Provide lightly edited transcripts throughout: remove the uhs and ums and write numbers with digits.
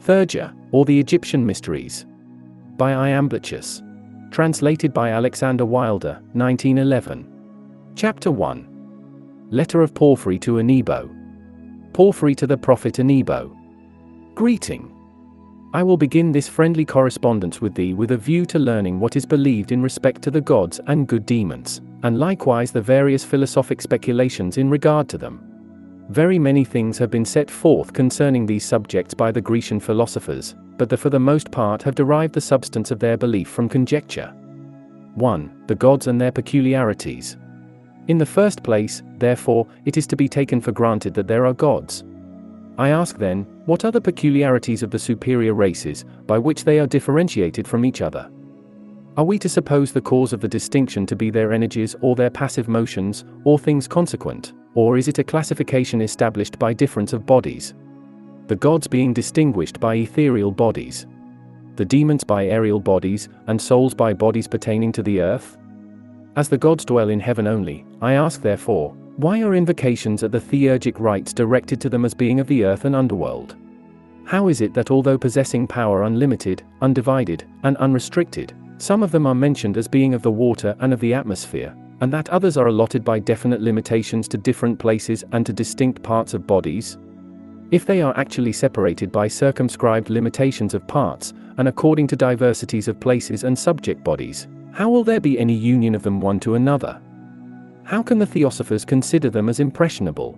Theurgia, or the Egyptian Mysteries. By Iamblichus. Translated by Alexander Wilder, 1911. Chapter 1. Letter of Porphyry to Anebo. Porphyry to the prophet Anebo. Greeting. I will begin this friendly correspondence with thee with a view to learning what is believed in respect to the gods and good demons, and likewise the various philosophic speculations in regard to them. Very many things have been set forth concerning these subjects by the Grecian philosophers, but they for the most part have derived the substance of their belief from conjecture. 1. The gods and their peculiarities. In the first place, therefore, it is to be taken for granted that there are gods. I ask then, what are the peculiarities of the superior races, by which they are differentiated from each other? Are we to suppose the cause of the distinction to be their energies or their passive motions, or things consequent, or is it a classification established by difference of bodies? The gods being distinguished by ethereal bodies, the demons by aerial bodies, and souls by bodies pertaining to the earth? As the gods dwell in heaven only, I ask therefore, why are invocations at the theurgic rites directed to them as being of the earth and underworld? How is it that although possessing power unlimited, undivided, and unrestricted, some of them are mentioned as being of the water and of the atmosphere, and that others are allotted by definite limitations to different places and to distinct parts of bodies? If they are actually separated by circumscribed limitations of parts, and according to diversities of places and subject bodies, how will there be any union of them one to another? How can the theosophers consider them as impressionable?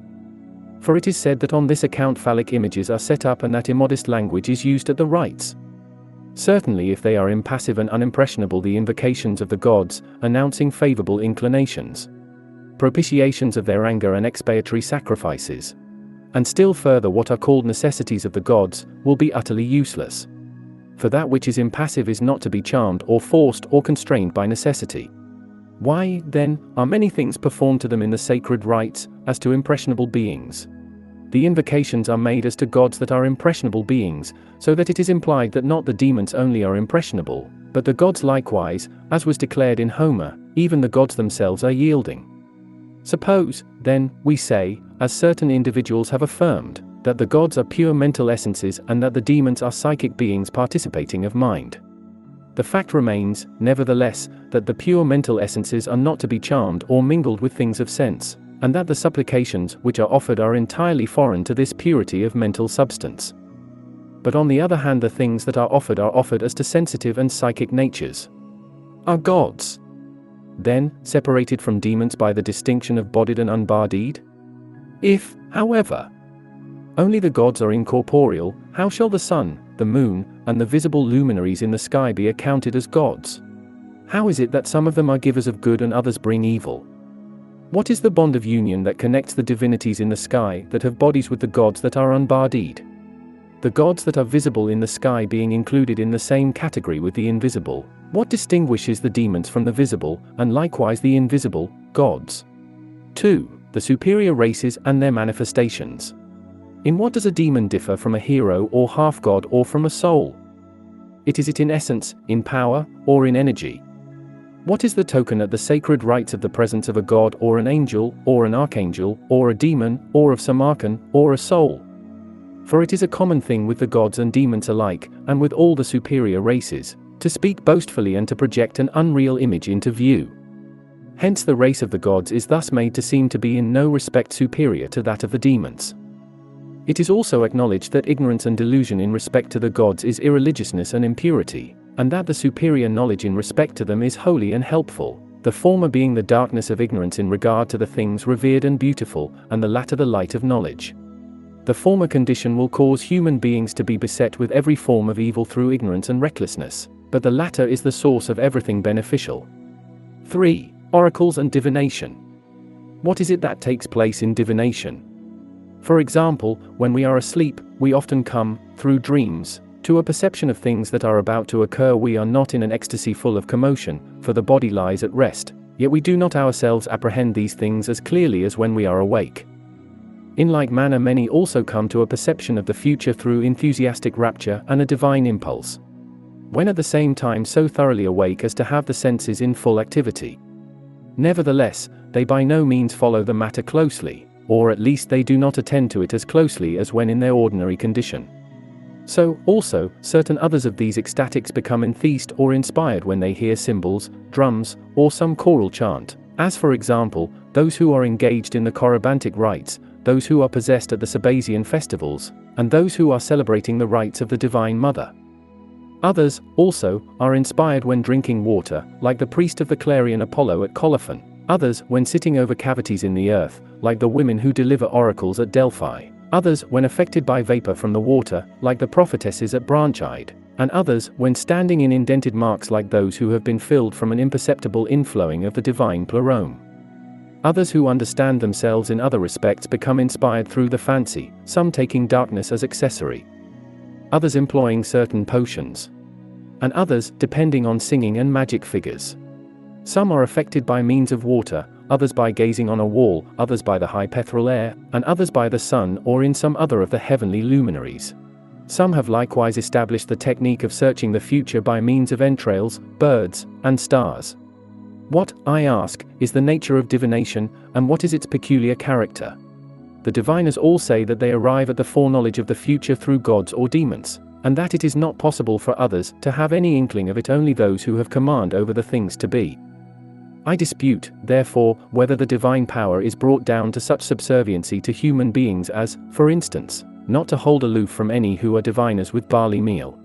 For it is said that on this account phallic images are set up and that immodest language is used at the rites. Certainly if they are impassive and unimpressionable, the invocations of the gods, announcing favorable inclinations, propitiations of their anger and expiatory sacrifices, and still further what are called necessities of the gods, will be utterly useless. For that which is impassive is not to be charmed or forced or constrained by necessity. Why, then, are many things performed to them in the sacred rites, as to impressionable beings? The invocations are made as to gods that are impressionable beings, so that it is implied that not the demons only are impressionable, but the gods likewise, as was declared in Homer, even the gods themselves are yielding. Suppose, then, we say, as certain individuals have affirmed, that the gods are pure mental essences and that the demons are psychic beings participating of mind. The fact remains, nevertheless, that the pure mental essences are not to be charmed or mingled with things of sense, and that the supplications which are offered are entirely foreign to this purity of mental substance. But on the other hand, the things that are offered as to sensitive and psychic natures. Are gods then separated from demons by the distinction of bodied and unbodied? If, however, only the gods are incorporeal, how shall the sun, the moon, and the visible luminaries in the sky be accounted as gods? How is it that some of them are givers of good and others bring evil? What is the bond of union that connects the divinities in the sky that have bodies with the gods that are unbodied? The gods that are visible in the sky being included in the same category with the invisible, what distinguishes the demons from the visible, and likewise the invisible, gods? 2. The superior races and their manifestations. In what does a demon differ from a hero or half-god or from a soul? Is it in essence, in power, or in energy? What is the token at the sacred rites of the presence of a god or an angel, or an archangel, or a demon, or of some archon, or a soul? For it is a common thing with the gods and demons alike, and with all the superior races, to speak boastfully and to project an unreal image into view. Hence the race of the gods is thus made to seem to be in no respect superior to that of the demons. It is also acknowledged that ignorance and delusion in respect to the gods is irreligiousness and impurity, and that the superior knowledge in respect to them is holy and helpful, the former being the darkness of ignorance in regard to the things revered and beautiful, and the latter the light of knowledge. The former condition will cause human beings to be beset with every form of evil through ignorance and recklessness, but the latter is the source of everything beneficial. 3. Oracles and divination. What is it that takes place in divination? For example, when we are asleep, we often come, through dreams, to a perception of things that are about to occur. We are not in an ecstasy full of commotion, for the body lies at rest, yet we do not ourselves apprehend these things as clearly as when we are awake. In like manner many also come to a perception of the future through enthusiastic rapture and a divine impulse, when at the same time so thoroughly awake as to have the senses in full activity. Nevertheless, they by no means follow the matter closely, or at least they do not attend to it as closely as when in their ordinary condition. So, also, certain others of these ecstatics become enthesed or inspired when they hear cymbals, drums, or some choral chant, as for example, those who are engaged in the Corybantic rites, those who are possessed at the Sabasian festivals, and those who are celebrating the rites of the Divine Mother. Others, also, are inspired when drinking water, like the priest of the Clarion Apollo at Colophon. Others, when sitting over cavities in the earth, like the women who deliver oracles at Delphi. Others, when affected by vapor from the water, like the prophetesses at Branchide. And others, when standing in indented marks like those who have been filled from an imperceptible inflowing of the divine plerome. Others who understand themselves in other respects become inspired through the fancy, some taking darkness as accessory. Others employing certain potions. And others, depending on singing and magic figures. Some are affected by means of water, others by gazing on a wall, others by the hypaethral air, and others by the sun or in some other of the heavenly luminaries. Some have likewise established the technique of searching the future by means of entrails, birds, and stars. What, I ask, is the nature of divination, and what is its peculiar character? The diviners all say that they arrive at the foreknowledge of the future through gods or demons, and that it is not possible for others to have any inkling of it, only those who have command over the things to be. I dispute, therefore, whether the divine power is brought down to such subserviency to human beings as, for instance, not to hold aloof from any who are diviners with barley meal.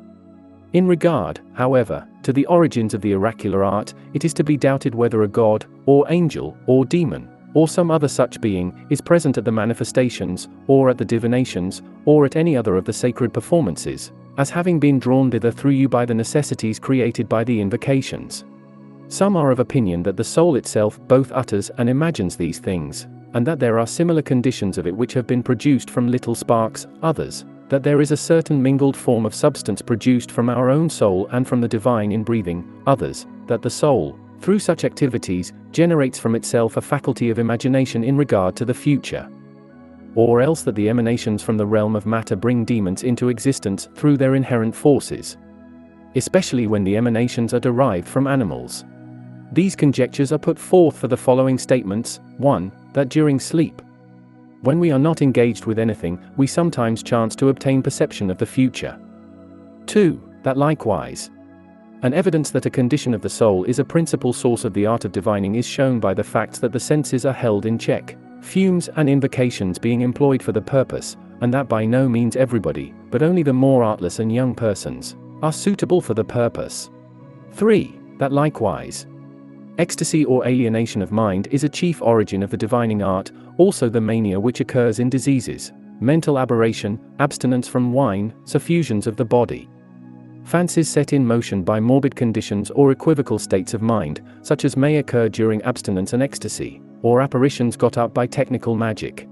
In regard, however, to the origins of the oracular art, it is to be doubted whether a god, or angel, or demon, or some other such being, is present at the manifestations, or at the divinations, or at any other of the sacred performances, as having been drawn thither through you by the necessities created by the invocations. Some are of opinion that the soul itself both utters and imagines these things, and that there are similar conditions of it which have been produced from little sparks. Others, that there is a certain mingled form of substance produced from our own soul and from the divine in breathing. Others, that the soul, through such activities, generates from itself a faculty of imagination in regard to the future. Or else that the emanations from the realm of matter bring demons into existence through their inherent forces. Especially when the emanations are derived from animals. These conjectures are put forth for the following statements. 1. That during sleep, when we are not engaged with anything, we sometimes chance to obtain perception of the future. 2. That likewise, an evidence that a condition of the soul is a principal source of the art of divining is shown by the facts that the senses are held in check, fumes and invocations being employed for the purpose, and that by no means everybody, but only the more artless and young persons, are suitable for the purpose. 3. That likewise, ecstasy or alienation of mind is a chief origin of the divining art, also the mania which occurs in diseases, mental aberration, abstinence from wine, suffusions of the body. Fancies set in motion by morbid conditions or equivocal states of mind, such as may occur during abstinence and ecstasy, or apparitions got up by technical magic.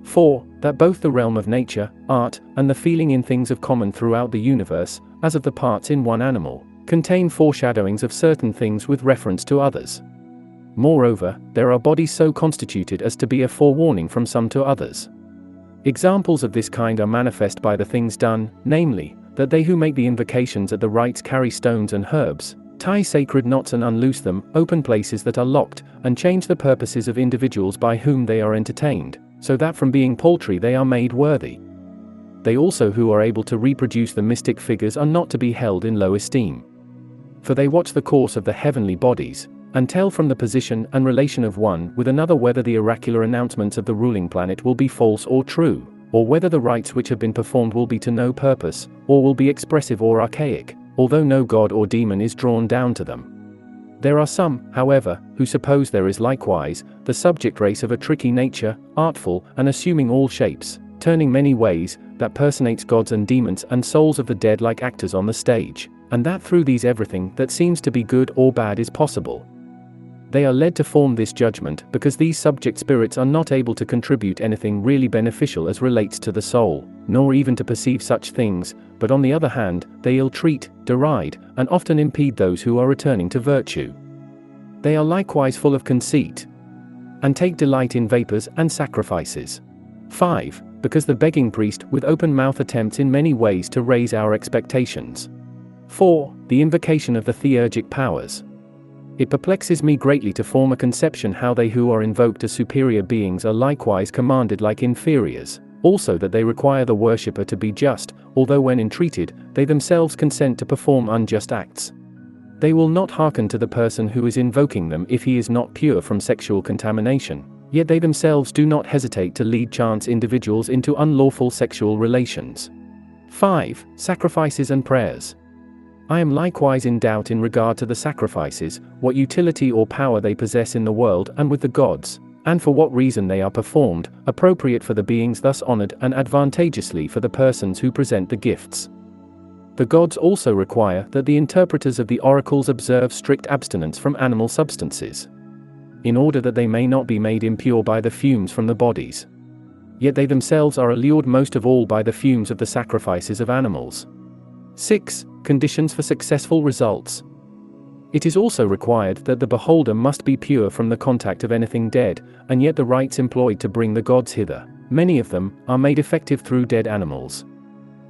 4. That both the realm of nature, art, and the feeling in things of common throughout the universe, as of the parts in one animal, contain foreshadowings of certain things with reference to others. Moreover, there are bodies so constituted as to be a forewarning from some to others. Examples of this kind are manifest by the things done, namely, that they who make the invocations at the rites carry stones and herbs, tie sacred knots and unloose them, open places that are locked, and change the purposes of individuals by whom they are entertained, so that from being paltry they are made worthy. They also who are able to reproduce the mystic figures are not to be held in low esteem. For they watch the course of the heavenly bodies, and tell from the position and relation of one with another whether the oracular announcements of the ruling planet will be false or true, or whether the rites which have been performed will be to no purpose, or will be expressive or archaic, although no god or demon is drawn down to them. There are some, however, who suppose there is likewise the subject race of a tricky nature, artful and assuming all shapes, turning many ways, that personates gods and demons and souls of the dead like actors on the stage, and that through these everything that seems to be good or bad is possible. They are led to form this judgment because these subject spirits are not able to contribute anything really beneficial as relates to the soul, nor even to perceive such things, but on the other hand, they ill-treat, deride, and often impede those who are returning to virtue. They are likewise full of conceit, and take delight in vapors and sacrifices. 5. Because the begging priest with open mouth attempts in many ways to raise our expectations. 4. The invocation of the theurgic powers. It perplexes me greatly to form a conception how they who are invoked as superior beings are likewise commanded like inferiors, also that they require the worshipper to be just, although when entreated, they themselves consent to perform unjust acts. They will not hearken to the person who is invoking them if he is not pure from sexual contamination, yet they themselves do not hesitate to lead chance individuals into unlawful sexual relations. 5. Sacrifices and prayers. I am likewise in doubt in regard to the sacrifices, what utility or power they possess in the world and with the gods, and for what reason they are performed, appropriate for the beings thus honored and advantageously for the persons who present the gifts. The gods also require that the interpreters of the oracles observe strict abstinence from animal substances, in order that they may not be made impure by the fumes from the bodies. Yet they themselves are allured most of all by the fumes of the sacrifices of animals. 6. Conditions for successful results. It is also required that the beholder must be pure from the contact of anything dead, and yet the rites employed to bring the gods hither, many of them, are made effective through dead animals.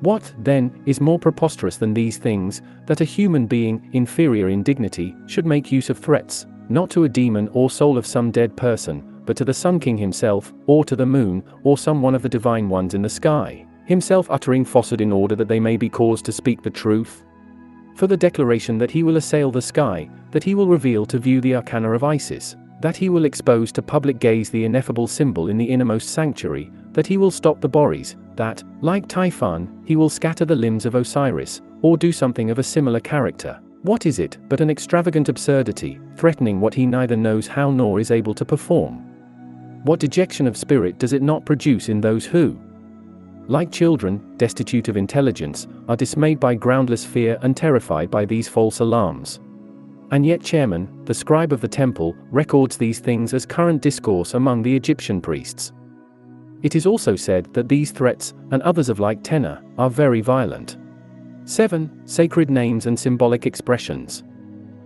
What, then, is more preposterous than these things, that a human being, inferior in dignity, should make use of threats, not to a demon or soul of some dead person, but to the Sun King himself, or to the moon, or some one of the divine ones in the sky, himself uttering falsehood in order that they may be caused to speak the truth? For the declaration that he will assail the sky, that he will reveal to view the arcana of Isis, that he will expose to public gaze the ineffable symbol in the innermost sanctuary, that he will stop the Boreas, that, like Typhon, he will scatter the limbs of Osiris, or do something of a similar character. What is it but an extravagant absurdity, threatening what he neither knows how nor is able to perform? What dejection of spirit does it not produce in those who, like children, destitute of intelligence, are dismayed by groundless fear and terrified by these false alarms? And yet Chairman, the scribe of the temple, records these things as current discourse among the Egyptian priests. It is also said that these threats, and others of like tenor, are very violent. 7. Sacred names and symbolic expressions.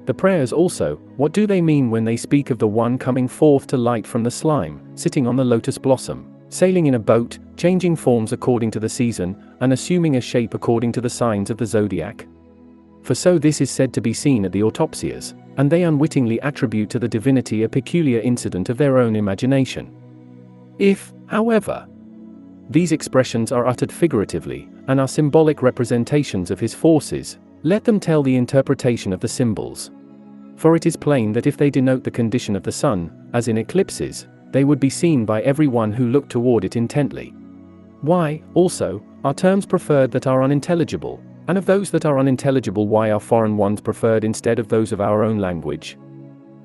The prayers also, what do they mean when they speak of the one coming forth to light from the slime, sitting on the lotus blossom, sailing in a boat, changing forms according to the season, and assuming a shape according to the signs of the zodiac? For so this is said to be seen at the autopsias, and they unwittingly attribute to the divinity a peculiar incident of their own imagination. If, however, these expressions are uttered figuratively, and are symbolic representations of his forces, let them tell the interpretation of the symbols. For it is plain that if they denote the condition of the sun, as in eclipses, they would be seen by every one who looked toward it intently. Why, also, are terms preferred that are unintelligible, and of those that are unintelligible why are foreign ones preferred instead of those of our own language?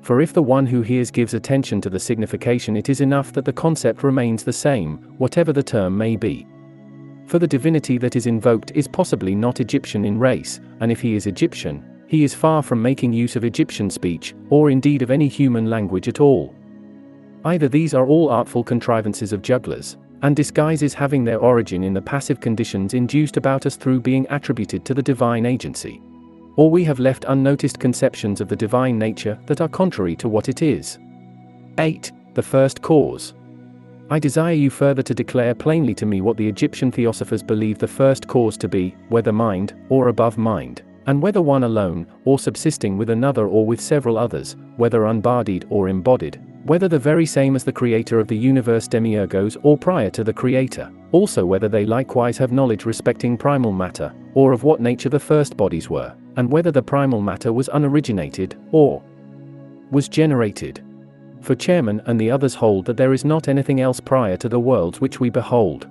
For if the one who hears gives attention to the signification, it is enough that the concept remains the same, whatever the term may be. For the divinity that is invoked is possibly not Egyptian in race, and if he is Egyptian, he is far from making use of Egyptian speech, or indeed of any human language at all. Either these are all artful contrivances of jugglers, and disguises having their origin in the passive conditions induced about us through being attributed to the divine agency, or we have left unnoticed conceptions of the divine nature that are contrary to what it is. 8. The first cause. I desire you further to declare plainly to me what the Egyptian theosophers believe the first cause to be, whether mind, or above mind, and whether one alone, or subsisting with another or with several others, whether unbodied or embodied, whether the very same as the creator of the universe demiurgos or prior to the creator, also whether they likewise have knowledge respecting primal matter, or of what nature the first bodies were, and whether the primal matter was unoriginated, or was generated. For Chairman and the others hold that there is not anything else prior to the worlds which we behold.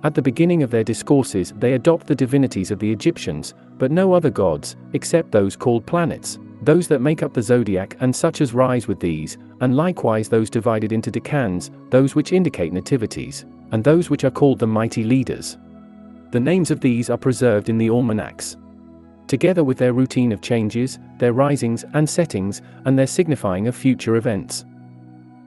At the beginning of their discourses they adopt the divinities of the Egyptians, but no other gods, except those called planets, those that make up the zodiac and such as rise with these, and likewise those divided into decans, those which indicate nativities, and those which are called the mighty leaders. The names of these are preserved in the almanacs, together with their routine of changes, their risings and settings, and their signifying of future events.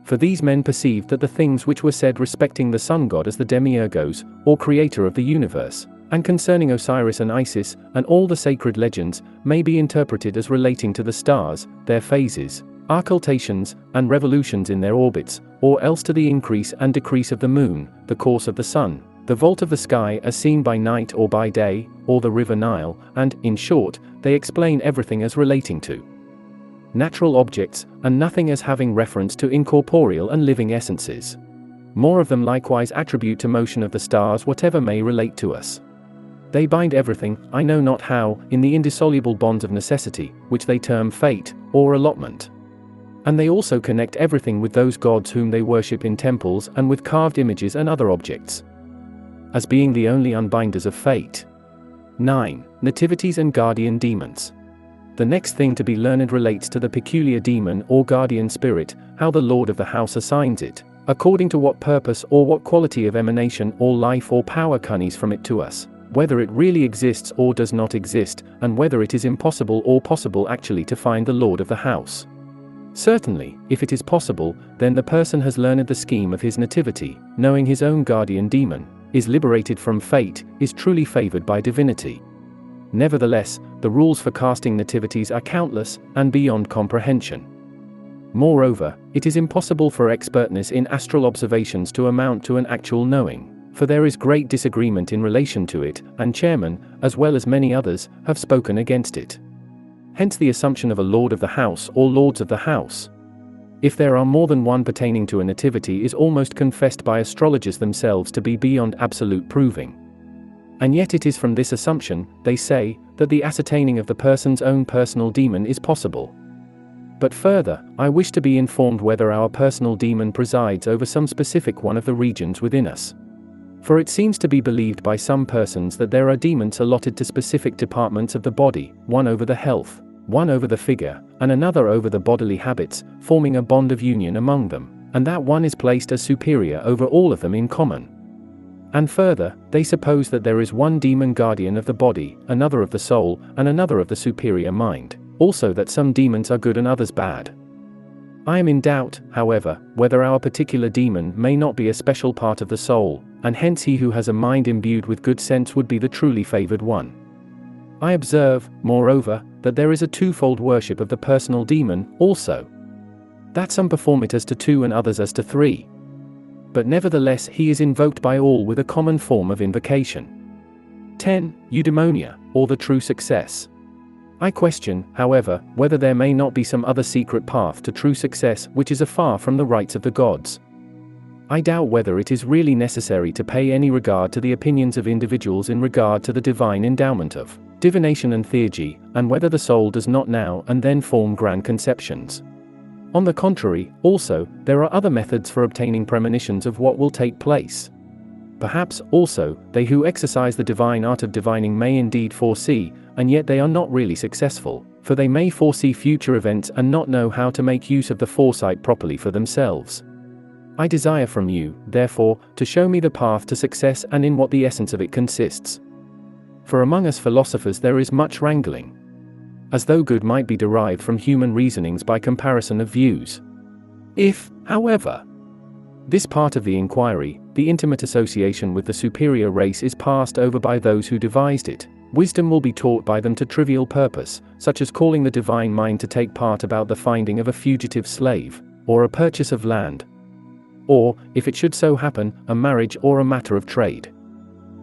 For these men perceived that the things which were said respecting the sun god as the demiurgos, or creator of the universe, and concerning Osiris and Isis, and all the sacred legends, may be interpreted as relating to the stars, their phases, occultations, and revolutions in their orbits, or else to the increase and decrease of the moon, the course of the sun, the vault of the sky as seen by night or by day, or the river Nile, and, in short, they explain everything as relating to natural objects, and nothing as having reference to incorporeal and living essences. More of them likewise attribute to motion of the stars whatever may relate to us. They bind everything, I know not how, in the indissoluble bonds of necessity, which they term fate, or allotment. And they also connect everything with those gods whom they worship in temples and with carved images and other objects, as being the only unbinders of fate. 9. Nativities and guardian demons. The next thing to be learned relates to the peculiar demon or guardian spirit, how the lord of the house assigns it, according to what purpose or what quality of emanation or life or power comes from it to us, whether it really exists or does not exist, and whether it is impossible or possible actually to find the lord of the house. Certainly, if it is possible, then the person has learned the scheme of his nativity, knowing his own guardian demon, is liberated from fate, is truly favored by divinity. Nevertheless, the rules for casting nativities are countless, and beyond comprehension. Moreover, it is impossible for expertness in astral observations to amount to an actual knowing, for there is great disagreement in relation to it, and chairmen, as well as many others, have spoken against it. Hence the assumption of a lord of the house or lords of the house, if there are more than one pertaining to a nativity, is almost confessed by astrologers themselves to be beyond absolute proving. And yet it is from this assumption, they say, that the ascertaining of the person's own personal demon is possible. But further, I wish to be informed whether our personal demon presides over some specific one of the regions within us. For it seems to be believed by some persons that there are demons allotted to specific departments of the body, one over the health, one over the figure, and another over the bodily habits, forming a bond of union among them, and that one is placed as superior over all of them in common. And further, they suppose that there is one demon guardian of the body, another of the soul, and another of the superior mind, also that some demons are good and others bad. I am in doubt, however, whether our particular demon may not be a special part of the soul, and hence he who has a mind imbued with good sense would be the truly favored one. I observe, moreover, that there is a twofold worship of the personal demon, also. That some perform it as to 2 and others as to 3. But nevertheless he is invoked by all with a common form of invocation. 10. Eudæmonia, or the true success. I question, however, whether there may not be some other secret path to true success which is afar from the rites of the gods. I doubt whether it is really necessary to pay any regard to the opinions of individuals in regard to the divine endowment of divination and theurgy, and whether the soul does not now and then form grand conceptions. On the contrary, also, there are other methods for obtaining premonitions of what will take place. Perhaps, also, they who exercise the divine art of divining may indeed foresee, and yet they are not really successful, for they may foresee future events and not know how to make use of the foresight properly for themselves. I desire from you, therefore, to show me the path to success and in what the essence of it consists. For among us philosophers there is much wrangling, as though good might be derived from human reasonings by comparison of views. If, however, this part of the inquiry, the intimate association with the superior race, is passed over by those who devised it, wisdom will be taught by them to trivial purpose, such as calling the divine mind to take part about the finding of a fugitive slave, or a purchase of land, or, if it should so happen, a marriage or a matter of trade.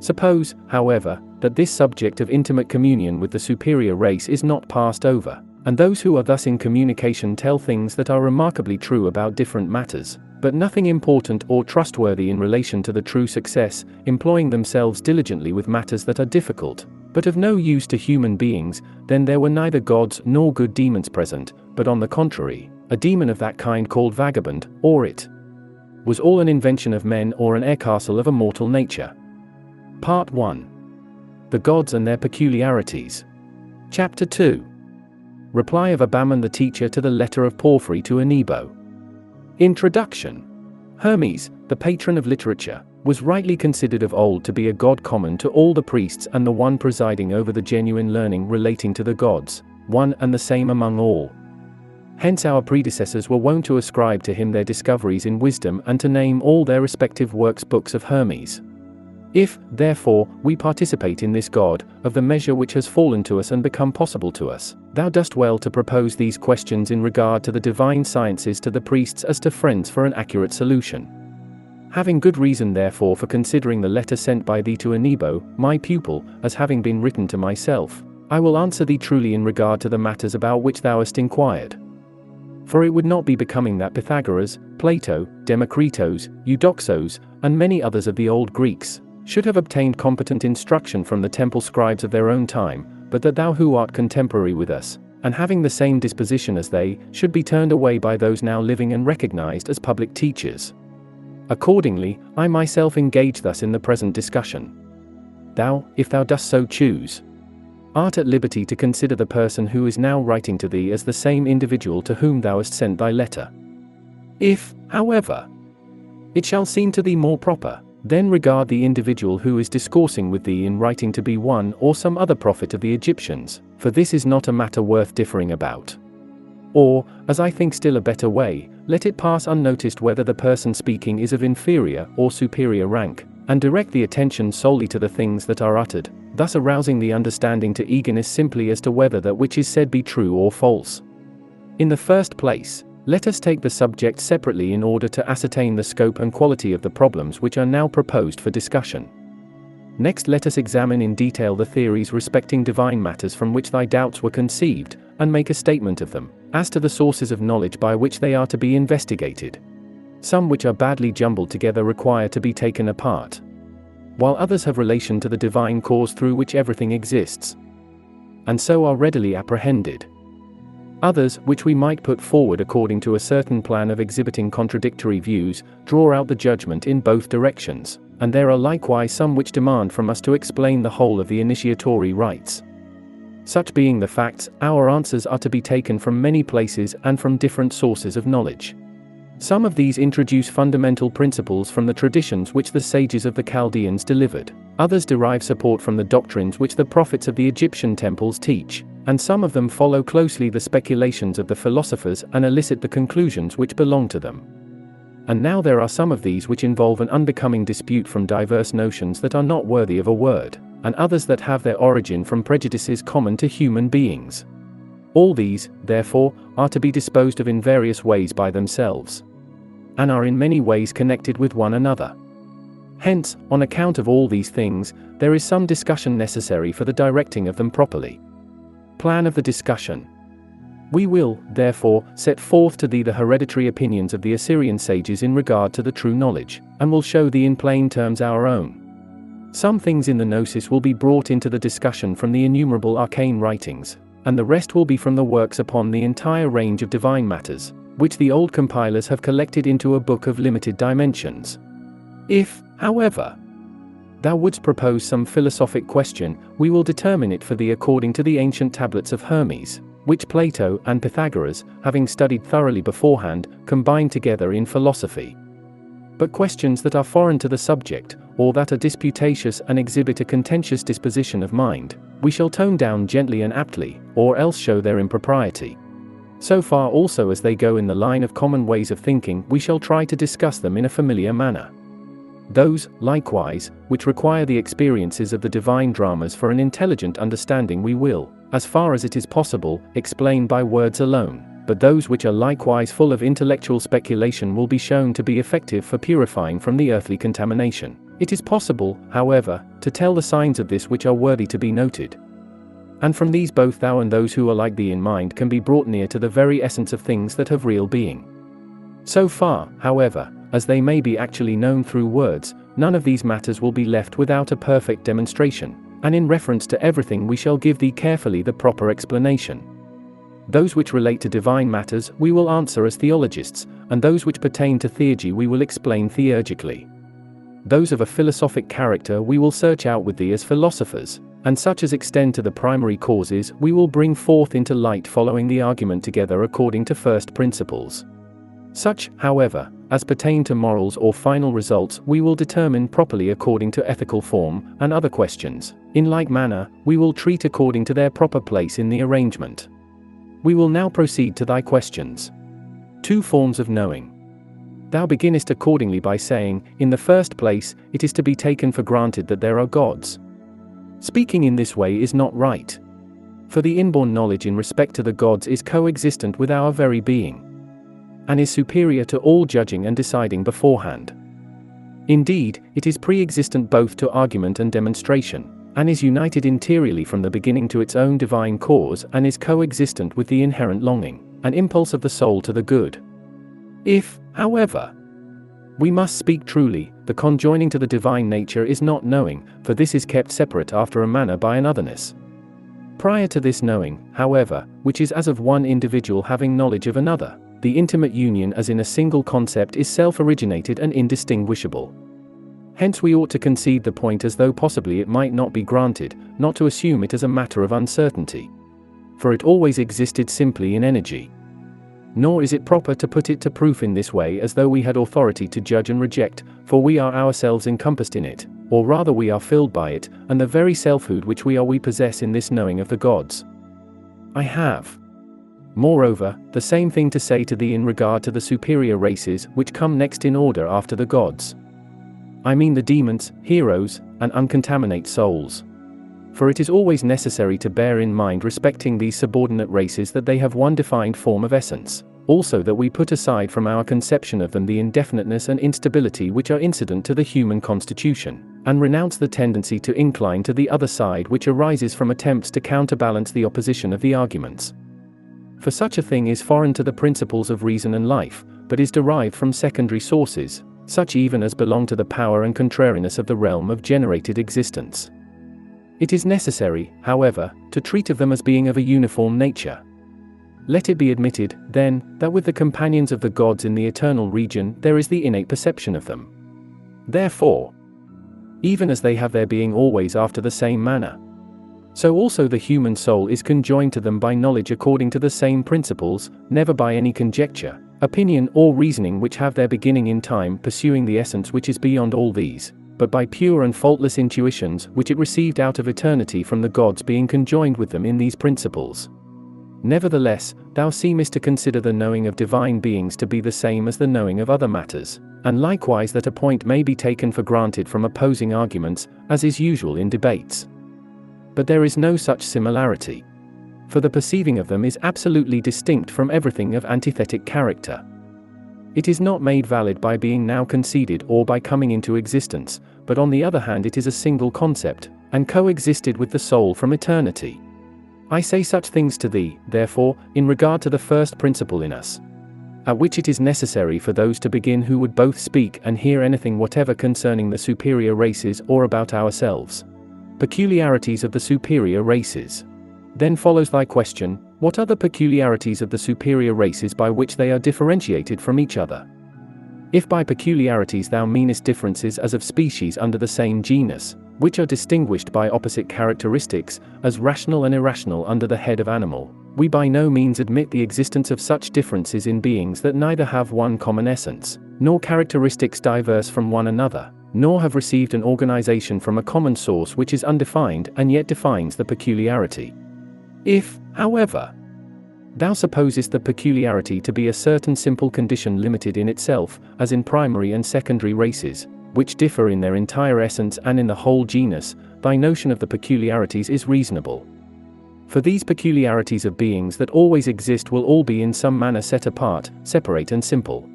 Suppose, however, that this subject of intimate communion with the superior race is not passed over, and those who are thus in communication tell things that are remarkably true about different matters, but nothing important or trustworthy in relation to the true success, employing themselves diligently with matters that are difficult, but of no use to human beings, then there were neither gods nor good demons present, but on the contrary, a demon of that kind called vagabond, or it was all an invention of men or an air castle of a mortal nature. Part 1. The Gods and Their Peculiarities. Chapter 2. Reply of Abammon the teacher to the letter of Porphyry to Anebo. Introduction. Hermes, the patron of literature, was rightly considered of old to be a god common to all the priests and the one presiding over the genuine learning relating to the gods, one and the same among all. Hence our predecessors were wont to ascribe to him their discoveries in wisdom and to name all their respective works books of Hermes. If, therefore, we participate in this God, of the measure which has fallen to us and become possible to us, thou dost well to propose these questions in regard to the divine sciences to the priests as to friends for an accurate solution. Having good reason therefore for considering the letter sent by thee to Anebo, my pupil, as having been written to myself, I will answer thee truly in regard to the matters about which thou hast inquired. For it would not be becoming that Pythagoras, Plato, Democritus, Eudoxus, and many others of the old Greeks, should have obtained competent instruction from the temple scribes of their own time, but that thou who art contemporary with us, and having the same disposition as they, should be turned away by those now living and recognized as public teachers. Accordingly, I myself engage thus in the present discussion. Thou, if thou dost so choose, art at liberty to consider the person who is now writing to thee as the same individual to whom thou hast sent thy letter. If, however, it shall seem to thee more proper, then regard the individual who is discoursing with thee in writing to be one or some other prophet of the Egyptians, for this is not a matter worth differing about. Or, as I think still a better way, let it pass unnoticed whether the person speaking is of inferior or superior rank, and direct the attention solely to the things that are uttered, thus arousing the understanding to eagerness simply as to whether that which is said be true or false. In the first place, let us take the subject separately in order to ascertain the scope and quality of the problems which are now proposed for discussion. Next, let us examine in detail the theories respecting divine matters from which thy doubts were conceived, and make a statement of them, as to the sources of knowledge by which they are to be investigated. Some which are badly jumbled together require to be taken apart, while others have relation to the divine cause through which everything exists, and so are readily apprehended. Others, which we might put forward according to a certain plan of exhibiting contradictory views, draw out the judgment in both directions, and there are likewise some which demand from us to explain the whole of the initiatory rites. Such being the facts, our answers are to be taken from many places and from different sources of knowledge. Some of these introduce fundamental principles from the traditions which the sages of the Chaldeans delivered, others derive support from the doctrines which the prophets of the Egyptian temples teach, and some of them follow closely the speculations of the philosophers and elicit the conclusions which belong to them. And now there are some of these which involve an unbecoming dispute from diverse notions that are not worthy of a word, and others that have their origin from prejudices common to human beings. All these, therefore, are to be disposed of in various ways by themselves, and are in many ways connected with one another. Hence, on account of all these things, there is some discussion necessary for the directing of them properly. Plan of the discussion. We will, therefore, set forth to thee the hereditary opinions of the Assyrian sages in regard to the true knowledge, and will show thee in plain terms our own. Some things in the Gnosis will be brought into the discussion from the innumerable arcane writings, and the rest will be from the works upon the entire range of divine matters, which the old compilers have collected into a book of limited dimensions. If, however, thou wouldst propose some philosophic question, we will determine it for thee according to the ancient tablets of Hermes, which Plato and Pythagoras, having studied thoroughly beforehand, combine together in philosophy. But questions that are foreign to the subject, or that are disputatious and exhibit a contentious disposition of mind, we shall tone down gently and aptly, or else show their impropriety. So far also as they go in the line of common ways of thinking, we shall try to discuss them in a familiar manner. Those, likewise, which require the experiences of the divine dramas for an intelligent understanding we will, as far as it is possible, explain by words alone, but those which are likewise full of intellectual speculation will be shown to be effective for purifying from the earthly contamination. It is possible, however, to tell the signs of this which are worthy to be noted. And from these both thou and those who are like thee in mind can be brought near to the very essence of things that have real being. So far, however, as they may be actually known through words, none of these matters will be left without a perfect demonstration, and in reference to everything we shall give thee carefully the proper explanation. Those which relate to divine matters we will answer as theologists, and those which pertain to theurgy we will explain theurgically. Those of a philosophic character we will search out with thee as philosophers, and such as extend to the primary causes we will bring forth into light following the argument together according to first principles. Such, however, as pertain to morals or final results we will determine properly according to ethical form, and other questions, in like manner, we will treat according to their proper place in the arrangement. We will now proceed to thy questions. 2 forms of knowing. Thou beginnest accordingly by saying, in the first place, it is to be taken for granted that there are gods. Speaking in this way is not right. For the inborn knowledge in respect to the gods is coexistent with our very being, and is superior to all judging and deciding beforehand. Indeed, it is pre-existent both to argument and demonstration, and is united interiorly from the beginning to its own divine cause, and is coexistent with the inherent longing, and impulse of the soul to the good. If, however, We must speak truly, the conjoining to the divine nature is not knowing, for this is kept separate after a manner by an otherness. Prior to this knowing, however, which is as of one individual having knowledge of another, the intimate union as in a single concept is self-originated and indistinguishable. Hence we ought to concede the point as though possibly it might not be granted, not to assume it as a matter of uncertainty. For it always existed simply in energy. Nor is it proper to put it to proof in this way as though we had authority to judge and reject, for we are ourselves encompassed in it, or rather we are filled by it, and the very selfhood which we possess in this knowing of the gods. I have, moreover, the same thing to say to thee in regard to the superior races which come next in order after the gods. I mean the demons, heroes, and uncontaminate souls. For it is always necessary to bear in mind respecting these subordinate races that they have one defined form of essence, also that we put aside from our conception of them the indefiniteness and instability which are incident to the human constitution, and renounce the tendency to incline to the other side which arises from attempts to counterbalance the opposition of the arguments. For such a thing is foreign to the principles of reason and life, but is derived from secondary sources, such even as belong to the power and contrariness of the realm of generated existence. It is necessary, however, to treat of them as being of a uniform nature. Let it be admitted, then, that with the companions of the gods in the eternal region there is the innate perception of them. Therefore, even as they have their being always after the same manner, so also the human soul is conjoined to them by knowledge according to the same principles, never by any conjecture, opinion or reasoning which have their beginning in time pursuing the essence which is beyond all these, but by pure and faultless intuitions which it received out of eternity from the gods being conjoined with them in these principles. Nevertheless, thou seemest to consider the knowing of divine beings to be the same as the knowing of other matters, and likewise that a point may be taken for granted from opposing arguments, as is usual in debates. But there is no such similarity. For the perceiving of them is absolutely distinct from everything of antithetic character. It is not made valid by being now conceded or by coming into existence, but on the other hand it is a single concept, and coexisted with the soul from eternity. I say such things to thee, therefore, in regard to the first principle in us, at which it is necessary for those to begin who would both speak and hear anything whatever concerning the superior races or about ourselves. Peculiarities of the superior races. Then follows thy question, what are the peculiarities of the superior races by which they are differentiated from each other? If by peculiarities thou meanest differences as of species under the same genus, which are distinguished by opposite characteristics, as rational and irrational under the head of animal, we by no means admit the existence of such differences in beings that neither have one common essence, nor characteristics diverse from one another, nor have received an organization from a common source which is undefined and yet defines the peculiarity. If, however, thou supposest the peculiarity to be a certain simple condition limited in itself, as in primary and secondary races, which differ in their entire essence and in the whole genus, thy notion of the peculiarities is reasonable. For these peculiarities of beings that always exist will all be in some manner set apart, separate and simple.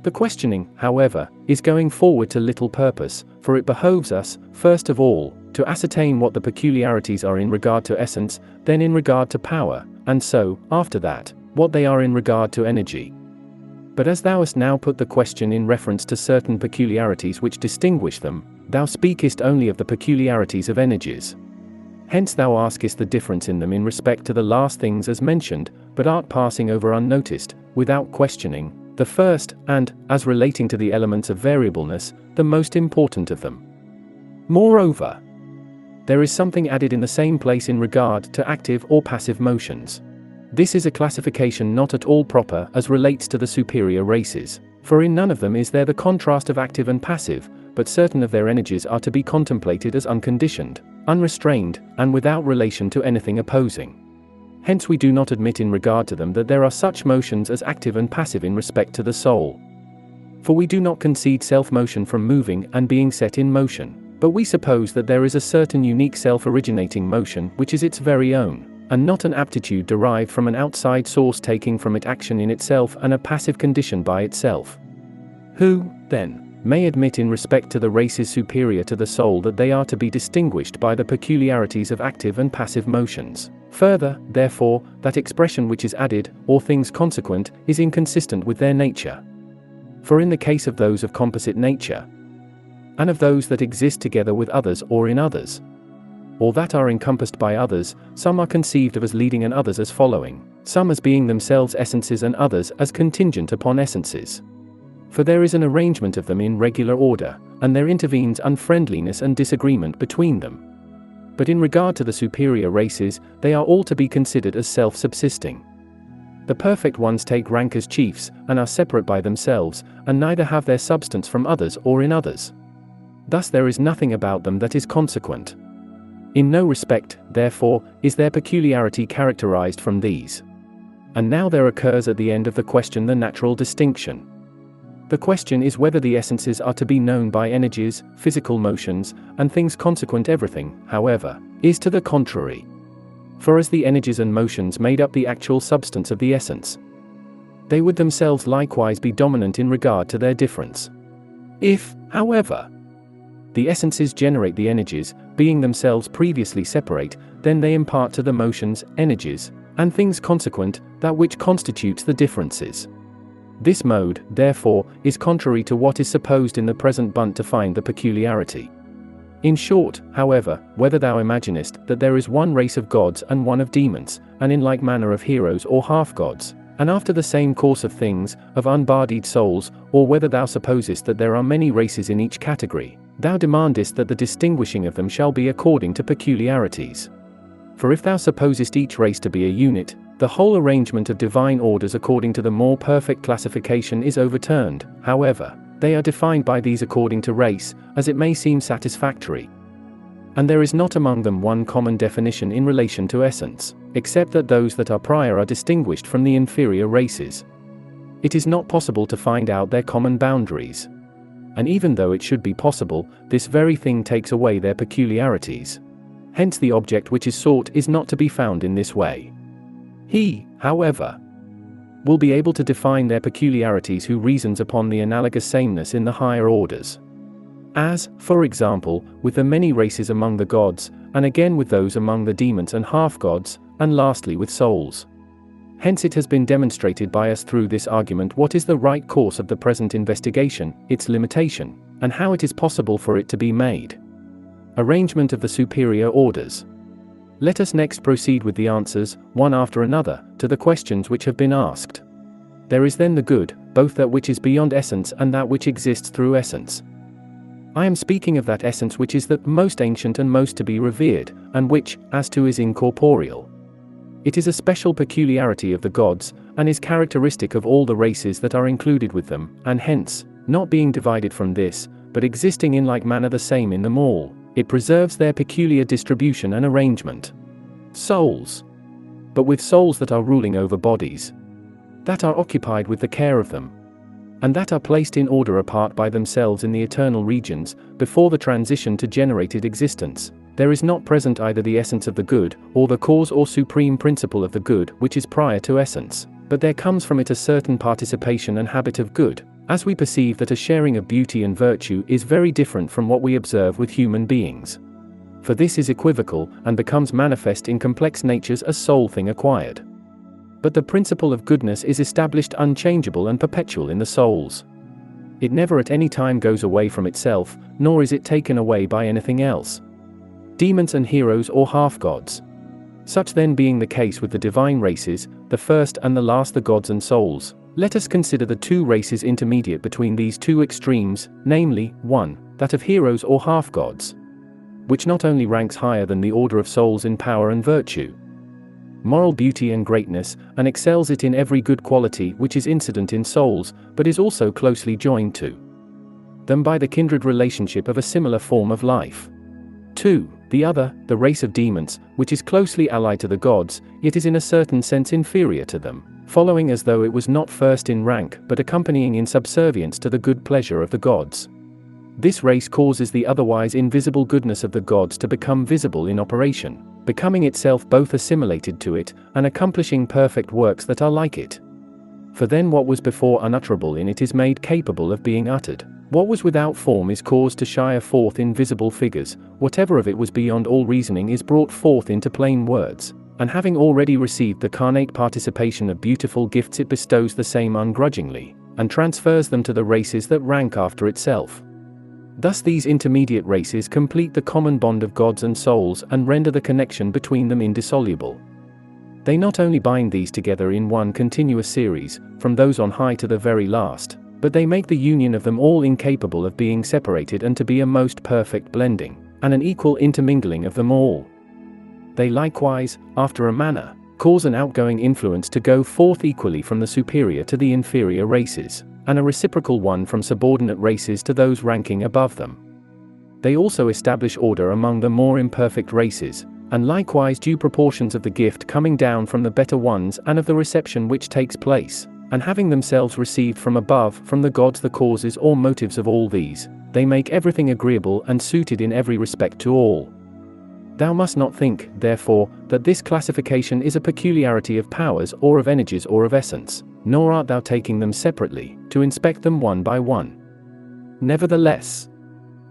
The questioning, however, is going forward to little purpose, for it behoves us, first of all, to ascertain what the peculiarities are in regard to essence, then in regard to power, and so, after that, what they are in regard to energy. But as thou hast now put the question in reference to certain peculiarities which distinguish them, thou speakest only of the peculiarities of energies. Hence thou askest the difference in them in respect to the last things as mentioned, but art passing over unnoticed, without questioning, the first, and, as relating to the elements of variableness, the most important of them. Moreover, there is something added in the same place in regard to active or passive motions. This is a classification not at all proper as relates to the superior races, for in none of them is there the contrast of active and passive, but certain of their energies are to be contemplated as unconditioned, unrestrained, and without relation to anything opposing. Hence we do not admit in regard to them that there are such motions as active and passive in respect to the soul. For we do not concede self-motion from moving and being set in motion, but we suppose that there is a certain unique self-originating motion which is its very own, and not an aptitude derived from an outside source taking from it action in itself and a passive condition by itself. Who, then, may admit in respect to the races superior to the soul that they are to be distinguished by the peculiarities of active and passive motions. Further, therefore, that expression which is added, or things consequent, is inconsistent with their nature. For in the case of those of composite nature, and of those that exist together with others or in others, or that are encompassed by others, some are conceived of as leading and others as following, some as being themselves essences and others as contingent upon essences. For there is an arrangement of them in regular order, and there intervenes unfriendliness and disagreement between them. But in regard to the superior races, they are all to be considered as self-subsisting. The perfect ones take rank as chiefs, and are separate by themselves, and neither have their substance from others or in others. Thus there is nothing about them that is consequent. In no respect, therefore, is their peculiarity characterized from these. And now there occurs at the end of the question the natural distinction. The question is whether the essences are to be known by energies, physical motions, and things consequent. Everything, however, is to the contrary. For as the energies and motions made up the actual substance of the essence, they would themselves likewise be dominant in regard to their difference. If, however, the essences generate the energies, being themselves previously separate, then they impart to the motions, energies, and things consequent, that which constitutes the differences. This mode, therefore, is contrary to what is supposed in the present bunt to find the peculiarity. In short, however, whether thou imaginest that there is one race of gods and one of demons, and in like manner of heroes or half-gods, and after the same course of things, of unbodied souls, or whether thou supposest that there are many races in each category, thou demandest that the distinguishing of them shall be according to peculiarities. For if thou supposest each race to be a unit, the whole arrangement of divine orders according to the more perfect classification is overturned. However, they are defined by these according to race, as it may seem satisfactory. And there is not among them one common definition in relation to essence, except that those that are prior are distinguished from the inferior races. It is not possible to find out their common boundaries. And even though it should be possible, this very thing takes away their peculiarities. Hence the object which is sought is not to be found in this way. He, however, will be able to define their peculiarities who reasons upon the analogous sameness in the higher orders. As, for example, with the many races among the gods, and again with those among the demons and half-gods, and lastly with souls. Hence it has been demonstrated by us through this argument what is the right course of the present investigation, its limitation, and how it is possible for it to be made. Arrangement of the superior orders. Let us next proceed with the answers, one after another, to the questions which have been asked. There is then the good, both that which is beyond essence and that which exists through essence. I am speaking of that essence which is the most ancient and most to be revered, and which, as to is incorporeal. It is a special peculiarity of the gods, and is characteristic of all the races that are included with them, and hence, not being divided from this, but existing in like manner the same in them all, it preserves their peculiar distribution and arrangement. Souls. But with souls that are ruling over bodies, that are occupied with the care of them, and that are placed in order apart by themselves in the eternal regions, before the transition to generated existence, there is not present either the essence of the good, or the cause or supreme principle of the good which is prior to essence, but there comes from it a certain participation and habit of good, as we perceive that a sharing of beauty and virtue is very different from what we observe with human beings. For this is equivocal, and becomes manifest in complex natures as soul thing acquired. But the principle of goodness is established unchangeable and perpetual in the souls. It never at any time goes away from itself, nor is it taken away by anything else. Demons and heroes or half-gods. Such then being the case with the divine races, the first and the last the gods and souls, let us consider the two races intermediate between these two extremes, namely, 1, that of heroes or half-gods, which not only ranks higher than the order of souls in power and virtue, moral beauty and greatness, and excels it in every good quality which is incident in souls, but is also closely joined to them by the kindred relationship of a similar form of life. 2. The other, the race of demons, which is closely allied to the gods, yet is in a certain sense inferior to them, following as though it was not first in rank but accompanying in subservience to the good pleasure of the gods. This race causes the otherwise invisible goodness of the gods to become visible in operation, becoming itself both assimilated to it, and accomplishing perfect works that are like it. For then what was before unutterable in it is made capable of being uttered. What was without form is caused to shine forth in visible figures, whatever of it was beyond all reasoning is brought forth into plain words, and having already received the carnate participation of beautiful gifts it bestows the same ungrudgingly, and transfers them to the races that rank after itself. Thus these intermediate races complete the common bond of gods and souls and render the connection between them indissoluble. They not only bind these together in one continuous series, from those on high to the very last, but they make the union of them all incapable of being separated and to be a most perfect blending, and an equal intermingling of them all. They likewise, after a manner, cause an outgoing influence to go forth equally from the superior to the inferior races, and a reciprocal one from subordinate races to those ranking above them. They also establish order among the more imperfect races, and likewise due proportions of the gift coming down from the better ones and of the reception which takes place, and having themselves received from above from the gods the causes or motives of all these, they make everything agreeable and suited in every respect to all. Thou must not think, therefore, that this classification is a peculiarity of powers or of energies or of essence, nor art thou taking them separately, to inspect them one by one. Nevertheless,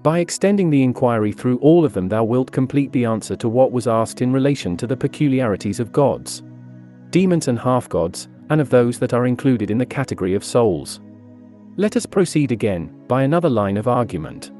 by extending the inquiry through all of them thou wilt complete the answer to what was asked in relation to the peculiarities of gods, demons and half-gods, and of those that are included in the category of souls. Let us proceed again, by another line of argument.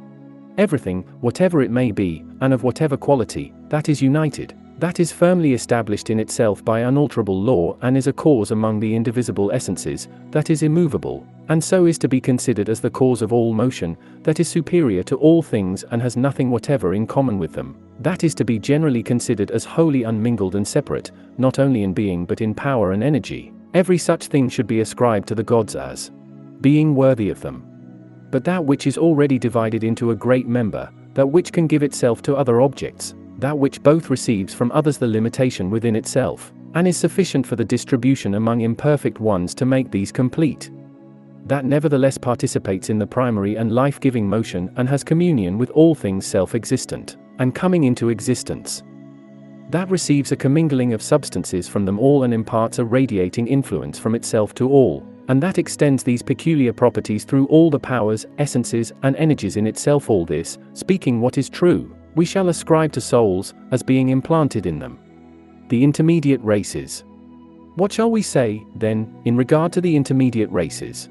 Everything, whatever it may be, and of whatever quality, that is united, that is firmly established in itself by unalterable law and is a cause among the indivisible essences, that is immovable, and so is to be considered as the cause of all motion, that is superior to all things and has nothing whatever in common with them, that is to be generally considered as wholly unmingled and separate, not only in being but in power and energy. Every such thing should be ascribed to the gods as being worthy of them. But that which is already divided into a great member, that which can give itself to other objects, that which both receives from others the limitation within itself, and is sufficient for the distribution among imperfect ones to make these complete, that nevertheless participates in the primary and life-giving motion and has communion with all things self-existent, and coming into existence, that receives a commingling of substances from them all and imparts a radiating influence from itself to all, and that extends these peculiar properties through all the powers, essences, and energies in itself. All this, speaking what is true, we shall ascribe to souls, as being implanted in them. The intermediate races. What shall we say, then, in regard to the intermediate races?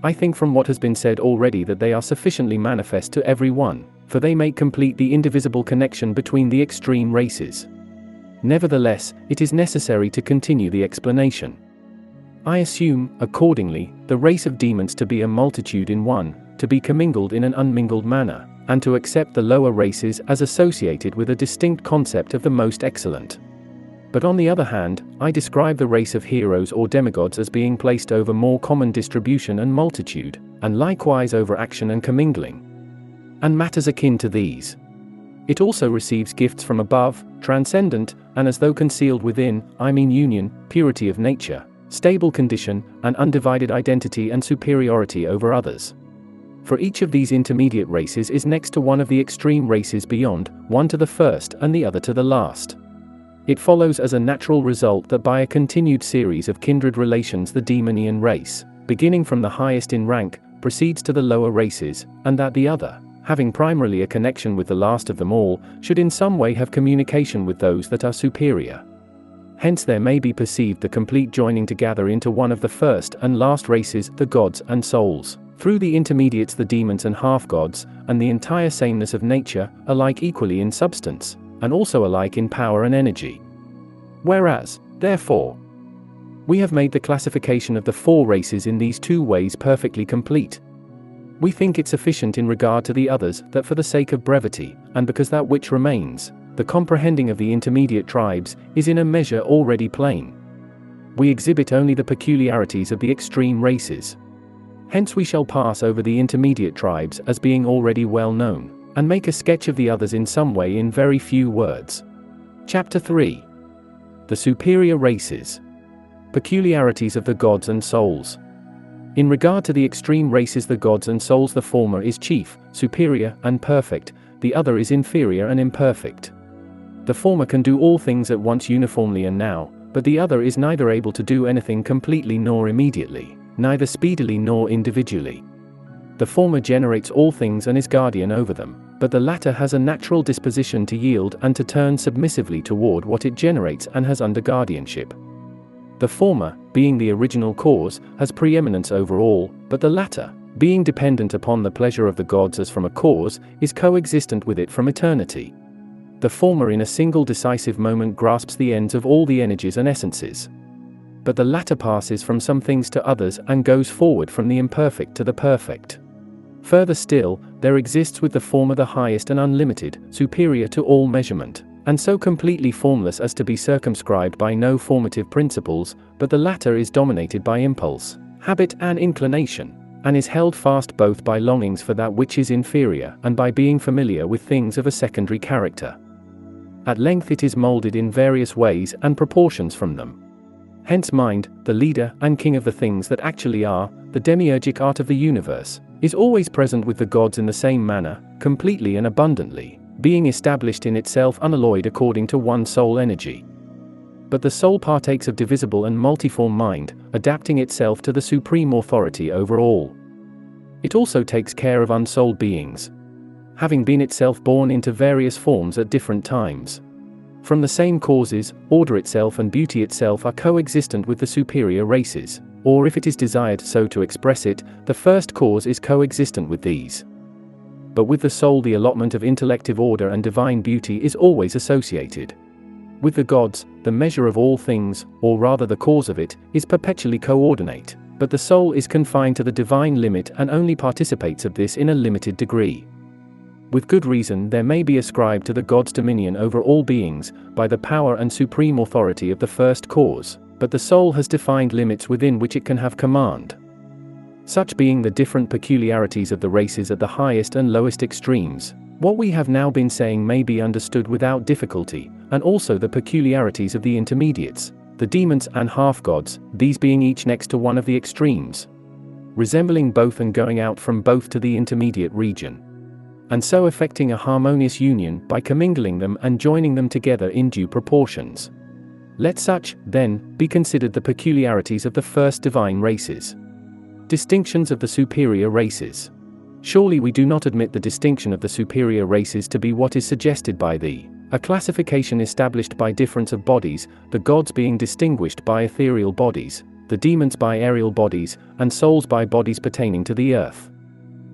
I think from what has been said already that they are sufficiently manifest to every one, for they make complete the indivisible connection between the extreme races. Nevertheless, it is necessary to continue the explanation. I assume, accordingly, the race of demons to be a multitude in one, to be commingled in an unmingled manner, and to accept the lower races as associated with a distinct concept of the most excellent. But on the other hand, I describe the race of heroes or demigods as being placed over more common distribution and multitude, and likewise over action and commingling, and matters akin to these. It also receives gifts from above, transcendent, and as though concealed within, I mean union, purity of nature, stable condition, and undivided identity and superiority over others. For each of these intermediate races is next to one of the extreme races beyond, one to the first and the other to the last. It follows as a natural result that by a continued series of kindred relations the demonian race, beginning from the highest in rank, proceeds to the lower races, and that the other, having primarily a connection with the last of them all, should in some way have communication with those that are superior. Hence there may be perceived the complete joining together into one of the first and last races, the gods and souls, through the intermediates the demons and half-gods, and the entire sameness of nature, alike equally in substance, and also alike in power and energy. Whereas, therefore, we have made the classification of the four races in these two ways perfectly complete. We think it sufficient in regard to the others that for the sake of brevity, and because that which remains, the comprehending of the intermediate tribes, is in a measure already plain, we exhibit only the peculiarities of the extreme races. Hence we shall pass over the intermediate tribes as being already well known, and make a sketch of the others in some way in very few words. Chapter 3. The superior races. Peculiarities of the gods and souls. In regard to the extreme races the gods and souls, the former is chief, superior, and perfect, the other is inferior and imperfect. The former can do all things at once uniformly and now, but the other is neither able to do anything completely nor immediately, neither speedily nor individually. The former generates all things and is guardian over them, but the latter has a natural disposition to yield and to turn submissively toward what it generates and has under guardianship. The former, being the original cause, has preeminence over all, but the latter, being dependent upon the pleasure of the gods as from a cause, is coexistent with it from eternity. The former in a single decisive moment grasps the ends of all the energies and essences. But the latter passes from some things to others and goes forward from the imperfect to the perfect. Further still, there exists with the former the highest and unlimited, superior to all measurement, and so completely formless as to be circumscribed by no formative principles, but the latter is dominated by impulse, habit and inclination, and is held fast both by longings for that which is inferior and by being familiar with things of a secondary character. At length it is molded in various ways and proportions from them. Hence mind, the leader and king of the things that actually are, the demiurgic art of the universe, is always present with the gods in the same manner, completely and abundantly, being established in itself unalloyed according to one sole energy. But the soul partakes of divisible and multiform mind, adapting itself to the supreme authority over all. It also takes care of unsouled beings, having been itself born into various forms at different times. From the same causes, order itself and beauty itself are coexistent with the superior races, or if it is desired so to express it, the first cause is coexistent with these. But with the soul the allotment of intellective order and divine beauty is always associated. With the gods, the measure of all things, or rather the cause of it, is perpetually coordinate, but the soul is confined to the divine limit and only participates of this in a limited degree. With good reason there may be ascribed to the gods dominion over all beings, by the power and supreme authority of the first cause, but the soul has defined limits within which it can have command. Such being the different peculiarities of the races at the highest and lowest extremes, what we have now been saying may be understood without difficulty, and also the peculiarities of the intermediates, the demons and half-gods, these being each next to one of the extremes, resembling both and going out from both to the intermediate region, and so effecting a harmonious union by commingling them and joining them together in due proportions. Let such, then, be considered the peculiarities of the first divine races. Distinctions of the superior races. Surely we do not admit the distinction of the superior races to be what is suggested by a classification established by difference of bodies, the gods being distinguished by ethereal bodies, the demons by aerial bodies, and souls by bodies pertaining to the earth.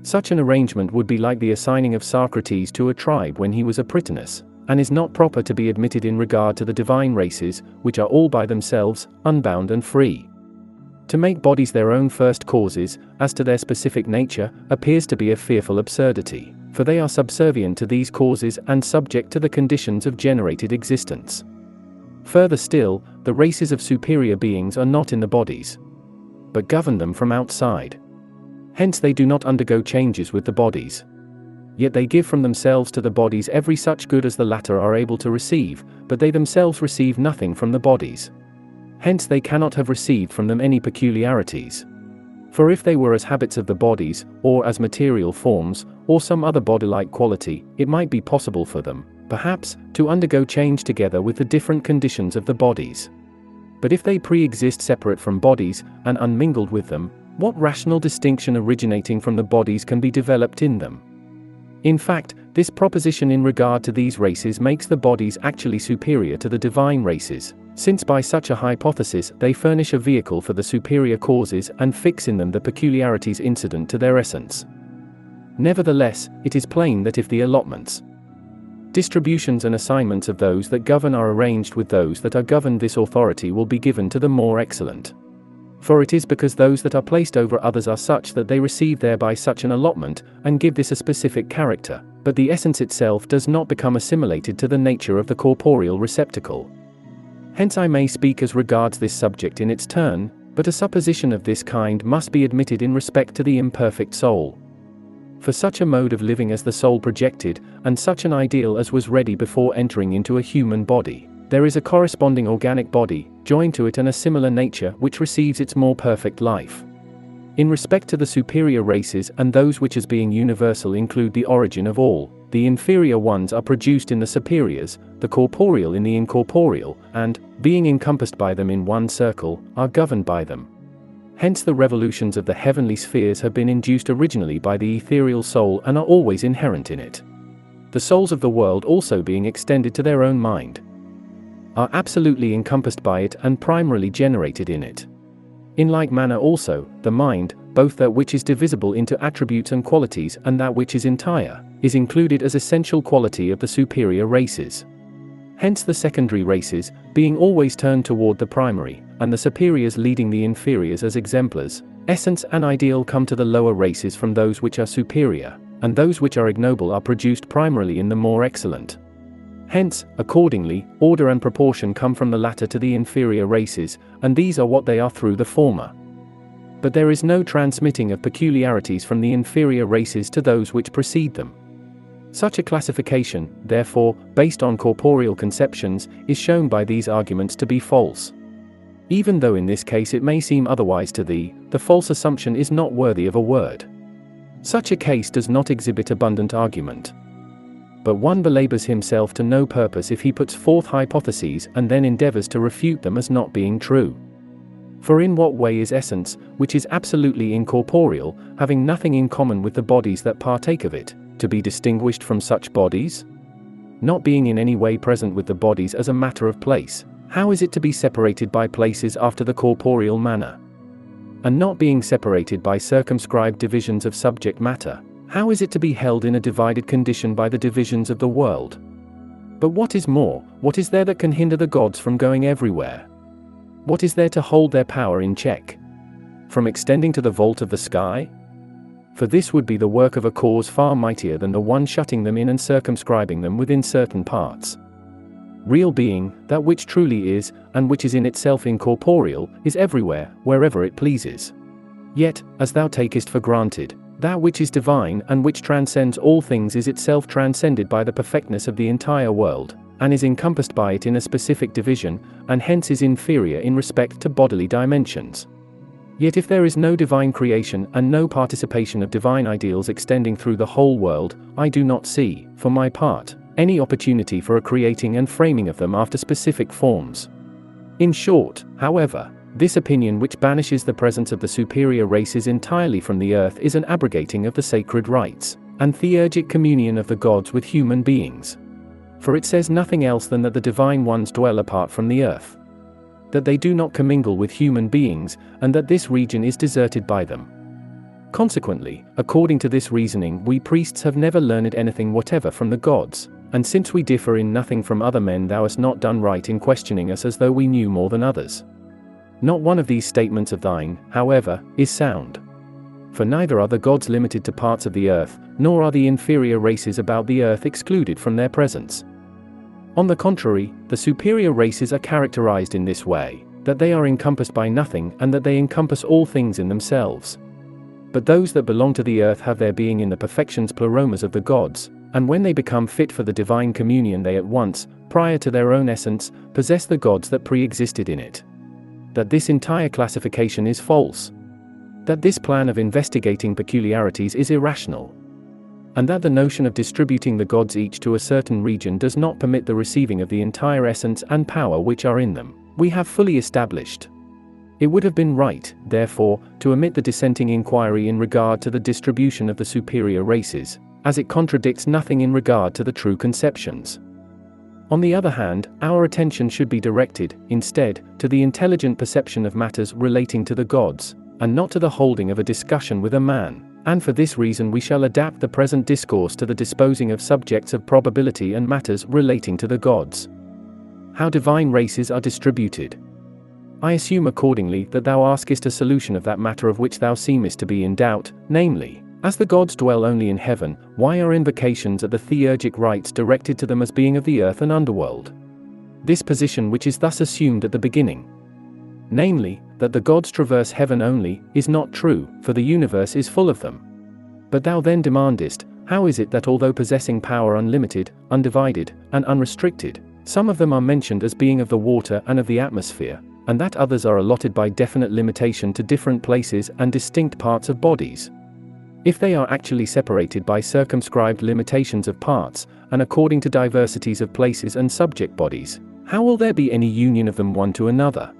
Such an arrangement would be like the assigning of Socrates to a tribe when he was a Prytanis, and is not proper to be admitted in regard to the divine races, which are all by themselves, unbound and free. To make bodies their own first causes, as to their specific nature, appears to be a fearful absurdity, for they are subservient to these causes and subject to the conditions of generated existence. Further still, the races of superior beings are not in the bodies, but govern them from outside. Hence they do not undergo changes with the bodies. Yet they give from themselves to the bodies every such good as the latter are able to receive, but they themselves receive nothing from the bodies. Hence they cannot have received from them any peculiarities. For if they were as habits of the bodies, or as material forms, or some other body-like quality, it might be possible for them, perhaps, to undergo change together with the different conditions of the bodies. But if they pre-exist separate from bodies, and unmingled with them, what rational distinction originating from the bodies can be developed in them? In fact, this proposition in regard to these races makes the bodies actually superior to the divine races, since by such a hypothesis they furnish a vehicle for the superior causes and fix in them the peculiarities incident to their essence. Nevertheless, it is plain that if the allotments, distributions and assignments of those that govern are arranged with those that are governed, this authority will be given to the more excellent. For it is because those that are placed over others are such that they receive thereby such an allotment, and give this a specific character, but the essence itself does not become assimilated to the nature of the corporeal receptacle. Hence I may speak as regards this subject in its turn, but a supposition of this kind must be admitted in respect to the imperfect soul. For such a mode of living as the soul projected, and such an ideal as was ready before entering into a human body, there is a corresponding organic body, joined to it and a similar nature which receives its more perfect life. In respect to the superior races and those which as being universal include the origin of all, the inferior ones are produced in the superiors, the corporeal in the incorporeal, and, being encompassed by them in one circle, are governed by them. Hence the revolutions of the heavenly spheres have been induced originally by the ethereal soul and are always inherent in it. The souls of the world also being extended to their own mind. are absolutely encompassed by it and primarily generated in it. In like manner also, the mind, both that which is divisible into attributes and qualities and that which is entire, is included as essential quality of the superior races. Hence the secondary races, being always turned toward the primary, and the superiors leading the inferiors as exemplars, essence and ideal come to the lower races from those which are superior, and those which are ignoble are produced primarily in the more excellent. Hence, accordingly, order and proportion come from the latter to the inferior races, and these are what they are through the former. But there is no transmitting of peculiarities from the inferior races to those which precede them. Such a classification, therefore, based on corporeal conceptions, is shown by these arguments to be false. Even though in this case it may seem otherwise to thee, the false assumption is not worthy of a word. Such a case does not exhibit abundant argument. But one belabors himself to no purpose if he puts forth hypotheses and then endeavors to refute them as not being true. For in what way is essence, which is absolutely incorporeal, having nothing in common with the bodies that partake of it, to be distinguished from such bodies? Not being in any way present with the bodies as a matter of place, how is it to be separated by places after the corporeal manner? And not being separated by circumscribed divisions of subject matter, how is it to be held in a divided condition by the divisions of the world? But what is more, what is there that can hinder the gods from going everywhere? What is there to hold their power in check? From extending to the vault of the sky? For this would be the work of a cause far mightier than the one shutting them in and circumscribing them within certain parts. Real being, that which truly is, and which is in itself incorporeal, is everywhere, wherever it pleases. Yet, as thou takest for granted, that which is divine and which transcends all things is itself transcended by the perfectness of the entire world, and is encompassed by it in a specific division, and hence is inferior in respect to bodily dimensions. Yet if there is no divine creation and no participation of divine ideals extending through the whole world, I do not see, for my part, any opportunity for a creating and framing of them after specific forms. In short, however, this opinion which banishes the presence of the superior races entirely from the earth is an abrogating of the sacred rites, and theurgic communion of the gods with human beings. For it says nothing else than that the divine ones dwell apart from the earth, that they do not commingle with human beings, and that this region is deserted by them. Consequently, according to this reasoning, we priests have never learned anything whatever from the gods, and since we differ in nothing from other men, thou hast not done right in questioning us as though we knew more than others. Not one of these statements of thine, however, is sound. For neither are the gods limited to parts of the earth, nor are the inferior races about the earth excluded from their presence. On the contrary, the superior races are characterized in this way, that they are encompassed by nothing and that they encompass all things in themselves. But those that belong to the earth have their being in the perfections pleromas of the gods, and when they become fit for the divine communion they at once, prior to their own essence, possess the gods that pre-existed in it. That this entire classification is false. That this plan of investigating peculiarities is irrational. And that the notion of distributing the gods each to a certain region does not permit the receiving of the entire essence and power which are in them, we have fully established. It would have been right, therefore, to omit the dissenting inquiry in regard to the distribution of the superior races, as it contradicts nothing in regard to the true conceptions. On the other hand, our attention should be directed, instead, to the intelligent perception of matters relating to the gods, and not to the holding of a discussion with a man, and for this reason we shall adapt the present discourse to the disposing of subjects of probability and matters relating to the gods. How divine races are distributed. I assume accordingly that thou askest a solution of that matter of which thou seemest to be in doubt, namely, as the gods dwell only in heaven, why are invocations at the theurgic rites directed to them as being of the earth and underworld? This position which is thus assumed at the beginning, namely, that the gods traverse heaven only, is not true, for the universe is full of them. But thou then demandest, how is it that although possessing power unlimited, undivided, and unrestricted, some of them are mentioned as being of the water and of the atmosphere, and that others are allotted by definite limitation to different places and distinct parts of bodies? If they are actually separated by circumscribed limitations of parts, and according to diversities of places and subject bodies, how will there be any union of them one to another?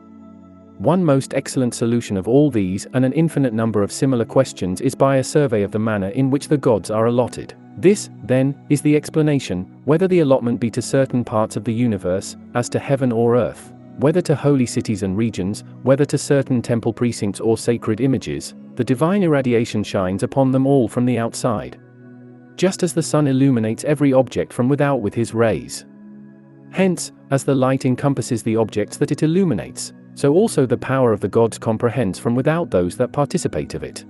One most excellent solution of all these and an infinite number of similar questions is by a survey of the manner in which the gods are allotted, This, then, is the explanation, whether the allotment be to certain parts of the universe, as to heaven or earth, whether to holy cities and regions, whether to certain temple precincts or sacred images, the divine irradiation shines upon them all from the outside. Just as the sun illuminates every object from without with his rays. Hence, as the light encompasses the objects that it illuminates, so also the power of the gods comprehends from without those that participate of it.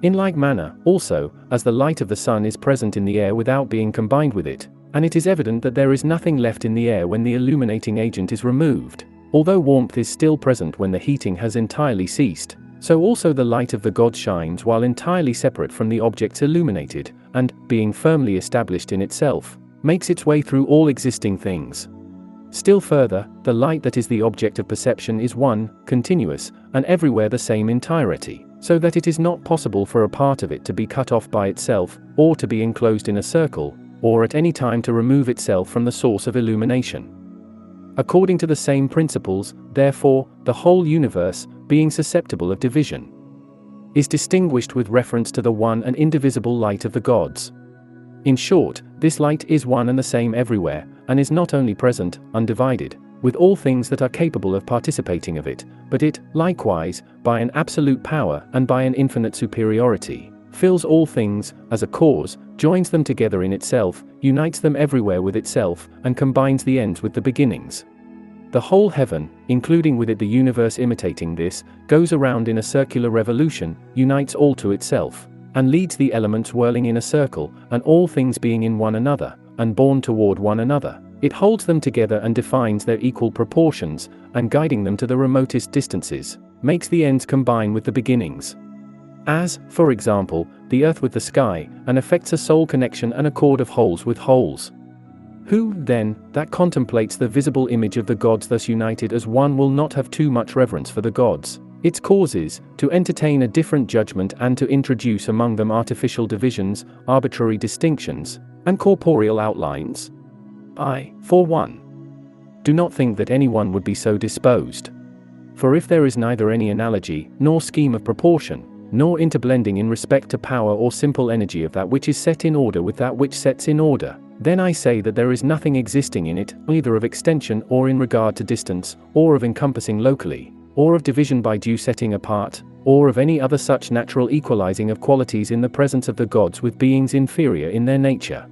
In like manner, also, as the light of the sun is present in the air without being combined with it, and it is evident that there is nothing left in the air when the illuminating agent is removed, although warmth is still present when the heating has entirely ceased, so also the light of the gods shines while entirely separate from the objects illuminated, and, being firmly established in itself, makes its way through all existing things. Still further, the light that is the object of perception is one, continuous, and everywhere the same entirety, so that it is not possible for a part of it to be cut off by itself, or to be enclosed in a circle, or at any time to remove itself from the source of illumination. According to the same principles, therefore, the whole universe, being susceptible of division, is distinguished with reference to the one and indivisible light of the gods. In short, this light is one and the same everywhere, and is not only present, undivided, with all things that are capable of participating of it, but it, likewise, by an absolute power and by an infinite superiority, fills all things, as a cause, joins them together in itself, unites them everywhere with itself, and combines the ends with the beginnings. The whole heaven, including with it the universe imitating this, goes around in a circular revolution, unites all to itself, and leads the elements whirling in a circle, and all things being in one another, and borne toward one another. It holds them together and defines their equal proportions, and guiding them to the remotest distances, makes the ends combine with the beginnings. As, for example, the earth with the sky, and effects a sole connection and accord of wholes with wholes. Who, then, that contemplates the visible image of the gods thus united as one will not have too much reverence for the gods, its causes, to entertain a different judgment and to introduce among them artificial divisions, arbitrary distinctions, and corporeal outlines? I, for one, do not think that anyone would be so disposed. For if there is neither any analogy, nor scheme of proportion, nor interblending in respect to power or simple energy of that which is set in order with that which sets in order, then I say that there is nothing existing in it, either of extension or in regard to distance, or of encompassing locally, or of division by due setting apart, or of any other such natural equalizing of qualities in the presence of the gods with beings inferior in their nature.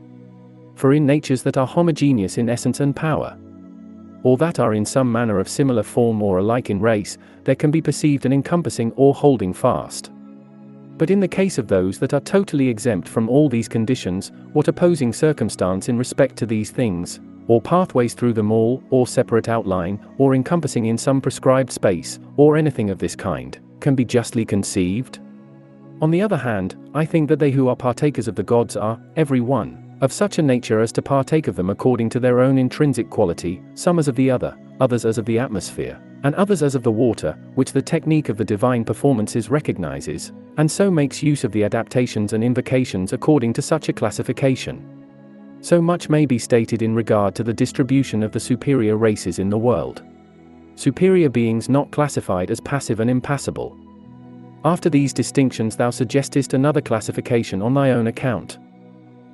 For in natures that are homogeneous in essence and power, or that are in some manner of similar form or alike in race, there can be perceived an encompassing or holding fast. But in the case of those that are totally exempt from all these conditions, what opposing circumstance in respect to these things, or pathways through them all, or separate outline, or encompassing in some prescribed space, or anything of this kind, can be justly conceived? On the other hand, I think that they who are partakers of the gods are, every one, of such a nature as to partake of them according to their own intrinsic quality, some as of the other, others as of the atmosphere, and others as of the water, which the technique of the divine performances recognizes, and so makes use of the adaptations and invocations according to such a classification. So much may be stated in regard to the distribution of the superior races in the world. Superior beings not classified as passive and impassible. After these distinctions thou suggestest another classification on thy own account,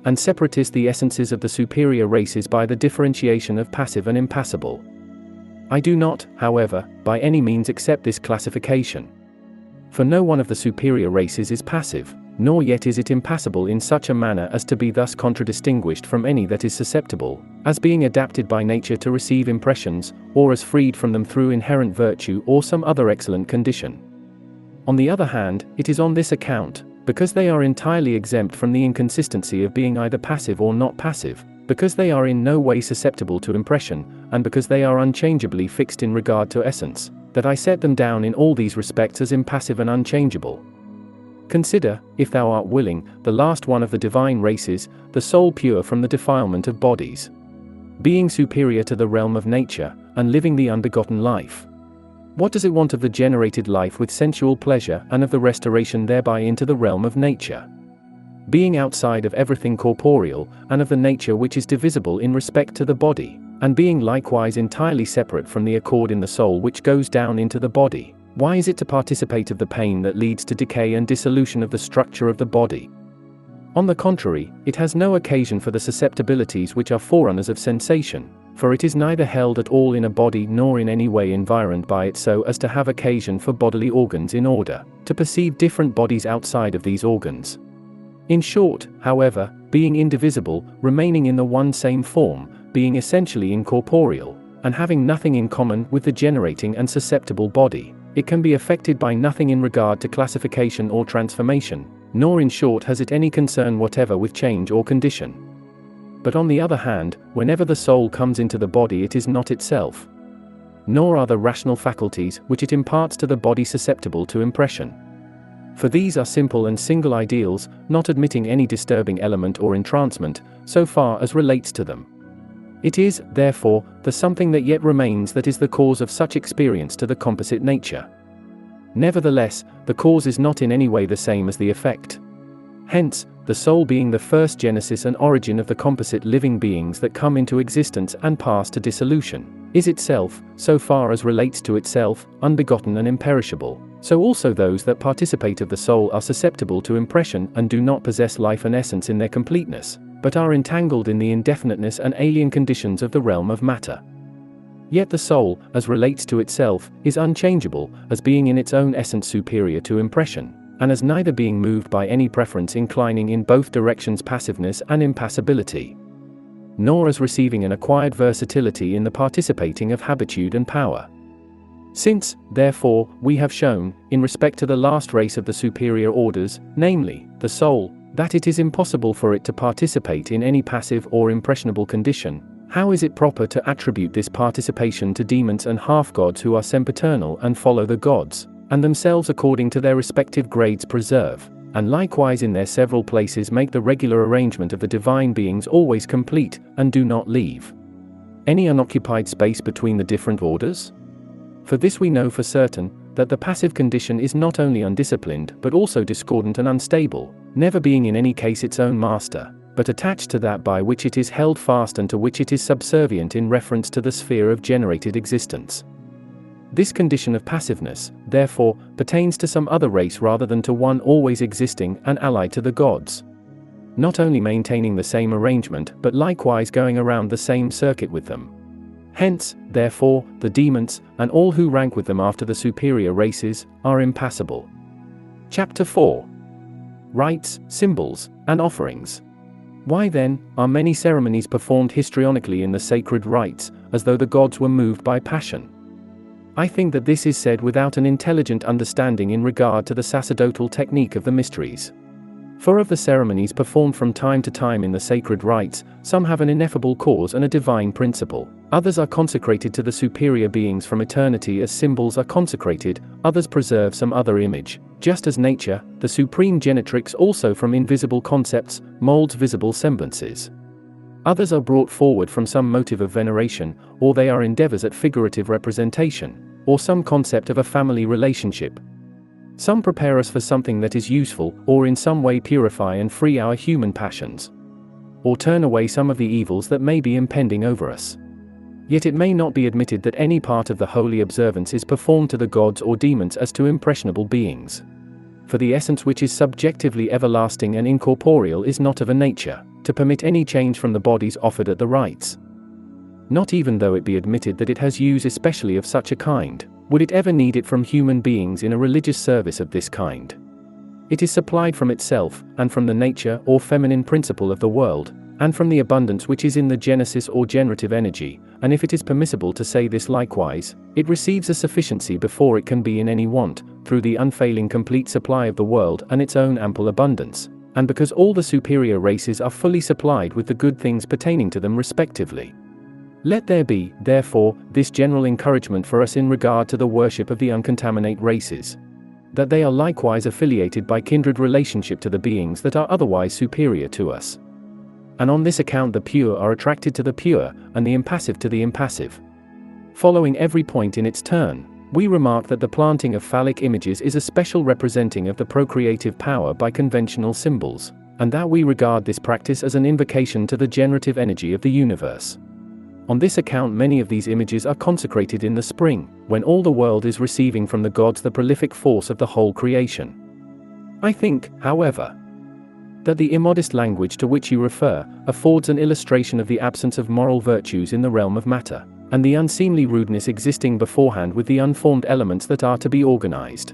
and separatest the essences of the superior races by the differentiation of passive and impassible. I do not, however, by any means accept this classification. For no one of the superior races is passive, nor yet is it impassible in such a manner as to be thus contradistinguished from any that is susceptible, as being adapted by nature to receive impressions, or as freed from them through inherent virtue or some other excellent condition. On the other hand, it is on this account, because they are entirely exempt from the inconsistency of being either passive or not passive, because they are in no way susceptible to impression, and because they are unchangeably fixed in regard to essence, that I set them down in all these respects as impassive and unchangeable. Consider, if thou art willing, the last one of the divine races, the soul pure from the defilement of bodies, being superior to the realm of nature, and living the unbegotten life. What does it want of the generated life with sensual pleasure and of the restoration thereby into the realm of nature? Being outside of everything corporeal, and of the nature which is divisible in respect to the body, and being likewise entirely separate from the accord in the soul which goes down into the body, why is it to participate of the pain that leads to decay and dissolution of the structure of the body? On the contrary, it has no occasion for the susceptibilities which are forerunners of sensation, for it is neither held at all in a body nor in any way environed by it so as to have occasion for bodily organs in order to perceive different bodies outside of these organs. In short, however, being indivisible, remaining in the one same form, being essentially incorporeal, and having nothing in common with the generating and susceptible body, it can be affected by nothing in regard to classification or transformation, nor in short has it any concern whatever with change or condition. But on the other hand, whenever the soul comes into the body it is not itself, nor are the rational faculties which it imparts to the body susceptible to impression. For these are simple and single ideals, not admitting any disturbing element or entrancement, so far as relates to them. It is, therefore, the something that yet remains that is the cause of such experience to the composite nature. Nevertheless, the cause is not in any way the same as the effect. Hence, the soul being the first genesis and origin of the composite living beings that come into existence and pass to dissolution, is itself, so far as relates to itself, unbegotten and imperishable, so also those that participate of the soul are susceptible to impression and do not possess life and essence in their completeness, but are entangled in the indefiniteness and alien conditions of the realm of matter. Yet the soul, as relates to itself, is unchangeable, as being in its own essence superior to impression, and as neither being moved by any preference inclining in both directions passiveness and impassibility, nor as receiving an acquired versatility in the participating of habitude and power. Since, therefore, we have shown, in respect to the last race of the superior orders, namely, the soul, that it is impossible for it to participate in any passive or impressionable condition, how is it proper to attribute this participation to demons and half-gods who are sempiternal and follow the gods, and themselves according to their respective grades preserve, and likewise in their several places make the regular arrangement of the divine beings always complete, and do not leave any unoccupied space between the different orders? For this we know for certain, that the passive condition is not only undisciplined but also discordant and unstable, never being in any case its own master, but attached to that by which it is held fast and to which it is subservient in reference to the sphere of generated existence. This condition of passiveness, therefore, pertains to some other race rather than to one always existing and allied to the gods, not only maintaining the same arrangement but likewise going around the same circuit with them. Hence, therefore, the demons, and all who rank with them after the superior races, are impassible. Chapter 4. Rites, Symbols, and Offerings. Why then, are many ceremonies performed histrionically in the sacred rites, as though the gods were moved by passion? I think that this is said without an intelligent understanding in regard to the sacerdotal technique of the mysteries. For of the ceremonies performed from time to time in the sacred rites, some have an ineffable cause and a divine principle, others are consecrated to the superior beings from eternity as symbols are consecrated, others preserve some other image, just as nature, the supreme genetrix also from invisible concepts, molds visible semblances. Others are brought forward from some motive of veneration, or they are endeavors at figurative representation, or some concept of a family relationship. Some prepare us for something that is useful, or in some way purify and free our human passions, or turn away some of the evils that may be impending over us. Yet it may not be admitted that any part of the holy observance is performed to the gods or demons as to impressionable beings. For the essence which is subjectively everlasting and incorporeal is not of a nature to permit any change from the bodies offered at the rites. Not even though it be admitted that it has use especially of such a kind, would it ever need it from human beings in a religious service of this kind. It is supplied from itself, and from the nature or feminine principle of the world, and from the abundance which is in the genesis or generative energy, and if it is permissible to say this likewise, it receives a sufficiency before it can be in any want, through the unfailing complete supply of the world and its own ample abundance, and because all the superior races are fully supplied with the good things pertaining to them respectively. Let there be, therefore, this general encouragement for us in regard to the worship of the uncontaminate races, that they are likewise affiliated by kindred relationship to the beings that are otherwise superior to us. And on this account the pure are attracted to the pure, and the impassive to the impassive. Following every point in its turn, we remark that the planting of phallic images is a special representing of the procreative power by conventional symbols, and that we regard this practice as an invocation to the generative energy of the universe. On this account many of these images are consecrated in the spring, when all the world is receiving from the gods the prolific force of the whole creation. I think, however, that the immodest language to which you refer affords an illustration of the absence of moral virtues in the realm of matter, and the unseemly rudeness existing beforehand with the unformed elements that are to be organized.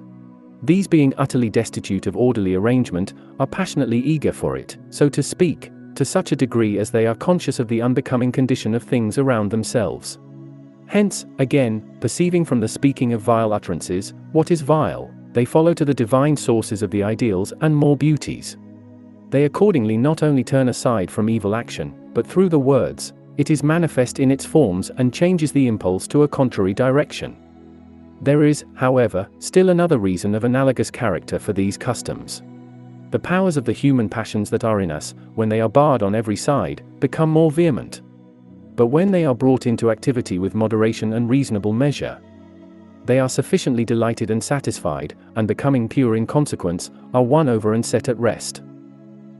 These, being utterly destitute of orderly arrangement, are passionately eager for it, so to speak, to such a degree as they are conscious of the unbecoming condition of things around themselves. Hence, again, perceiving from the speaking of vile utterances what is vile, they follow to the divine sources of the ideals and more beauties. They accordingly not only turn aside from evil action, but through the words, it is manifest in its forms and changes the impulse to a contrary direction. There is, however, still another reason of analogous character for these customs. The powers of the human passions that are in us, when they are barred on every side, become more vehement. But when they are brought into activity with moderation and reasonable measure, they are sufficiently delighted and satisfied, and becoming pure in consequence, are won over and set at rest.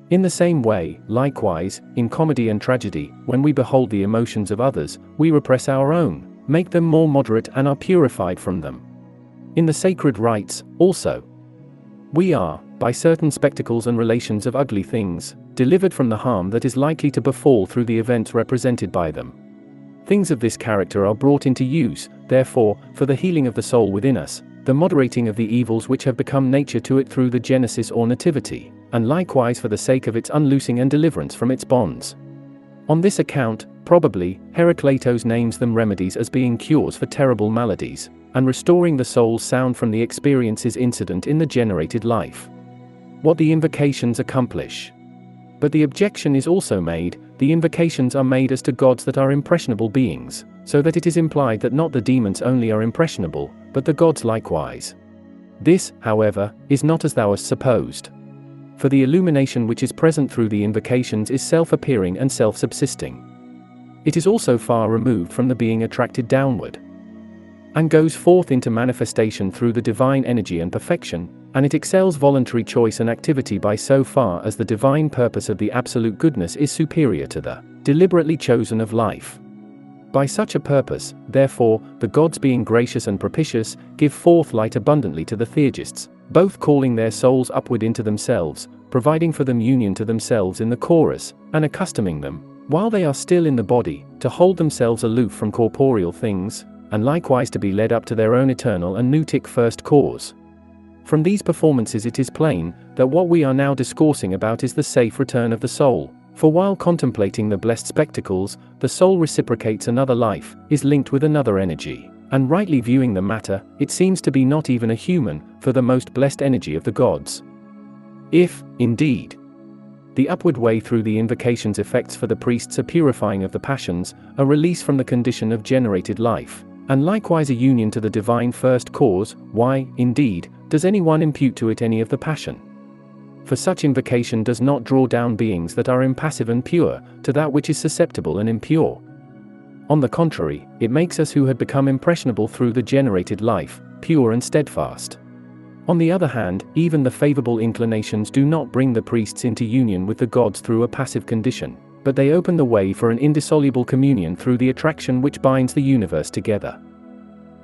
In the same way, likewise, in comedy and tragedy, when we behold the emotions of others, we repress our own, make them more moderate, and are purified from them. In the sacred rites, also, we are, by certain spectacles and relations of ugly things, delivered from the harm that is likely to befall through the events represented by them. Things of this character are brought into use, therefore, for the healing of the soul within us, the moderating of the evils which have become nature to it through the genesis or nativity, and likewise for the sake of its unloosing and deliverance from its bonds. On this account, probably, Heracleitos names them remedies as being cures for terrible maladies, and restoring the soul's sound from the experiences incident in the generated life. What the invocations accomplish. But the objection is also made, the invocations are made as to gods that are impressionable beings, so that it is implied that not the demons only are impressionable, but the gods likewise. This, however, is not as thou hast supposed. For the illumination which is present through the invocations is self-appearing and self-subsisting. It is also far removed from the being attracted downward, and goes forth into manifestation through the divine energy and perfection, and it excels voluntary choice and activity by so far as the divine purpose of the absolute goodness is superior to the deliberately chosen of life. By such a purpose, therefore, the gods being gracious and propitious, give forth light abundantly to the Theurgists, both calling their souls upward into themselves, providing for them union to themselves in the chorus, and accustoming them, while they are still in the body, to hold themselves aloof from corporeal things, and likewise to be led up to their own eternal and noutic first cause. From these performances it is plain, that what we are now discoursing about is the safe return of the soul, for while contemplating the blessed spectacles, the soul reciprocates another life, is linked with another energy, and rightly viewing the matter, it seems to be not even a human, for the most blessed energy of the gods. If, indeed, the upward way through the invocations effects for the priests a purifying of the passions, a release from the condition of generated life, and likewise a union to the divine first cause, why, indeed, does anyone impute to it any of the passion? For such invocation does not draw down beings that are impassive and pure, to that which is susceptible and impure. On the contrary, it makes us who had become impressionable through the generated life, pure and steadfast. On the other hand, even the favorable inclinations do not bring the priests into union with the gods through a passive condition, but they open the way for an indissoluble communion through the attraction which binds the universe together.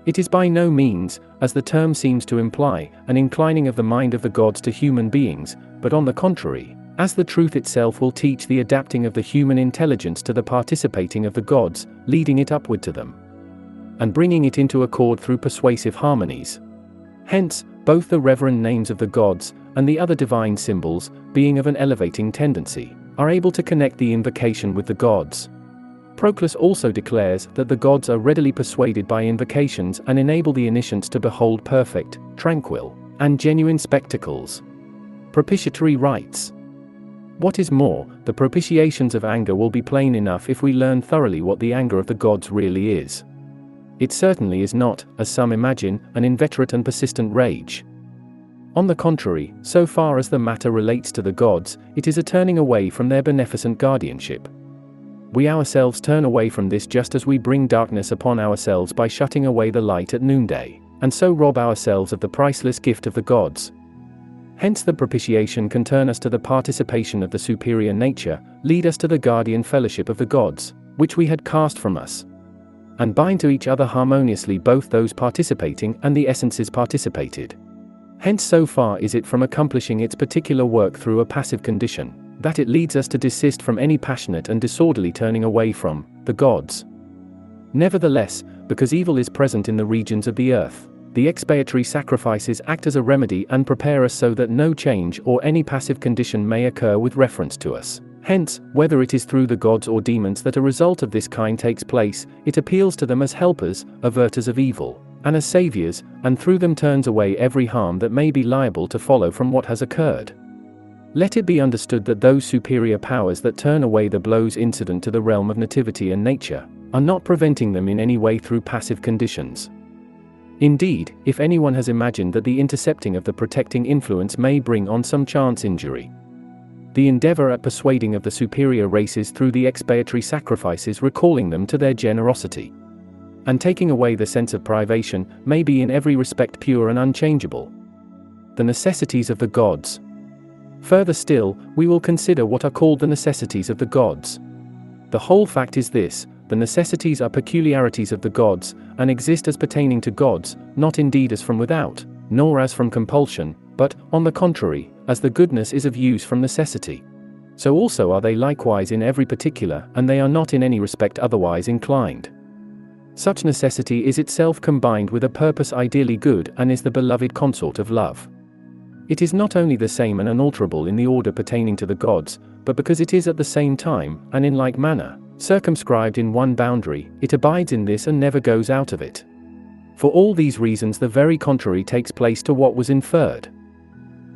It is by no means, as the term seems to imply, an inclining of the mind of the gods to human beings, but on the contrary, as the truth itself will teach, the adapting of the human intelligence to the participating of the gods, leading it upward to them, and bringing it into accord through persuasive harmonies. Hence, both the reverend names of the gods, and the other divine symbols, being of an elevating tendency, are able to connect the invocation with the gods. Proclus also declares that the gods are readily persuaded by invocations and enable the initiants to behold perfect, tranquil, and genuine spectacles. Propitiatory rites. What is more, the propitiations of anger will be plain enough if we learn thoroughly what the anger of the gods really is. It certainly is not, as some imagine, an inveterate and persistent rage. On the contrary, so far as the matter relates to the gods, it is a turning away from their beneficent guardianship. We ourselves turn away from this just as we bring darkness upon ourselves by shutting away the light at noonday, and so rob ourselves of the priceless gift of the gods. Hence the propitiation can turn us to the participation of the superior nature, lead us to the guardian fellowship of the gods, which we had cast from us, and bind to each other harmoniously both those participating and the essences participated. Hence so far is it from accomplishing its particular work through a passive condition, that it leads us to desist from any passionate and disorderly turning away from the gods. Nevertheless, because evil is present in the regions of the earth, the expiatory sacrifices act as a remedy and prepare us so that no change or any passive condition may occur with reference to us. Hence, whether it is through the gods or demons that a result of this kind takes place, it appeals to them as helpers, averters of evil, and as saviors, and through them turns away every harm that may be liable to follow from what has occurred. Let it be understood that those superior powers that turn away the blows incident to the realm of nativity and nature, are not preventing them in any way through passive conditions. Indeed, if anyone has imagined that the intercepting of the protecting influence may bring on some chance injury, the endeavor at persuading of the superior races through the expiatory sacrifices recalling them to their generosity, and taking away the sense of privation, may be in every respect pure and unchangeable. The necessities of the gods. Further still, we will consider what are called the necessities of the gods. The whole fact is this: the necessities are peculiarities of the gods, and exist as pertaining to gods, not indeed as from without, nor as from compulsion, but, on the contrary, as the goodness is of use from necessity. So also are they likewise in every particular, and they are not in any respect otherwise inclined. Such necessity is itself combined with a purpose ideally good, and is the beloved consort of love. It is not only the same and unalterable in the order pertaining to the gods, but because it is at the same time, and in like manner, circumscribed in one boundary, it abides in this and never goes out of it. For all these reasons the very contrary takes place to what was inferred.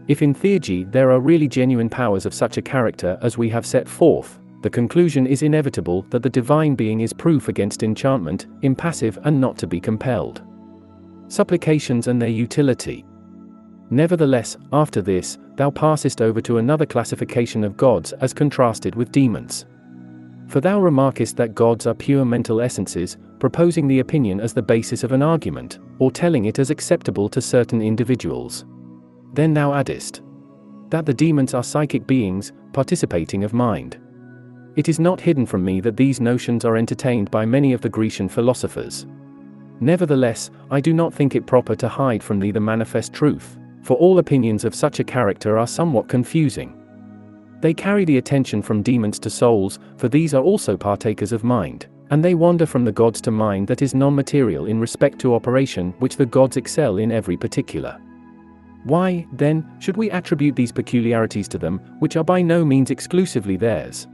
If in Theurgia there are really genuine powers of such a character as we have set forth, the conclusion is inevitable that the divine being is proof against enchantment, impassive and not to be compelled. Supplications and their utility. Nevertheless, after this, thou passest over to another classification of gods as contrasted with demons. For thou remarkest that gods are pure mental essences, proposing the opinion as the basis of an argument, or telling it as acceptable to certain individuals. Then thou addest that the demons are psychic beings, participating of mind. It is not hidden from me that these notions are entertained by many of the Grecian philosophers. Nevertheless, I do not think it proper to hide from thee the manifest truth, for all opinions of such a character are somewhat confusing. They carry the attention from demons to souls, for these are also partakers of mind, and they wander from the gods to mind that is non-material in respect to operation which the gods excel in every particular. Why, then, should we attribute these peculiarities to them, which are by no means exclusively theirs?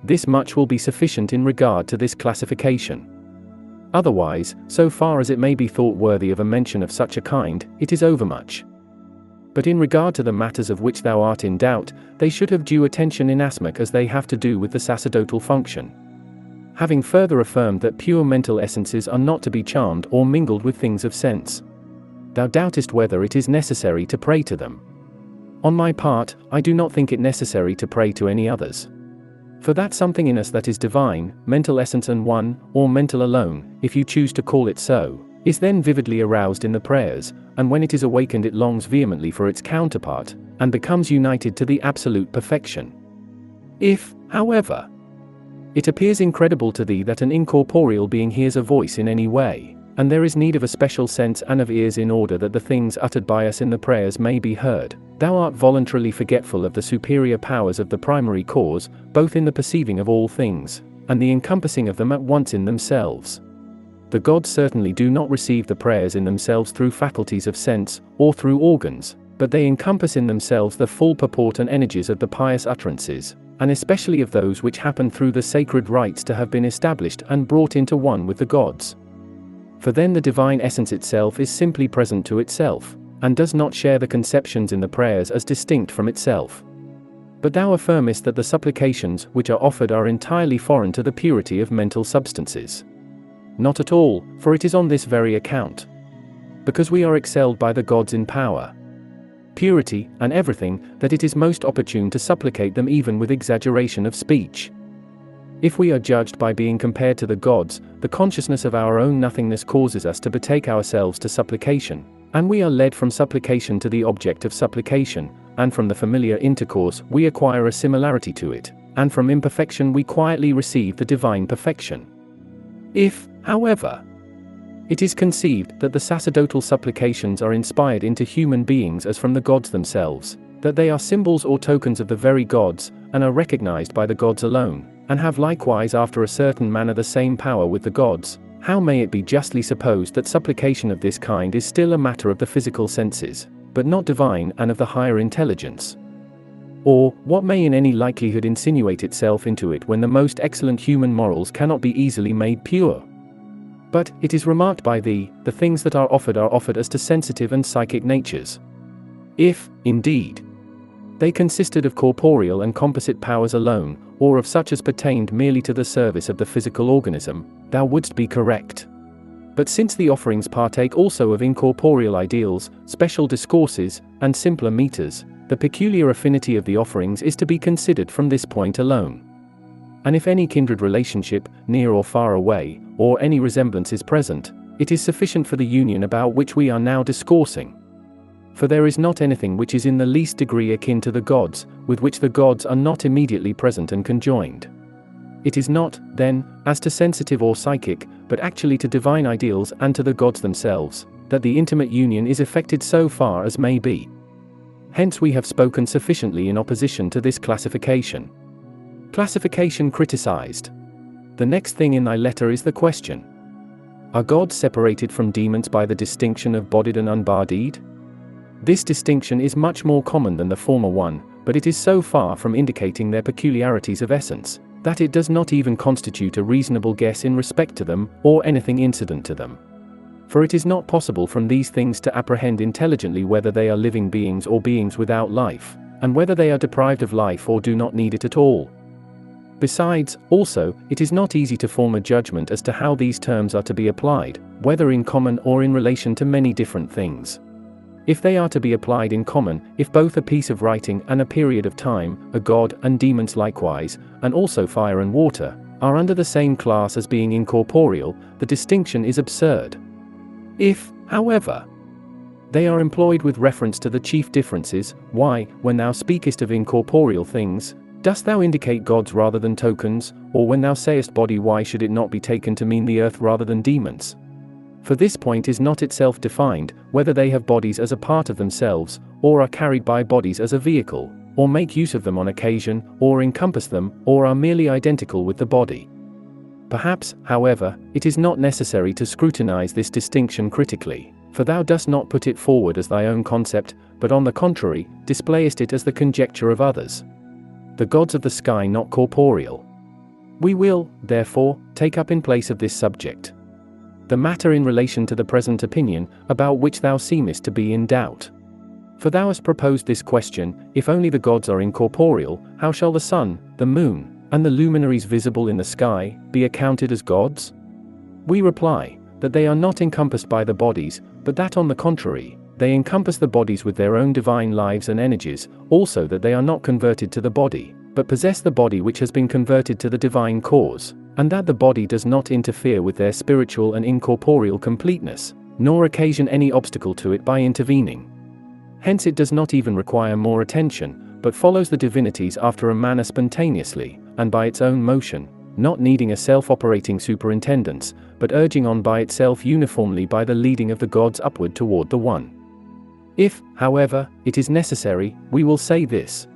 This much will be sufficient in regard to this classification. Otherwise, so far as it may be thought worthy of a mention of such a kind, it is overmuch. But in regard to the matters of which thou art in doubt, they should have due attention inasmuch as they have to do with the sacerdotal function. Having further affirmed that pure mental essences are not to be charmed or mingled with things of sense, thou doubtest whether it is necessary to pray to them. On my part, I do not think it necessary to pray to any others. For that something in us that is divine, mental essence and one, or mental alone, if you choose to call it so, is then vividly aroused in the prayers, and when it is awakened it longs vehemently for its counterpart, and becomes united to the absolute perfection. If, however, it appears incredible to thee that an incorporeal being hears a voice in any way, and there is need of a special sense and of ears in order that the things uttered by us in the prayers may be heard, thou art voluntarily forgetful of the superior powers of the primary cause, both in the perceiving of all things, and the encompassing of them at once in themselves. The gods certainly do not receive the prayers in themselves through faculties of sense, or through organs, but they encompass in themselves the full purport and energies of the pious utterances, and especially of those which happen through the sacred rites to have been established and brought into one with the gods. For then the divine essence itself is simply present to itself, and does not share the conceptions in the prayers as distinct from itself. But thou affirmest that the supplications which are offered are entirely foreign to the purity of mental substances. Not at all, for it is on this very account, because we are excelled by the gods in power, purity, and everything, that it is most opportune to supplicate them even with exaggeration of speech. If we are judged by being compared to the gods, the consciousness of our own nothingness causes us to betake ourselves to supplication, and we are led from supplication to the object of supplication, and from the familiar intercourse we acquire a similarity to it, and from imperfection we quietly receive the divine perfection. If, however, It is conceived that the sacerdotal supplications are inspired into human beings as from the gods themselves, that they are symbols or tokens of the very gods, and are recognized by the gods alone, and have likewise after a certain manner the same power with the gods. How may it be justly supposed that supplication of this kind is still a matter of the physical senses, but not divine and of the higher intelligence? Or, what may in any likelihood insinuate itself into it when the most excellent human morals cannot be easily made pure? But, it is remarked by the things that are offered as to sensitive and psychic natures. If, indeed, they consisted of corporeal and composite powers alone, or of such as pertained merely to the service of the physical organism, thou wouldst be correct. But since the offerings partake also of incorporeal ideals, special discourses, and simpler meters, the peculiar affinity of the offerings is to be considered from this point alone. And if any kindred relationship, near or far away, or any resemblance is present, it is sufficient for the union about which we are now discoursing. For there is not anything which is in the least degree akin to the gods, with which the gods are not immediately present and conjoined. It is not, then, as to sensitive or psychic, but actually to divine ideals and to the gods themselves, that the intimate union is effected so far as may be. Hence we have spoken sufficiently in opposition to this classification. Classification criticized. The next thing in thy letter is the question: are gods separated from demons by the distinction of bodied and unbodied? This distinction is much more common than the former one, but it is so far from indicating their peculiarities of essence, that it does not even constitute a reasonable guess in respect to them, or anything incident to them. For it is not possible from these things to apprehend intelligently whether they are living beings or beings without life, and whether they are deprived of life or do not need it at all. Besides, also, it is not easy to form a judgment as to how these terms are to be applied, whether in common or in relation to many different things. If they are to be applied in common, if both a piece of writing and a period of time, a god and demons likewise, and also fire and water, are under the same class as being incorporeal, the distinction is absurd. If, however, they are employed with reference to the chief differences, why, when thou speakest of incorporeal things, dost thou indicate gods rather than tokens, or when thou sayest body, why should it not be taken to mean the earth rather than demons? For this point is not itself defined, whether they have bodies as a part of themselves, or are carried by bodies as a vehicle, or make use of them on occasion, or encompass them, or are merely identical with the body. Perhaps, however, it is not necessary to scrutinize this distinction critically, for thou dost not put it forward as thy own concept, but on the contrary, displayest it as the conjecture of others. The gods of the sky not corporeal. We will, therefore, take up in place of this subject the matter in relation to the present opinion, about which thou seemest to be in doubt. For thou hast proposed this question: if only the gods are incorporeal, how shall the sun, the moon, and the luminaries visible in the sky, be accounted as gods? We reply, that they are not encompassed by the bodies, but that on the contrary, they encompass the bodies with their own divine lives and energies, also that they are not converted to the body, but possess the body which has been converted to the divine cause, and that the body does not interfere with their spiritual and incorporeal completeness, nor occasion any obstacle to it by intervening. Hence it does not even require more attention, but follows the divinities after a manner spontaneously, and by its own motion, not needing a self-operating superintendence, but urging on by itself uniformly by the leading of the gods upward toward the One. If, however, it is necessary, we will say this: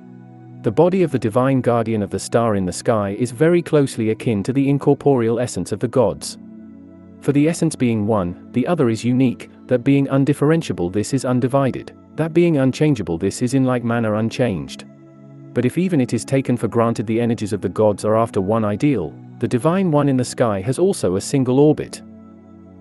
the body of the divine guardian of the star in the sky is very closely akin to the incorporeal essence of the gods. For the essence being one, the other is unique; that being undifferentiable, this is undivided; that being unchangeable, this is in like manner unchanged. But if even it is taken for granted the energies of the gods are after one ideal, the divine one in the sky has also a single orbit.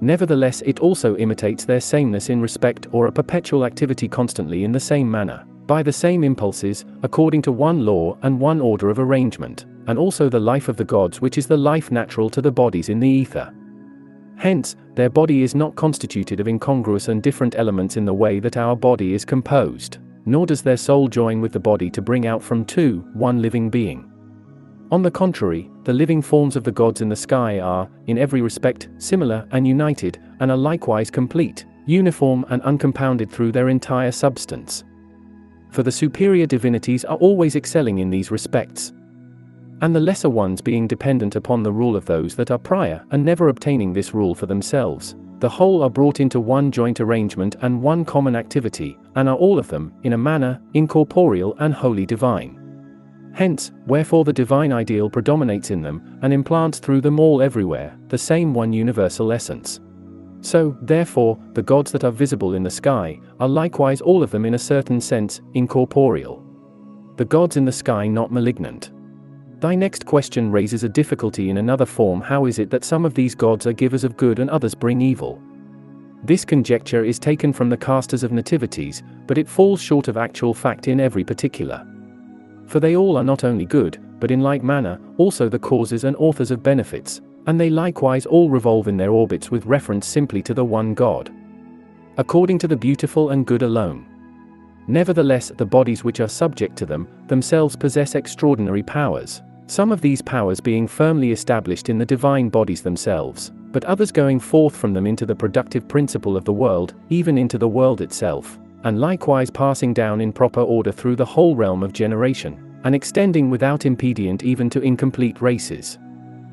Nevertheless it also imitates their sameness in respect or a perpetual activity constantly in the same manner, by the same impulses, according to one law and one order of arrangement, and also the life of the gods which is the life natural to the bodies in the ether. Hence, their body is not constituted of incongruous and different elements in the way that our body is composed, nor does their soul join with the body to bring out from two, one living being. On the contrary, the living forms of the gods in the sky are, in every respect, similar and united, and are likewise complete, uniform and uncompounded through their entire substance. For the superior divinities are always excelling in these respects, and the lesser ones being dependent upon the rule of those that are prior and never obtaining this rule for themselves, the whole are brought into one joint arrangement and one common activity, and are all of them, in a manner, incorporeal and wholly divine. Hence, wherefore the divine ideal predominates in them, and implants through them all everywhere, the same one universal essence. So, therefore, the gods that are visible in the sky, are likewise all of them in a certain sense, incorporeal. The gods in the sky not malignant. Thy next question raises a difficulty in another form. How is it that some of these gods are givers of good and others bring evil? This conjecture is taken from the casters of nativities, but it falls short of actual fact in every particular. For they all are not only good, but in like manner, also the causes and authors of benefits, and they likewise all revolve in their orbits with reference simply to the one God, according to the beautiful and good alone. Nevertheless, the bodies which are subject to them, themselves possess extraordinary powers, some of these powers being firmly established in the divine bodies themselves, but others going forth from them into the productive principle of the world, even into the world itself, and likewise passing down in proper order through the whole realm of generation, and extending without impediment even to incomplete races.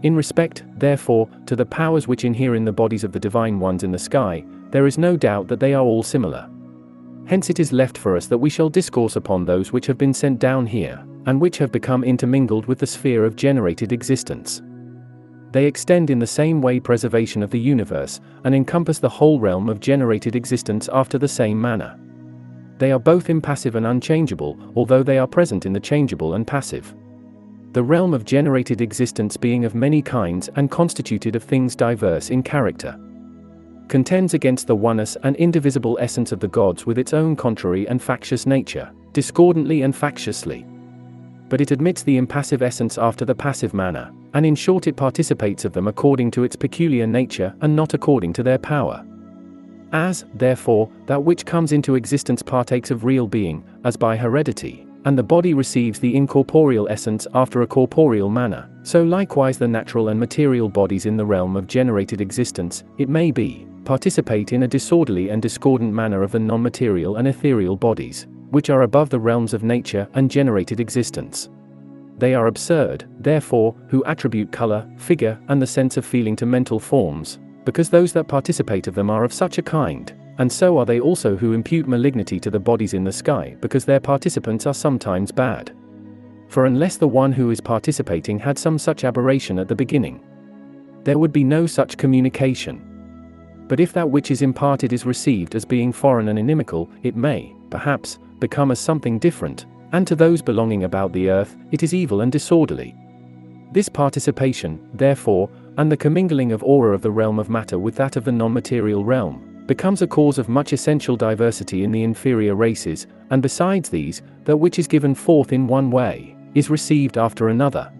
In respect, therefore, to the powers which inhere in the bodies of the divine ones in the sky, there is no doubt that they are all similar. Hence it is left for us that we shall discourse upon those which have been sent down here, and which have become intermingled with the sphere of generated existence. They extend in the same way preservation of the universe, and encompass the whole realm of generated existence after the same manner. They are both impassive and unchangeable, although they are present in the changeable and passive. The realm of generated existence being of many kinds and constituted of things diverse in character, contends against the oneness and indivisible essence of the gods with its own contrary and factious nature, discordantly and factiously. But it admits the impassive essence after the passive manner, and in short it participates of them according to its peculiar nature and not according to their power. As, therefore, that which comes into existence partakes of real being, as by heredity, and the body receives the incorporeal essence after a corporeal manner, so likewise the natural and material bodies in the realm of generated existence, it may be, participate in a disorderly and discordant manner of the non-material and ethereal bodies, which are above the realms of nature and generated existence. They are absurd, therefore, who attribute color, figure, and the sense of feeling to mental forms, because those that participate of them are of such a kind, and so are they also who impute malignity to the bodies in the sky, because their participants are sometimes bad. For unless the one who is participating had some such aberration at the beginning, there would be no such communication. But if that which is imparted is received as being foreign and inimical, it may, perhaps, become as something different, and to those belonging about the earth, it is evil and disorderly. This participation, therefore, and the commingling of aura of the realm of matter with that of the non-material realm, becomes a cause of much essential diversity in the inferior races, and besides these, that which is given forth in one way, is received after another.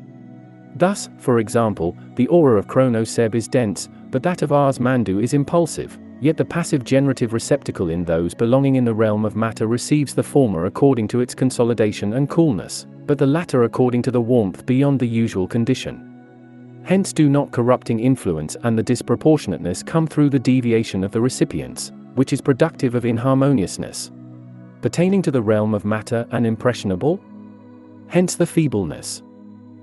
Thus, for example, the aura of Chronoseb is dense, but that of Ars Mandu is impulsive, yet the passive generative receptacle in those belonging in the realm of matter receives the former according to its consolidation and coolness, but the latter according to the warmth beyond the usual condition. Hence do not corrupting influence and the disproportionateness come through the deviation of the recipients, which is productive of inharmoniousness, pertaining to the realm of matter and impressionable? Hence the feebleness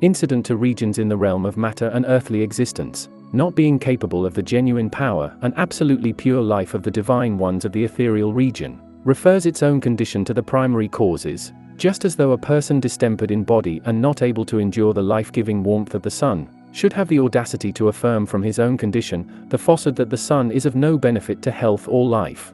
incident to regions in the realm of matter and earthly existence, not being capable of the genuine power and absolutely pure life of the divine ones of the ethereal region, refers its own condition to the primary causes, just as though a person distempered in body and not able to endure the life-giving warmth of the sun, should have the audacity to affirm from his own condition, the falsehood that the sun is of no benefit to health or life.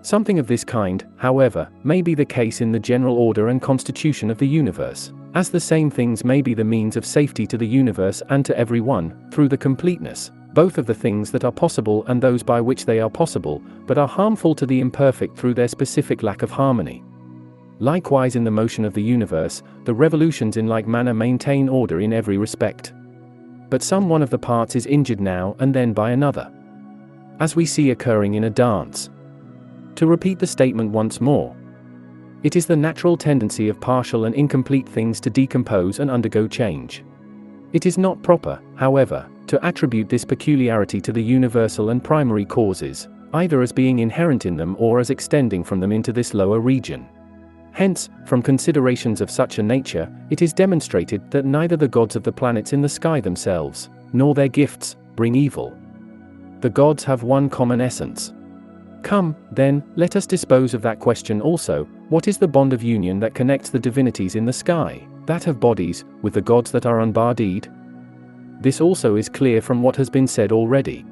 Something of this kind, however, may be the case in the general order and constitution of the universe, as the same things may be the means of safety to the universe and to every one, through the completeness, both of the things that are possible and those by which they are possible, but are harmful to the imperfect through their specific lack of harmony. Likewise in the motion of the universe, the revolutions in like manner maintain order in every respect. But some one of the parts is injured now and then by another, as we see occurring in a dance. To repeat the statement once more, it is the natural tendency of partial and incomplete things to decompose and undergo change. It is not proper, however, to attribute this peculiarity to the universal and primary causes, either as being inherent in them or as extending from them into this lower region. Hence, from considerations of such a nature, it is demonstrated that neither the gods of the planets in the sky themselves, nor their gifts, bring evil. The gods have one common essence. Come, then, let us dispose of that question also: what is the bond of union that connects the divinities in the sky, that have bodies, with the gods that are unbodied? This also is clear from what has been said already.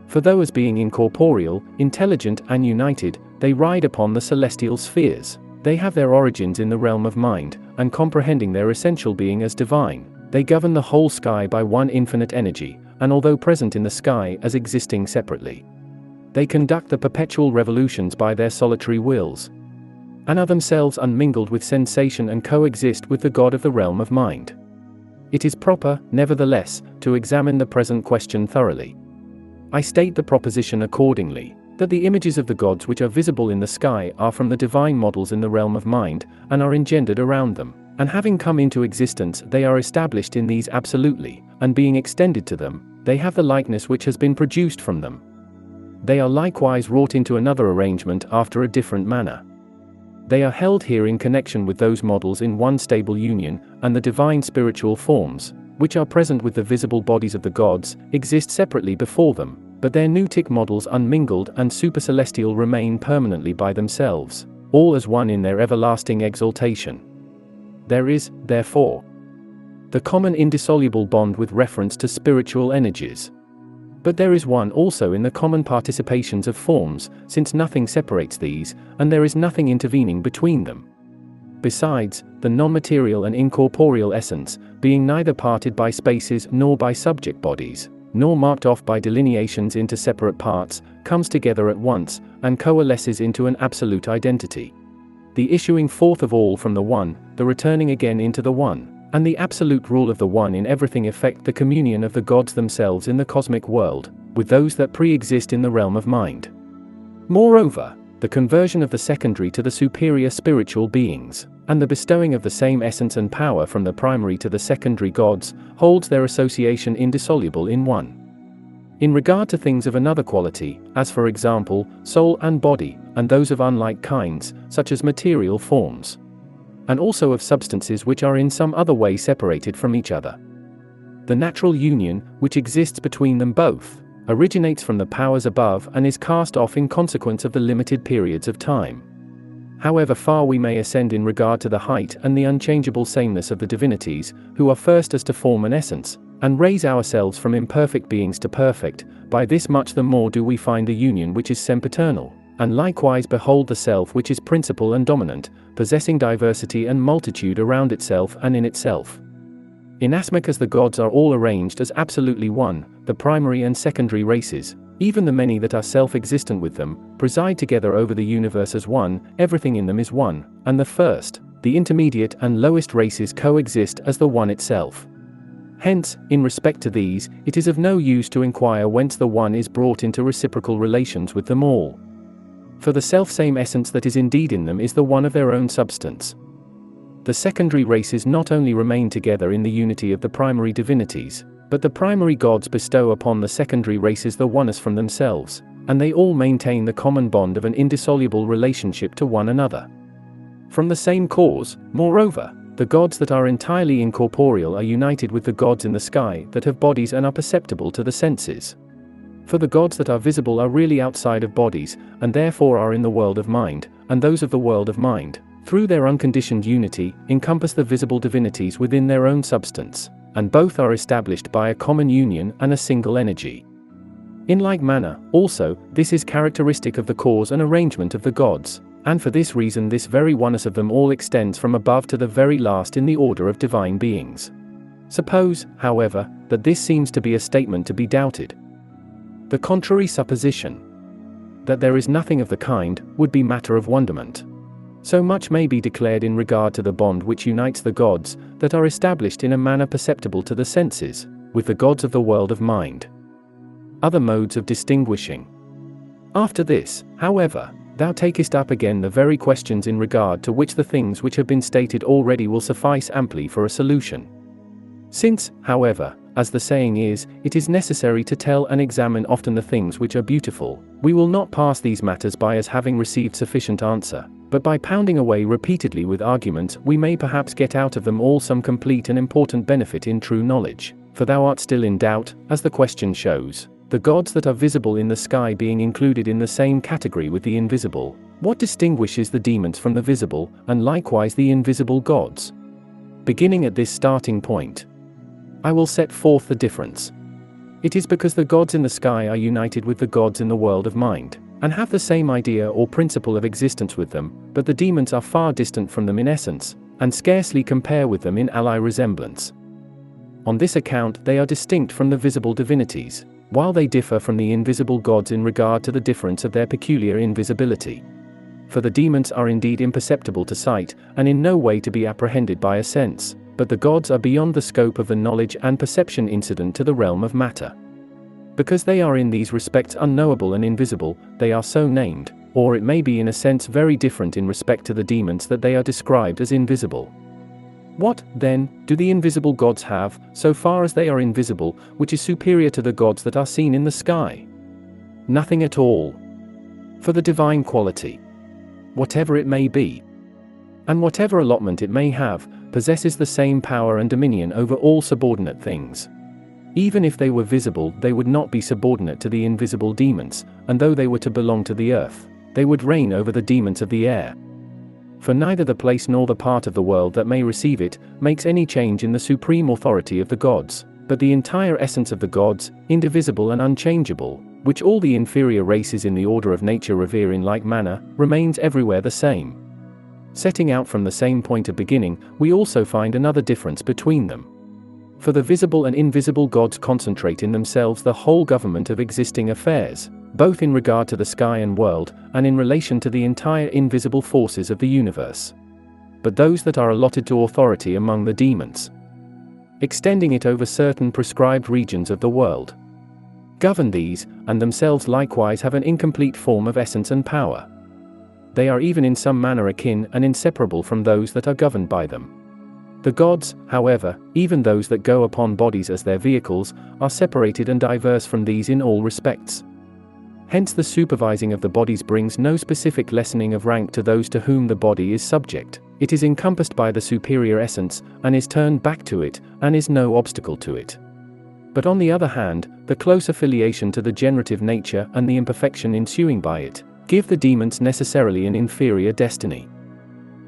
For though as being incorporeal, intelligent, and united, they ride upon the celestial spheres, they have their origins in the realm of mind, and comprehending their essential being as divine, they govern the whole sky by one infinite energy, and although present in the sky as existing separately, they conduct the perpetual revolutions by their solitary wills, and are themselves unmingled with sensation and coexist with the God of the realm of mind. It is proper, nevertheless, to examine the present question thoroughly. I state the proposition accordingly, that the images of the gods which are visible in the sky are from the divine models in the realm of mind, and are engendered around them, and having come into existence they are established in these absolutely, and being extended to them, they have the likeness which has been produced from them. They are likewise wrought into another arrangement after a different manner. They are held here in connection with those models in one stable union, and the divine spiritual forms, which are present with the visible bodies of the gods, exist separately before them, but their noutic models unmingled and supercelestial remain permanently by themselves, all as one in their everlasting exaltation. There is, therefore, the common indissoluble bond with reference to spiritual energies. But there is one also in the common participations of forms, since nothing separates these, and there is nothing intervening between them. Besides, the non-material and incorporeal essence, being neither parted by spaces nor by subject bodies, nor marked off by delineations into separate parts, comes together at once, and coalesces into an absolute identity. The issuing forth of all from the one, the returning again into the one, and the absolute rule of the one in everything effect the communion of the gods themselves in the cosmic world, with those that pre-exist in the realm of mind. Moreover, the conversion of the secondary to the superior spiritual beings, and the bestowing of the same essence and power from the primary to the secondary gods, holds their association indissoluble in one. In regard to things of another quality, as for example, soul and body, and those of unlike kinds, such as material forms, and also of substances which are in some other way separated from each other, the natural union, which exists between them both, originates from the powers above and is cast off in consequence of the limited periods of time. However far we may ascend in regard to the height and the unchangeable sameness of the divinities, who are first as to form and essence, and raise ourselves from imperfect beings to perfect, by this much the more do we find the union which is sempiternal, and likewise behold the self which is principal and dominant, possessing diversity and multitude around itself and in itself. Inasmuch as the gods are all arranged as absolutely one, the primary and secondary races, even the many that are self-existent with them, preside together over the universe as one, everything in them is one, and the first, the intermediate and lowest races coexist as the one itself. Hence, in respect to these, it is of no use to inquire whence the one is brought into reciprocal relations with them all. For the self-same essence that is indeed in them is the one of their own substance. The secondary races not only remain together in the unity of the primary divinities, but the primary gods bestow upon the secondary races the oneness from themselves, and they all maintain the common bond of an indissoluble relationship to one another. From the same cause, moreover, the gods that are entirely incorporeal are united with the gods in the sky that have bodies and are perceptible to the senses. For the gods that are visible are really outside of bodies, and therefore are in the world of mind, and those of the world of mind, through their unconditioned unity, encompass the visible divinities within their own substance, and both are established by a common union and a single energy. In like manner, also, this is characteristic of the cause and arrangement of the gods, and for this reason this very oneness of them all extends from above to the very last in the order of divine beings. Suppose, however, that this seems to be a statement to be doubted. The contrary supposition, that there is nothing of the kind, would be matter of wonderment. So much may be declared in regard to the bond which unites the gods, that are established in a manner perceptible to the senses, with the gods of the world of mind. Other modes of distinguishing. After this, however, thou takest up again the very questions in regard to which the things which have been stated already will suffice amply for a solution. Since, however, as the saying is, it is necessary to tell and examine often the things which are beautiful, we will not pass these matters by as having received sufficient answer, but by pounding away repeatedly with arguments we may perhaps get out of them all some complete and important benefit in true knowledge, for thou art still in doubt, as the question shows, The gods that are visible in the sky being included in the same category with the invisible. What distinguishes the demons from the visible, and likewise the invisible gods? Beginning at this starting point, I will set forth the difference. It is because the gods in the sky are united with the gods in the world of mind, and have the same idea or principle of existence with them, but the demons are far distant from them in essence, and scarcely compare with them in ally resemblance. On this account they are distinct from the visible divinities, while they differ from the invisible gods in regard to the difference of their peculiar invisibility. For the demons are indeed imperceptible to sight, and in no way to be apprehended by a sense, but the gods are beyond the scope of the knowledge and perception incident to the realm of matter. Because they are in these respects unknowable and invisible, they are so named, or it may be in a sense very different in respect to the demons that they are described as invisible. What, then, do the invisible gods have, so far as they are invisible, which is superior to the gods that are seen in the sky? Nothing at all. For the divine quality, whatever it may be, and whatever allotment it may have, possesses the same power and dominion over all subordinate things. Even if they were visible, they would not be subordinate to the invisible demons, and though they were to belong to the earth, they would reign over the demons of the air. For neither the place nor the part of the world that may receive it makes any change in the supreme authority of the gods, but the entire essence of the gods, indivisible and unchangeable, which all the inferior races in the order of nature revere in like manner, remains everywhere the same. Setting out from the same point of beginning, we also find another difference between them. For the visible and invisible gods concentrate in themselves the whole government of existing affairs, both in regard to the sky and world, and in relation to the entire invisible forces of the universe. But those that are allotted to authority among the demons, extending it over certain prescribed regions of the world, govern these, and themselves likewise have an incomplete form of essence and power. They are even in some manner akin and inseparable from those that are governed by them. The gods, however, even those that go upon bodies as their vehicles, are separated and diverse from these in all respects. Hence the supervising of the bodies brings no specific lessening of rank to those to whom the body is subject. It is encompassed by the superior essence, and is turned back to it, and is no obstacle to it. But on the other hand, the close affiliation to the generative nature and the imperfection ensuing by it, give the demons necessarily an inferior destiny.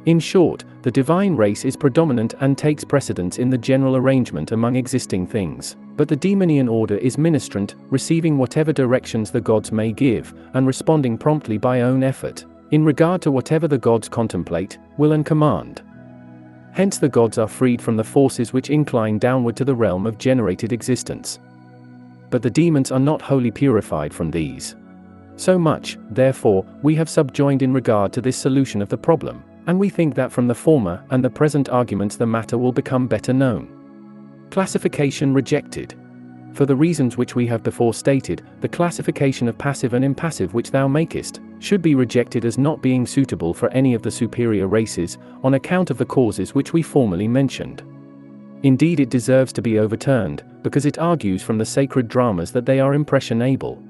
In short, the divine race is predominant and takes precedence in the general arrangement among existing things, but the demonian order is ministrant, receiving whatever directions the gods may give, and responding promptly by own effort, in regard to whatever the gods contemplate, will and command. Hence the gods are freed from the forces which incline downward to the realm of generated existence. But the demons are not wholly purified from these. So much, therefore, we have subjoined in regard to this solution of the problem, and we think that from the former and the present arguments the matter will become better known. Classification rejected. For the reasons which we have before stated, the classification of passive and impassive which thou makest, should be rejected as not being suitable for any of the superior races, on account of the causes which we formerly mentioned. Indeed, it deserves to be overturned, because it argues from the sacred dramas that they are impressionable.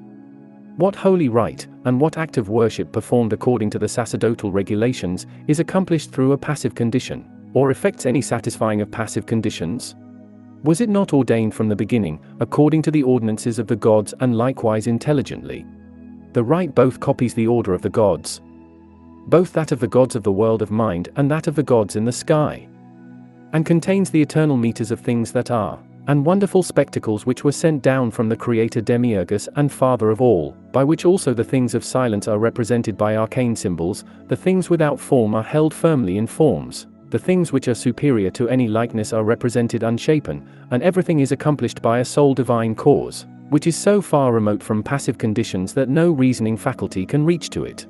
What holy rite, and what act of worship performed according to the sacerdotal regulations, is accomplished through a passive condition, or effects any satisfying of passive conditions? Was it not ordained from the beginning, according to the ordinances of the gods and likewise intelligently? The rite both copies the order of the gods, both that of the gods of the world of mind and that of the gods in the sky, and contains the eternal meters of things that are, and wonderful spectacles which were sent down from the Creator Demiurgus and Father of all, by which also the things of silence are represented by arcane symbols, the things without form are held firmly in forms, the things which are superior to any likeness are represented unshapen, and everything is accomplished by a sole divine cause, which is so far remote from passive conditions that no reasoning faculty can reach to it.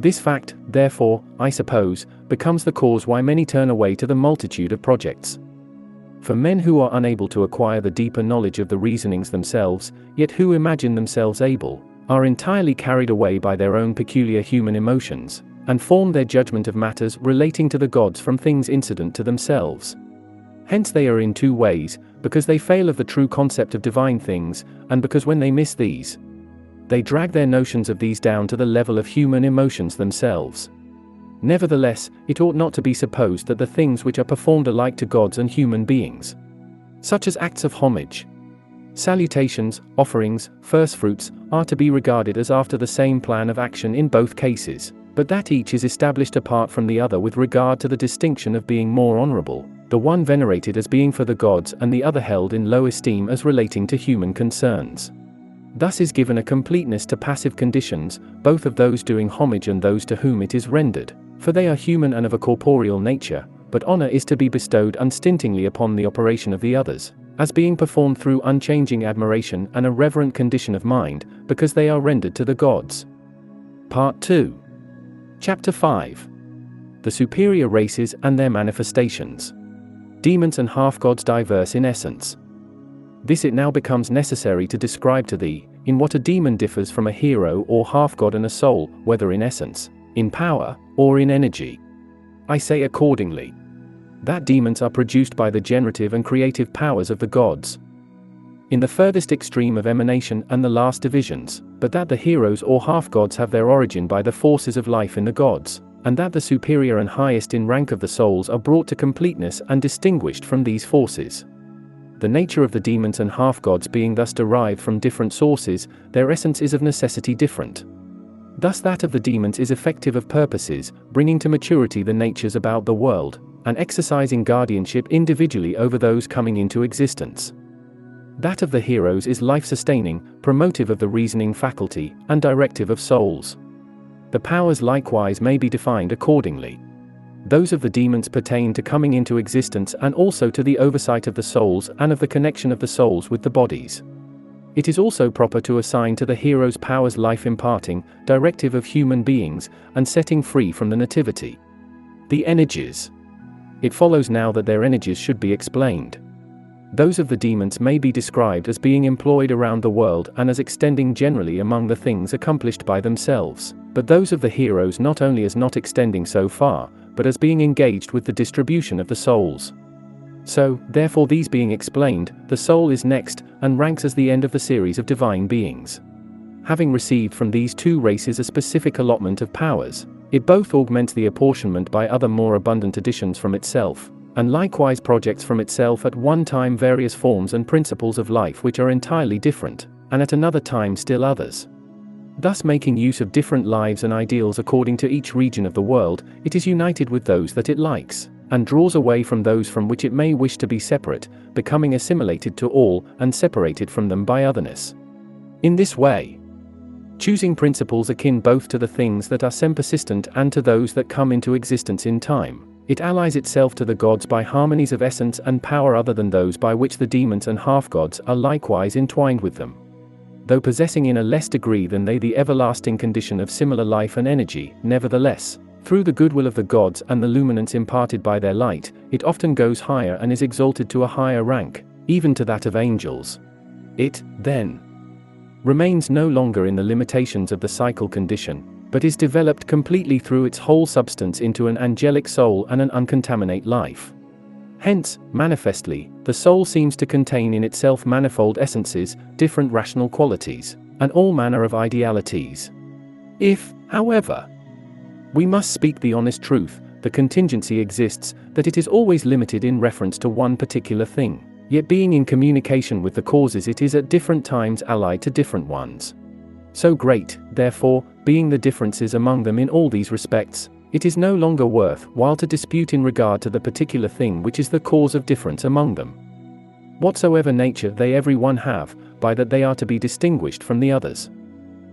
This fact, therefore, I suppose, becomes the cause why many turn away to the multitude of projects. For men who are unable to acquire the deeper knowledge of the reasonings themselves, yet who imagine themselves able, are entirely carried away by their own peculiar human emotions, and form their judgment of matters relating to the gods from things incident to themselves. Hence they are in two ways, because they fail of the true concept of divine things, and because when they miss these, they drag their notions of these down to the level of human emotions themselves. Nevertheless, it ought not to be supposed that the things which are performed alike to gods and human beings, such as acts of homage, Salutations, offerings, firstfruits, are to be regarded as after the same plan of action in both cases, but that each is established apart from the other with regard to the distinction of being more honorable, the one venerated as being for the gods and the other held in low esteem as relating to human concerns. Thus is given a completeness to passive conditions, both of those doing homage and those to whom it is rendered, for they are human and of a corporeal nature, but honor is to be bestowed unstintingly upon the operation of the others, as being performed through unchanging admiration and a reverent condition of mind, because they are rendered to the gods. Part 2. Chapter 5. The superior races and their manifestations. Demons and half-gods diverse in essence. This it now becomes necessary to describe to thee, in what a demon differs from a hero or half-god and a soul, whether in essence, in power, or in energy. I say accordingly, that demons are produced by the generative and creative powers of the gods, in the furthest extreme of emanation and the last divisions, but that the heroes or half-gods have their origin by the forces of life in the gods, and that the superior and highest in rank of the souls are brought to completeness and distinguished from these forces. The nature of the demons and half-gods being thus derived from different sources, their essence is of necessity different. Thus that of the demons is effective of purposes, bringing to maturity the natures about the world, and exercising guardianship individually over those coming into existence. That of the heroes is life-sustaining, promotive of the reasoning faculty, and directive of souls. The powers likewise may be defined accordingly. Those of the demons pertain to coming into existence and also to the oversight of the souls and of the connection of the souls with the bodies. It is also proper to assign to the heroes powers life-imparting, directive of human beings, and setting free from the nativity. The energies. It follows now that their energies should be explained. Those of the demons may be described as being employed around the world and as extending generally among the things accomplished by themselves, but those of the heroes not only as not extending so far, but as being engaged with the distribution of the souls. So, therefore these being explained, the soul is next, and ranks as the end of the series of divine beings. Having received from these two races a specific allotment of powers, it both augments the apportionment by other more abundant additions from itself, and likewise projects from itself at one time various forms and principles of life which are entirely different, and at another time still others. Thus making use of different lives and ideals according to each region of the world, it is united with those that it likes, and draws away from those from which it may wish to be separate, becoming assimilated to all, and separated from them by otherness. In this way, choosing principles akin both to the things that are semi-persistent and to those that come into existence in time, it allies itself to the gods by harmonies of essence and power other than those by which the demons and half-gods are likewise entwined with them. Though possessing in a less degree than they the everlasting condition of similar life and energy, nevertheless, through the goodwill of the gods and the luminance imparted by their light, it often goes higher and is exalted to a higher rank, even to that of angels. It, then, remains no longer in the limitations of the cycle condition, but is developed completely through its whole substance into an angelic soul and an uncontaminate life. Hence, manifestly, the soul seems to contain in itself manifold essences, different rational qualities, and all manner of idealities. If, however, we must speak the honest truth, the contingency exists, that it is always limited in reference to one particular thing, yet being in communication with the causes it is at different times allied to different ones. So great, therefore, being the differences among them in all these respects, it is no longer worth while to dispute in regard to the particular thing which is the cause of difference among them. Whatsoever nature they every one have, by that they are to be distinguished from the others.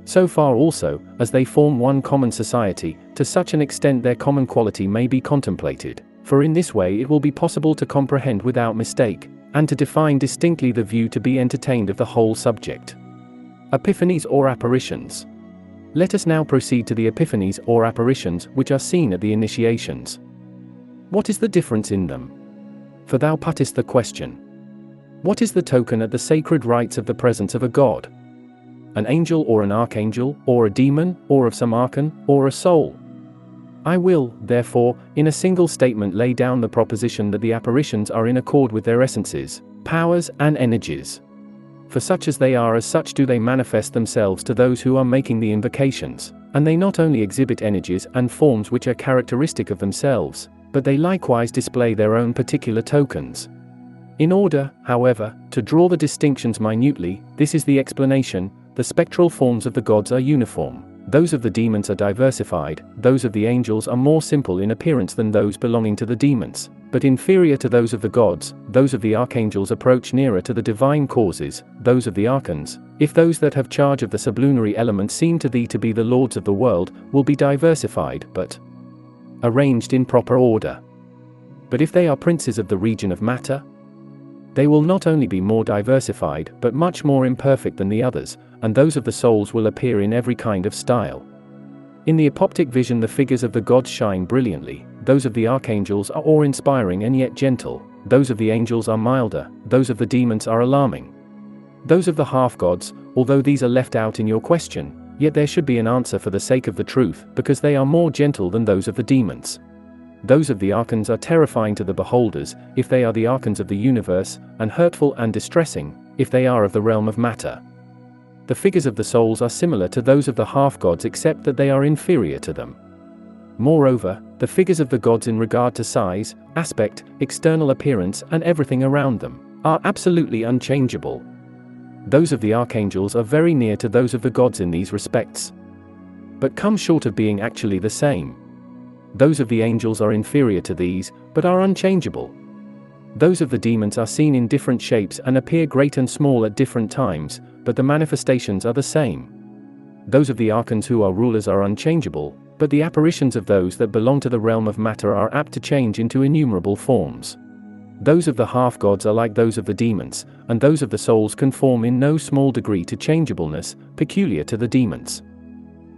So far also, as they form one common society, to such an extent their common quality may be contemplated, for in this way it will be possible to comprehend without mistake, and to define distinctly the view to be entertained of the whole subject. Epiphanies or apparitions. Let us now proceed to the epiphanies or apparitions which are seen at the initiations. What is the difference in them? For thou puttest the question. What is the token at the sacred rites of the presence of a god? An angel or an archangel, or a demon, or of some archon, or a soul? I will, therefore, in a single statement lay down the proposition that the apparitions are in accord with their essences, powers, and energies. For such as they are, as such do they manifest themselves to those who are making the invocations, and they not only exhibit energies and forms which are characteristic of themselves, but they likewise display their own particular tokens. In order, however, to draw the distinctions minutely, this is the explanation: the spectral forms of the gods are uniform. Those of the demons are diversified, those of the angels are more simple in appearance than those belonging to the demons, but inferior to those of the gods. Those of the archangels approach nearer to the divine causes, those of the archons, if those that have charge of the sublunary elements seem to thee to be the lords of the world, will be diversified, but arranged in proper order. But if they are princes of the region of matter, they will not only be more diversified, but much more imperfect than the others, and those of the souls will appear in every kind of style. In the apoptic vision the figures of the gods shine brilliantly, those of the archangels are awe-inspiring and yet gentle, those of the angels are milder, those of the demons are alarming. Those of the half-gods, although these are left out in your question, yet there should be an answer for the sake of the truth, because they are more gentle than those of the demons. Those of the archons are terrifying to the beholders, if they are the archons of the universe, and hurtful and distressing, if they are of the realm of matter. The figures of the souls are similar to those of the half-gods except that they are inferior to them. Moreover, the figures of the gods in regard to size, aspect, external appearance, and everything around them, are absolutely unchangeable. Those of the archangels are very near to those of the gods in these respects, but come short of being actually the same. Those of the angels are inferior to these, but are unchangeable. Those of the demons are seen in different shapes and appear great and small at different times, but the manifestations are the same. Those of the archons who are rulers are unchangeable, but the apparitions of those that belong to the realm of matter are apt to change into innumerable forms. Those of the half-gods are like those of the demons, and those of the souls conform in no small degree to changeableness, peculiar to the demons.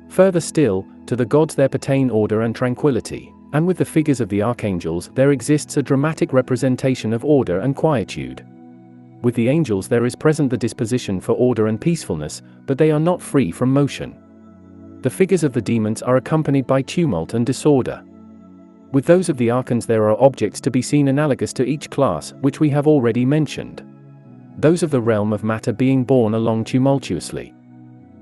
Further still, to the gods there pertain order and tranquility, and with the figures of the archangels there exists a dramatic representation of order and quietude. With the angels there is present the disposition for order and peacefulness, but they are not free from motion. The figures of the demons are accompanied by tumult and disorder. With those of the archons there are objects to be seen analogous to each class, which we have already mentioned. Those of the realm of matter being borne along tumultuously.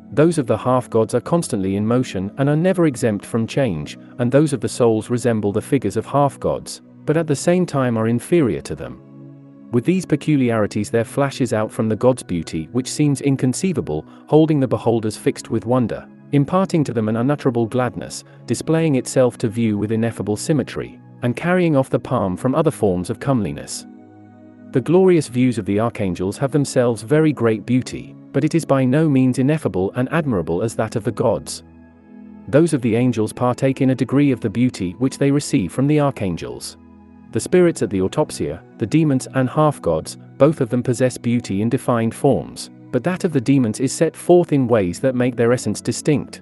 Those of the half-gods are constantly in motion and are never exempt from change, and those of the souls resemble the figures of half-gods, but at the same time are inferior to them. With these peculiarities there flashes out from the gods beauty which seems inconceivable, holding the beholders fixed with wonder, imparting to them an unutterable gladness, displaying itself to view with ineffable symmetry, and carrying off the palm from other forms of comeliness. The glorious views of the archangels have themselves very great beauty, but it is by no means ineffable and admirable as that of the gods. Those of the angels partake in a degree of the beauty which they receive from the archangels. The spirits at the autopsia, the demons and half-gods, both of them possess beauty in defined forms, but that of the demons is set forth in ways that make their essence distinct.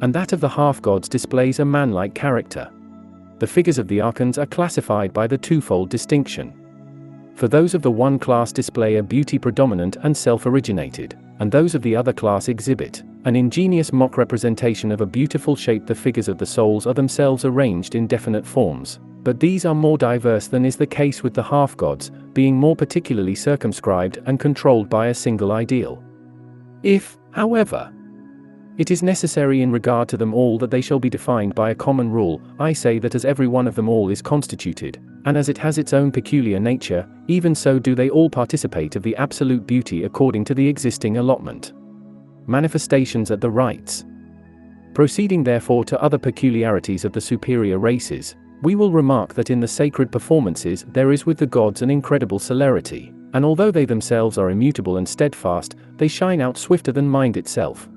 And that of the half-gods displays a manlike character. The figures of the archons are classified by the twofold distinction. For those of the one class display a beauty predominant and self-originated, and those of the other class exhibit an ingenious mock representation of a beautiful shape. The figures of the souls are themselves arranged in definite forms, but these are more diverse than is the case with the half-gods, being more particularly circumscribed and controlled by a single ideal. If, however, it is necessary in regard to them all that they shall be defined by a common rule, I say that as every one of them all is constituted, and as it has its own peculiar nature, even so do they all participate of the absolute beauty according to the existing allotment. Manifestations at the rites. Proceeding therefore to other peculiarities of the superior races, we will remark that in the sacred performances there is with the gods an incredible celerity, and although they themselves are immutable and steadfast, they shine out swifter than mind itself.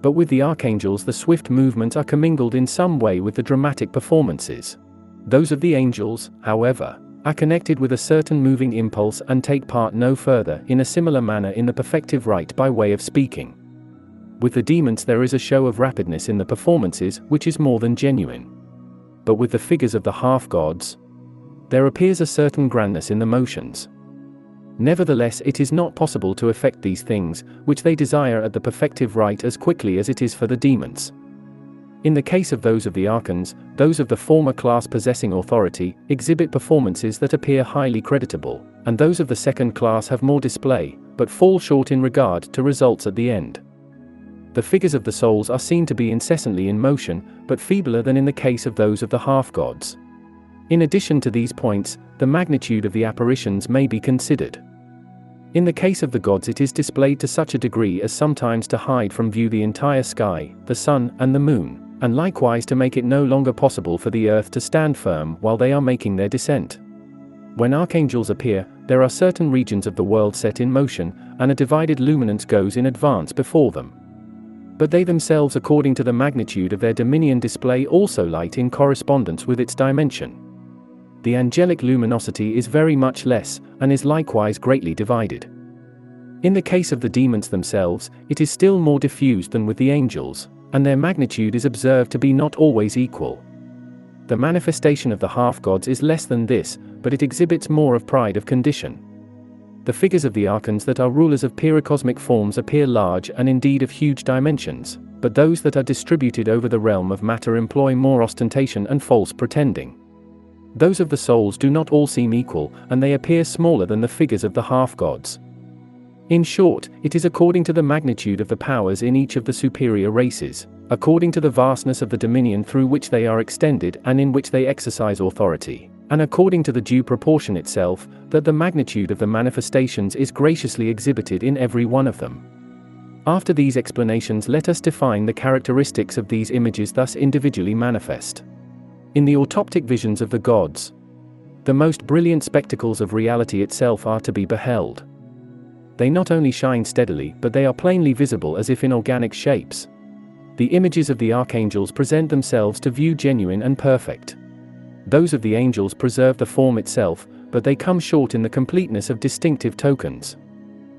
But with the archangels the swift movements are commingled in some way with the dramatic performances. Those of the angels, however, are connected with a certain moving impulse and take part no further in a similar manner in the perfective rite by way of speaking. With the demons there is a show of rapidness in the performances which is more than genuine. But with the figures of the half-gods, there appears a certain grandness in the motions. Nevertheless it is not possible to effect these things, which they desire at the perfective rite as quickly as it is for the demons. In the case of those of the archons, those of the former class possessing authority, exhibit performances that appear highly creditable, and those of the second class have more display, but fall short in regard to results at the end. The figures of the souls are seen to be incessantly in motion, but feebler than in the case of those of the half-gods. In addition to these points, the magnitude of the apparitions may be considered. In the case of the gods, it is displayed to such a degree as sometimes to hide from view the entire sky, the sun, and the moon, and likewise to make it no longer possible for the earth to stand firm while they are making their descent. When archangels appear, there are certain regions of the world set in motion, and a divided luminance goes in advance before them. But they themselves, according to the magnitude of their dominion, display also light in correspondence with its dimension. The angelic luminosity is very much less, and is likewise greatly divided. In the case of the demons themselves, it is still more diffused than with the angels, and their magnitude is observed to be not always equal. The manifestation of the half-gods is less than this, but it exhibits more of pride of condition. The figures of the archons that are rulers of pyrocosmic forms appear large and indeed of huge dimensions, but those that are distributed over the realm of matter employ more ostentation and false pretending. Those of the souls do not all seem equal, and they appear smaller than the figures of the half-gods. In short, it is according to the magnitude of the powers in each of the superior races, according to the vastness of the dominion through which they are extended and in which they exercise authority, and according to the due proportion itself, that the magnitude of the manifestations is graciously exhibited in every one of them. After these explanations, let us define the characteristics of these images thus individually manifest. In the autoptic visions of the gods, the most brilliant spectacles of reality itself are to be beheld. They not only shine steadily, but they are plainly visible as if in organic shapes. The images of the archangels present themselves to view genuine and perfect. Those of the angels preserve the form itself, but they come short in the completeness of distinctive tokens.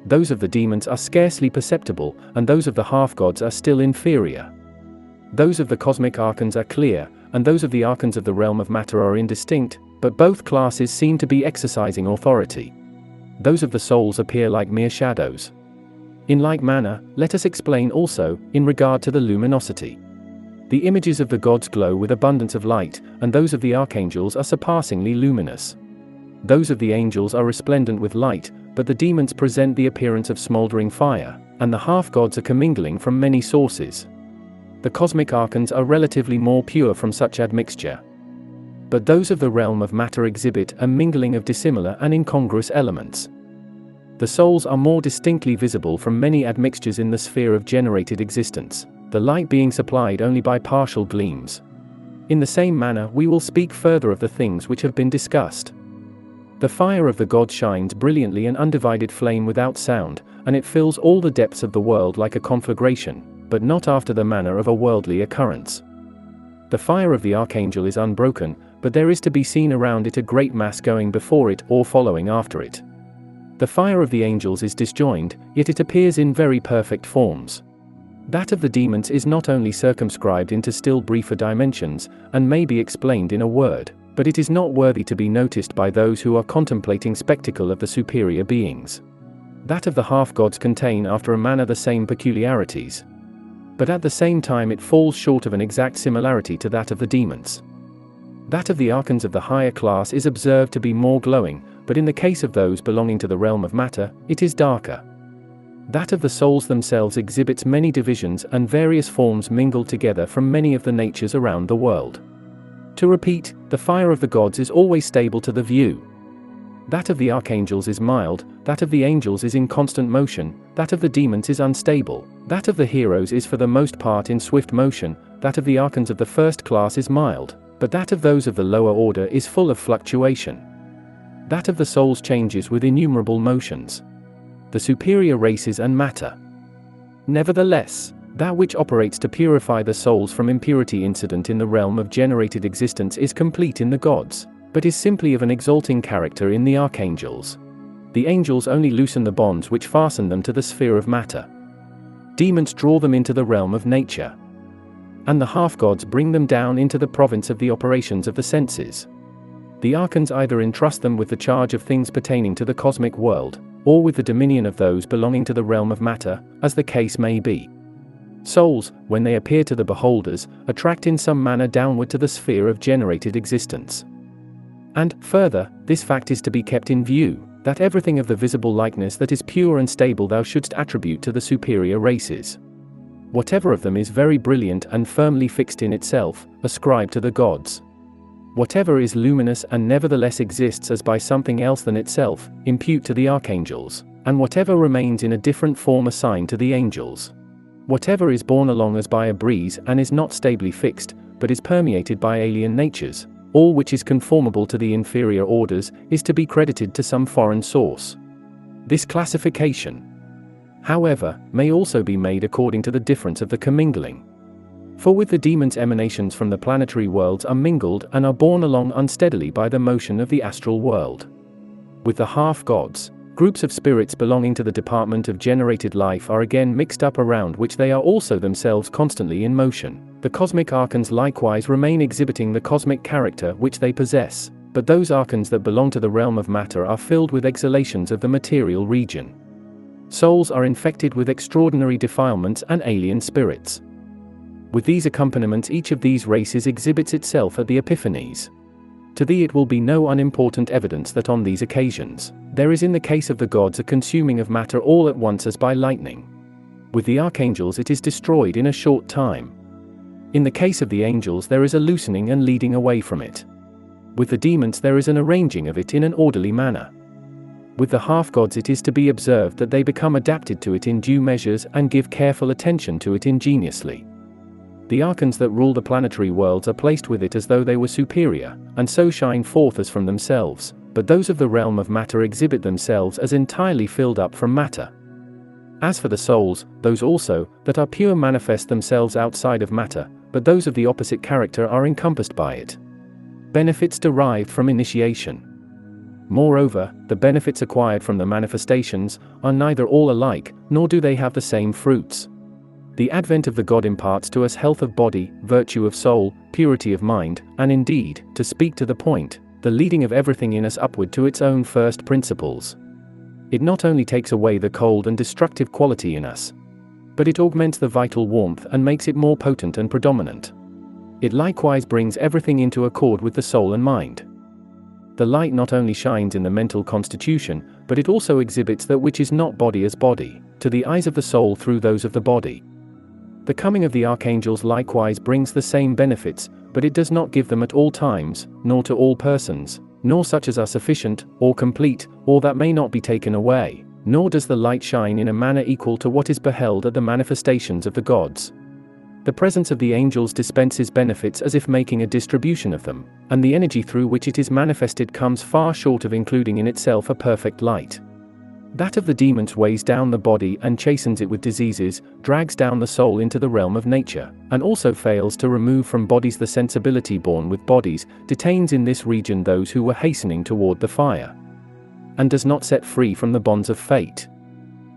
Those of the demons are scarcely perceptible, and those of the half-gods are still inferior. Those of the cosmic archons are clear, and those of the archons of the realm of matter are indistinct, but both classes seem to be exercising authority. Those of the souls appear like mere shadows. In like manner, let us explain also, in regard to the luminosity. The images of the gods glow with abundance of light, and those of the archangels are surpassingly luminous. Those of the angels are resplendent with light, but the demons present the appearance of smoldering fire, and the half-gods are commingling from many sources. The cosmic archons are relatively more pure from such admixture. But those of the realm of matter exhibit a mingling of dissimilar and incongruous elements. The souls are more distinctly visible from many admixtures in the sphere of generated existence, the light being supplied only by partial gleams. In the same manner, we will speak further of the things which have been discussed. The fire of the gods shines brilliantly, an undivided flame without sound, and it fills all the depths of the world like a conflagration, but not after the manner of a worldly occurrence. The fire of the archangel is unbroken, but there is to be seen around it a great mass going before it or following after it. The fire of the angels is disjoined, yet it appears in very perfect forms. That of the demons is not only circumscribed into still briefer dimensions, and may be explained in a word, but it is not worthy to be noticed by those who are contemplating spectacle of the superior beings. That of the half-gods contain after a manner the same peculiarities, but at the same time it falls short of an exact similarity to that of the demons. That of the archons of the higher class is observed to be more glowing, but in the case of those belonging to the realm of matter, it is darker. That of the souls themselves exhibits many divisions and various forms mingled together from many of the natures around the world. To repeat, the fire of the gods is always stable to the view. That of the archangels is mild, that of the angels is in constant motion, that of the demons is unstable, that of the heroes is for the most part in swift motion, that of the archons of the first class is mild, but that of those of the lower order is full of fluctuation. That of the souls changes with innumerable motions. The superior races and matter. Nevertheless, that which operates to purify the souls from impurity incident in the realm of generated existence is complete in the gods, but is simply of an exalting character in the archangels. The angels only loosen the bonds which fasten them to the sphere of matter. Demons draw them into the realm of nature, and the half-gods bring them down into the province of the operations of the senses. The archons either entrust them with the charge of things pertaining to the cosmic world, or with the dominion of those belonging to the realm of matter, as the case may be. Souls, when they appear to the beholders, attract in some manner downward to the sphere of generated existence. And, further, this fact is to be kept in view, that everything of the visible likeness that is pure and stable thou shouldst attribute to the superior races. Whatever of them is very brilliant and firmly fixed in itself, ascribe to the gods. Whatever is luminous and nevertheless exists as by something else than itself, impute to the archangels, and whatever remains in a different form assigned to the angels. Whatever is borne along as by a breeze and is not stably fixed, but is permeated by alien natures, all which is conformable to the inferior orders, is to be credited to some foreign source. This classification, however, may also be made according to the difference of the commingling. For with the demons emanations from the planetary worlds are mingled and are borne along unsteadily by the motion of the astral world. With the half-gods, groups of spirits belonging to the department of generated life are again mixed up around which they are also themselves constantly in motion. The cosmic archons likewise remain exhibiting the cosmic character which they possess, but those archons that belong to the realm of matter are filled with exhalations of the material region. Souls are infected with extraordinary defilements and alien spirits. With these accompaniments each of these races exhibits itself at the epiphanies. To thee it will be no unimportant evidence that on these occasions, there is in the case of the gods a consuming of matter all at once as by lightning. With the archangels it is destroyed in a short time. In the case of the angels there is a loosening and leading away from it. With the demons there is an arranging of it in an orderly manner. With the half-gods it is to be observed that they become adapted to it in due measures and give careful attention to it ingeniously. The archons that rule the planetary worlds are placed with it as though they were superior, and so shine forth as from themselves, but those of the realm of matter exhibit themselves as entirely filled up from matter. As for the souls, those also, that are pure manifest themselves outside of matter, but those of the opposite character are encompassed by it. Benefits derived from initiation. Moreover, the benefits acquired from the manifestations are neither all alike, nor do they have the same fruits. The advent of the god imparts to us health of body, virtue of soul, purity of mind, and indeed, to speak to the point, the leading of everything in us upward to its own first principles. It not only takes away the cold and destructive quality in us, but it augments the vital warmth and makes it more potent and predominant. It likewise brings everything into accord with the soul and mind. The light not only shines in the mental constitution, but it also exhibits that which is not body as body, to the eyes of the soul through those of the body. The coming of the archangels likewise brings the same benefits, but it does not give them at all times, nor to all persons, nor such as are sufficient, or complete, or that may not be taken away, nor does the light shine in a manner equal to what is beheld at the manifestations of the gods. The presence of the angels dispenses benefits as if making a distribution of them, and the energy through which it is manifested comes far short of including in itself a perfect light. That of the demons weighs down the body and chastens it with diseases, drags down the soul into the realm of nature, and also fails to remove from bodies the sensibility born with bodies, detains in this region those who were hastening toward the fire, and does not set free from the bonds of fate.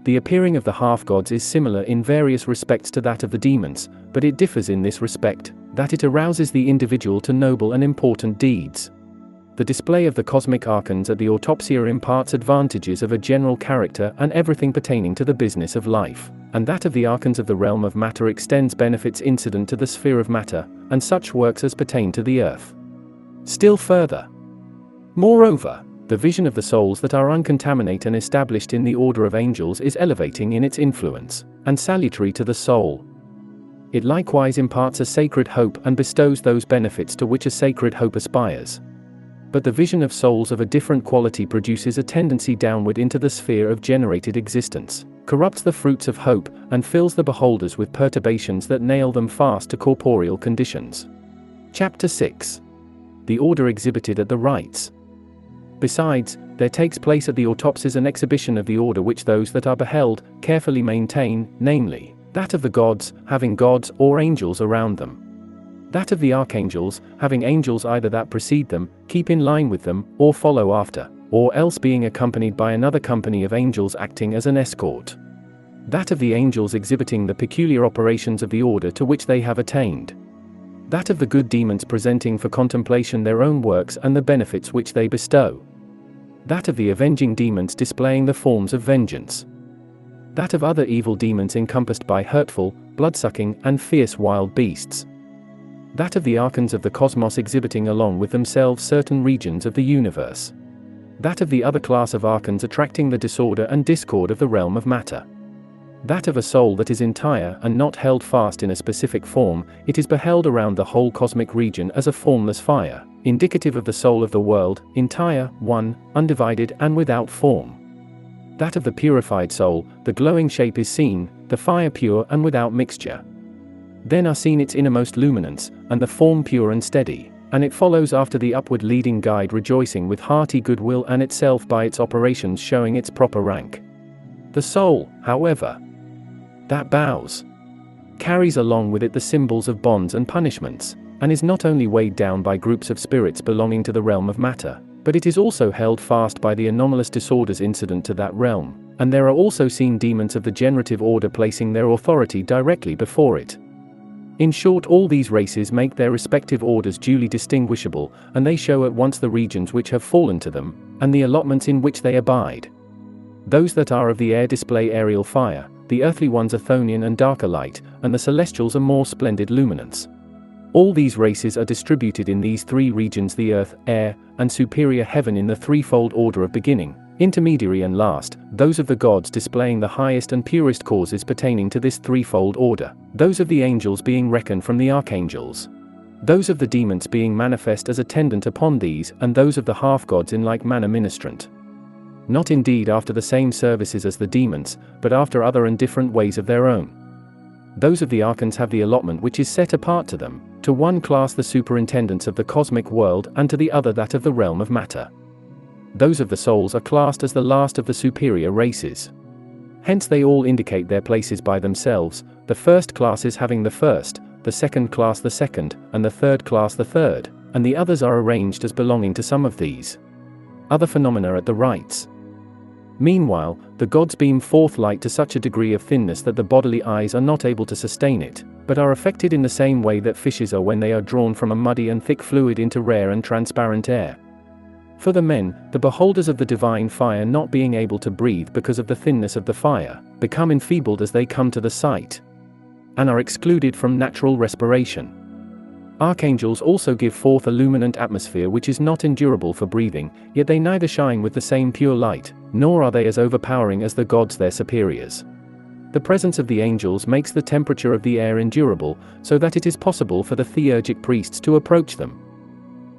The appearing of the half-gods is similar in various respects to that of the demons, but it differs in this respect, that it arouses the individual to noble and important deeds. The display of the cosmic archons at the autopsia imparts advantages of a general character and everything pertaining to the business of life, and that of the archons of the realm of matter extends benefits incident to the sphere of matter, and such works as pertain to the earth. Still further. Moreover, the vision of the souls that are uncontaminate and established in the order of angels is elevating in its influence, and salutary to the soul. It likewise imparts a sacred hope and bestows those benefits to which a sacred hope aspires. But the vision of souls of a different quality produces a tendency downward into the sphere of generated existence, corrupts the fruits of hope, and fills the beholders with perturbations that nail them fast to corporeal conditions. Chapter 6. The order exhibited at the rites. Besides, there takes place at the autopsies an exhibition of the order which those that are beheld carefully maintain, namely, that of the gods, having gods or angels around them. That of the archangels, having angels either that precede them, keep in line with them, or follow after, or else being accompanied by another company of angels acting as an escort. That of the angels exhibiting the peculiar operations of the order to which they have attained. That of the good demons presenting for contemplation their own works and the benefits which they bestow. That of the avenging demons displaying the forms of vengeance. That of other evil demons encompassed by hurtful, bloodsucking, and fierce wild beasts. That of the archons of the cosmos exhibiting along with themselves certain regions of the universe. That of the other class of archons attracting the disorder and discord of the realm of matter. That of a soul that is entire and not held fast in a specific form, it is beheld around the whole cosmic region as a formless fire, indicative of the soul of the world, entire, one, undivided and without form. That of the purified soul, the glowing shape is seen, the fire pure and without mixture. Then are seen its innermost luminance, and the form pure and steady, and it follows after the upward leading guide rejoicing with hearty goodwill and itself by its operations showing its proper rank. The soul, however, that bows, carries along with it the symbols of bonds and punishments, and is not only weighed down by groups of spirits belonging to the realm of matter, but it is also held fast by the anomalous disorders incident to that realm, and there are also seen demons of the generative order placing their authority directly before it. In short, all these races make their respective orders duly distinguishable, and they show at once the regions which have fallen to them, and the allotments in which they abide. Those that are of the air display aerial fire, the earthly ones a Chthonian and darker light, and the celestials a more splendid luminance. All these races are distributed in these three regions: the earth, air, and superior heaven in the threefold order of beginning, intermediary and last, those of the gods displaying the highest and purest causes pertaining to this threefold order, those of the angels being reckoned from the archangels, those of the demons being manifest as attendant upon these, and those of the half-gods in like manner ministrant. Not indeed after the same services as the demons, but after other and different ways of their own. Those of the archons have the allotment which is set apart to them, to one class the superintendence of the cosmic world and to the other that of the realm of matter. Those of the souls are classed as the last of the superior races. Hence they all indicate their places by themselves, the first classes having the first, the second class the second, and the third class the third, and the others are arranged as belonging to some of these other phenomena at the rites. Meanwhile, the gods beam forth light to such a degree of thinness that the bodily eyes are not able to sustain it, but are affected in the same way that fishes are when they are drawn from a muddy and thick fluid into rare and transparent air. For the men, the beholders of the divine fire not being able to breathe because of the thinness of the fire, become enfeebled as they come to the sight, and are excluded from natural respiration. Archangels also give forth a luminant atmosphere which is not endurable for breathing, yet they neither shine with the same pure light, nor are they as overpowering as the gods their superiors. The presence of the angels makes the temperature of the air endurable, so that it is possible for the theurgic priests to approach them.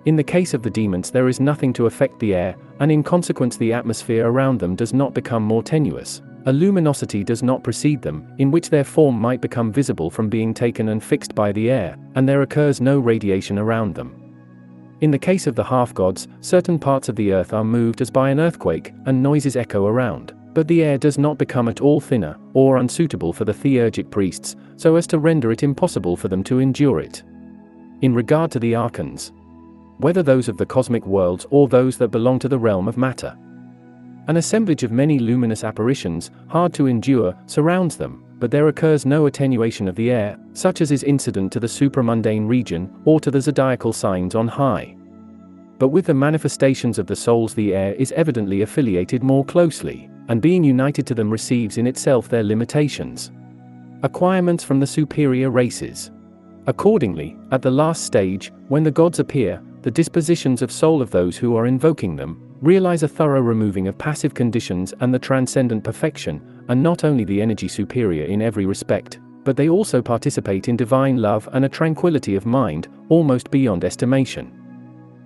In the case of the demons there is nothing to affect the air, and in consequence the atmosphere around them does not become more tenuous. A luminosity does not precede them, in which their form might become visible from being taken and fixed by the air, and there occurs no radiation around them. In the case of the half-gods, certain parts of the earth are moved as by an earthquake, and noises echo around, but the air does not become at all thinner, or unsuitable for the theurgic priests, so as to render it impossible for them to endure it. In regard to the archons, whether those of the cosmic worlds or those that belong to the realm of matter, an assemblage of many luminous apparitions, hard to endure, surrounds them, but there occurs no attenuation of the air, such as is incident to the supramundane region, or to the zodiacal signs on high. But with the manifestations of the souls the air is evidently affiliated more closely, and being united to them receives in itself their limitations, acquirements from the superior races. Accordingly, at the last stage, when the gods appear, the dispositions of soul of those who are invoking them realize a thorough removing of passive conditions and the transcendent perfection, and not only the energy superior in every respect, but they also participate in divine love and a tranquility of mind, almost beyond estimation.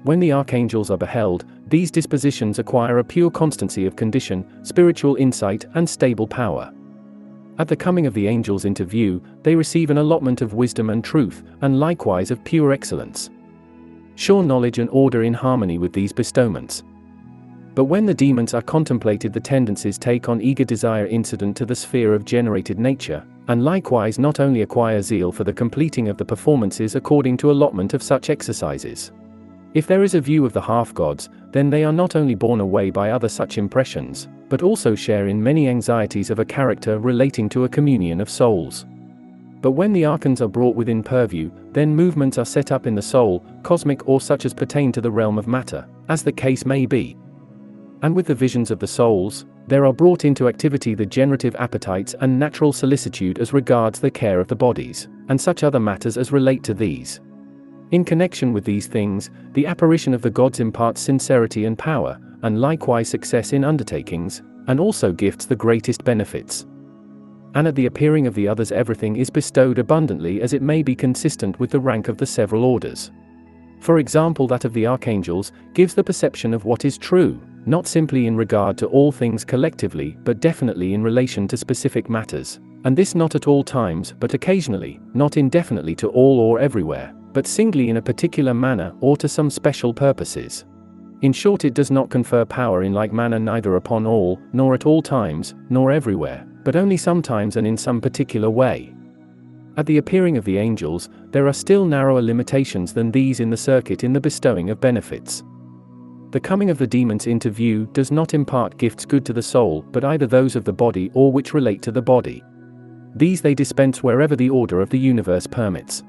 When the archangels are beheld, these dispositions acquire a pure constancy of condition, spiritual insight and stable power. At the coming of the angels into view, they receive an allotment of wisdom and truth, and likewise of pure excellence, sure knowledge and order in harmony with these bestowments. But when the demons are contemplated, the tendencies take on eager desire incident to the sphere of generated nature, and likewise not only acquire zeal for the completing of the performances according to allotment of such exercises. If there is a view of the half-gods, then they are not only borne away by other such impressions, but also share in many anxieties of a character relating to a communion of souls. But when the archons are brought within purview, then movements are set up in the soul, cosmic or such as pertain to the realm of matter, as the case may be. And with the visions of the souls, there are brought into activity the generative appetites and natural solicitude as regards the care of the bodies, and such other matters as relate to these. In connection with these things, the apparition of the gods imparts sincerity and power, and likewise success in undertakings, and also gifts the greatest benefits. and at the appearing of the others everything is bestowed abundantly as it may be consistent with the rank of the several orders. For example, that of the archangels gives the perception of what is true, not simply in regard to all things collectively, but definitely in relation to specific matters, and this not at all times but occasionally, not indefinitely to all or everywhere, but singly in a particular manner or to some special purposes. In short, it does not confer power in like manner neither upon all, nor at all times, nor everywhere, but only sometimes and in some particular way. At the appearing of the angels, there are still narrower limitations than these in the circuit in the bestowing of benefits. The coming of the demons into view does not impart gifts good to the soul, but either those of the body or which relate to the body. These they dispense wherever the order of the universe permits.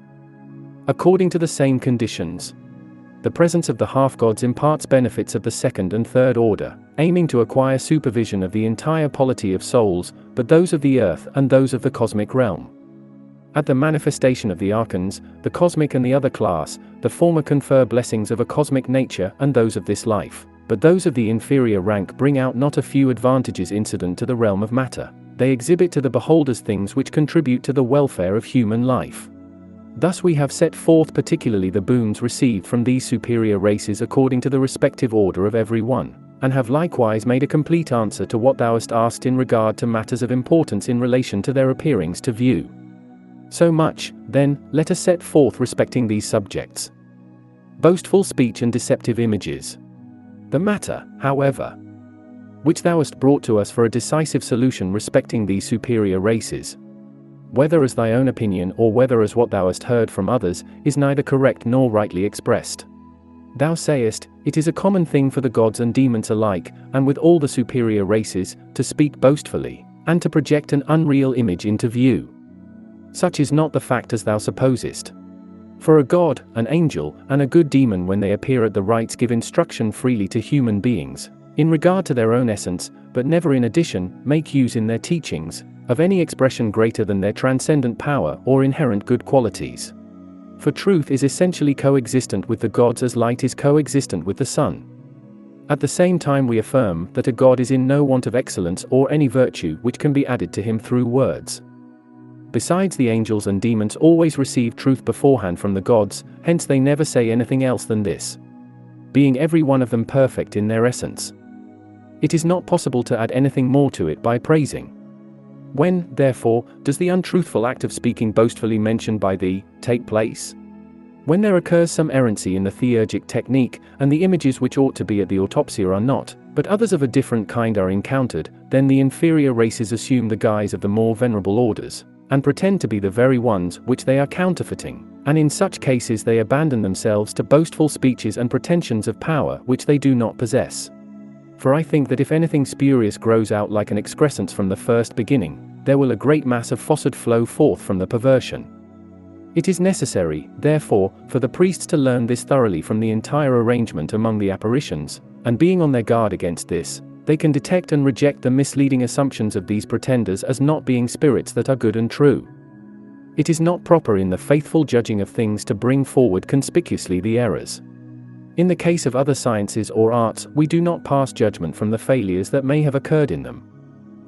According to the same conditions, the presence of the half-gods imparts benefits of the second and third order, aiming to acquire supervision of the entire polity of souls, but those of the earth and those of the cosmic realm. At the manifestation of the archons, the cosmic and the other class, the former confer blessings of a cosmic nature and those of this life, but those of the inferior rank bring out not a few advantages incident to the realm of matter. They exhibit to the beholders things which contribute to the welfare of human life. Thus we have set forth particularly the boons received from these superior races according to the respective order of every one, and have likewise made a complete answer to what thou hast asked in regard to matters of importance in relation to their appearings to view. So much, then, let us set forth respecting these subjects. Boastful speech and deceptive images. The matter, however, which thou hast brought to us for a decisive solution respecting these superior races, whether as thy own opinion or whether as what thou hast heard from others, is neither correct nor rightly expressed. Thou sayest, it is a common thing for the gods and demons alike, and with all the superior races, to speak boastfully, and to project an unreal image into view. Such is not the fact as thou supposest. For a god, an angel, and a good demon when they appear at the rites give instruction freely to human beings, in regard to their own essence, but never in addition, make use in their teachings, of any expression greater than their transcendent power or inherent good qualities. For truth is essentially coexistent with the gods as light is coexistent with the sun. At the same time we affirm that a god is in no want of excellence or any virtue which can be added to him through words. Besides, the angels and demons always receive truth beforehand from the gods, hence they never say anything else than this, being every one of them perfect in their essence. It is not possible to add anything more to it by praising. When, therefore, does the untruthful act of speaking boastfully mentioned by thee take place? When there occurs some errancy in the theurgic technique, and the images which ought to be at the autopsia are not, but others of a different kind are encountered, then the inferior races assume the guise of the more venerable orders, and pretend to be the very ones which they are counterfeiting, and in such cases they abandon themselves to boastful speeches and pretensions of power which they do not possess. For I think that if anything spurious grows out like an excrescence from the first beginning, there will a great mass of falsehood flow forth from the perversion. It is necessary, therefore, for the priests to learn this thoroughly from the entire arrangement among the apparitions, and being on their guard against this, they can detect and reject the misleading assumptions of these pretenders as not being spirits that are good and true. It is not proper in the faithful judging of things to bring forward conspicuously the errors. In the case of other sciences or arts, we do not pass judgment from the failures that may have occurred in them.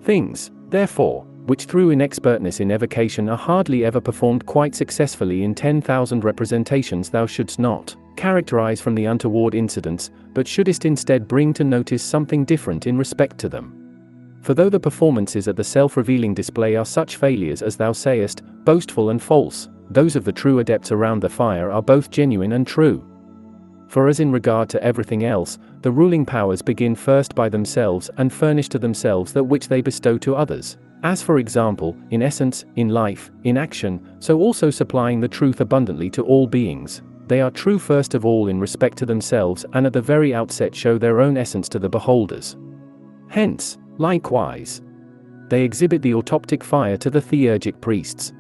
Things, therefore, which through inexpertness in evocation are hardly ever performed quite successfully in 10,000 representations, thou shouldst not characterize from the untoward incidents, but shouldest instead bring to notice something different in respect to them. For though the performances at the self-revealing display are such failures as thou sayest, boastful and false, those of the true adepts around the fire are both genuine and true. For as in regard to everything else, the ruling powers begin first by themselves and furnish to themselves that which they bestow to others, as for example, in essence, in life, in action, so also supplying the truth abundantly to all beings. They are true first of all in respect to themselves and at the very outset show their own essence to the beholders. Hence, likewise, they exhibit the autoptic fire to the theurgic priests.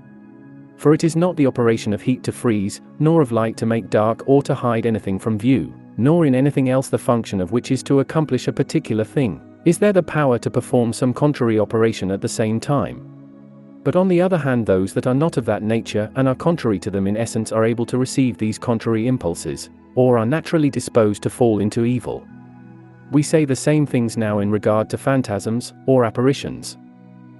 For it is not the operation of heat to freeze, nor of light to make dark or to hide anything from view, nor in anything else the function of which is to accomplish a particular thing, is there the power to perform some contrary operation at the same time. But on the other hand, those that are not of that nature and are contrary to them in essence are able to receive these contrary impulses, or are naturally disposed to fall into evil. We say the same things now in regard to phantasms, or apparitions.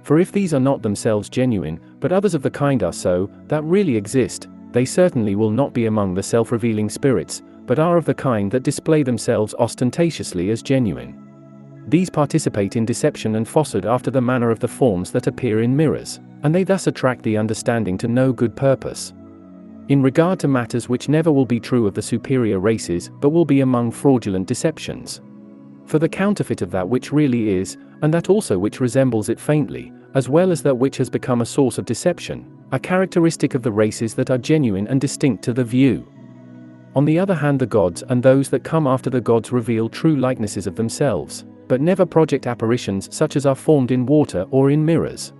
For if these are not themselves genuine, but others of the kind are so, that really exist, they certainly will not be among the self-revealing spirits, but are of the kind that display themselves ostentatiously as genuine. These participate in deception and falsehood after the manner of the forms that appear in mirrors, and they thus attract the understanding to no good purpose. In regard to matters which never will be true of the superior races, but will be among fraudulent deceptions. For the counterfeit of that which really is, and that also which resembles it faintly, as well as that which has become a source of deception, are characteristic of the races that are genuine and distinct to the view. On the other hand, the gods and those that come after the gods reveal true likenesses of themselves, but never project apparitions such as are formed in water or in mirrors.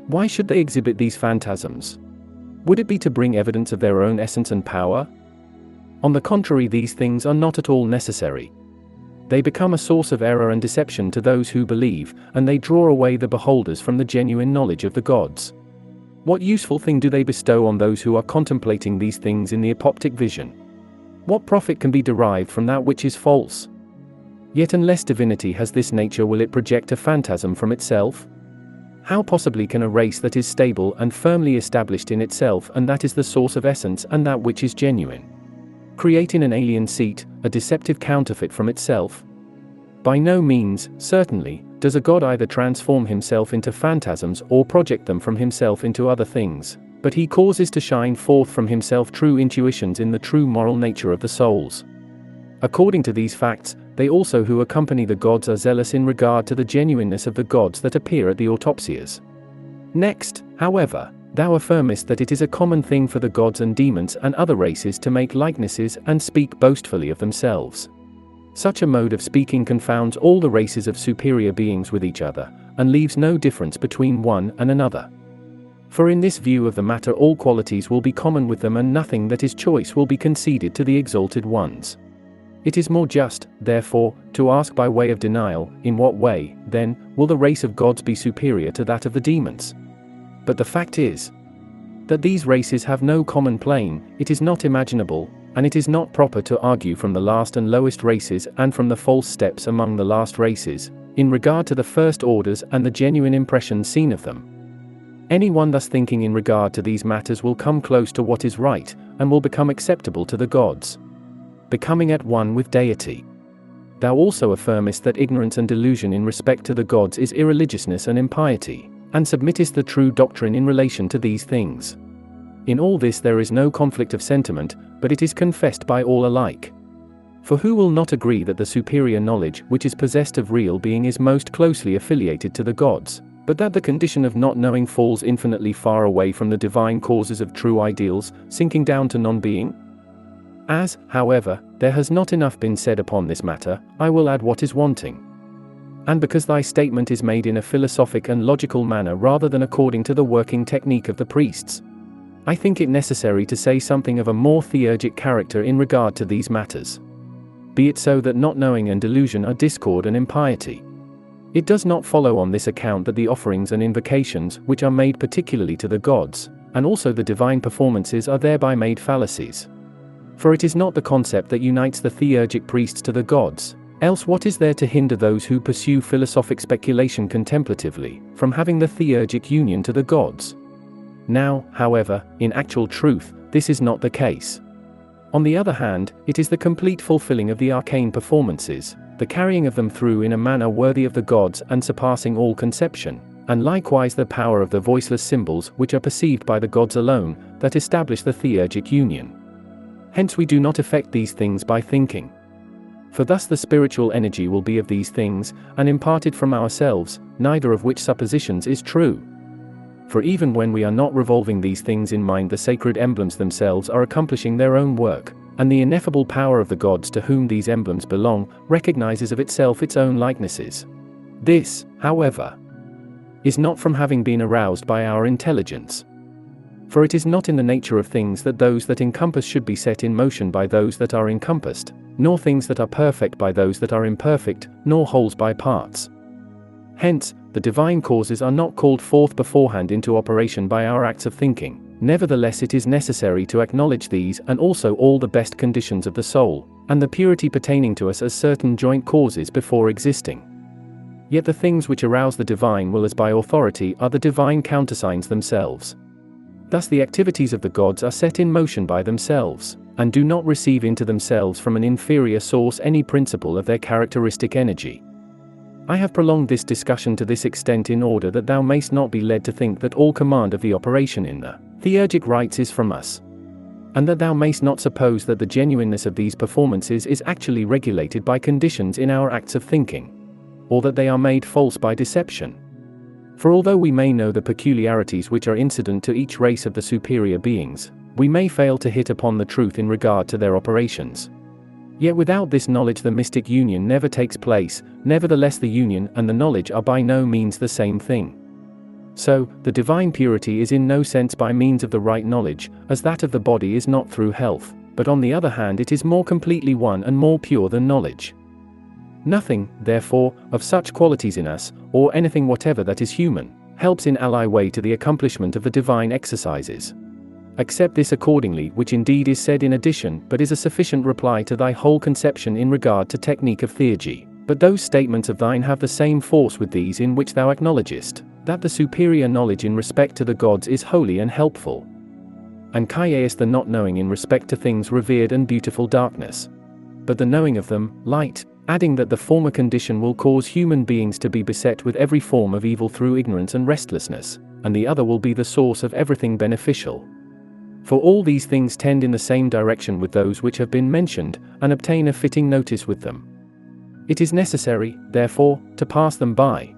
Why should they exhibit these phantasms? Would it be to bring evidence of their own essence and power? On the contrary, these things are not at all necessary. They become a source of error and deception to those who believe, and they draw away the beholders from the genuine knowledge of the gods. What useful thing do they bestow on those who are contemplating these things in the apoptic vision? What profit can be derived from that which is false? Yet unless divinity has this nature, will it project a phantasm from itself? How possibly can a race that is stable and firmly established in itself, and that is the source of essence and that which is genuine, create in an alien seat a deceptive counterfeit from itself? By no means, certainly, does a god either transform himself into phantasms or project them from himself into other things, but he causes to shine forth from himself true intuitions in the true moral nature of the souls. According to these facts, they also who accompany the gods are zealous in regard to the genuineness of the gods that appear at the autopsias. Next, however, thou affirmest that it is a common thing for the gods and demons and other races to make likenesses and speak boastfully of themselves. Such a mode of speaking confounds all the races of superior beings with each other, and leaves no difference between one and another. For in this view of the matter, all qualities will be common with them, and nothing that is choice will be conceded to the exalted ones. It is more just, therefore, to ask by way of denial, in what way, then, will the race of gods be superior to that of the demons? But the fact is that these races have no common plane, it is not imaginable, and it is not proper to argue from the last and lowest races and from the false steps among the last races, in regard to the first orders and the genuine impressions seen of them. Anyone thus thinking in regard to these matters will come close to what is right, and will become acceptable to the gods, becoming at one with deity. Thou also affirmest that ignorance and delusion in respect to the gods is irreligiousness and impiety, and submittest the true doctrine in relation to these things. In all this there is no conflict of sentiment, but it is confessed by all alike. For who will not agree that the superior knowledge which is possessed of real being is most closely affiliated to the gods, but that the condition of not knowing falls infinitely far away from the divine causes of true ideals, sinking down to non-being? As, however, there has not enough been said upon this matter, I will add what is wanting. And because thy statement is made in a philosophic and logical manner rather than according to the working technique of the priests, I think it necessary to say something of a more theurgic character in regard to these matters. Be it so that not knowing and delusion are discord and impiety. It does not follow on this account that the offerings and invocations which are made particularly to the gods, and also the divine performances, are thereby made fallacies. For it is not the concept that unites the theurgic priests to the gods, else what is there to hinder those who pursue philosophic speculation contemplatively from having the theurgic union to the gods? Now, however, in actual truth, this is not the case. On the other hand, it is the complete fulfilling of the arcane performances, the carrying of them through in a manner worthy of the gods and surpassing all conception, and likewise the power of the voiceless symbols which are perceived by the gods alone, that establish the theurgic union. Hence we do not effect these things by thinking. For thus the spiritual energy will be of these things, and imparted from ourselves, neither of which suppositions is true. For even when we are not revolving these things in mind, the sacred emblems themselves are accomplishing their own work, and the ineffable power of the gods to whom these emblems belong, recognizes of itself its own likenesses. This, however, is not from having been aroused by our intelligence. For it is not in the nature of things that those that encompass should be set in motion by those that are encompassed, nor things that are perfect by those that are imperfect, nor wholes by parts. Hence, the divine causes are not called forth beforehand into operation by our acts of thinking. Nevertheless, it is necessary to acknowledge these and also all the best conditions of the soul, and the purity pertaining to us as certain joint causes before existing. Yet the things which arouse the divine will as by authority are the divine countersigns themselves. Thus the activities of the gods are set in motion by themselves, and do not receive into themselves from an inferior source any principle of their characteristic energy. I have prolonged this discussion to this extent in order that thou mayst not be led to think that all command of the operation in the Theurgic rites is from us, and that thou mayst not suppose that the genuineness of these performances is actually regulated by conditions in our acts of thinking, or that they are made false by deception. For although we may know the peculiarities which are incident to each race of the superior beings, we may fail to hit upon the truth in regard to their operations. Yet without this knowledge the mystic union never takes place. Nevertheless the union and the knowledge are by no means the same thing. So, the divine purity is in no sense by means of the right knowledge, as that of the body is not through health, but on the other hand it is more completely one and more pure than knowledge. Nothing, therefore, of such qualities in us, or anything whatever that is human, helps in ally way to the accomplishment of the divine exercises. Accept this accordingly, which indeed is said in addition, but is a sufficient reply to thy whole conception in regard to technique of theurgy. But those statements of thine have the same force with these in which thou acknowledgest that the superior knowledge in respect to the gods is holy and helpful, and caius the not knowing in respect to things revered and beautiful darkness, but the knowing of them, light, adding that the former condition will cause human beings to be beset with every form of evil through ignorance and restlessness, and the other will be the source of everything beneficial. For all these things tend in the same direction with those which have been mentioned, and obtain a fitting notice with them. It is necessary, therefore, to pass them by,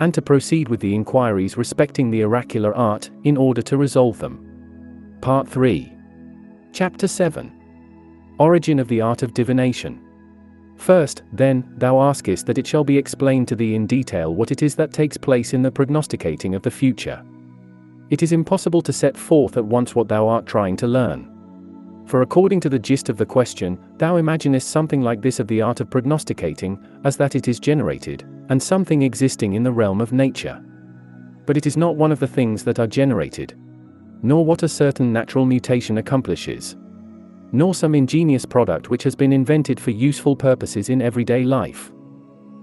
and to proceed with the inquiries respecting the oracular art, in order to resolve them. Part 3. Chapter 7. Origin of the Art of Divination. First, then, thou askest that it shall be explained to thee in detail what it is that takes place in the prognosticating of the future. It is impossible to set forth at once what thou art trying to learn. For according to the gist of the question, thou imaginest something like this of the art of prognosticating, as that it is generated, and something existing in the realm of nature. But it is not one of the things that are generated, nor what a certain natural mutation accomplishes, nor some ingenious product which has been invented for useful purposes in everyday life.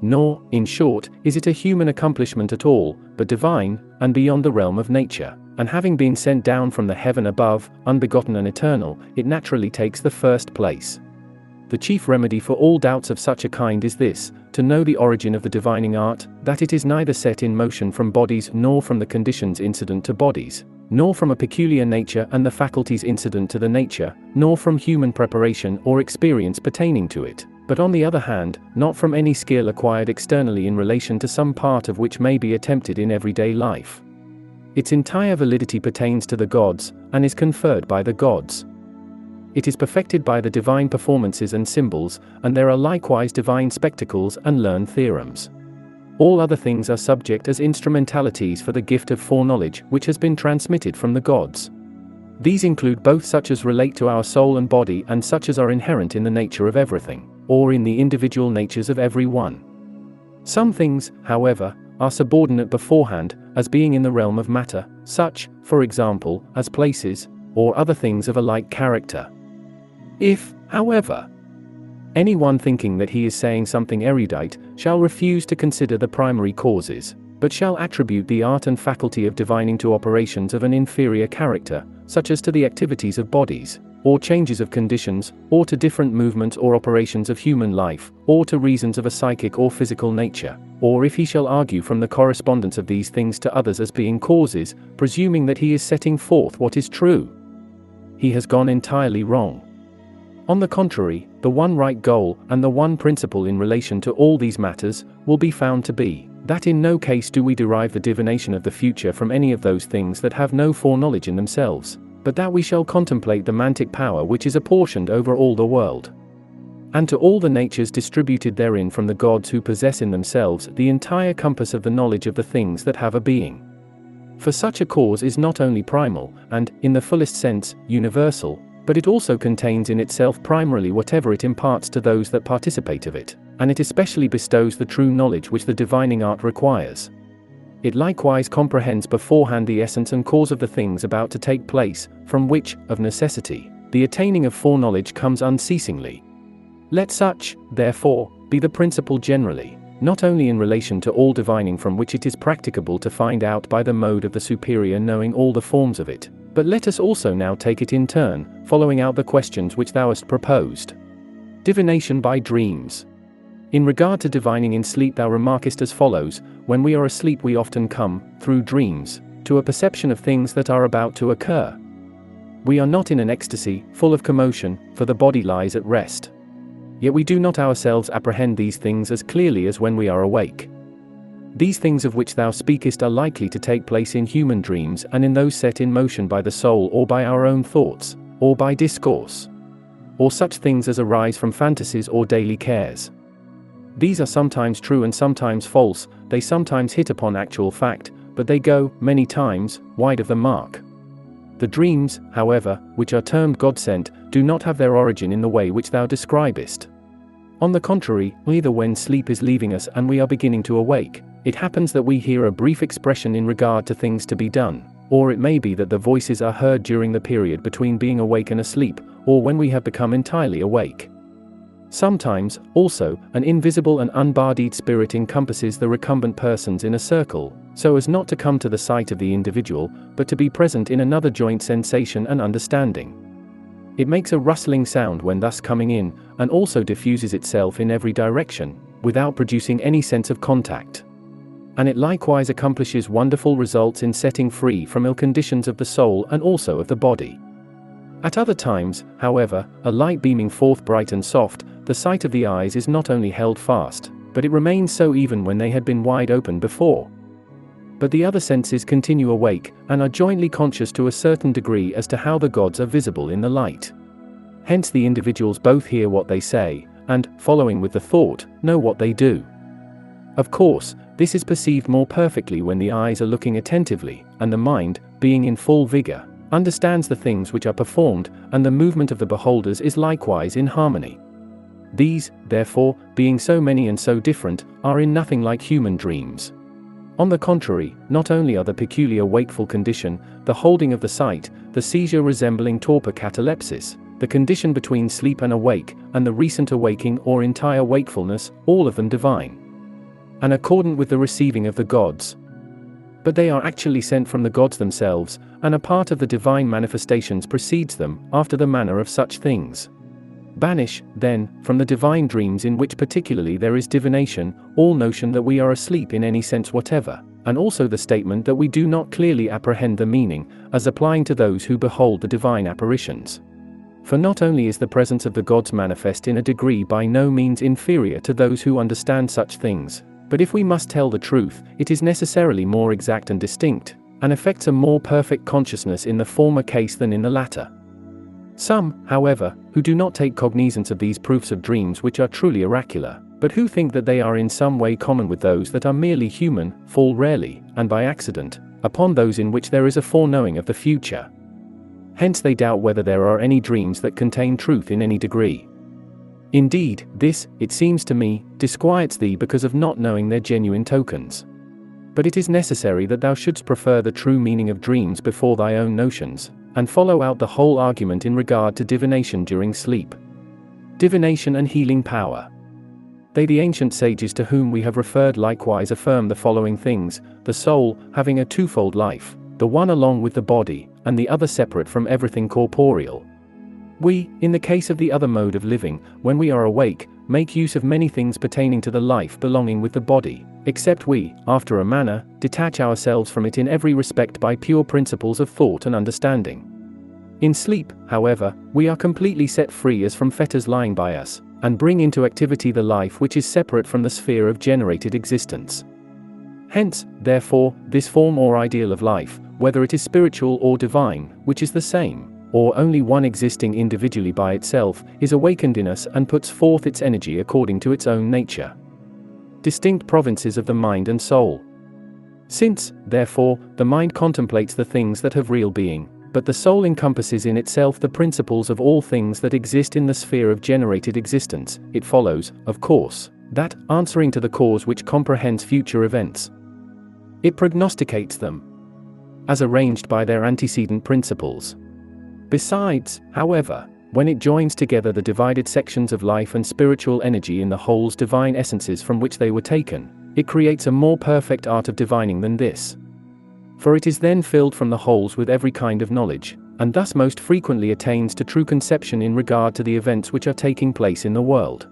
Nor, in short, is it a human accomplishment at all, but divine, and beyond the realm of nature, and having been sent down from the heaven above, unbegotten and eternal, it naturally takes the first place. The chief remedy for all doubts of such a kind is this, to know the origin of the divining art, that it is neither set in motion from bodies nor from the conditions incident to bodies, nor from a peculiar nature and the faculties incident to the nature, nor from human preparation or experience pertaining to it, but on the other hand, not from any skill acquired externally in relation to some part of which may be attempted in everyday life. Its entire validity pertains to the gods, and is conferred by the gods. It is perfected by the divine performances and symbols, and there are likewise divine spectacles and learned theorems. All other things are subject as instrumentalities for the gift of foreknowledge which has been transmitted from the gods. These include both such as relate to our soul and body and such as are inherent in the nature of everything, or in the individual natures of every one. Some things, however, are subordinate beforehand, as being in the realm of matter, such, for example, as places, or other things of a like character. If, however, anyone thinking that he is saying something erudite, shall refuse to consider the primary causes, but shall attribute the art and faculty of divining to operations of an inferior character, such as to the activities of bodies, or changes of conditions, or to different movements or operations of human life, or to reasons of a psychic or physical nature, or if he shall argue from the correspondence of these things to others as being causes, presuming that he is setting forth what is true, he has gone entirely wrong. On the contrary, the one right goal, and the one principle in relation to all these matters, will be found to be, that in no case do we derive the divination of the future from any of those things that have no foreknowledge in themselves, but that we shall contemplate the mantic power which is apportioned over all the world, and to all the natures distributed therein from the gods who possess in themselves the entire compass of the knowledge of the things that have a being. For such a cause is not only primal, and, in the fullest sense, universal, but it also contains in itself primarily whatever it imparts to those that participate of it, and it especially bestows the true knowledge which the divining art requires. It likewise comprehends beforehand the essence and cause of the things about to take place, from which, of necessity, the attaining of foreknowledge comes unceasingly. Let such, therefore, be the principle generally, not only in relation to all divining from which it is practicable to find out by the mode of the superior knowing all the forms of it, but let us also now take it in turn, following out the questions which thou hast proposed. Divination by dreams. In regard to divining in sleep thou remarkest as follows: when we are asleep we often come, through dreams, to a perception of things that are about to occur. We are not in an ecstasy, full of commotion, for the body lies at rest. Yet we do not ourselves apprehend these things as clearly as when we are awake. These things of which thou speakest are likely to take place in human dreams and in those set in motion by the soul or by our own thoughts, or by discourse, or such things as arise from fantasies or daily cares. These are sometimes true and sometimes false, they sometimes hit upon actual fact, but they go, many times, wide of the mark. The dreams, however, which are termed God-sent, do not have their origin in the way which thou describest. On the contrary, either when sleep is leaving us and we are beginning to awake, it happens that we hear a brief expression in regard to things to be done, or it may be that the voices are heard during the period between being awake and asleep, or when we have become entirely awake. Sometimes, also, an invisible and unbodied spirit encompasses the recumbent persons in a circle, so as not to come to the sight of the individual, but to be present in another joint sensation and understanding. It makes a rustling sound when thus coming in, and also diffuses itself in every direction, without producing any sense of contact. And it likewise accomplishes wonderful results in setting free from ill conditions of the soul and also of the body. At other times, however, a light beaming forth bright and soft, the sight of the eyes is not only held fast, but it remains so even when they had been wide open before. But the other senses continue awake, and are jointly conscious to a certain degree as to how the gods are visible in the light. Hence the individuals both hear what they say, and, following with the thought, know what they do. Of course, this is perceived more perfectly when the eyes are looking attentively, and the mind, being in full vigor, understands the things which are performed, and the movement of the beholders is likewise in harmony. These, therefore, being so many and so different, are in nothing like human dreams. On the contrary, not only are the peculiar wakeful condition, the holding of the sight, the seizure resembling torpor catalepsis, the condition between sleep and awake, and the recent awaking or entire wakefulness, all of them divine, and accordant with the receiving of the gods. But they are actually sent from the gods themselves, and a part of the divine manifestations precedes them, after the manner of such things. Banish, then, from the divine dreams in which particularly there is divination, all notion that we are asleep in any sense whatever, and also the statement that we do not clearly apprehend the meaning, as applying to those who behold the divine apparitions. For not only is the presence of the gods manifest in a degree by no means inferior to those who understand such things, but if we must tell the truth, it is necessarily more exact and distinct, and affects a more perfect consciousness in the former case than in the latter. Some, however, who do not take cognizance of these proofs of dreams which are truly oracular, but who think that they are in some way common with those that are merely human, fall rarely, and by accident, upon those in which there is a foreknowing of the future. Hence they doubt whether there are any dreams that contain truth in any degree. Indeed, this, it seems to me, disquiets thee because of not knowing their genuine tokens. But it is necessary that thou shouldst prefer the true meaning of dreams before thy own notions, and follow out the whole argument in regard to divination during sleep. Divination and healing power. They, the ancient sages to whom we have referred, likewise affirm the following things: the soul, having a twofold life, the one along with the body, and the other separate from everything corporeal. We, in the case of the other mode of living, when we are awake, make use of many things pertaining to the life belonging with the body, except we, after a manner, detach ourselves from it in every respect by pure principles of thought and understanding. In sleep, however, we are completely set free as from fetters lying by us, and bring into activity the life which is separate from the sphere of generated existence. Hence, therefore, this form or ideal of life, whether it is spiritual or divine, which is the same, or only one existing individually by itself, is awakened in us and puts forth its energy according to its own nature. Distinct provinces of the mind and soul. Since, therefore, the mind contemplates the things that have real being, but the soul encompasses in itself the principles of all things that exist in the sphere of generated existence, it follows, of course, that, answering to the cause which comprehends future events, it prognosticates them, as arranged by their antecedent principles. Besides, however, When it joins together the divided sections of life and spiritual energy in the whole's divine essences from which they were taken, it creates a more perfect art of divining than this. For it is then filled from the wholes with every kind of knowledge, and thus most frequently attains to true conception in regard to the events which are taking place in the world.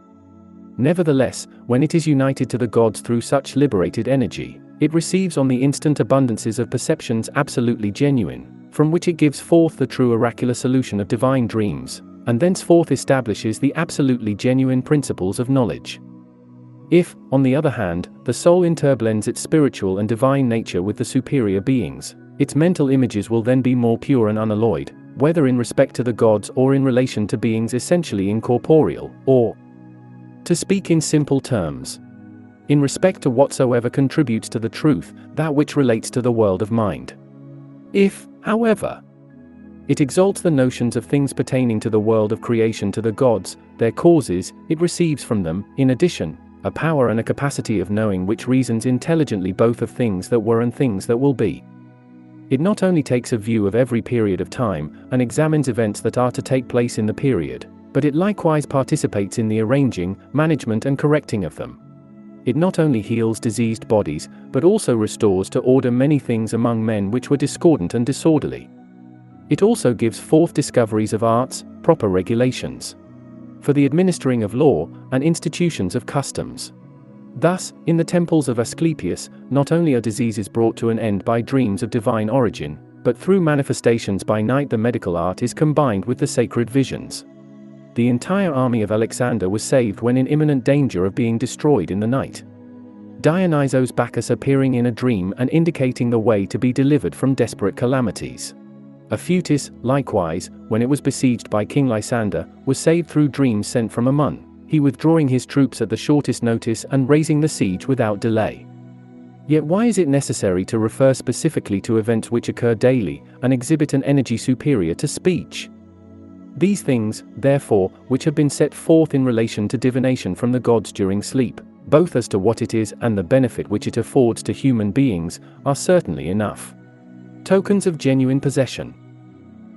Nevertheless, when it is united to the gods through such liberated energy, it receives on the instant abundances of perceptions absolutely genuine, from which it gives forth the true oracular solution of divine dreams, and thenceforth establishes the absolutely genuine principles of knowledge. If, on the other hand, the soul interblends its spiritual and divine nature with the superior beings, its mental images will then be more pure and unalloyed, whether in respect to the gods or in relation to beings essentially incorporeal, or, to speak in simple terms, in respect to whatsoever contributes to the truth, that which relates to the world of mind. If, however, it exalts the notions of things pertaining to the world of creation to the gods, their causes, it receives from them, in addition, a power and a capacity of knowing which reasons intelligently both of things that were and things that will be. It not only takes a view of every period of time, and examines events that are to take place in the period, but it likewise participates in the arranging, management and correcting of them. It not only heals diseased bodies, but also restores to order many things among men which were discordant and disorderly. It also gives forth discoveries of arts, proper regulations for the administering of law, and institutions of customs. Thus, in the temples of Asclepius, not only are diseases brought to an end by dreams of divine origin, but through manifestations by night the medical art is combined with the sacred visions. The entire army of Alexander was saved when in imminent danger of being destroyed in the night. Dionysos Bacchus appearing in a dream and indicating the way to be delivered from desperate calamities. Aphutis, likewise, when it was besieged by King Lysander, was saved through dreams sent from Ammon, he withdrawing his troops at the shortest notice and raising the siege without delay. Yet why is it necessary to refer specifically to events which occur daily, and exhibit an energy superior to speech? These things, therefore, which have been set forth in relation to divination from the gods during sleep, both as to what it is and the benefit which it affords to human beings, are certainly enough tokens of genuine possession.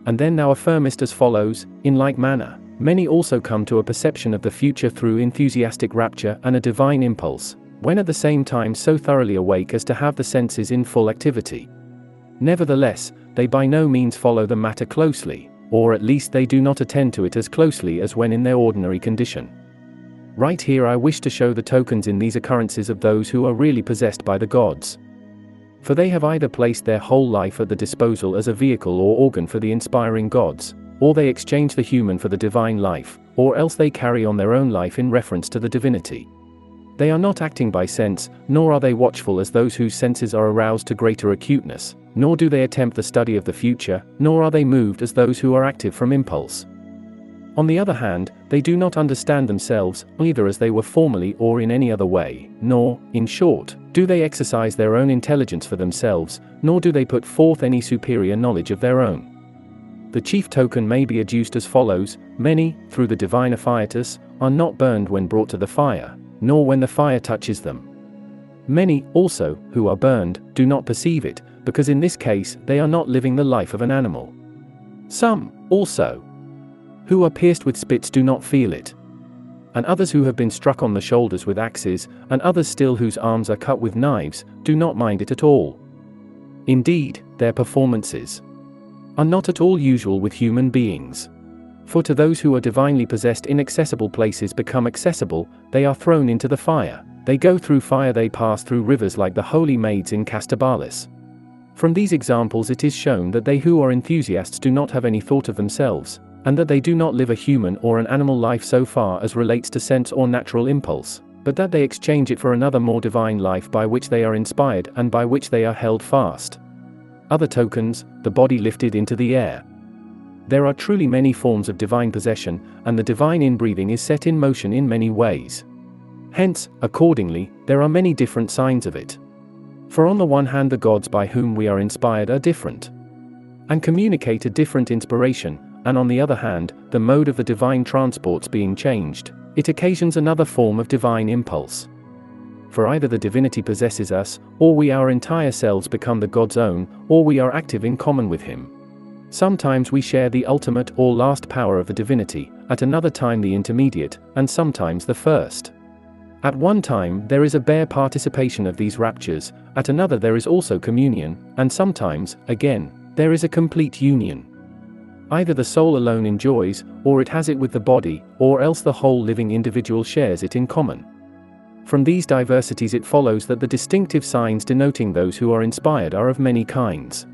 And then thou affirmest as follows, in like manner, many also come to a perception of the future through enthusiastic rapture and a divine impulse, when at the same time so thoroughly awake as to have the senses in full activity. Nevertheless, they by no means follow the matter closely, or at least they do not attend to it as closely as when in their ordinary condition. Right here I wish to show the tokens in these occurrences of those who are really possessed by the gods. For they have either placed their whole life at the disposal as a vehicle or organ for the inspiring gods, or they exchange the human for the divine life, or else they carry on their own life in reference to the divinity. They are not acting by sense, nor are they watchful as those whose senses are aroused to greater acuteness, nor do they attempt the study of the future, nor are they moved as those who are active from impulse. On the other hand, they do not understand themselves, either as they were formerly or in any other way, nor, in short, do they exercise their own intelligence for themselves, nor do they put forth any superior knowledge of their own. The chief token may be adduced as follows: many, through the divine affietus, are not burned when brought to the fire, nor when the fire touches them. Many, also, who are burned, do not perceive it, because in this case they are not living the life of an animal. Some, also, who are pierced with spits do not feel it. And others who have been struck on the shoulders with axes, and others still whose arms are cut with knives, do not mind it at all. Indeed, their performances are not at all usual with human beings. For to those who are divinely possessed inaccessible places become accessible, they are thrown into the fire, they go through fire, they pass through rivers like the holy maids in Castabalis. From these examples it is shown that they who are enthusiasts do not have any thought of themselves, and that they do not live a human or an animal life so far as relates to sense or natural impulse, but that they exchange it for another more divine life by which they are inspired and by which they are held fast. Other tokens, the body lifted into the air. There are truly many forms of divine possession, and the divine inbreathing is set in motion in many ways. Hence, accordingly, there are many different signs of it. For on the one hand the gods by whom we are inspired are different, and communicate a different inspiration, and on the other hand, the mode of the divine transports being changed, it occasions another form of divine impulse. For either the divinity possesses us, or we our entire selves become the God's own, or we are active in common with him. Sometimes we share the ultimate or last power of the divinity, at another time the intermediate, and sometimes the first. At one time there is a bare participation of these raptures, at another there is also communion, and sometimes, again, there is a complete union. Either the soul alone enjoys, or it has it with the body, or else the whole living individual shares it in common. From these diversities it follows that the distinctive signs denoting those who are inspired are of many kinds.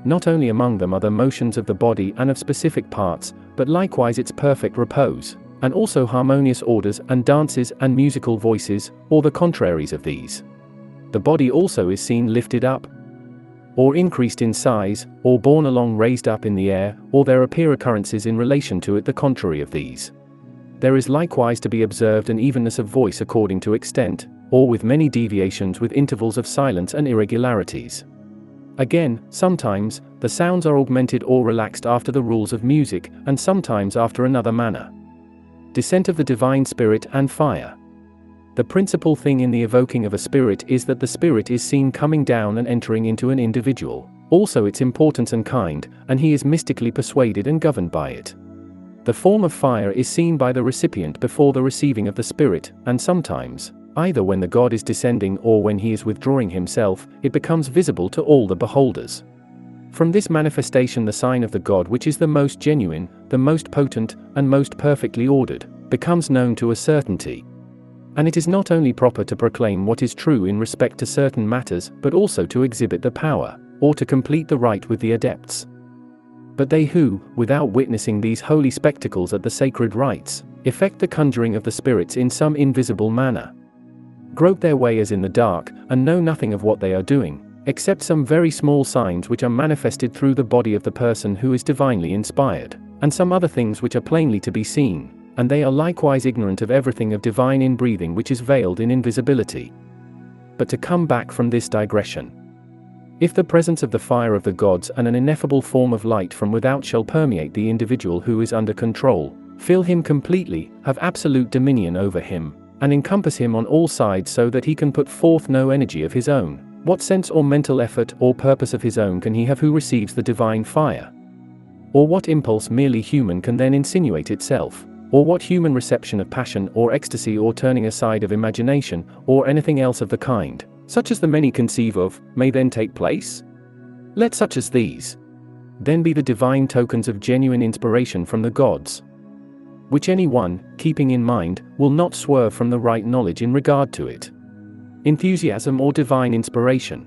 Not only among them are the motions of the body and of specific parts, but likewise its perfect repose, and also harmonious orders and dances and musical voices, or the contraries of these. The body also is seen lifted up, or increased in size, or borne along raised up in the air, or there appear occurrences in relation to it the contrary of these. There is likewise to be observed an evenness of voice according to extent, or with many deviations with intervals of silence and irregularities. Again, sometimes, the sounds are augmented or relaxed after the rules of music, and sometimes after another manner. Descent of the divine spirit and fire. The principal thing in the evoking of a spirit is that the spirit is seen coming down and entering into an individual, also its importance and kind, and he is mystically persuaded and governed by it. The form of fire is seen by the recipient before the receiving of the spirit, and sometimes, either when the god is descending or when he is withdrawing himself, it becomes visible to all the beholders. From this manifestation the sign of the god which is the most genuine, the most potent, and most perfectly ordered, becomes known to a certainty. And it is not only proper to proclaim what is true in respect to certain matters, but also to exhibit the power, or to complete the rite with the adepts. But they who, without witnessing these holy spectacles at the sacred rites, effect the conjuring of the spirits in some invisible manner, grope their way as in the dark, and know nothing of what they are doing, except some very small signs which are manifested through the body of the person who is divinely inspired, and some other things which are plainly to be seen, and they are likewise ignorant of everything of divine inbreathing which is veiled in invisibility. But to come back from this digression. If the presence of the fire of the gods and an ineffable form of light from without shall permeate the individual who is under control, fill him completely, have absolute dominion over him, and encompass him on all sides so that he can put forth no energy of his own, what sense or mental effort or purpose of his own can he have who receives the divine fire? Or what impulse merely human can then insinuate itself? Or what human reception of passion or ecstasy or turning aside of imagination, or anything else of the kind, such as the many conceive of, may then take place? Let such as these then be the divine tokens of genuine inspiration from the gods, which any one, keeping in mind, will not swerve from the right knowledge in regard to it. Enthusiasm or divine inspiration.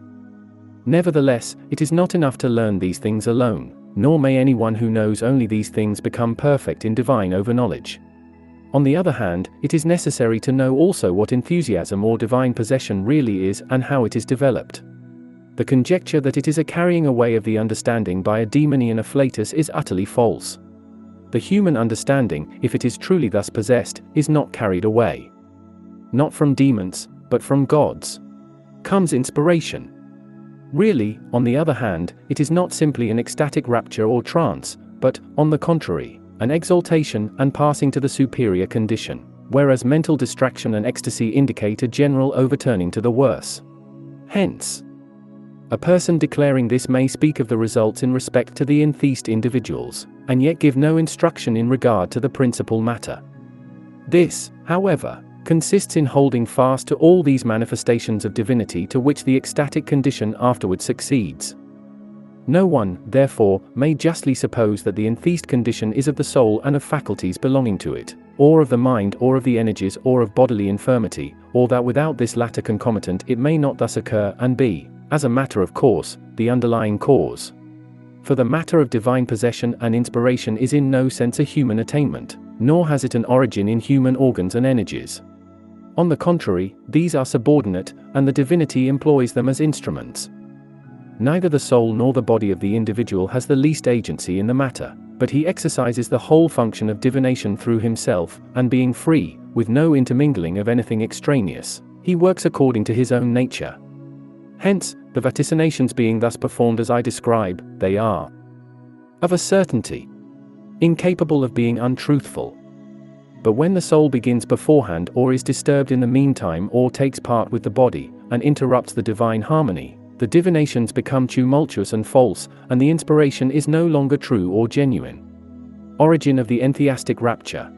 Nevertheless, it is not enough to learn these things alone, nor may anyone who knows only these things become perfect in divine overknowledge. On the other hand, it is necessary to know also what enthusiasm or divine possession really is and how it is developed. The conjecture that it is a carrying away of the understanding by a demonian afflatus is utterly false. The human understanding, if it is truly thus possessed, is not carried away. Not from demons, but from gods, comes inspiration. Really, on the other hand, it is not simply an ecstatic rapture or trance, but, on the contrary, an exaltation and passing to the superior condition, whereas mental distraction and ecstasy indicate a general overturning to the worse. Hence, a person declaring this may speak of the results in respect to the entheist individuals, and yet give no instruction in regard to the principal matter. This, however, consists in holding fast to all these manifestations of divinity to which the ecstatic condition afterwards succeeds. No one, therefore, may justly suppose that the entheist condition is of the soul and of faculties belonging to it, or of the mind or of the energies or of bodily infirmity, or that without this latter concomitant it may not thus occur and be, as a matter of course, the underlying cause. For the matter of divine possession and inspiration is in no sense a human attainment, nor has it an origin in human organs and energies. On the contrary, these are subordinate, and the divinity employs them as instruments. Neither the soul nor the body of the individual has the least agency in the matter, but he exercises the whole function of divination through himself, and being free, with no intermingling of anything extraneous, he works according to his own nature. Hence, the vaticinations being thus performed as I describe, they are of a certainty incapable of being untruthful. But when the soul begins beforehand or is disturbed in the meantime or takes part with the body, and interrupts the divine harmony, the divinations become tumultuous and false, and the inspiration is no longer true or genuine. Origin of the entheastic rapture.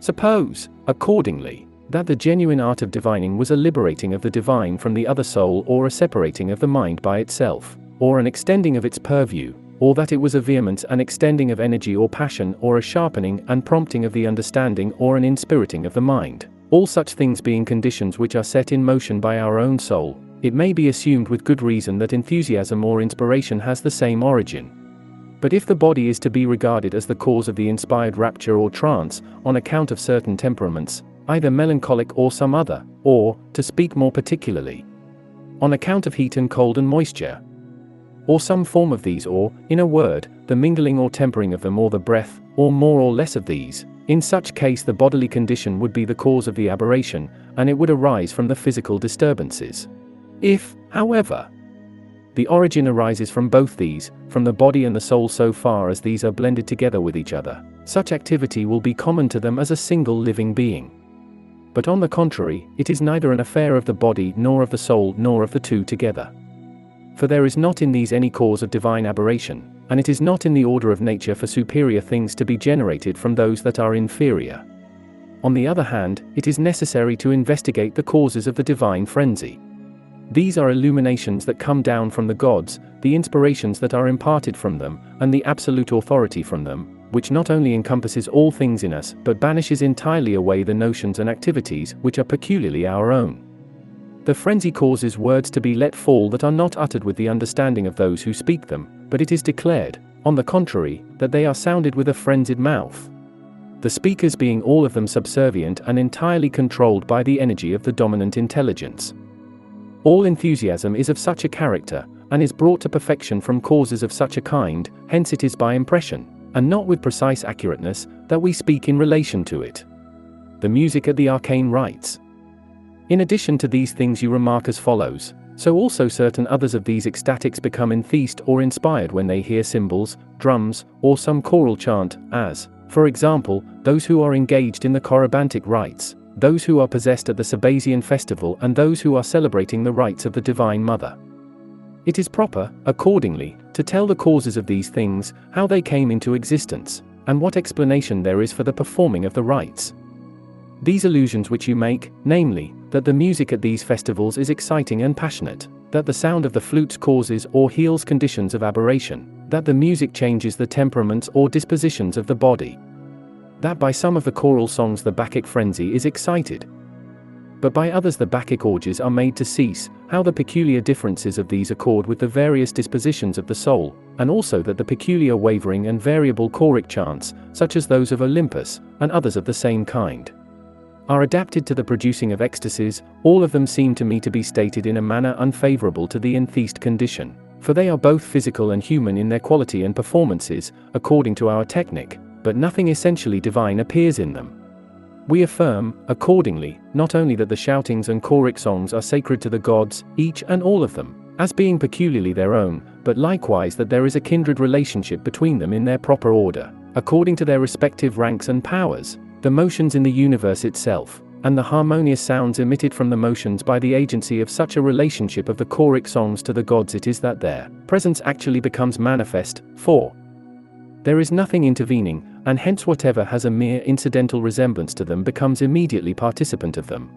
Suppose, accordingly, that the genuine art of divining was a liberating of the divine from the other soul, or a separating of the mind by itself, or an extending of its purview, or that it was a vehemence and extending of energy or passion, or a sharpening and prompting of the understanding, or an inspiriting of the mind, all such things being conditions which are set in motion by our own soul, it may be assumed with good reason that enthusiasm or inspiration has the same origin. But if the body is to be regarded as the cause of the inspired rapture or trance, on account of certain temperaments, either melancholic or some other, or, to speak more particularly, on account of heat and cold and moisture, or some form of these, or, in a word, the mingling or tempering of them, or the breath, or more or less of these, in such case the bodily condition would be the cause of the aberration, and it would arise from the physical disturbances. If, however, the origin arises from both these, from the body and the soul, so far as these are blended together with each other, such activity will be common to them as a single living being. But on the contrary, it is neither an affair of the body nor of the soul nor of the two together. For there is not in these any cause of divine aberration, and it is not in the order of nature for superior things to be generated from those that are inferior. On the other hand, it is necessary to investigate the causes of the divine frenzy. These are illuminations that come down from the gods, the inspirations that are imparted from them, and the absolute authority from them, which not only encompasses all things in us, but banishes entirely away the notions and activities which are peculiarly our own. The frenzy causes words to be let fall that are not uttered with the understanding of those who speak them, but it is declared, on the contrary, that they are sounded with a frenzied mouth. The speakers being all of them subservient and entirely controlled by the energy of the dominant intelligence. All enthusiasm is of such a character, and is brought to perfection from causes of such a kind, hence it is by impression, and not with precise accurateness, that we speak in relation to it. The music at the arcane rites. In addition to these things you remark as follows: so also certain others of these ecstatics become entheased or inspired when they hear cymbals, drums, or some choral chant, as, for example, those who are engaged in the corybantic rites, those who are possessed at the Sabasian festival, and those who are celebrating the rites of the Divine Mother. It is proper, accordingly, to tell the causes of these things, how they came into existence, and what explanation there is for the performing of the rites. These allusions which you make, namely, that the music at these festivals is exciting and passionate, that the sound of the flutes causes or heals conditions of aberration, that the music changes the temperaments or dispositions of the body, that by some of the choral songs the Bacchic frenzy is excited, but by others the Bacchic orgies are made to cease, how the peculiar differences of these accord with the various dispositions of the soul, and also that the peculiar wavering and variable choric chants, such as those of Olympus, and others of the same kind, are adapted to the producing of ecstasies. All of them seem to me to be stated in a manner unfavorable to the entheased condition, for they are both physical and human in their quality and performances, according to our technique, but nothing essentially divine appears in them. We affirm, accordingly, not only that the shoutings and choric songs are sacred to the gods, each and all of them, as being peculiarly their own, but likewise that there is a kindred relationship between them in their proper order, according to their respective ranks and powers, the motions in the universe itself, and the harmonious sounds emitted from the motions by the agency of such a relationship of the choric songs to the gods. It is that their presence actually becomes manifest, for there is nothing intervening, and hence whatever has a mere incidental resemblance to them becomes immediately participant of them.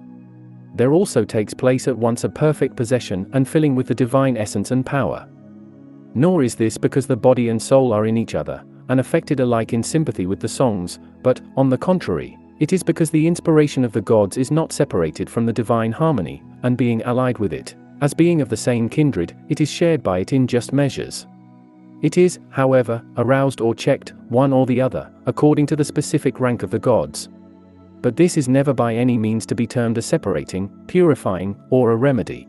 There also takes place at once a perfect possession and filling with the divine essence and power. Nor is this because the body and soul are in each other, and affected alike in sympathy with the songs, but, on the contrary, it is because the inspiration of the gods is not separated from the divine harmony, and being allied with it, as being of the same kindred, it is shared by it in just measures. It is, however, aroused or checked, one or the other, according to the specific rank of the gods. But this is never by any means to be termed a separating, purifying, or a remedy.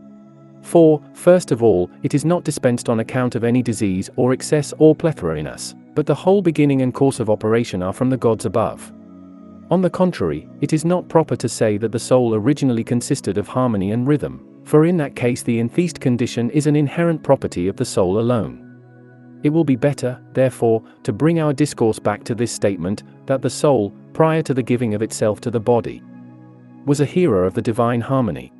For, first of all, it is not dispensed on account of any disease or excess or plethora in us, but the whole beginning and course of operation are from the gods above. On the contrary, it is not proper to say that the soul originally consisted of harmony and rhythm, for in that case the entheased condition is an inherent property of the soul alone. It will be better, therefore, to bring our discourse back to this statement, that the soul, prior to the giving of itself to the body, was a hearer of the divine harmony.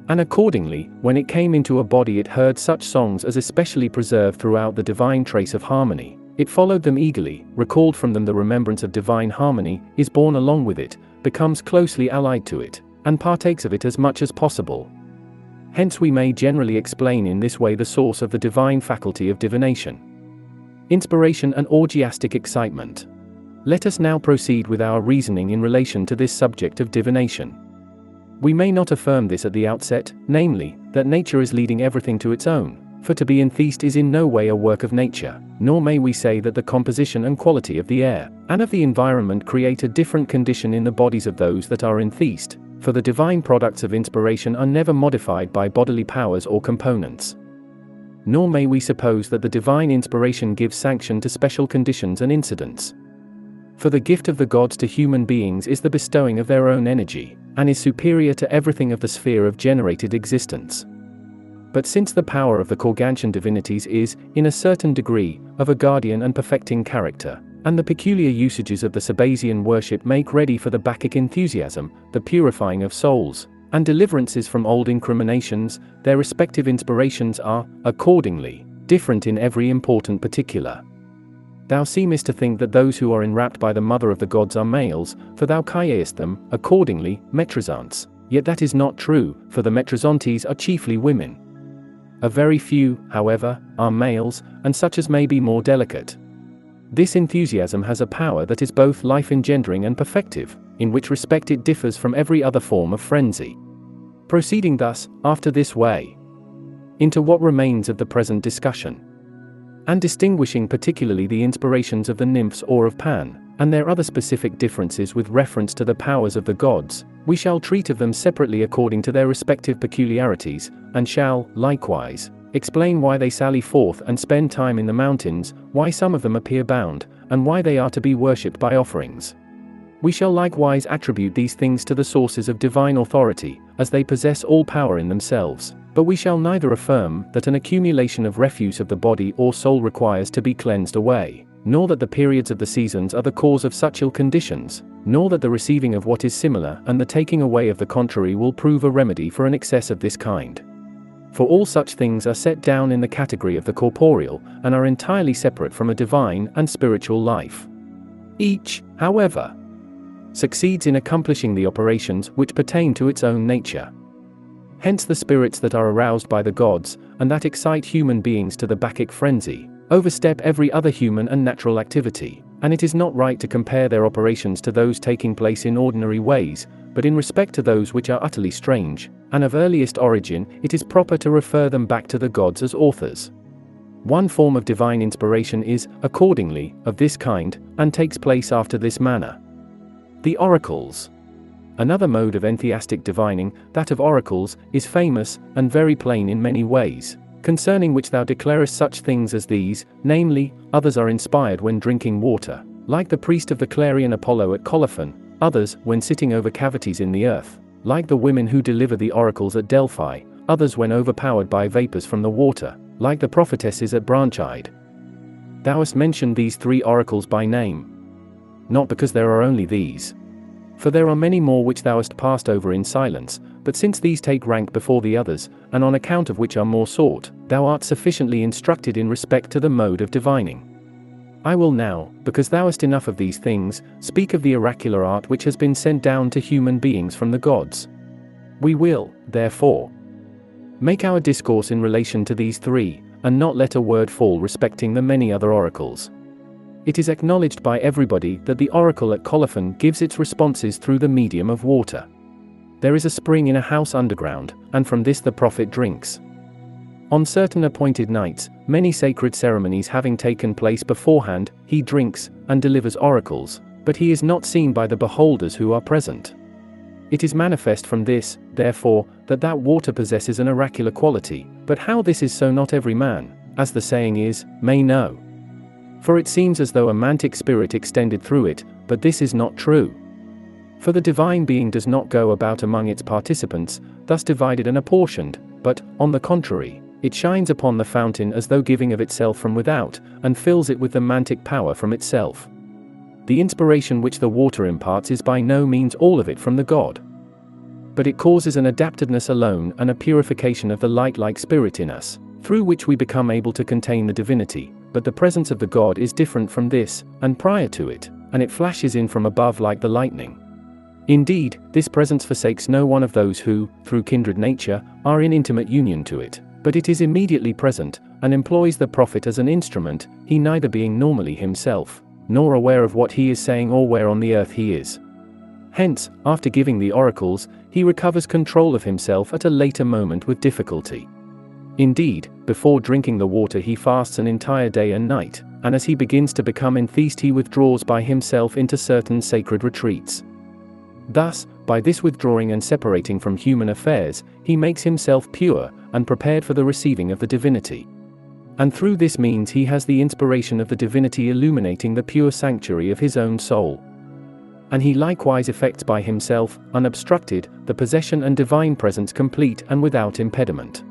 And accordingly, when it came into a body it heard such songs as especially preserve throughout the divine trace of harmony. It followed them eagerly, recalled from them the remembrance of divine harmony, is born along with it, becomes closely allied to it, and partakes of it as much as possible. Hence we may generally explain in this way the source of the divine faculty of divination. Inspiration and orgiastic excitement. Let us now proceed with our reasoning in relation to this subject of divination. We may not affirm this at the outset, namely, that nature is leading everything to its own, for to be entheist is in no way a work of nature, nor may we say that the composition and quality of the air, and of the environment create a different condition in the bodies of those that are entheist, for the divine products of inspiration are never modified by bodily powers or components. Nor may we suppose that the divine inspiration gives sanction to special conditions and incidents. For the gift of the gods to human beings is the bestowing of their own energy, and is superior to everything of the sphere of generated existence. But since the power of the Corgantian divinities is, in a certain degree, of a guardian and perfecting character, and the peculiar usages of the Sabasian worship make ready for the Bacchic enthusiasm, the purifying of souls, and deliverances from old incriminations, their respective inspirations are, accordingly, different in every important particular. Thou seemest to think that those who are enwrapped by the mother of the gods are males, for thou callest them, accordingly, metrizontes. Yet that is not true, for the metrizontes are chiefly women. A very few, however, are males, and such as may be more delicate. This enthusiasm has a power that is both life-engendering and perfective, in which respect it differs from every other form of frenzy. Proceeding thus, after this way, into what remains of the present discussion, and distinguishing particularly the inspirations of the nymphs or of Pan, and their other specific differences with reference to the powers of the gods, we shall treat of them separately according to their respective peculiarities, and shall, likewise, explain why they sally forth and spend time in the mountains, why some of them appear bound, and why they are to be worshipped by offerings. We shall likewise attribute these things to the sources of divine authority, as they possess all power in themselves, but we shall neither affirm that an accumulation of refuse of the body or soul requires to be cleansed away, nor that the periods of the seasons are the cause of such ill conditions, nor that the receiving of what is similar and the taking away of the contrary will prove a remedy for an excess of this kind. For all such things are set down in the category of the corporeal, and are entirely separate from a divine and spiritual life. Each, however, succeeds in accomplishing the operations which pertain to its own nature. Hence the spirits that are aroused by the gods, and that excite human beings to the Bacchic frenzy, overstep every other human and natural activity, and it is not right to compare their operations to those taking place in ordinary ways, but in respect to those which are utterly strange, and of earliest origin, it is proper to refer them back to the gods as authors. One form of divine inspiration is, accordingly, of this kind, and takes place after this manner. The oracles. Another mode of entheastic divining, that of oracles, is famous, and very plain in many ways, concerning which thou declarest such things as these, namely, others are inspired when drinking water, like the priest of the Clarion Apollo at Colophon, others, when sitting over cavities in the earth, like the women who deliver the oracles at Delphi, others when overpowered by vapors from the water, like the prophetesses at Branchide. Thou hast mentioned these three oracles by name. Not because there are only these. For there are many more which thou hast passed over in silence, but since these take rank before the others, and on account of which are more sought, thou art sufficiently instructed in respect to the mode of divining. I will now, because thou hast enough of these things, speak of the oracular art which has been sent down to human beings from the gods. We will, therefore, make our discourse in relation to these three, and not let a word fall respecting the many other oracles. It is acknowledged by everybody that the oracle at Colophon gives its responses through the medium of water. There is a spring in a house underground, and from this the prophet drinks. On certain appointed nights, many sacred ceremonies having taken place beforehand, he drinks, and delivers oracles, but he is not seen by the beholders who are present. It is manifest from this, therefore, that water possesses an oracular quality, but how this is so not every man, as the saying is, may know. For it seems as though a mantic spirit extended through it, but this is not true. For the divine being does not go about among its participants, thus divided and apportioned, but, on the contrary, it shines upon the fountain as though giving of itself from without, and fills it with the mantic power from itself. The inspiration which the water imparts is by no means all of it from the god. but it causes an adaptedness alone and a purification of the light-like spirit in us, through which we become able to contain the divinity. But the presence of the God is different from this, and prior to it, and it flashes in from above like the lightning. Indeed, this presence forsakes no one of those who, through kindred nature, are in intimate union to it, but it is immediately present, and employs the prophet as an instrument, he neither being normally himself, nor aware of what he is saying or where on the earth he is. Hence, after giving the oracles, he recovers control of himself at a later moment with difficulty. Indeed, before drinking the water he fasts an entire day and night, and as he begins to become enthesed he withdraws by himself into certain sacred retreats. Thus, by this withdrawing and separating from human affairs, he makes himself pure, and prepared for the receiving of the divinity. And through this means he has the inspiration of the divinity illuminating the pure sanctuary of his own soul. And he likewise effects by himself, unobstructed, the possession and divine presence complete and without impediment.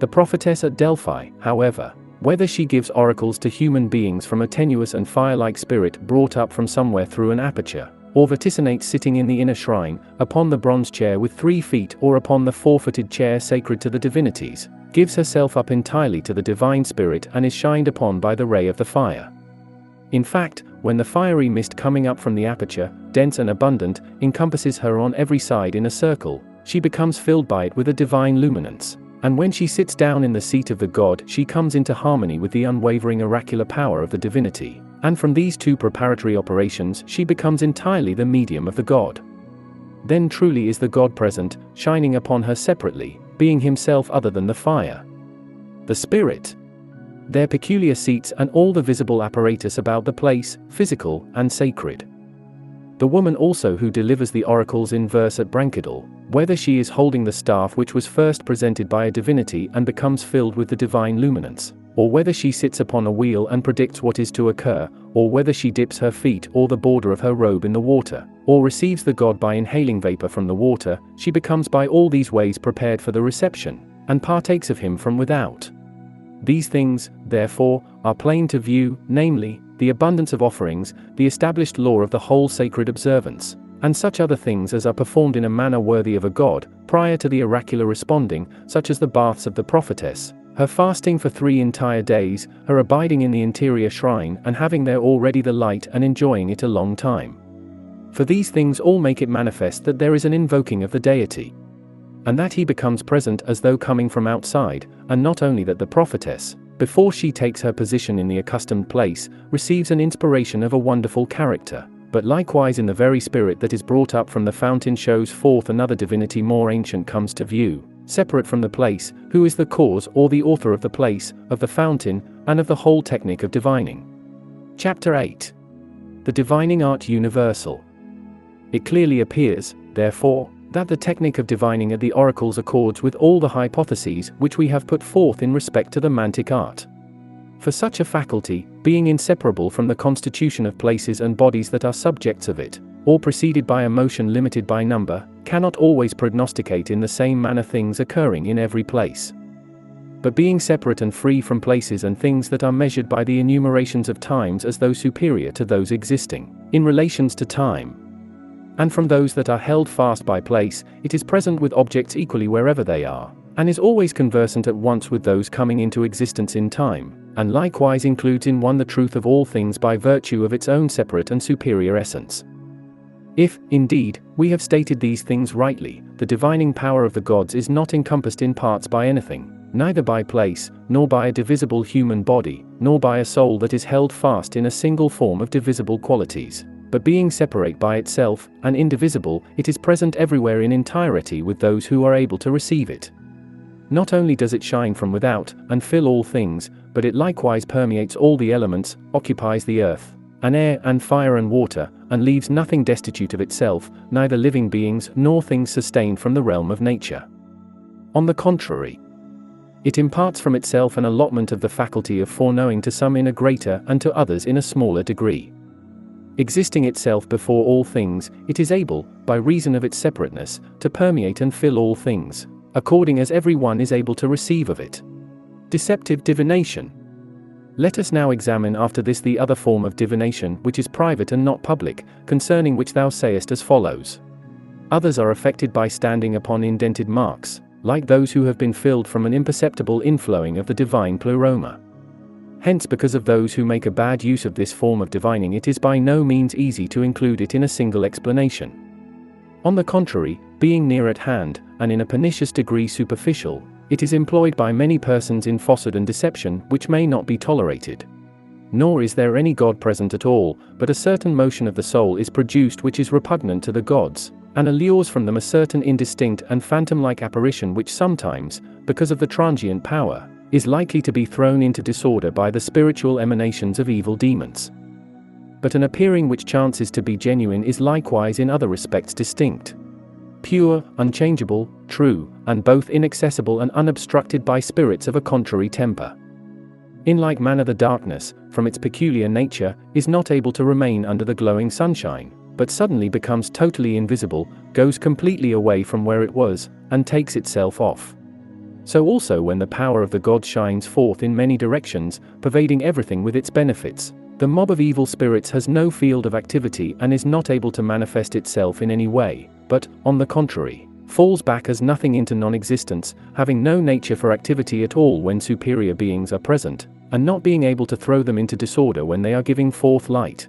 The prophetess at Delphi, however, whether she gives oracles to human beings from a tenuous and fire-like spirit brought up from somewhere through an aperture, or vaticinates sitting in the inner shrine, upon the bronze chair with 3 feet or upon the 4-footed chair sacred to the divinities, gives herself up entirely to the divine spirit and is shined upon by the ray of the fire. In fact, when the fiery mist coming up from the aperture, dense and abundant, encompasses her on every side in a circle, she becomes filled by it with a divine luminance, and when she sits down in the seat of the God she comes into harmony with the unwavering oracular power of the divinity, and from these 2 preparatory operations she becomes entirely the medium of the God. Then truly is the God present, shining upon her separately, being himself other than the fire, the spirit, their peculiar seats and all the visible apparatus about the place, physical and sacred. The woman also who delivers the oracles in verse at Brankidel, whether she is holding the staff which was first presented by a divinity and becomes filled with the divine luminance, or whether she sits upon a wheel and predicts what is to occur, or whether she dips her feet or the border of her robe in the water, or receives the God by inhaling vapor from the water, she becomes by all these ways prepared for the reception, and partakes of him from without. These things, therefore, are plain to view, namely, the abundance of offerings, the established law of the whole sacred observance, and such other things as are performed in a manner worthy of a God, prior to the oracular responding, such as the baths of the prophetess, her fasting for 3 entire days, her abiding in the interior shrine and having there already the light and enjoying it a long time. For these things all make it manifest that there is an invoking of the deity, and that he becomes present as though coming from outside, and not only that the prophetess, before she takes her position in the accustomed place, receives an inspiration of a wonderful character, but likewise in the very spirit that is brought up from the fountain shows forth another divinity more ancient comes to view, separate from the place, who is the cause or the author of the place, of the fountain, and of the whole technique of divining. Chapter 8. The Divining Art Universal. It clearly appears, therefore, that the technique of divining at the oracles accords with all the hypotheses which we have put forth in respect to the mantic art. For such a faculty, being inseparable from the constitution of places and bodies that are subjects of it, or preceded by a motion limited by number, cannot always prognosticate in the same manner things occurring in every place. But being separate and free from places and things that are measured by the enumerations of times as though superior to those existing, in relations to time, and from those that are held fast by place, it is present with objects equally wherever they are, and is always conversant at once with those coming into existence in time, and likewise includes in one the truth of all things by virtue of its own separate and superior essence. If, indeed, we have stated these things rightly, the divining power of the gods is not encompassed in parts by anything, neither by place, nor by a divisible human body, nor by a soul that is held fast in a single form of divisible qualities. But being separate by itself, and indivisible, it is present everywhere in entirety with those who are able to receive it. Not only does it shine from without, and fill all things, but it likewise permeates all the elements, occupies the earth, and air, and fire and water, and leaves nothing destitute of itself, neither living beings nor things sustained from the realm of nature. On the contrary, it imparts from itself an allotment of the faculty of foreknowing to some in a greater and to others in a smaller degree. Existing itself before all things, it is able, by reason of its separateness, to permeate and fill all things, according as every one is able to receive of it. Deceptive divination. Let us now examine after this the other form of divination which is private and not public, concerning which thou sayest as follows. Others are affected by standing upon indented marks, like those who have been filled from an imperceptible inflowing of the divine pleroma. Hence, because of those who make a bad use of this form of divining, it is by no means easy to include it in a single explanation. On the contrary, being near at hand, and in a pernicious degree superficial, it is employed by many persons in falsehood and deception which may not be tolerated. Nor is there any God present at all, but a certain motion of the soul is produced which is repugnant to the gods, and allures from them a certain indistinct and phantom-like apparition which sometimes, because of the transient power, is likely to be thrown into disorder by the spiritual emanations of evil demons. But an appearing which chances to be genuine is likewise in other respects distinct, pure, unchangeable, true, and both inaccessible and unobstructed by spirits of a contrary temper. In like manner, the darkness, from its peculiar nature, is not able to remain under the glowing sunshine, but suddenly becomes totally invisible, goes completely away from where it was, and takes itself off. So also when the power of the gods shines forth in many directions, pervading everything with its benefits, the mob of evil spirits has no field of activity and is not able to manifest itself in any way, but, on the contrary, falls back as nothing into non-existence, having no nature for activity at all when superior beings are present, and not being able to throw them into disorder when they are giving forth light.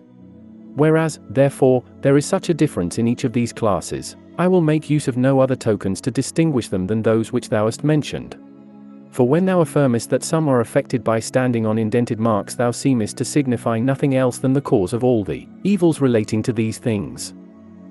Whereas, therefore, there is such a difference in each of these classes, I will make use of no other tokens to distinguish them than those which thou hast mentioned. For when thou affirmest that some are affected by standing on indented marks, thou seemest to signify nothing else than the cause of all the evils relating to these things.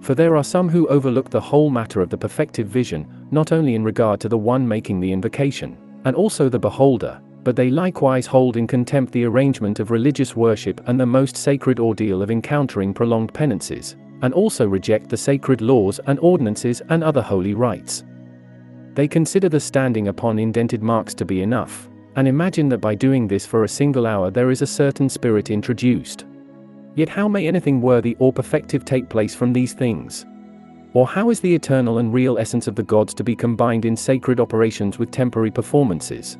For there are some who overlook the whole matter of the perfective vision, not only in regard to the one making the invocation, and also the beholder, but they likewise hold in contempt the arrangement of religious worship and the most sacred ordeal of encountering prolonged penances, and also reject the sacred laws and ordinances and other holy rites. They consider the standing upon indented marks to be enough, and imagine that by doing this for a single hour there is a certain spirit introduced. Yet how may anything worthy or perfective take place from these things? Or how is the eternal and real essence of the gods to be combined in sacred operations with temporary performances?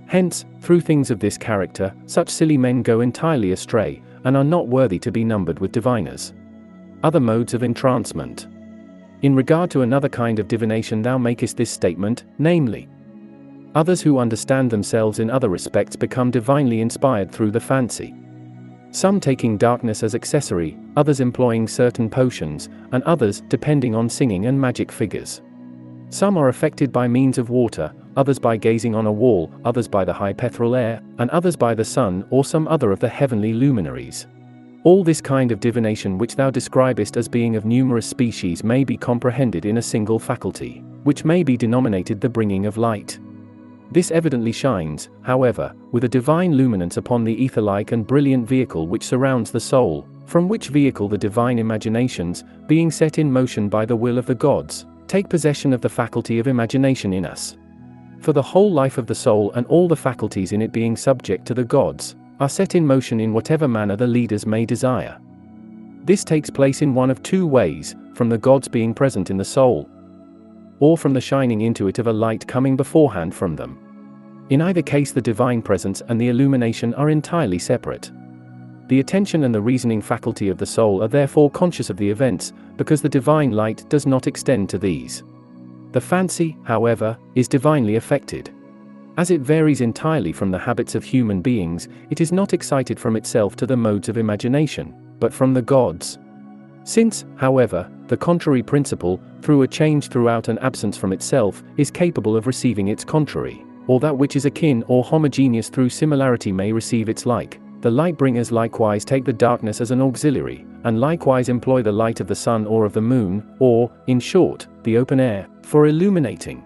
Hence, through things of this character, such silly men go entirely astray, and are not worthy to be numbered with diviners. Other modes of entrancement. In regard to another kind of divination thou makest this statement, namely, others who understand themselves in other respects become divinely inspired through the fancy. Some taking darkness as accessory, others employing certain potions, and others depending on singing and magic figures. Some are affected by means of water, others by gazing on a wall, others by the high petrol air, and others by the sun or some other of the heavenly luminaries. All this kind of divination which thou describest as being of numerous species may be comprehended in a single faculty, which may be denominated the bringing of light. This evidently shines, however, with a divine luminance upon the ether-like and brilliant vehicle which surrounds the soul, from which vehicle the divine imaginations, being set in motion by the will of the gods, take possession of the faculty of imagination in us. For the whole life of the soul and all the faculties in it being subject to the gods, are set in motion in whatever manner the leaders may desire. This takes place in one of two ways, from the gods being present in the soul, or from the shining into it of a light coming beforehand from them. In either case the divine presence and the illumination are entirely separate. The attention and the reasoning faculty of the soul are therefore conscious of the events, because the divine light does not extend to these. The fancy, however, is divinely affected. As it varies entirely from the habits of human beings, it is not excited from itself to the modes of imagination, but from the gods. Since, however, the contrary principle, through a change throughout an absence from itself, is capable of receiving its contrary, or that which is akin or homogeneous through similarity may receive its like, the light-bringers likewise take the darkness as an auxiliary, and likewise employ the light of the sun or of the moon, or, in short, the open air, for illuminating.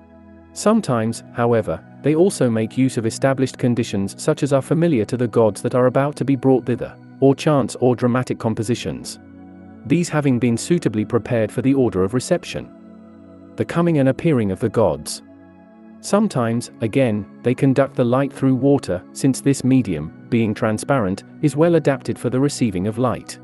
Sometimes, however, they also make use of established conditions such as are familiar to the gods that are about to be brought thither, or chants or dramatic compositions. These having been suitably prepared for the order of reception. The coming and appearing of the gods. Sometimes, again, they conduct the light through water, since this medium, being transparent, is well adapted for the receiving of light.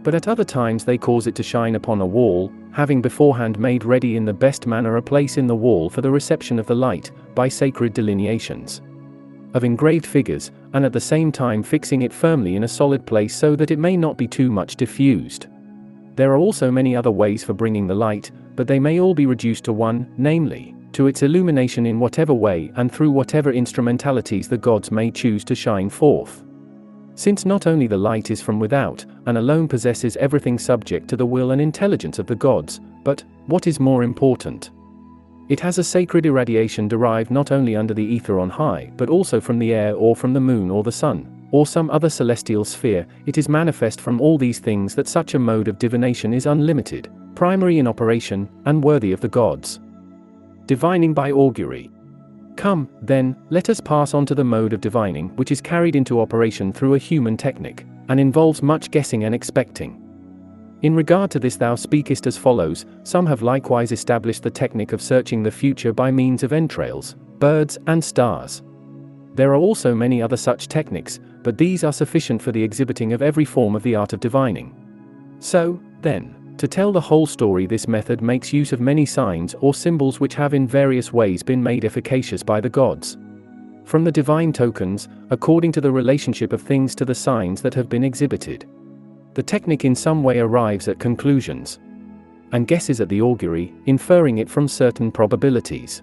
But at other times they cause it to shine upon a wall, having beforehand made ready in the best manner a place in the wall for the reception of the light, by sacred delineations of engraved figures, and at the same time fixing it firmly in a solid place so that it may not be too much diffused. There are also many other ways for bringing the light, but they may all be reduced to one, namely, to its illumination in whatever way and through whatever instrumentalities the gods may choose to shine forth. Since not only the light is from without, and alone possesses everything subject to the will and intelligence of the gods, but, what is more important, it has a sacred irradiation derived not only under the ether on high, but also from the air or from the moon or the sun, or some other celestial sphere. It is manifest from all these things that such a mode of divination is unlimited, primary in operation, and worthy of the gods. Divining by augury. Come, then, let us pass on to the mode of divining which is carried into operation through a human technic, and involves much guessing and expecting. In regard to this thou speakest as follows: some have likewise established the technique of searching the future by means of entrails, birds, and stars. There are also many other such techniques, but these are sufficient for the exhibiting of every form of the art of divining. So, then, to tell the whole story, this method makes use of many signs or symbols which have in various ways been made efficacious by the gods. From the divine tokens, according to the relationship of things to the signs that have been exhibited, the technique in some way arrives at conclusions, and guesses at the augury, inferring it from certain probabilities.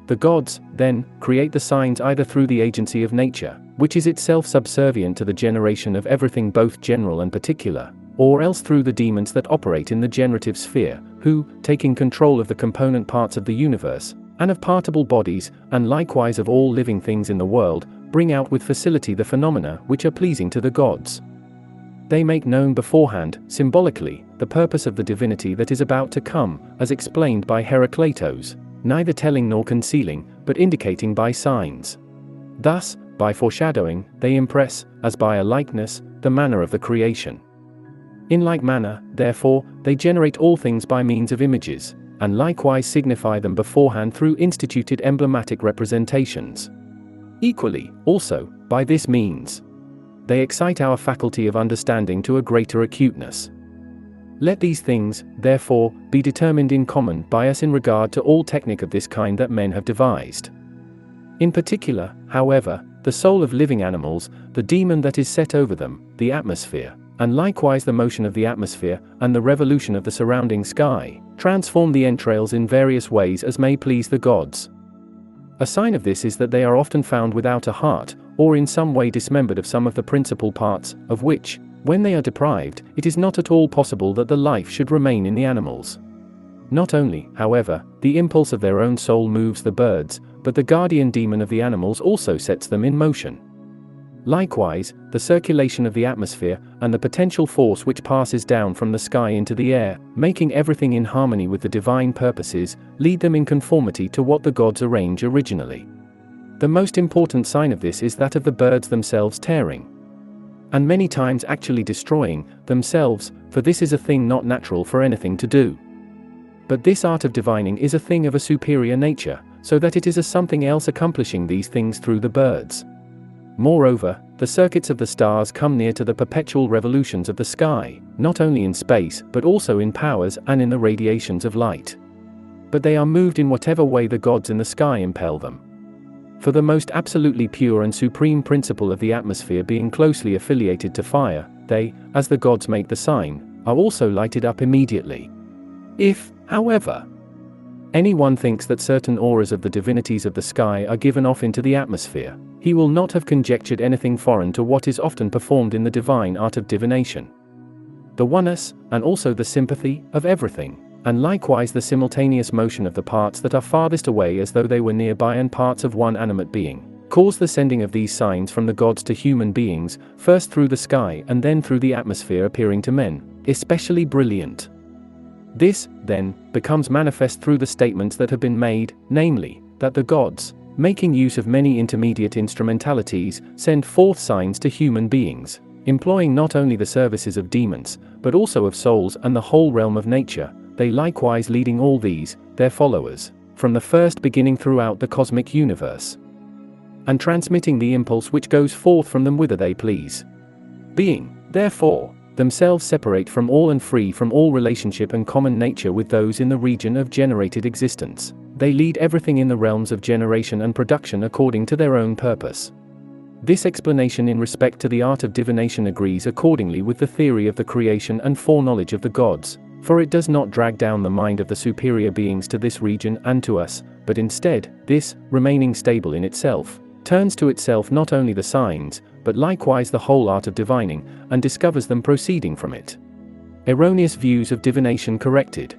The gods, then, create the signs either through the agency of nature, which is itself subservient to the generation of everything both general and particular, or else through the demons that operate in the generative sphere, who, taking control of the component parts of the universe, and of partible bodies, and likewise of all living things in the world, bring out with facility the phenomena which are pleasing to the gods. They make known beforehand, symbolically, the purpose of the divinity that is about to come, as explained by Heracleitos, neither telling nor concealing, but indicating by signs. Thus, by foreshadowing, they impress, as by a likeness, the manner of the creation. In like manner, therefore, they generate all things by means of images, and likewise signify them beforehand through instituted emblematic representations. Equally, also, by this means, they excite our faculty of understanding to a greater acuteness. Let these things, therefore, be determined in common by us in regard to all technique of this kind that men have devised. In particular, however, the soul of living animals, the demon that is set over them, the atmosphere, and likewise the motion of the atmosphere, and the revolution of the surrounding sky, transform the entrails in various ways as may please the gods. A sign of this is that they are often found without a heart, or in some way dismembered of some of the principal parts, of which, when they are deprived, it is not at all possible that the life should remain in the animals. Not only, however, the impulse of their own soul moves the birds, but the guardian demon of the animals also sets them in motion. Likewise, the circulation of the atmosphere, and the potential force which passes down from the sky into the air, making everything in harmony with the divine purposes, lead them in conformity to what the gods arrange originally. The most important sign of this is that of the birds themselves tearing, and many times actually destroying, themselves, for this is a thing not natural for anything to do. But this art of divining is a thing of a superior nature, so that it is a something else accomplishing these things through the birds. Moreover, the circuits of the stars come near to the perpetual revolutions of the sky, not only in space, but also in powers and in the radiations of light. But they are moved in whatever way the gods in the sky impel them. For the most absolutely pure and supreme principle of the atmosphere being closely affiliated to fire, they, as the gods make the sign, are also lighted up immediately. If, however, anyone thinks that certain auras of the divinities of the sky are given off into the atmosphere, he will not have conjectured anything foreign to what is often performed in the divine art of divination. The oneness, and also the sympathy, of everything, and likewise the simultaneous motion of the parts that are farthest away as though they were nearby and parts of one animate being, cause the sending of these signs from the gods to human beings, first through the sky and then through the atmosphere appearing to men, especially brilliant. This, then, becomes manifest through the statements that have been made, namely, that the gods, making use of many intermediate instrumentalities, send forth signs to human beings, employing not only the services of demons, but also of souls and the whole realm of nature, they likewise leading all these, their followers, from the first beginning throughout the cosmic universe, and transmitting the impulse which goes forth from them whither they please. Being, therefore, themselves separate from all and free from all relationship and common nature with those in the region of generated existence, they lead everything in the realms of generation and production according to their own purpose. This explanation in respect to the art of divination agrees accordingly with the theory of the creation and foreknowledge of the gods, For it does not drag down the mind of the superior beings to this region and to us, but instead, this, remaining stable in itself, turns to itself not only the signs, but likewise the whole art of divining, and discovers them proceeding from it. Erroneous views of divination corrected.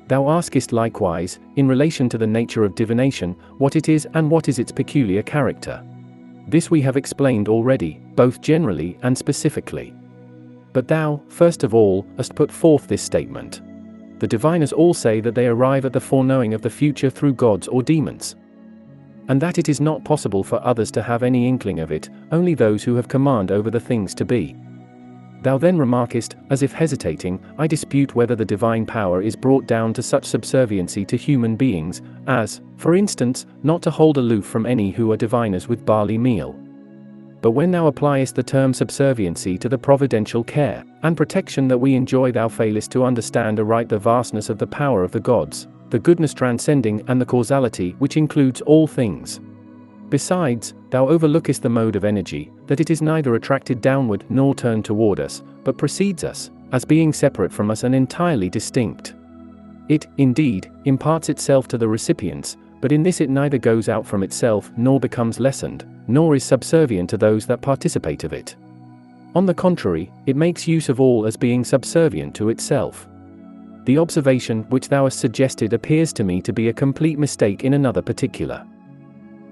Thou askest likewise, in relation to the nature of divination, what it is and what is its peculiar character. This we have explained already, both generally and specifically. But thou, first of all, hast put forth this statement. The diviners all say that they arrive at the foreknowing of the future through gods or demons, and that it is not possible for others to have any inkling of it, only those who have command over the things to be. Thou then remarkest, as if hesitating, I dispute whether the divine power is brought down to such subserviency to human beings, as, for instance, not to hold aloof from any who are diviners with barley meal. But when thou appliest the term subserviency to the providential care and protection that we enjoy, thou failest to understand aright the vastness of the power of the gods, the goodness transcending and the causality which includes all things. Besides, thou overlookest the mode of energy, that it is neither attracted downward nor turned toward us, but precedes us, as being separate from us and entirely distinct. It, indeed, imparts itself to the recipients, but in this it neither goes out from itself nor becomes lessened, nor is subservient to those that participate of it. On the contrary, it makes use of all as being subservient to itself. The observation which thou hast suggested appears to me to be a complete mistake in another particular.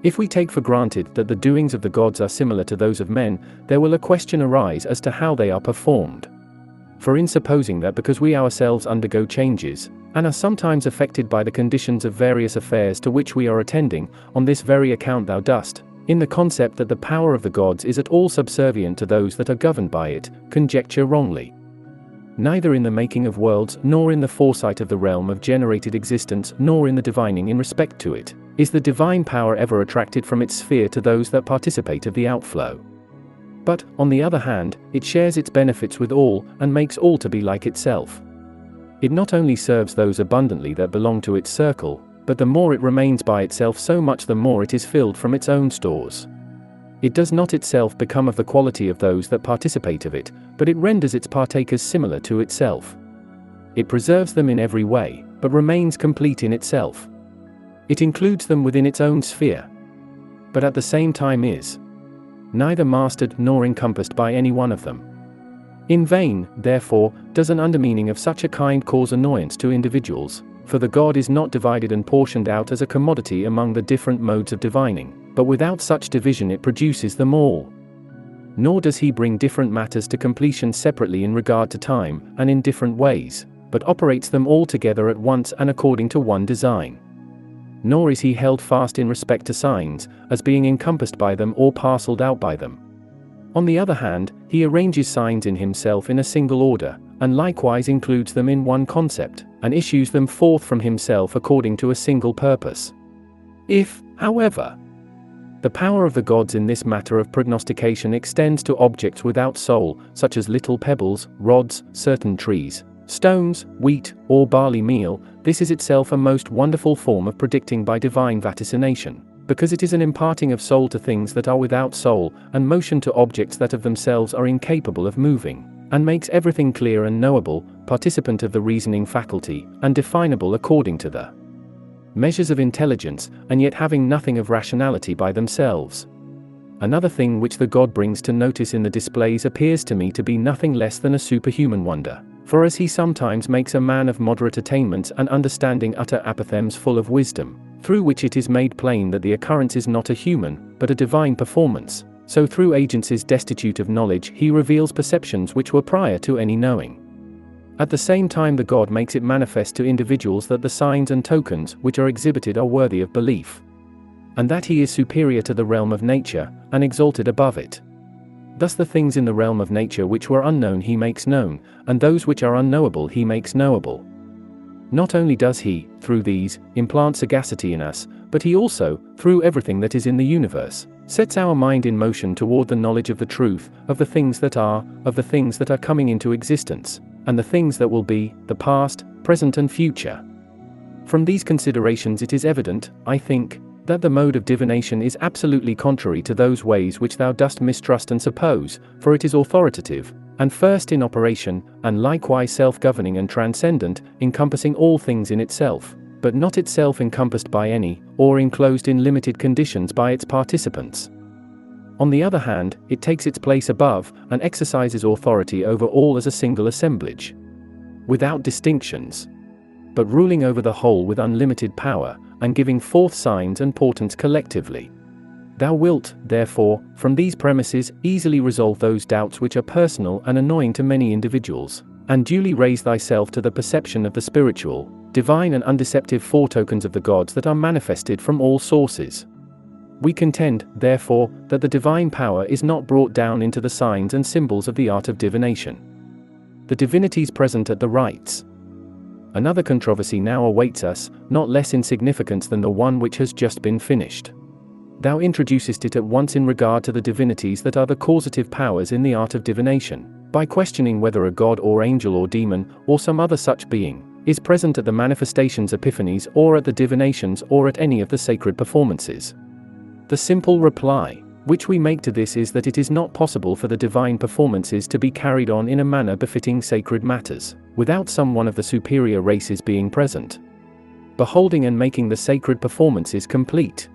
If we take for granted that the doings of the gods are similar to those of men, there will a question arise as to how they are performed. For in supposing that because we ourselves undergo changes, and are sometimes affected by the conditions of various affairs to which we are attending, on this very account thou dost, in the concept that the power of the gods is at all subservient to those that are governed by it, conjecture wrongly. Neither in the making of worlds, nor in the foresight of the realm of generated existence, nor in the divining in respect to it, is the divine power ever attracted from its sphere to those that participate of the outflow. But, on the other hand, it shares its benefits with all, and makes all to be like itself. It not only serves those abundantly that belong to its circle, but the more it remains by itself, so much the more it is filled from its own stores. It does not itself become of the quality of those that participate of it, but it renders its partakers similar to itself. It preserves them in every way, but remains complete in itself. It includes them within its own sphere, but at the same time is neither mastered nor encompassed by any one of them. In vain, therefore, does an undermeaning of such a kind cause annoyance to individuals, for the god is not divided and portioned out as a commodity among the different modes of divining, but without such division it produces them all. Nor does he bring different matters to completion separately in regard to time, and in different ways, but operates them all together at once and according to one design. Nor is he held fast in respect to signs, as being encompassed by them or parcelled out by them. On the other hand, he arranges signs in himself in a single order, and likewise includes them in one concept, and issues them forth from himself according to a single purpose. If, however, the power of the gods in this matter of prognostication extends to objects without soul, such as little pebbles, rods, certain trees, stones, wheat, or barley meal, this is itself a most wonderful form of predicting by divine vaticination, because it is an imparting of soul to things that are without soul, and motion to objects that of themselves are incapable of moving, and makes everything clear and knowable, participant of the reasoning faculty, and definable according to the measures of intelligence, and yet having nothing of rationality by themselves. Another thing which the god brings to notice in the displays appears to me to be nothing less than a superhuman wonder. For as he sometimes makes a man of moderate attainments and understanding utter apothegms full of wisdom, through which it is made plain that the occurrence is not a human, but a divine performance, so through agencies destitute of knowledge he reveals perceptions which were prior to any knowing. At the same time the god makes it manifest to individuals that the signs and tokens which are exhibited are worthy of belief, and that he is superior to the realm of nature, and exalted above it. Thus the things in the realm of nature which were unknown he makes known, and those which are unknowable he makes knowable. Not only does he, through these, implant sagacity in us, but he also, through everything that is in the universe, sets our mind in motion toward the knowledge of the truth, of the things that are, of the things that are coming into existence, and the things that will be, the past, present and future. From these considerations it is evident, I think, that the mode of divination is absolutely contrary to those ways which thou dost mistrust and suppose, for it is authoritative, and first in operation, and likewise self-governing and transcendent, encompassing all things in itself, but not itself encompassed by any, or enclosed in limited conditions by its participants. On the other hand, it takes its place above, and exercises authority over all as a single assemblage, without distinctions, but ruling over the whole with unlimited power, and giving forth signs and portents collectively. Thou wilt, therefore, from these premises, easily resolve those doubts which are personal and annoying to many individuals, and duly raise thyself to the perception of the spiritual, divine and undeceptive foretokens of the gods that are manifested from all sources. We contend, therefore, that the divine power is not brought down into the signs and symbols of the art of divination. The divinities present at the rites. Another controversy now awaits us, not less in significance than the one which has just been finished. Thou introducest it at once in regard to the divinities that are the causative powers in the art of divination, by questioning whether a god or angel or demon, or some other such being, is present at the manifestations epiphanies or at the divinations or at any of the sacred performances. The simple reply, which we make to this is that it is not possible for the divine performances to be carried on in a manner befitting sacred matters, without some one of the superior races being present, beholding and making the sacred performances complete.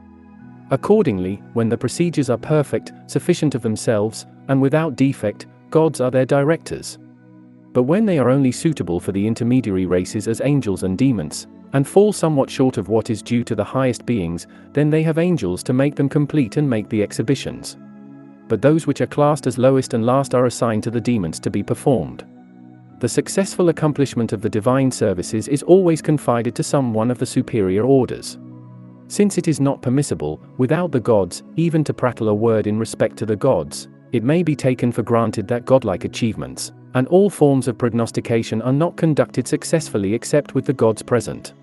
Accordingly, when the procedures are perfect, sufficient of themselves, and without defect, gods are their directors. But when they are only suitable for the intermediary races as angels and demons, and fall somewhat short of what is due to the highest beings, then they have angels to make them complete and make the exhibitions. But those which are classed as lowest and last are assigned to the demons to be performed. The successful accomplishment of the divine services is always confided to some one of the superior orders. Since it is not permissible, without the gods, even to prattle a word in respect to the gods, it may be taken for granted that godlike achievements, and all forms of prognostication are not conducted successfully except with the gods present.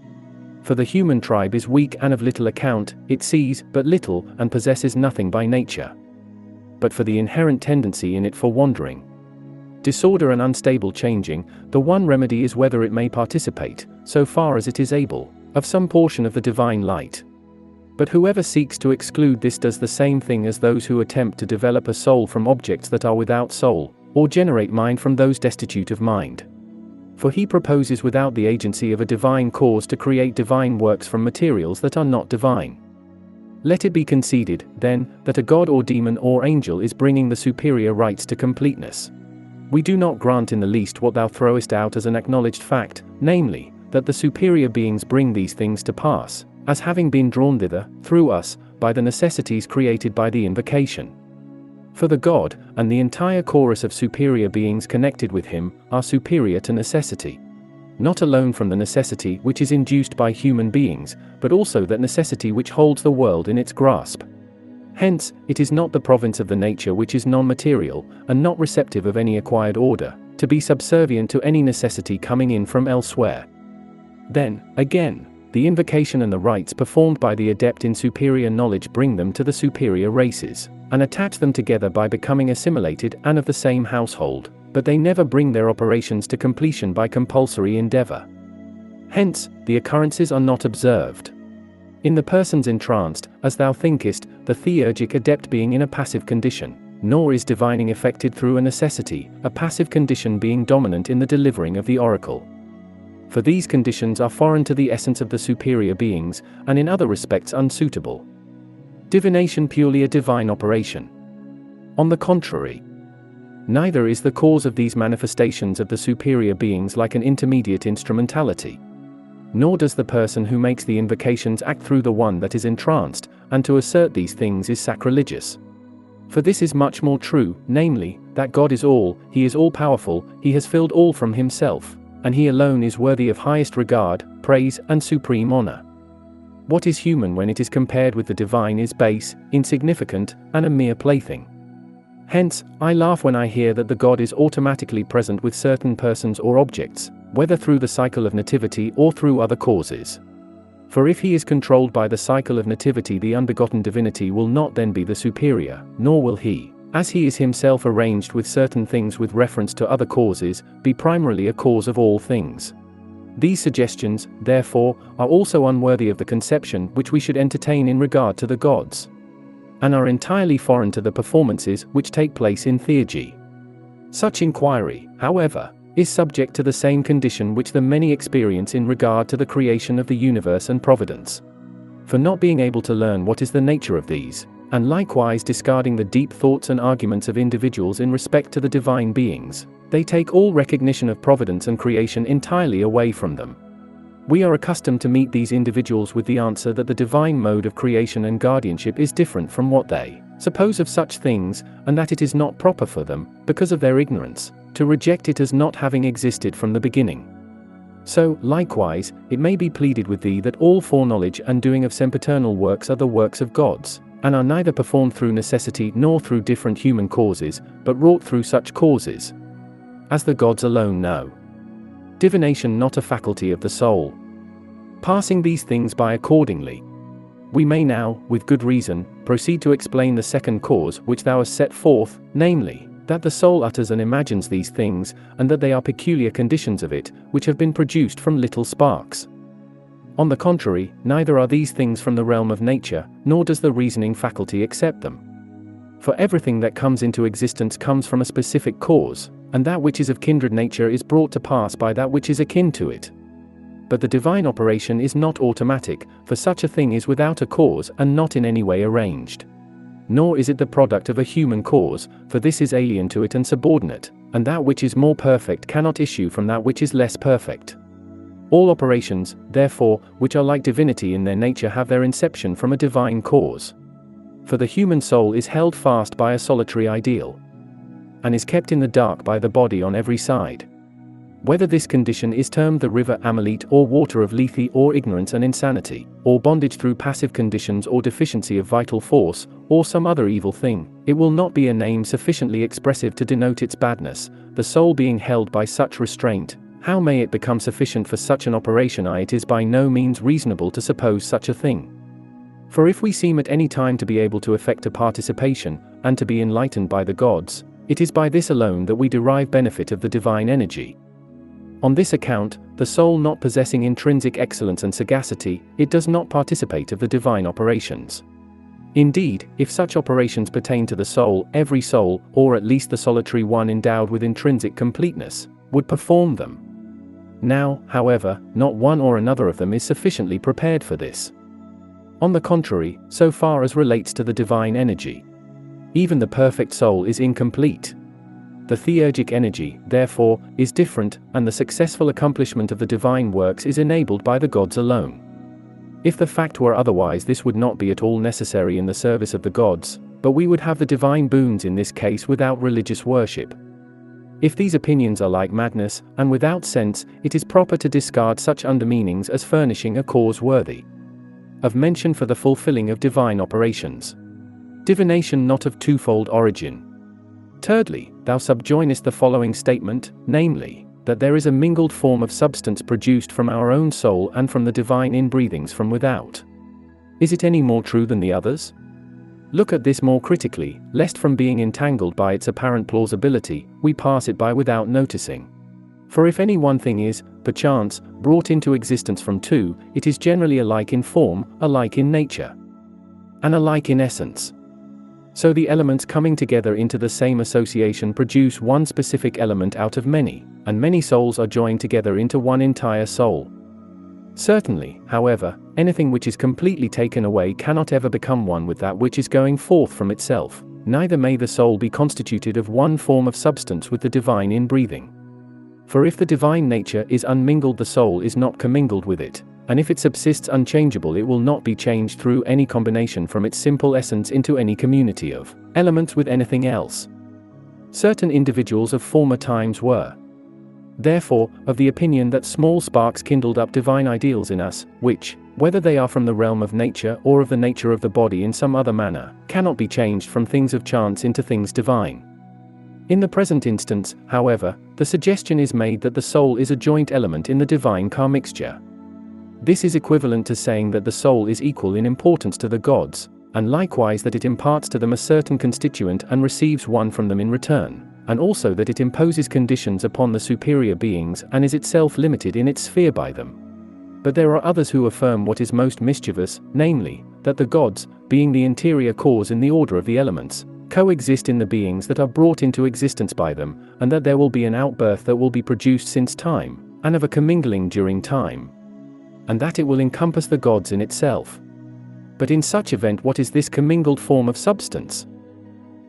For the human tribe is weak and of little account, it sees but little and possesses nothing by nature. But for the inherent tendency in it for wandering, disorder and unstable changing, the one remedy is whether it may participate, so far as it is able, of some portion of the divine light. But whoever seeks to exclude this does the same thing as those who attempt to develop a soul from objects that are without soul, or generate mind from those destitute of mind. For he proposes without the agency of a divine cause to create divine works from materials that are not divine. Let it be conceded, then, that a god or demon or angel is bringing the superior rites to completeness. We do not grant in the least what thou throwest out as an acknowledged fact, namely, that the superior beings bring these things to pass, as having been drawn thither, through us, by the necessities created by the invocation. For the god, and the entire chorus of superior beings connected with him, are superior to necessity. Not alone from the necessity which is induced by human beings, but also that necessity which holds the world in its grasp. Hence, it is not the province of the nature which is non-material, and not receptive of any acquired order, to be subservient to any necessity coming in from elsewhere. Then, again, the invocation and the rites performed by the adept in superior knowledge bring them to the superior races, and attach them together by becoming assimilated and of the same household, but they never bring their operations to completion by compulsory endeavor. Hence, the occurrences are not observed. In the persons entranced, as thou thinkest, the theurgic adept being in a passive condition, nor is divining effected through a necessity, a passive condition being dominant in the delivering of the oracle. For these conditions are foreign to the essence of the superior beings, and in other respects unsuitable. Divination purely a divine operation. On the contrary, neither is the cause of these manifestations of the superior beings like an intermediate instrumentality. Nor does the person who makes the invocations act through the one that is entranced, and to assert these things is sacrilegious. For this is much more true, namely, that God is all, he is all-powerful, he has filled all from himself, and he alone is worthy of highest regard, praise, and supreme honor. What is human when it is compared with the divine is base, insignificant, and a mere plaything. Hence, I laugh when I hear that the god is automatically present with certain persons or objects, whether through the cycle of nativity or through other causes. For if he is controlled by the cycle of nativity, the unbegotten divinity will not then be the superior, nor will he, as he is himself arranged with certain things with reference to other causes, be primarily a cause of all things. These suggestions, therefore, are also unworthy of the conception which we should entertain in regard to the gods, and are entirely foreign to the performances which take place in Theurgia. Such inquiry, however, is subject to the same condition which the many experience in regard to the creation of the universe and providence. For not being able to learn what is the nature of these, and likewise discarding the deep thoughts and arguments of individuals in respect to the divine beings, they take all recognition of providence and creation entirely away from them. We are accustomed to meet these individuals with the answer that the divine mode of creation and guardianship is different from what they suppose of such things, and that it is not proper for them, because of their ignorance, to reject it as not having existed from the beginning. So, likewise, it may be pleaded with thee that all foreknowledge and doing of sempiternal works are the works of gods, and are neither performed through necessity nor through different human causes, but wrought through such causes as the gods alone know. Divination not a faculty of the soul. Passing these things by accordingly, we may now, with good reason, proceed to explain the second cause which thou hast set forth, namely, that the soul utters and imagines these things, and that they are peculiar conditions of it, which have been produced from little sparks. On the contrary, neither are these things from the realm of nature, nor does the reasoning faculty accept them. For everything that comes into existence comes from a specific cause, and that which is of kindred nature is brought to pass by that which is akin to it. But the divine operation is not automatic, for such a thing is without a cause and not in any way arranged. Nor is it the product of a human cause, for this is alien to it and subordinate, and that which is more perfect cannot issue from that which is less perfect. All operations, therefore, which are like divinity in their nature have their inception from a divine cause. For the human soul is held fast by a solitary ideal, and is kept in the dark by the body on every side. Whether this condition is termed the river Amalete or water of Lethe or ignorance and insanity, or bondage through passive conditions or deficiency of vital force, or some other evil thing, it will not be a name sufficiently expressive to denote its badness. The soul being held by such restraint, how may it become sufficient for such an operation? It is by no means reasonable to suppose such a thing. For if we seem at any time to be able to effect a participation, and to be enlightened by the gods, it is by this alone that we derive benefit of the divine energy. On this account, the soul not possessing intrinsic excellence and sagacity, it does not participate of the divine operations. Indeed, if such operations pertain to the soul, every soul, or at least the solitary one endowed with intrinsic completeness, would perform them. Now, however, not one or another of them is sufficiently prepared for this. On the contrary, so far as relates to the divine energy, even the perfect soul is incomplete. The theurgic energy, therefore, is different, and the successful accomplishment of the divine works is enabled by the gods alone. If the fact were otherwise, this would not be at all necessary in the service of the gods, but we would have the divine boons in this case without religious worship. If these opinions are like madness, and without sense, it is proper to discard such undermeanings as furnishing a cause worthy of mention for the fulfilling of divine operations. Divination not of twofold origin. Thirdly, thou subjoinest the following statement, namely, that there is a mingled form of substance produced from our own soul and from the divine inbreathings from without. Is it any more true than the others? Look at this more critically, lest from being entangled by its apparent plausibility, we pass it by without noticing. For if any one thing is, perchance, brought into existence from two, it is generally alike in form, alike in nature, and alike in essence. So the elements coming together into the same association produce one specific element out of many, and many souls are joined together into one entire soul. Certainly, however, anything which is completely taken away cannot ever become one with that which is going forth from itself, neither may the soul be constituted of one form of substance with the divine inbreathing. For if the divine nature is unmingled, the soul is not commingled with it, and if it subsists unchangeable, it will not be changed through any combination from its simple essence into any community of elements with anything else. Certain individuals of former times were, therefore, of the opinion that small sparks kindled up divine ideals in us, which, whether they are from the realm of nature or of the nature of the body in some other manner, cannot be changed from things of chance into things divine. In the present instance, however, the suggestion is made that the soul is a joint element in the divine carmixture. This is equivalent to saying that the soul is equal in importance to the gods, and likewise that it imparts to them a certain constituent and receives one from them in return, and also that it imposes conditions upon the superior beings and is itself limited in its sphere by them. But there are others who affirm what is most mischievous, namely, that the gods, being the interior cause in the order of the elements, coexist in the beings that are brought into existence by them, and that there will be an outbirth that will be produced since time, and of a commingling during time, and that it will encompass the gods in itself. But in such event, what is this commingled form of substance?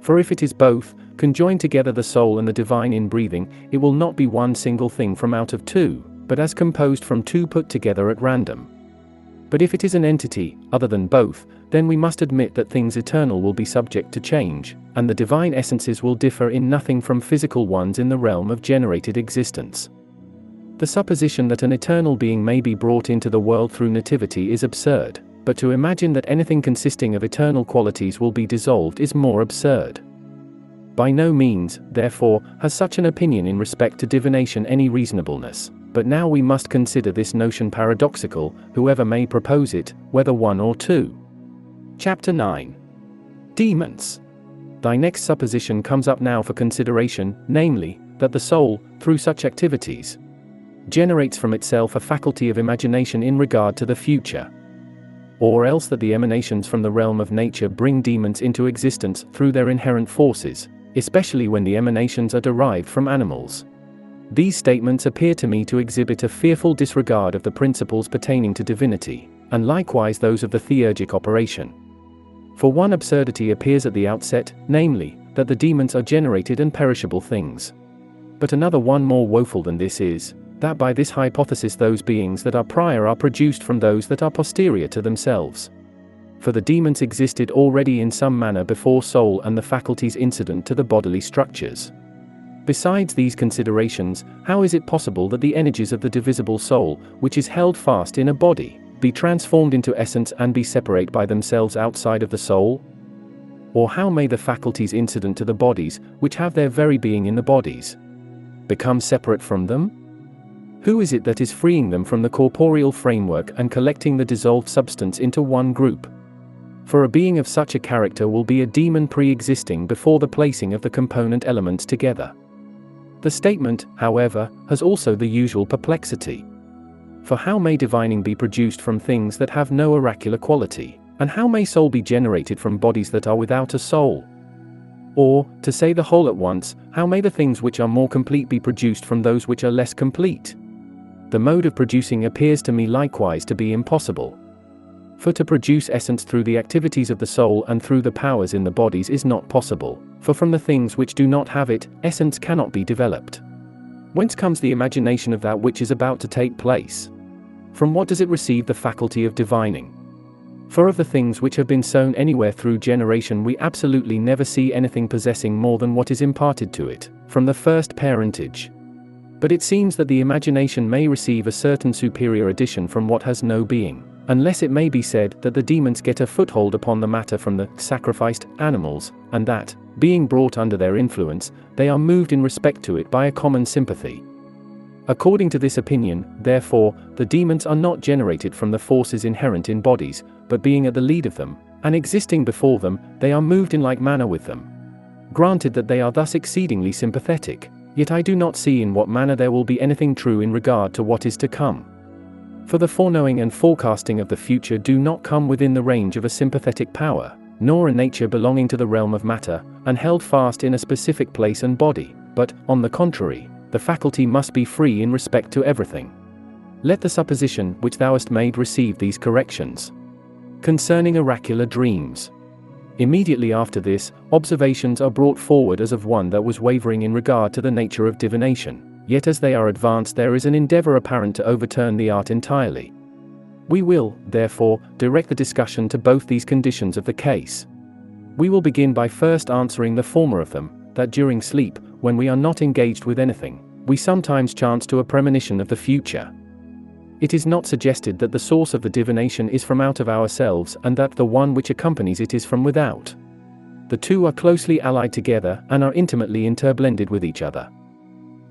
For if it is both, conjoined together the soul and the divine inbreathing, it will not be one single thing from out of two, but as composed from two put together at random. But if it is an entity, other than both, then we must admit that things eternal will be subject to change, and the divine essences will differ in nothing from physical ones in the realm of generated existence. The supposition that an eternal being may be brought into the world through nativity is absurd, but to imagine that anything consisting of eternal qualities will be dissolved is more absurd. By no means, therefore, has such an opinion in respect to divination any reasonableness, but now we must consider this notion paradoxical, whoever may propose it, whether one or two. Chapter 9. Demons. Thy next supposition comes up now for consideration, namely, that the soul, through such activities, generates from itself a faculty of imagination in regard to the future. Or else that the emanations from the realm of nature bring demons into existence through their inherent forces, especially when the emanations are derived from animals. These statements appear to me to exhibit a fearful disregard of the principles pertaining to divinity, and likewise those of the theurgic operation. For one absurdity appears at the outset, namely, that the demons are generated and perishable things. But another one more woeful than this is, that by this hypothesis those beings that are prior are produced from those that are posterior to themselves. For the demons existed already in some manner before soul and the faculties incident to the bodily structures. Besides these considerations, how is it possible that the energies of the divisible soul, which is held fast in a body, be transformed into essence and be separate by themselves outside of the soul? Or how may the faculties incident to the bodies, which have their very being in the bodies, become separate from them? Who is it that is freeing them from the corporeal framework and collecting the dissolved substance into one group? For a being of such a character will be a demon pre-existing before the placing of the component elements together. The statement, however, has also the usual perplexity. For how may divining be produced from things that have no oracular quality, and how may soul be generated from bodies that are without a soul? Or, to say the whole at once, how may the things which are more complete be produced from those which are less complete? The mode of producing appears to me likewise to be impossible. For to produce essence through the activities of the soul and through the powers in the bodies is not possible, for from the things which do not have it, essence cannot be developed. Whence comes the imagination of that which is about to take place? From what does it receive the faculty of divining? For of the things which have been sown anywhere through generation we absolutely never see anything possessing more than what is imparted to it, from the first parentage. But it seems that the imagination may receive a certain superior addition from what has no being, unless it may be said that the demons get a foothold upon the matter from the sacrificed animals, and that, being brought under their influence, they are moved in respect to it by a common sympathy. According to this opinion, therefore, the demons are not generated from the forces inherent in bodies, but being at the lead of them, and existing before them, they are moved in like manner with them. Granted that they are thus exceedingly sympathetic, yet I do not see in what manner there will be anything true in regard to what is to come. For the foreknowing and forecasting of the future do not come within the range of a sympathetic power, nor a nature belonging to the realm of matter, and held fast in a specific place and body, but, on the contrary, the faculty must be free in respect to everything. Let the supposition which thou hast made receive these corrections. Concerning oracular dreams. Immediately after this, observations are brought forward as of one that was wavering in regard to the nature of divination, yet as they are advanced there is an endeavor apparent to overturn the art entirely. We will, therefore, direct the discussion to both these conditions of the case. We will begin by first answering the former of them, that during sleep, when we are not engaged with anything, we sometimes chance to a premonition of the future. It is not suggested that the source of the divination is from out of ourselves and that the one which accompanies it is from without. The two are closely allied together and are intimately interblended with each other.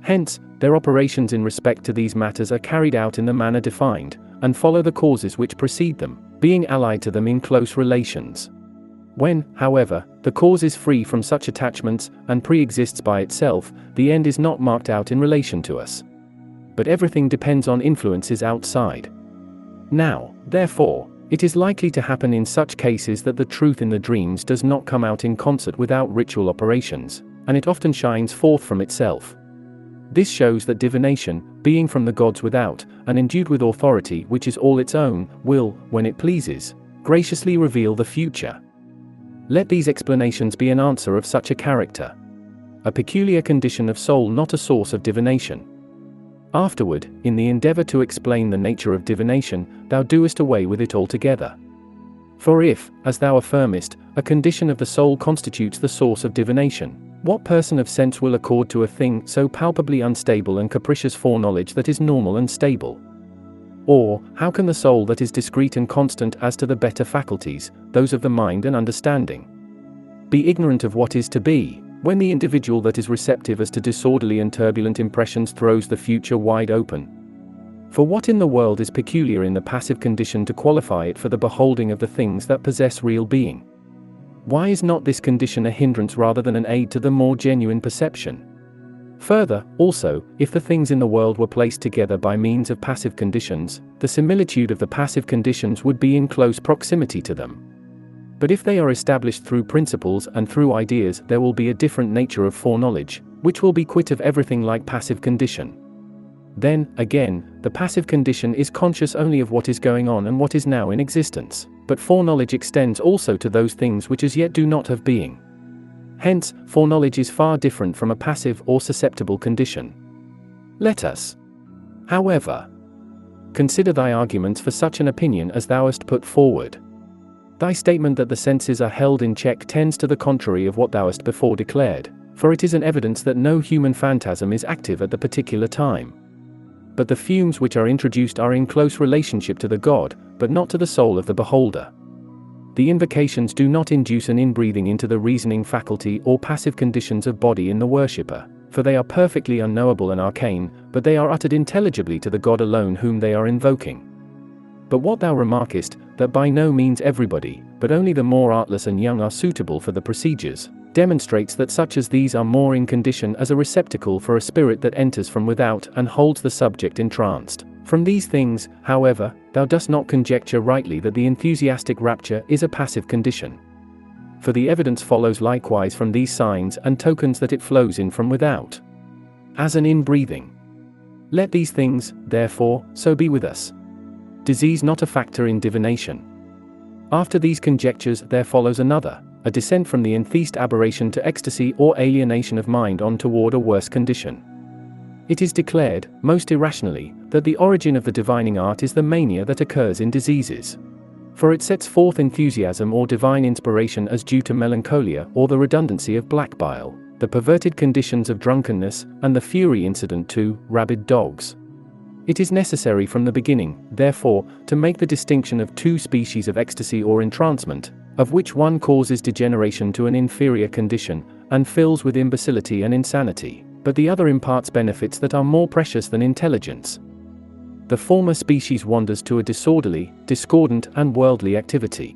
Hence, their operations in respect to these matters are carried out in the manner defined, and follow the causes which precede them, being allied to them in close relations. When, however, the cause is free from such attachments, and pre-exists by itself, the end is not marked out in relation to us. But everything depends on influences outside. Now, therefore, It is likely to happen in such cases that the truth in the dreams does not come out in concert without ritual operations, and it often shines forth from itself. This shows that divination, being from the gods without, and endued with authority which is all its own, will, when it pleases, graciously reveal the future. Let these explanations be an answer of such a character. A peculiar condition of soul, not a source of divination. Afterward, in the endeavor to explain the nature of divination, thou doest away with it altogether. For if, as thou affirmest, a condition of the soul constitutes the source of divination, what person of sense will accord to a thing so palpably unstable and capricious foreknowledge that is normal and stable? Or, how can the soul that is discreet and constant as to the better faculties, those of the mind and understanding, be ignorant of what is to be, when the individual that is receptive as to disorderly and turbulent impressions throws the future wide open? For what in the world is peculiar in the passive condition to qualify it for the beholding of the things that possess real being? Why is not this condition a hindrance rather than an aid to the more genuine perception? Further, also, if the things in the world were placed together by means of passive conditions, the similitude of the passive conditions would be in close proximity to them. But if they are established through principles and through ideas, there will be a different nature of foreknowledge, which will be quit of everything like passive condition. Then, again, the passive condition is conscious only of what is going on and what is now in existence, but foreknowledge extends also to those things which as yet do not have being. Hence, foreknowledge is far different from a passive or susceptible condition. Let us, however, consider thy arguments for such an opinion as thou hast put forward. Thy statement that the senses are held in check tends to the contrary of what thou hast before declared, for it is an evidence that no human phantasm is active at the particular time. But the fumes which are introduced are in close relationship to the god, but not to the soul of the beholder. The invocations do not induce an inbreathing into the reasoning faculty or passive conditions of body in the worshipper, for they are perfectly unknowable and arcane, but they are uttered intelligibly to the god alone whom they are invoking. But what thou remarkest, that by no means everybody, but only the more artless and young are suitable for the procedures, demonstrates that such as these are more in condition as a receptacle for a spirit that enters from without and holds the subject entranced. From these things, however, thou dost not conjecture rightly that the enthusiastic rapture is a passive condition. For the evidence follows likewise from these signs and tokens that it flows in from without, as an inbreathing. Let these things, therefore, so be with us. Disease not a factor in divination. After these conjectures there follows another, a descent from the entheist aberration to ecstasy or alienation of mind on toward a worse condition. It is declared, most irrationally, that the origin of the divining art is the mania that occurs in diseases. For it sets forth enthusiasm or divine inspiration as due to melancholia or the redundancy of black bile, the perverted conditions of drunkenness, and the fury incident to rabid dogs. It is necessary from the beginning, therefore, to make the distinction of two species of ecstasy or entrancement, of which one causes degeneration to an inferior condition, and fills with imbecility and insanity, but the other imparts benefits that are more precious than intelligence. The former species wanders to a disorderly, discordant, and worldly activity.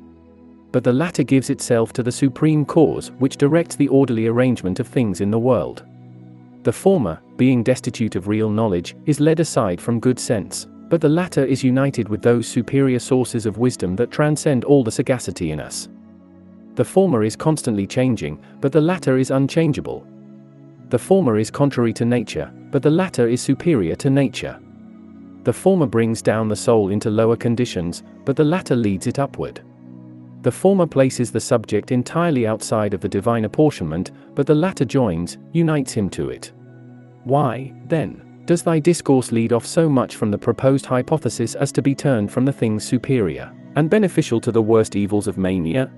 But the latter gives itself to the supreme cause which directs the orderly arrangement of things in the world. The former, being destitute of real knowledge, is led aside from good sense, but the latter is united with those superior sources of wisdom that transcend all the sagacity in us. The former is constantly changing, but the latter is unchangeable. The former is contrary to nature, but the latter is superior to nature. The former brings down the soul into lower conditions, but the latter leads it upward. The former places the subject entirely outside of the divine apportionment, but the latter joins, unites him to it. Why, then, does thy discourse lead off so much from the proposed hypothesis as to be turned from the things superior and beneficial to the worst evils of mania?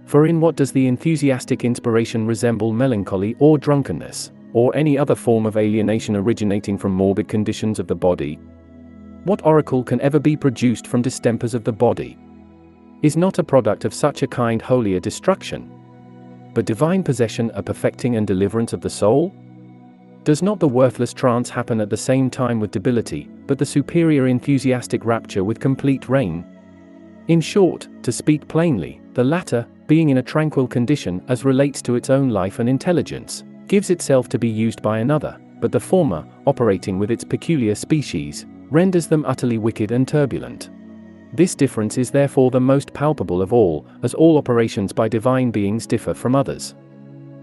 For in what does the enthusiastic inspiration resemble melancholy or drunkenness, or any other form of alienation originating from morbid conditions of the body? What oracle can ever be produced from distempers of the body? Is not a product of such a kind wholly a destruction, but divine possession a perfecting and deliverance of the soul? Does not the worthless trance happen at the same time with debility, but the superior enthusiastic rapture with complete reign? In short, to speak plainly, the latter, being in a tranquil condition as relates to its own life and intelligence, gives itself to be used by another, but the former, operating with its peculiar species, renders them utterly wicked and turbulent. This difference is therefore the most palpable of all, as all operations by divine beings differ from others.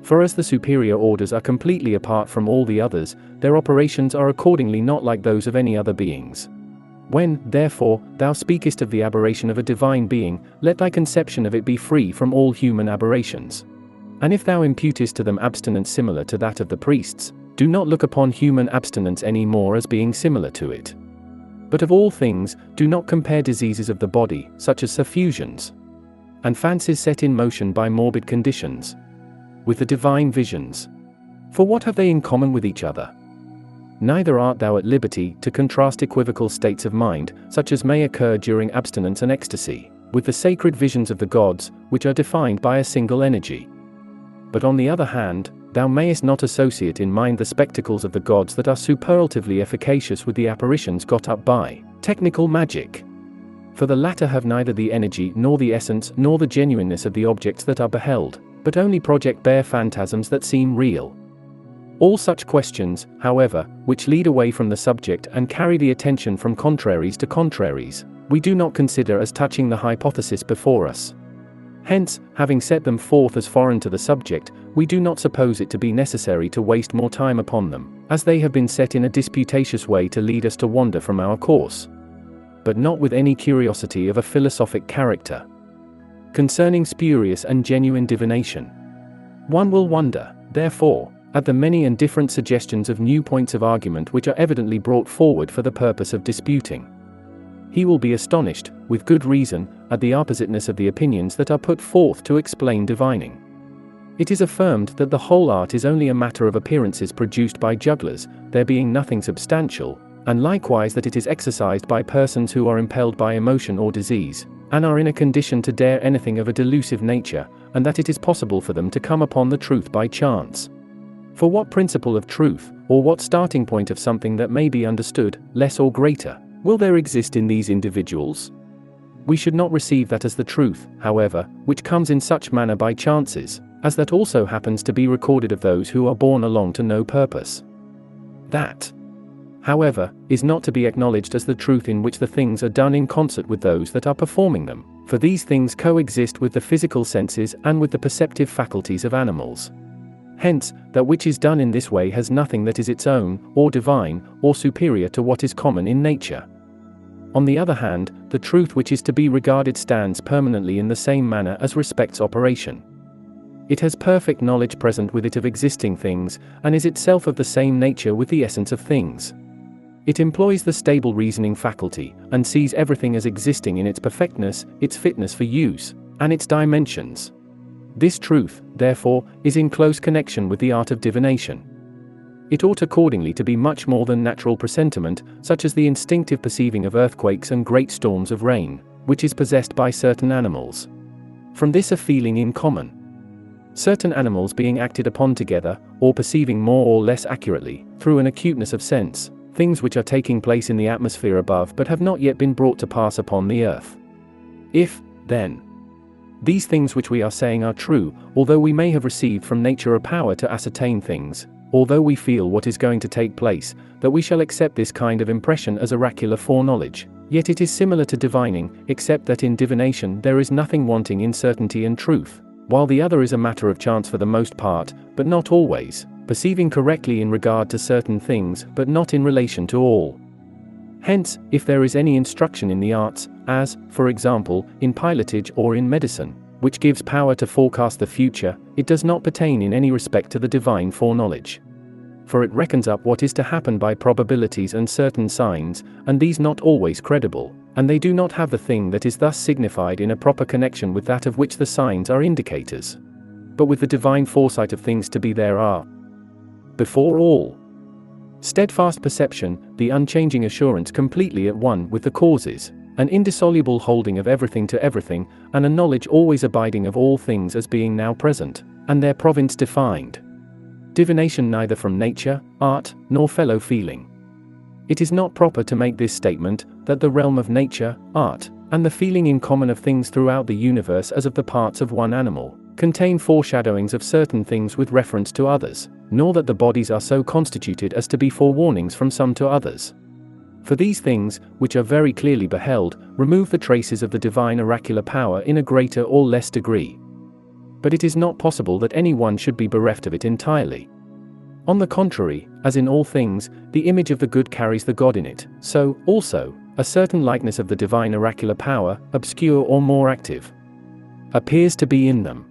For as the superior orders are completely apart from all the others, their operations are accordingly not like those of any other beings. When, therefore, thou speakest of the aberration of a divine being, let thy conception of it be free from all human aberrations. And if thou imputest to them abstinence similar to that of the priests, do not look upon human abstinence any more as being similar to it. But of all things, do not compare diseases of the body, such as suffusions and fancies set in motion by morbid conditions, with the divine visions. For what have they in common with each other? Neither art thou at liberty to contrast equivocal states of mind, such as may occur during abstinence and ecstasy, with the sacred visions of the gods, which are defined by a single energy. But on the other hand, thou mayest not associate in mind the spectacles of the gods that are superlatively efficacious with the apparitions got up by technical magic. For the latter have neither the energy nor the essence nor the genuineness of the objects that are beheld, but only project bare phantasms that seem real. All such questions, however, which lead away from the subject and carry the attention from contraries to contraries, we do not consider as touching the hypothesis before us. Hence, having set them forth as foreign to the subject, we do not suppose it to be necessary to waste more time upon them, as they have been set in a disputatious way to lead us to wander from our course. But not with any curiosity of a philosophic character. Concerning spurious and genuine divination, one will wonder, therefore, at the many and different suggestions of new points of argument which are evidently brought forward for the purpose of disputing. He will be astonished, with good reason, at the oppositeness of the opinions that are put forth to explain divining. It is affirmed that the whole art is only a matter of appearances produced by jugglers, there being nothing substantial, and likewise that it is exercised by persons who are impelled by emotion or disease, and are in a condition to dare anything of a delusive nature, and that it is possible for them to come upon the truth by chance. For what principle of truth, or what starting point of something that may be understood, less or greater, will there exist in these individuals? We should not receive that as the truth, however, which comes in such manner by chances, as that also happens to be recorded of those who are born along to no purpose. That, however, is not to be acknowledged as the truth in which the things are done in concert with those that are performing them, for these things coexist with the physical senses and with the perceptive faculties of animals. Hence, that which is done in this way has nothing that is its own, or divine, or superior to what is common in nature. On the other hand, the truth which is to be regarded stands permanently in the same manner as respects operation. It has perfect knowledge present with it of existing things, and is itself of the same nature with the essence of things. It employs the stable reasoning faculty, and sees everything as existing in its perfectness, its fitness for use, and its dimensions. This truth, therefore, is in close connection with the art of divination. It ought accordingly to be much more than natural presentiment, such as the instinctive perceiving of earthquakes and great storms of rain, which is possessed by certain animals. From this a feeling in common. Certain animals being acted upon together, or perceiving more or less accurately, through an acuteness of sense, things which are taking place in the atmosphere above but have not yet been brought to pass upon the earth. If, then, these things which we are saying are true, although we may have received from nature a power to ascertain things, although we feel what is going to take place, that we shall accept this kind of impression as oracular foreknowledge, yet it is similar to divining, except that in divination there is nothing wanting in certainty and truth, while the other is a matter of chance for the most part, but not always, perceiving correctly in regard to certain things, but not in relation to all. Hence, if there is any instruction in the arts, as, for example, in pilotage or in medicine, which gives power to forecast the future, it does not pertain in any respect to the divine foreknowledge. For it reckons up what is to happen by probabilities and certain signs, and these not always credible, and they do not have the thing that is thus signified in a proper connection with that of which the signs are indicators, but with the divine foresight of things to be there are, before all, steadfast perception, the unchanging assurance completely at one with the causes, an indissoluble holding of everything to everything, and a knowledge always abiding of all things as being now present, and their province defined. Divination neither from nature, art, nor fellow feeling. It is not proper to make this statement, that the realm of nature, art, and the feeling in common of things throughout the universe as of the parts of one animal, contain foreshadowings of certain things with reference to others, nor that the bodies are so constituted as to be forewarnings from some to others. For these things, which are very clearly beheld, remove the traces of the divine oracular power in a greater or less degree. But it is not possible that any one should be bereft of it entirely. On the contrary, as in all things, the image of the good carries the God in it, so, also, a certain likeness of the divine oracular power, obscure or more active, appears to be in them.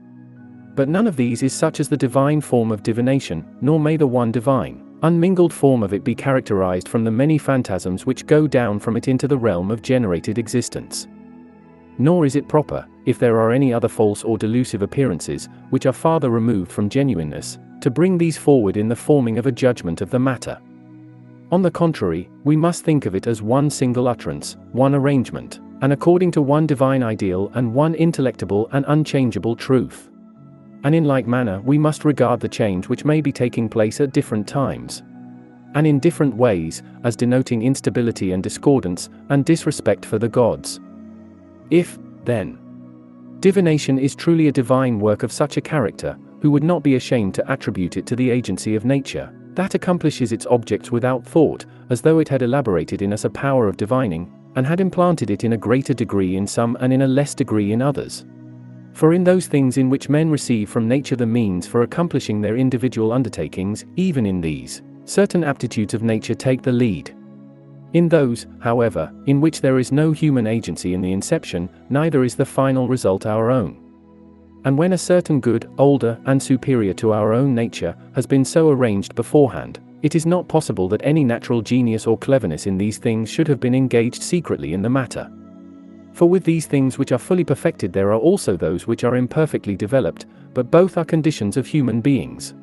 But none of these is such as the divine form of divination, nor may the one divine, unmingled form of it be characterized from the many phantasms which go down from it into the realm of generated existence. Nor is it proper, if there are any other false or delusive appearances, which are farther removed from genuineness, to bring these forward in the forming of a judgment of the matter. On the contrary, we must think of it as one single utterance, one arrangement, and according to one divine ideal and one intellectible and unchangeable truth. And in like manner we must regard the change which may be taking place at different times, and in different ways, as denoting instability and discordance, and disrespect for the gods. If, then, divination is truly a divine work of such a character, who would not be ashamed to attribute it to the agency of nature, that accomplishes its objects without thought, as though it had elaborated in us a power of divining, and had implanted it in a greater degree in some and in a less degree in others? For in those things in which men receive from nature the means for accomplishing their individual undertakings, even in these, certain aptitudes of nature take the lead. In those, however, in which there is no human agency in the inception, neither is the final result our own. And when a certain good, older, and superior to our own nature, has been so arranged beforehand, it is not possible that any natural genius or cleverness in these things should have been engaged secretly in the matter. For with these things which are fully perfected there are also those which are imperfectly developed, but both are conditions of human beings.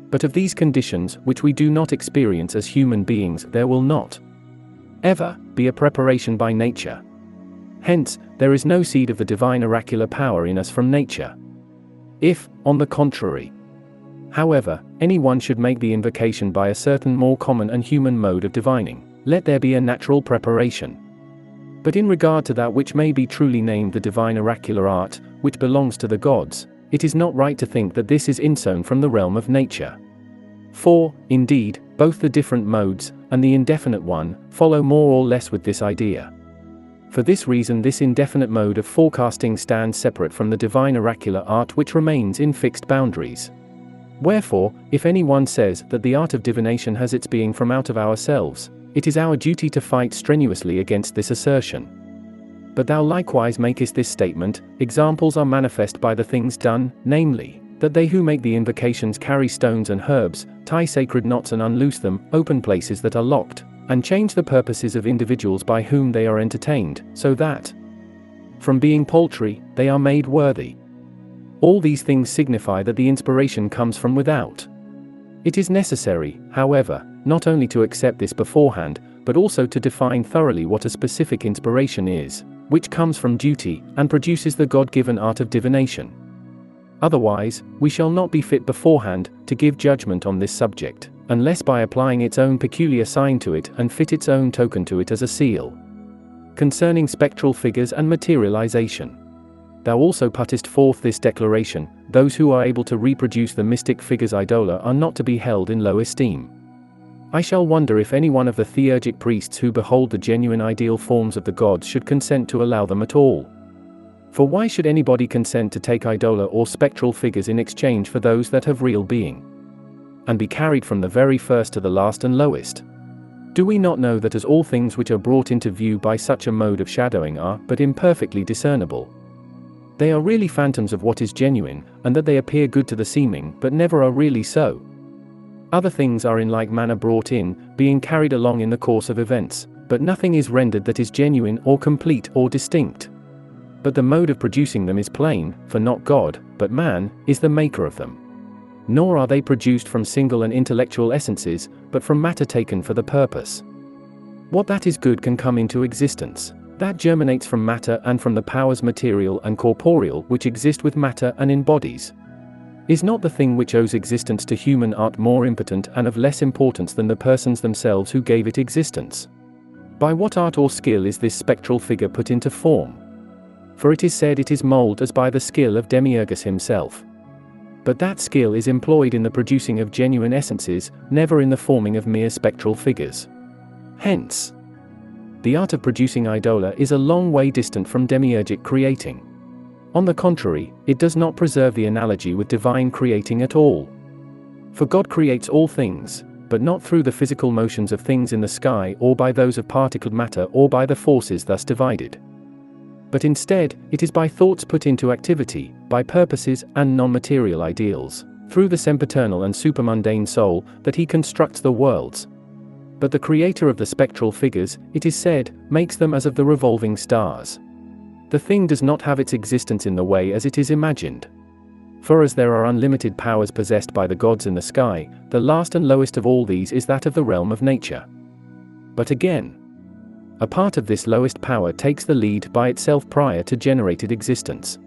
But of these conditions, which we do not experience as human beings, there will not ever be a preparation by nature. Hence, there is no seed of the divine oracular power in us from nature. If, on the contrary, however, any one should make the invocation by a certain more common and human mode of divining, let there be a natural preparation. But in regard to that which may be truly named the divine oracular art, which belongs to the gods, it is not right to think that this is insown from the realm of nature. For, indeed, both the different modes, and the indefinite one, follow more or less with this idea. For this reason this indefinite mode of forecasting stands separate from the divine oracular art which remains in fixed boundaries. Wherefore, if any one says that the art of divination has its being from out of ourselves, it is our duty to fight strenuously against this assertion. But thou likewise makest this statement, examples are manifest by the things done, namely, that they who make the invocations carry stones and herbs, tie sacred knots and unloose them, open places that are locked, and change the purposes of individuals by whom they are entertained, so that, from being paltry, they are made worthy. All these things signify that the inspiration comes from without. It is necessary, however, not only to accept this beforehand, but also to define thoroughly what a specific inspiration is, which comes from duty, and produces the God-given art of divination. Otherwise, we shall not be fit beforehand to give judgment on this subject, unless by applying its own peculiar sign to it and fit its own token to it as a seal. Concerning spectral figures and materialization, thou also puttest forth this declaration: those who are able to reproduce the mystic figures idola are not to be held in low esteem. I shall wonder if any one of the theurgic priests who behold the genuine ideal forms of the gods should consent to allow them at all. For why should anybody consent to take idola or spectral figures in exchange for those that have real being, and be carried from the very first to the last and lowest? Do we not know that as all things which are brought into view by such a mode of shadowing are but imperfectly discernible, they are really phantoms of what is genuine, and that they appear good to the seeming, but never are really so? Other things are in like manner brought in, being carried along in the course of events, but nothing is rendered that is genuine or complete or distinct. But the mode of producing them is plain, for not God, but man, is the maker of them. Nor are they produced from single and intellectual essences, but from matter taken for the purpose. What that is good can come into existence, that germinates from matter and from the powers material and corporeal which exist with matter and in bodies. Is not the thing which owes existence to human art more impotent and of less importance than the persons themselves who gave it existence? By what art or skill is this spectral figure put into form? For it is said it is molded as by the skill of Demiurgus himself. But that skill is employed in the producing of genuine essences, never in the forming of mere spectral figures. Hence, The art of producing idola is a long way distant from demiurgic creating. On the contrary, it does not preserve the analogy with divine creating at all. For God creates all things, but not through the physical motions of things in the sky or by those of particled matter or by the forces thus divided. But instead, it is by thoughts put into activity, by purposes and non-material ideals, through the sempiternal and supermundane soul, that he constructs the worlds. But the creator of the spectral figures, it is said, makes them as of the revolving stars. The thing does not have its existence in the way as it is imagined. For as there are unlimited powers possessed by the gods in the sky, the last and lowest of all these is that of the realm of nature. But again, a part of this lowest power takes the lead by itself prior to generated existence.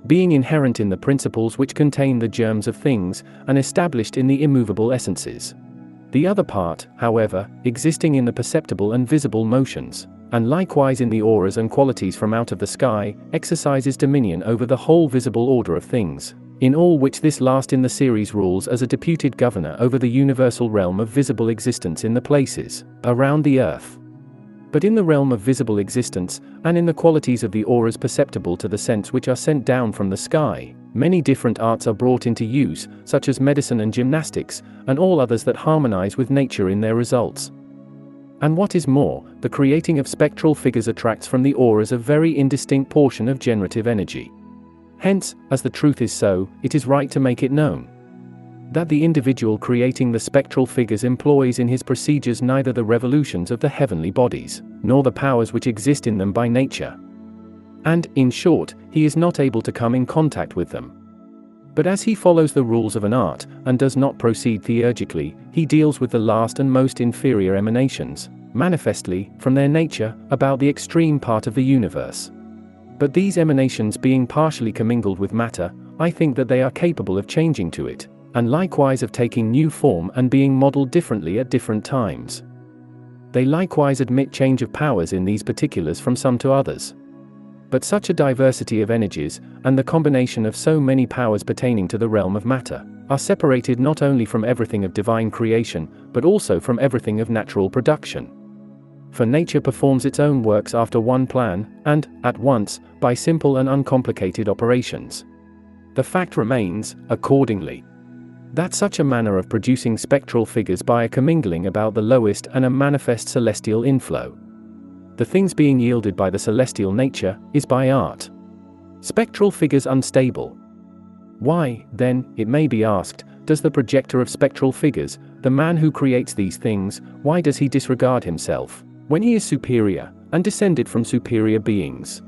Being inherent in the principles which contain the germs of things, and established in the immovable essences. The other part, however, existing in the perceptible and visible motions, and likewise in the auras and qualities from out of the sky, exercises dominion over the whole visible order of things, in all which this last in the series rules as a deputed governor over the universal realm of visible existence in the places around the earth. But in the realm of visible existence, and in the qualities of the auras perceptible to the sense which are sent down from the sky, many different arts are brought into use, such as medicine and gymnastics, and all others that harmonize with nature in their results. And what is more, the creating of spectral figures attracts from the auras a very indistinct portion of generative energy. Hence, as the truth is so, it is right to make it known that the individual creating the spectral figures employs in his procedures neither the revolutions of the heavenly bodies, nor the powers which exist in them by nature. And, in short, he is not able to come in contact with them. But as he follows the rules of an art, and does not proceed theurgically, he deals with the last and most inferior emanations, manifestly, from their nature, about the extreme part of the universe. But these emanations being partially commingled with matter, I think that they are capable of changing to it, and likewise of taking new form and being modeled differently at different times. They likewise admit change of powers in these particulars from some to others. But such a diversity of energies, and the combination of so many powers pertaining to the realm of matter, are separated not only from everything of divine creation, but also from everything of natural production. For nature performs its own works after one plan, and, at once, by simple and uncomplicated operations. The fact remains, accordingly, that such a manner of producing spectral figures by a commingling about the lowest and a manifest celestial inflow, the things being yielded by the celestial nature, is by art. Spectral figures unstable. Why, then, it may be asked, does the projector of spectral figures, the man who creates these things, why does he disregard himself, when he is superior, and descended from superior beings?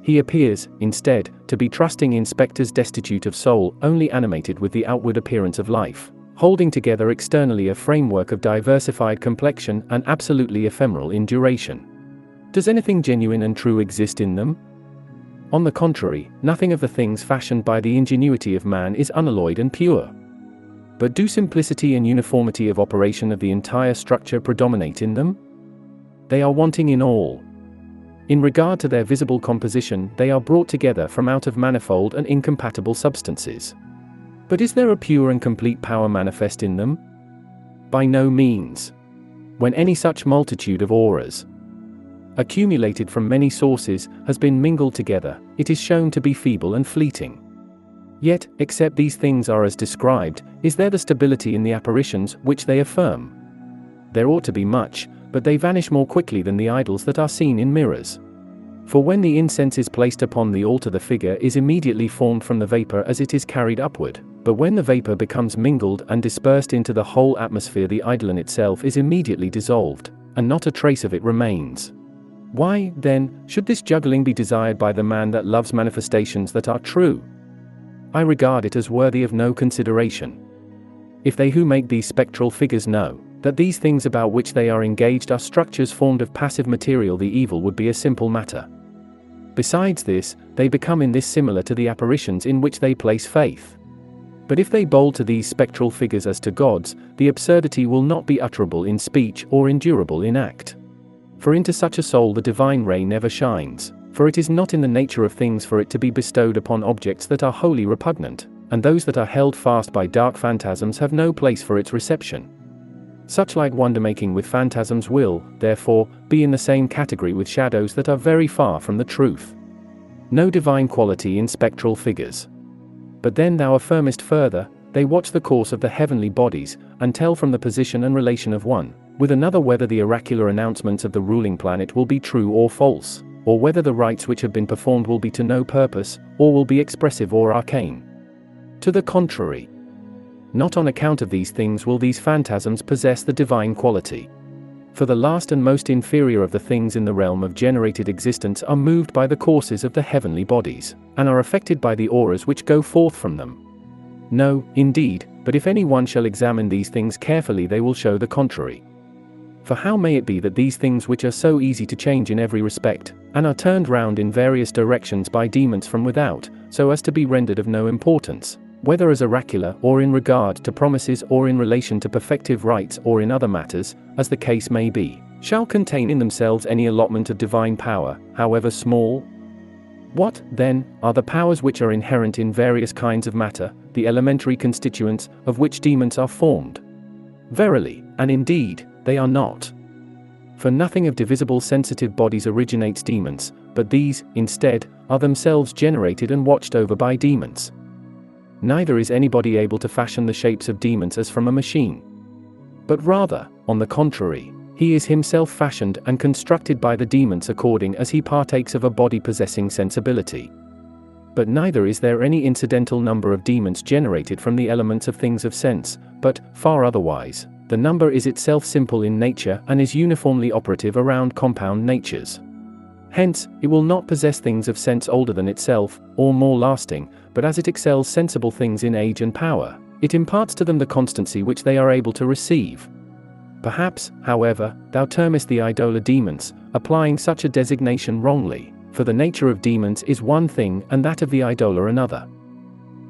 He appears, instead, to be trusting in specters destitute of soul, only animated with the outward appearance of life, holding together externally a framework of diversified complexion and absolutely ephemeral in duration. Does anything genuine and true exist in them? On the contrary, nothing of the things fashioned by the ingenuity of man is unalloyed and pure. But do simplicity and uniformity of operation of the entire structure predominate in them? They are wanting in all. In regard to their visible composition, they are brought together from out of manifold and incompatible substances. But is there a pure and complete power manifest in them? By no means. When any such multitude of auras, accumulated from many sources, has been mingled together, it is shown to be feeble and fleeting. Yet, except these things are as described, is there the stability in the apparitions which they affirm? There ought to be much, but they vanish more quickly than the idols that are seen in mirrors. For when the incense is placed upon the altar, the figure is immediately formed from the vapor as it is carried upward, but when the vapor becomes mingled and dispersed into the whole atmosphere, the idol in itself is immediately dissolved, and not a trace of it remains. Why, then, should this juggling be desired by the man that loves manifestations that are true? I regard it as worthy of no consideration. If they who make these spectral figures know that these things about which they are engaged are structures formed of passive material, the evil would be a simple matter. Besides this, they become in this similar to the apparitions in which they place faith. But if they bowl to these spectral figures as to gods, the absurdity will not be utterable in speech or endurable in act. For into such a soul the divine ray never shines, for it is not in the nature of things for it to be bestowed upon objects that are wholly repugnant, and those that are held fast by dark phantasms have no place for its reception. Such like wonder-making with phantasms will, therefore, be in the same category with shadows that are very far from the truth. No divine quality in spectral figures. But then thou affirmest further, they watch the course of the heavenly bodies, and tell from the position and relation of one with another whether the oracular announcements of the ruling planet will be true or false, or whether the rites which have been performed will be to no purpose, or will be expressive or arcane. To the contrary. Not on account of these things will these phantasms possess the divine quality. For the last and most inferior of the things in the realm of generated existence are moved by the courses of the heavenly bodies, and are affected by the auras which go forth from them. No, indeed, but if any one shall examine these things carefully they will show the contrary. For how may it be that these things which are so easy to change in every respect, and are turned round in various directions by demons from without, so as to be rendered of no importance, whether as oracular or in regard to promises or in relation to perfective rites or in other matters, as the case may be, shall contain in themselves any allotment of divine power, however small? What, then, are the powers which are inherent in various kinds of matter, the elementary constituents of which demons are formed? Verily, and indeed, they are not. For nothing of divisible sensitive bodies originates demons, but these, instead, are themselves generated and watched over by demons. Neither is anybody able to fashion the shapes of demons as from a machine. But rather, on the contrary, he is himself fashioned and constructed by the demons according as he partakes of a body possessing sensibility. But neither is there any incidental number of demons generated from the elements of things of sense, but, far otherwise, the number is itself simple in nature and is uniformly operative around compound natures. Hence, it will not possess things of sense older than itself, or more lasting, but as it excels sensible things in age and power, it imparts to them the constancy which they are able to receive. Perhaps, however, thou termest the idola demons, applying such a designation wrongly, for the nature of demons is one thing and that of the idola another.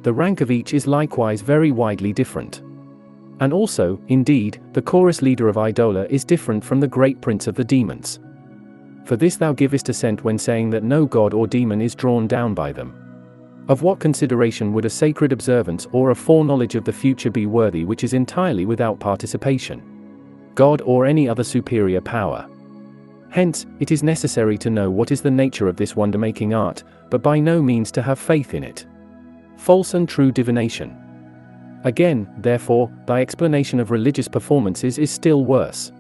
The rank of each is likewise very widely different. And also, indeed, the chorus leader of idola is different from the great prince of the demons. For this thou givest assent when saying that no god or demon is drawn down by them. Of what consideration would a sacred observance or a foreknowledge of the future be worthy which is entirely without participation? God or any other superior power. Hence, it is necessary to know what is the nature of this wonder-making art, but by no means to have faith in it. False and true divination. Again, therefore, thy explanation of religious performances is still worse.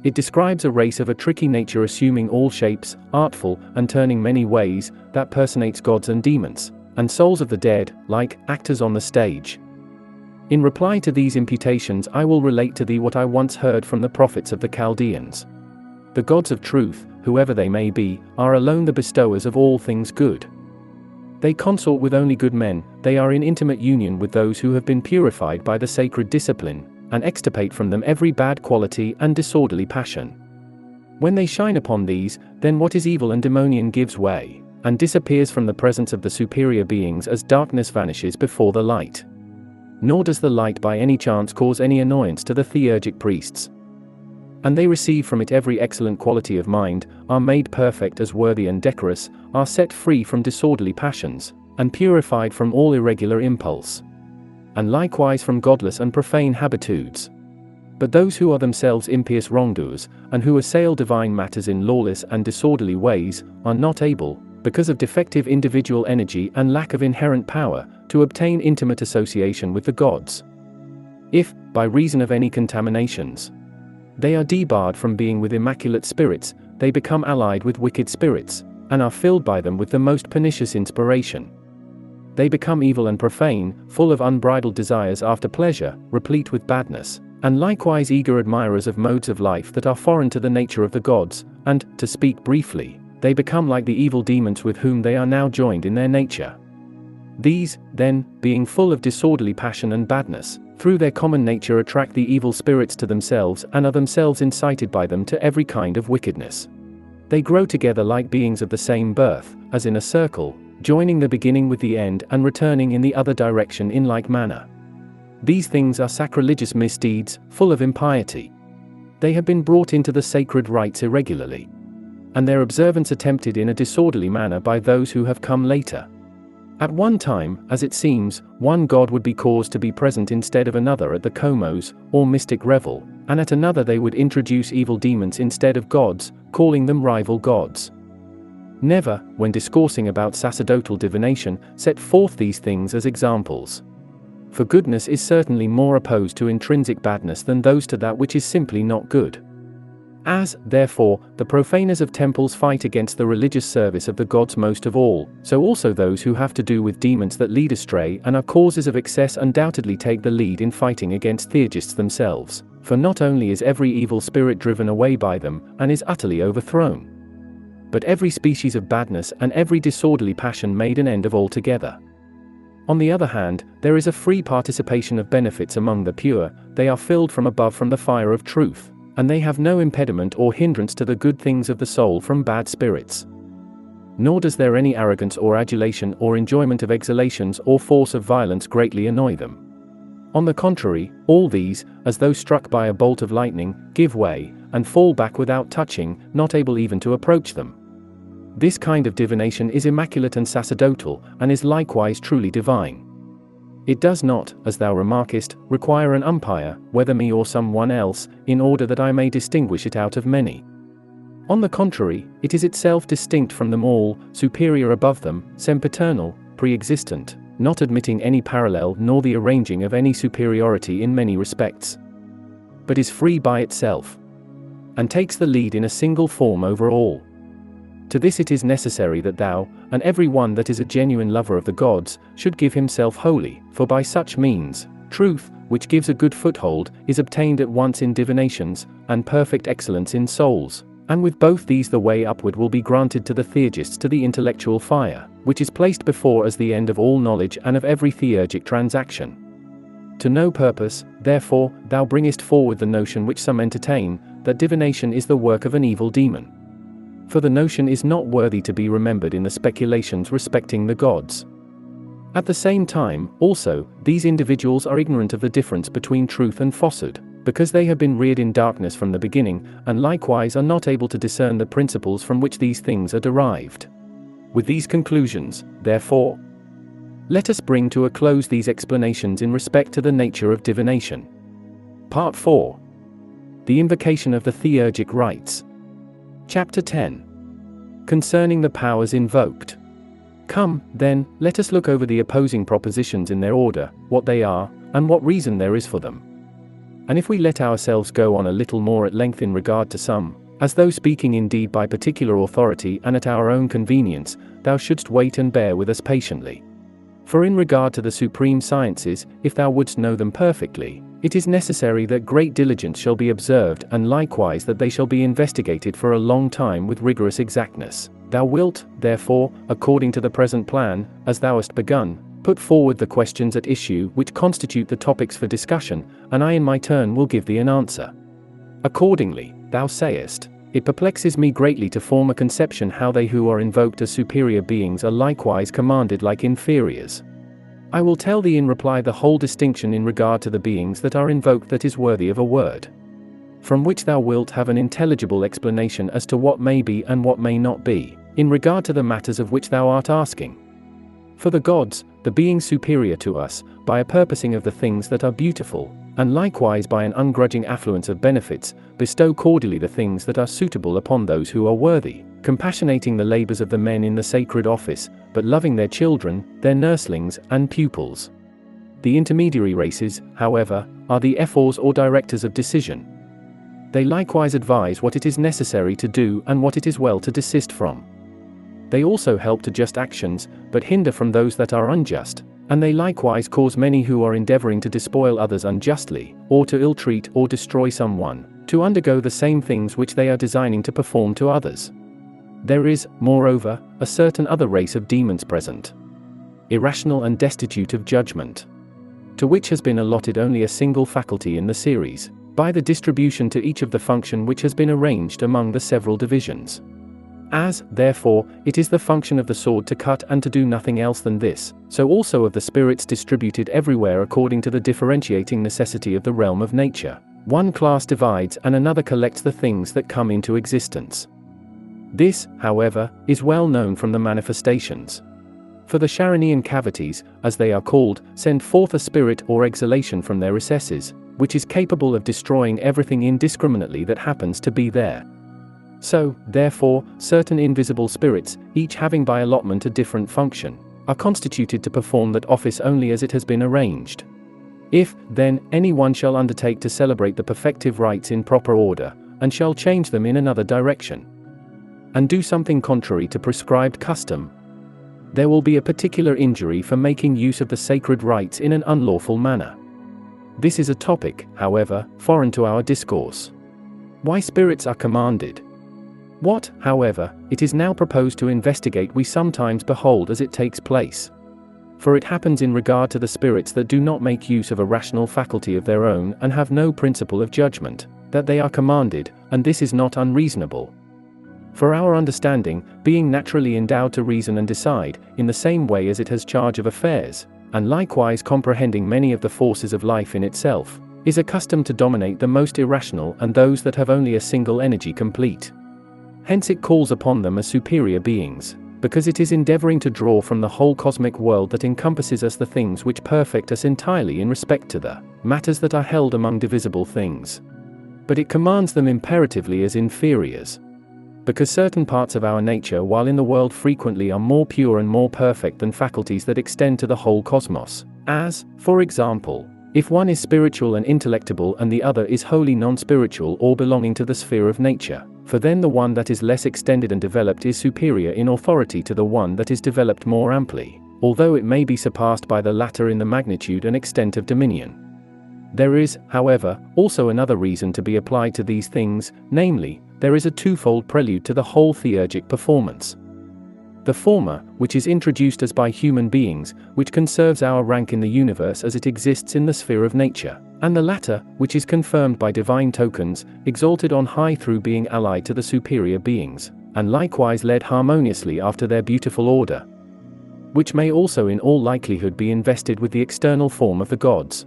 It describes a race of a tricky nature assuming all shapes, artful, and turning many ways, that personates gods and demons, and souls of the dead, like actors on the stage. In reply to these imputations I will relate to thee what I once heard from the prophets of the Chaldeans. The gods of truth, whoever they may be, are alone the bestowers of all things good. They consort with only good men, they are in intimate union with those who have been purified by the sacred discipline, and extirpate from them every bad quality and disorderly passion. When they shine upon these, then what is evil and demonian gives way, and disappears from the presence of the superior beings as darkness vanishes before the light. Nor does the light by any chance cause any annoyance to the theurgic priests. And they receive from it every excellent quality of mind, are made perfect as worthy and decorous, are set free from disorderly passions, and purified from all irregular impulse. And likewise from godless and profane habitudes. But those who are themselves impious wrongdoers, and who assail divine matters in lawless and disorderly ways, are not able, because of defective individual energy and lack of inherent power, to obtain intimate association with the gods. If, by reason of any contaminations, they are debarred from being with immaculate spirits, they become allied with wicked spirits, and are filled by them with the most pernicious inspiration. They become evil and profane, full of unbridled desires after pleasure, replete with badness, and likewise eager admirers of modes of life that are foreign to the nature of the gods, and, to speak briefly, they become like the evil demons with whom they are now joined in their nature. These, then, being full of disorderly passion and badness, through their common nature attract the evil spirits to themselves and are themselves incited by them to every kind of wickedness. They grow together like beings of the same birth, as in a circle, joining the beginning with the end and returning in the other direction in like manner. These things are sacrilegious misdeeds, full of impiety. They have been brought into the sacred rites irregularly, and their observance attempted in a disorderly manner by those who have come later. At one time, as it seems, one god would be caused to be present instead of another at the komos, or mystic revel, and at another they would introduce evil demons instead of gods, calling them rival gods. Never, when discoursing about sacerdotal divination, set forth these things as examples. For goodness is certainly more opposed to intrinsic badness than those to that which is simply not good. As, therefore, the profaners of temples fight against the religious service of the gods most of all, so also those who have to do with demons that lead astray and are causes of excess undoubtedly take the lead in fighting against theurgists themselves, for not only is every evil spirit driven away by them, and is utterly overthrown, but every species of badness and every disorderly passion made an end of altogether. On the other hand, there is a free participation of benefits among the pure, they are filled from above from the fire of truth, and they have no impediment or hindrance to the good things of the soul from bad spirits. Nor does there any arrogance or adulation or enjoyment of exhalations or force of violence greatly annoy them. On the contrary, all these, as though struck by a bolt of lightning, give way, and fall back without touching, not able even to approach them. This kind of divination is immaculate and sacerdotal, and is likewise truly divine. It does not, as thou remarkest, require an umpire, whether me or some one else, in order that I may distinguish it out of many. On the contrary, it is itself distinct from them all, superior above them, sempiternal, pre-existent, not admitting any parallel nor the arranging of any superiority in many respects, but is free by itself, and takes the lead in a single form over all. To this it is necessary that thou, and every one that is a genuine lover of the gods, should give himself wholly, for by such means, truth, which gives a good foothold, is obtained at once in divinations, and perfect excellence in souls, and with both these the way upward will be granted to the theurgists to the intellectual fire, which is placed before as the end of all knowledge and of every theurgic transaction. To no purpose, therefore, thou bringest forward the notion which some entertain, that divination is the work of an evil demon. For the notion is not worthy to be remembered in the speculations respecting the gods. At the same time, also, these individuals are ignorant of the difference between truth and falsehood, because they have been reared in darkness from the beginning, and likewise are not able to discern the principles from which these things are derived. With these conclusions, therefore, let us bring to a close these explanations in respect to the nature of divination. Part 4. The invocation of the theurgic rites. Chapter 10. Concerning the powers invoked. Come, then, let us look over the opposing propositions in their order, what they are, and what reason there is for them. And if we let ourselves go on a little more at length in regard to some, as though speaking indeed by particular authority and at our own convenience, thou shouldst wait and bear with us patiently. For in regard to the supreme sciences, if thou wouldst know them perfectly, it is necessary that great diligence shall be observed, and likewise that they shall be investigated for a long time with rigorous exactness. Thou wilt, therefore, according to the present plan, as thou hast begun, put forward the questions at issue which constitute the topics for discussion, and I in my turn will give thee an answer. Accordingly, thou sayest, it perplexes me greatly to form a conception how they who are invoked as superior beings are likewise commanded like inferiors. I will tell thee in reply the whole distinction in regard to the beings that are invoked that is worthy of a word, from which thou wilt have an intelligible explanation as to what may be and what may not be, in regard to the matters of which thou art asking. For the gods, the beings superior to us, by a purposing of the things that are beautiful, and likewise by an ungrudging affluence of benefits, bestow cordially the things that are suitable upon those who are worthy, compassionating the labors of the men in the sacred office, but loving their children, their nurslings, and pupils. The intermediary races, however, are the ephors or directors of decision. They likewise advise what it is necessary to do and what it is well to desist from. They also help to just actions, but hinder from those that are unjust, and they likewise cause many who are endeavoring to despoil others unjustly, or to ill-treat or destroy someone, to undergo the same things which they are designing to perform to others. There is, moreover, a certain other race of demons present, irrational and destitute of judgment, to which has been allotted only a single faculty in the series, by the distribution to each of the function which has been arranged among the several divisions. As, therefore, it is the function of the sword to cut and to do nothing else than this, so also of the spirits distributed everywhere according to the differentiating necessity of the realm of nature. One class divides and another collects the things that come into existence. This, however, is well known from the manifestations. For the Charonian cavities, as they are called, send forth a spirit or exhalation from their recesses, which is capable of destroying everything indiscriminately that happens to be there. So, therefore, certain invisible spirits, each having by allotment a different function, are constituted to perform that office only as it has been arranged. If, then, any one shall undertake to celebrate the perfective rites in proper order, and shall change them in another direction, and do something contrary to prescribed custom, there will be a particular injury for making use of the sacred rites in an unlawful manner. This is a topic, however, foreign to our discourse. Why spirits are commanded. What, however, it is now proposed to investigate we sometimes behold as it takes place. For it happens in regard to the spirits that do not make use of a rational faculty of their own and have no principle of judgment, that they are commanded, and this is not unreasonable. For our understanding, being naturally endowed to reason and decide, in the same way as it has charge of affairs, and likewise comprehending many of the forces of life in itself, is accustomed to dominate the most irrational and those that have only a single energy complete. Hence it calls upon them as superior beings, because it is endeavoring to draw from the whole cosmic world that encompasses us the things which perfect us entirely in respect to the matters that are held among divisible things. But it commands them imperatively as inferiors, because certain parts of our nature while in the world frequently are more pure and more perfect than faculties that extend to the whole cosmos, as, for example, if one is spiritual and intellectible and the other is wholly non-spiritual or belonging to the sphere of nature, for then the one that is less extended and developed is superior in authority to the one that is developed more amply, although it may be surpassed by the latter in the magnitude and extent of dominion. There is, however, also another reason to be applied to these things, namely, there is a twofold prelude to the whole theurgic performance. The former, which is introduced as by human beings, which conserves our rank in the universe as it exists in the sphere of nature, and the latter, which is confirmed by divine tokens, exalted on high through being allied to the superior beings, and likewise led harmoniously after their beautiful order, which may also in all likelihood be invested with the external form of the gods.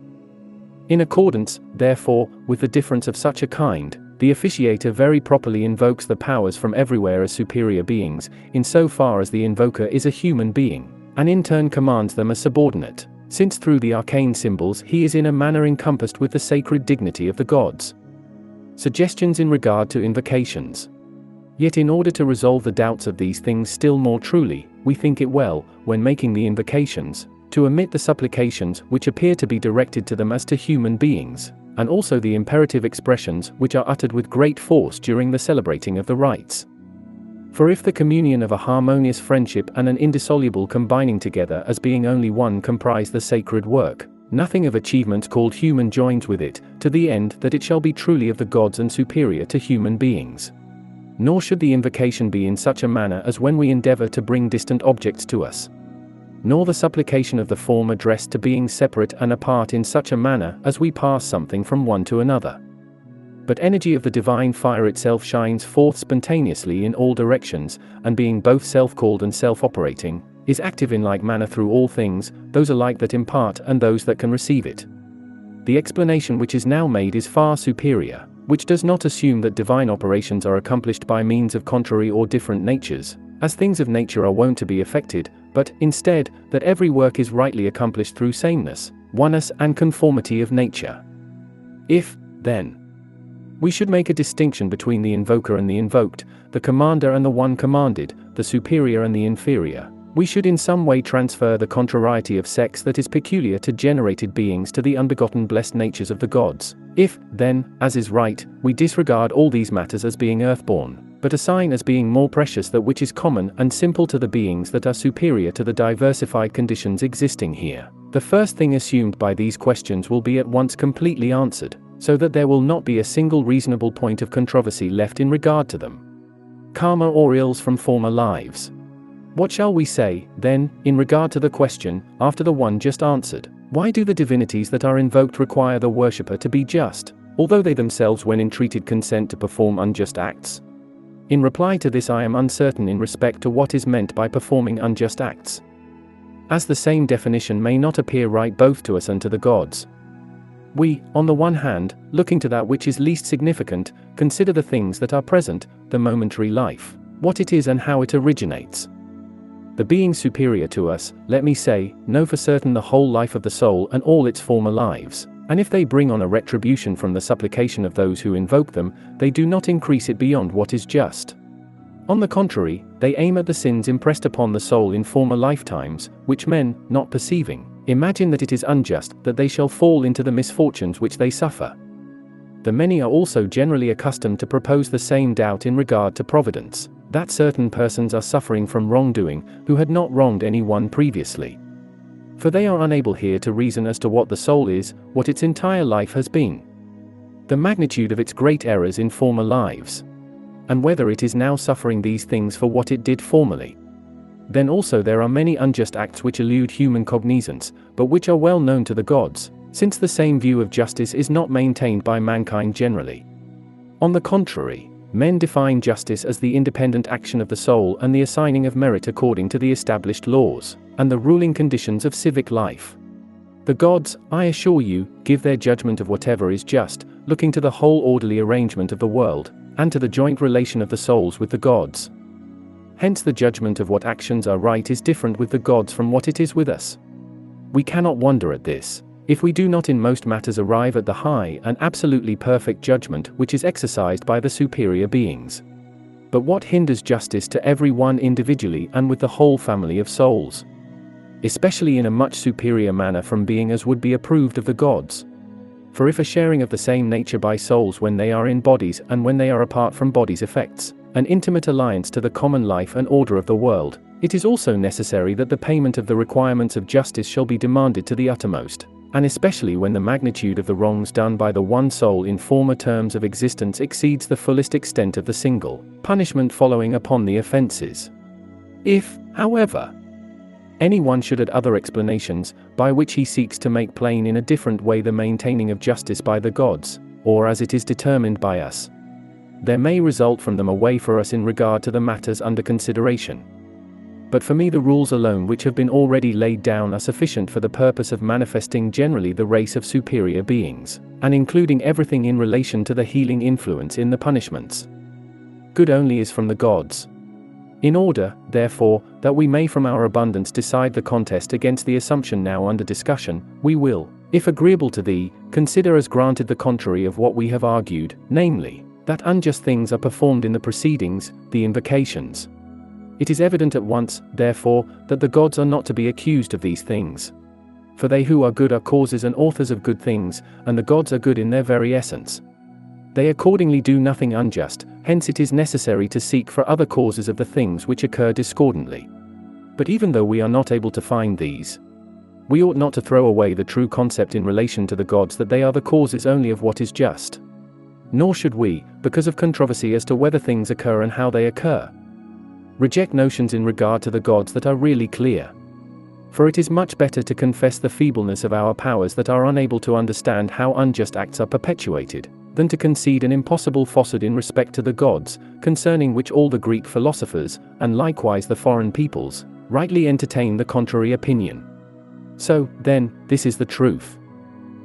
In accordance, therefore, with the difference of such a kind, the officiator very properly invokes the powers from everywhere as superior beings, in so far as the invoker is a human being, and in turn commands them as subordinate, since through the arcane symbols he is in a manner encompassed with the sacred dignity of the gods. Suggestions in regard to invocations. Yet in order to resolve the doubts of these things still more truly, we think it well, when making the invocations, to omit the supplications which appear to be directed to them as to human beings, and also the imperative expressions which are uttered with great force during the celebrating of the rites. For if the communion of a harmonious friendship and an indissoluble combining together as being only one comprise the sacred work, nothing of achievements called human joins with it, to the end that it shall be truly of the gods and superior to human beings. Nor should the invocation be in such a manner as when we endeavor to bring distant objects to us, nor the supplication of the form addressed to beings separate and apart in such a manner as we pass something from one to another. But energy of the divine fire itself shines forth spontaneously in all directions, and being both self-called and self-operating, is active in like manner through all things, those alike that impart and those that can receive it. The explanation which is now made is far superior, which does not assume that divine operations are accomplished by means of contrary or different natures, as things of nature are wont to be effected, but, instead, that every work is rightly accomplished through sameness, oneness and conformity of nature. If, then, we should make a distinction between the invoker and the invoked, the commander and the one commanded, the superior and the inferior, we should in some way transfer the contrariety of sex that is peculiar to generated beings to the unbegotten blessed natures of the gods. If, then, as is right, we disregard all these matters as being earthborn, but assign as being more precious that which is common and simple to the beings that are superior to the diversified conditions existing here, the first thing assumed by these questions will be at once completely answered, so that there will not be a single reasonable point of controversy left in regard to them. Karma or ills from former lives. What shall we say, then, in regard to the question, after the one just answered? Why do the divinities that are invoked require the worshipper to be just, although they themselves when entreated consent to perform unjust acts? In reply to this I am uncertain in respect to what is meant by performing unjust acts, as the same definition may not appear right both to us and to the gods. We, on the one hand, looking to that which is least significant, consider the things that are present, the momentary life, what it is and how it originates. The beings superior to us, let me say, know for certain the whole life of the soul and all its former lives, And if they bring on a retribution from the supplication of those who invoke them, they do not increase it beyond what is just. On the contrary, they aim at the sins impressed upon the soul in former lifetimes, which men, not perceiving, imagine that it is unjust that they shall fall into the misfortunes which they suffer. The many are also generally accustomed to propose the same doubt in regard to providence, that certain persons are suffering from wrongdoing, who had not wronged anyone previously. For they are unable here to reason as to what the soul is, what its entire life has been, the magnitude of its great errors in former lives, and whether it is now suffering these things for what it did formerly. Then also there are many unjust acts which elude human cognizance, but which are well known to the gods, since the same view of justice is not maintained by mankind generally. On the contrary, men define justice as the independent action of the soul and the assigning of merit according to the established laws, and the ruling conditions of civic life. The gods, I assure you, give their judgment of whatever is just, looking to the whole orderly arrangement of the world, and to the joint relation of the souls with the gods. Hence the judgment of what actions are right is different with the gods from what it is with us. We cannot wonder at this, if we do not in most matters arrive at the high and absolutely perfect judgment which is exercised by the superior beings. But what hinders justice to every one individually and with the whole family of souls? Especially in a much superior manner from being as would be approved of the gods. For if a sharing of the same nature by souls when they are in bodies and when they are apart from bodies affects an intimate alliance to the common life and order of the world, it is also necessary that the payment of the requirements of justice shall be demanded to the uttermost, and especially when the magnitude of the wrongs done by the one soul in former terms of existence exceeds the fullest extent of the single punishment following upon the offenses. If, however, anyone should add other explanations, by which he seeks to make plain in a different way the maintaining of justice by the gods, or as it is determined by us, there may result from them a way for us in regard to the matters under consideration. But for me the rules alone which have been already laid down are sufficient for the purpose of manifesting generally the race of superior beings, and including everything in relation to the healing influence in the punishments. Good only is from the gods. In order, therefore, that we may from our abundance decide the contest against the assumption now under discussion, we will, if agreeable to thee, consider as granted the contrary of what we have argued, namely, that unjust things are performed in the proceedings, the invocations. It is evident at once, therefore, that the gods are not to be accused of these things. For they who are good are causes and authors of good things, and the gods are good in their very essence. They accordingly do nothing unjust, hence it is necessary to seek for other causes of the things which occur discordantly. But even though we are not able to find these, we ought not to throw away the true concept in relation to the gods that they are the causes only of what is just. Nor should we, because of controversy as to whether things occur and how they occur, reject notions in regard to the gods that are really clear. For it is much better to confess the feebleness of our powers that are unable to understand how unjust acts are perpetuated, than to concede an impossible falsehood in respect to the gods, concerning which all the Greek philosophers, and likewise the foreign peoples, rightly entertain the contrary opinion. So, then, this is the truth.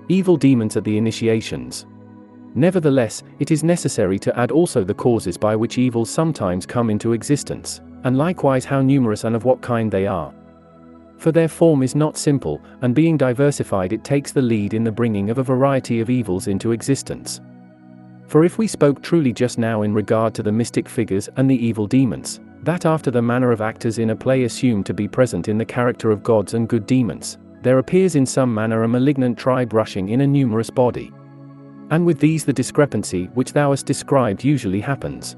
Evil demons at the initiations. Nevertheless, it is necessary to add also the causes by which evils sometimes come into existence, and likewise how numerous and of what kind they are. For their form is not simple, and being diversified it takes the lead in the bringing of a variety of evils into existence. For if we spoke truly just now in regard to the mystic figures and the evil demons, that after the manner of actors in a play assumed to be present in the character of gods and good demons, there appears in some manner a malignant tribe rushing in a numerous body. And with these the discrepancy which thou hast described usually happens.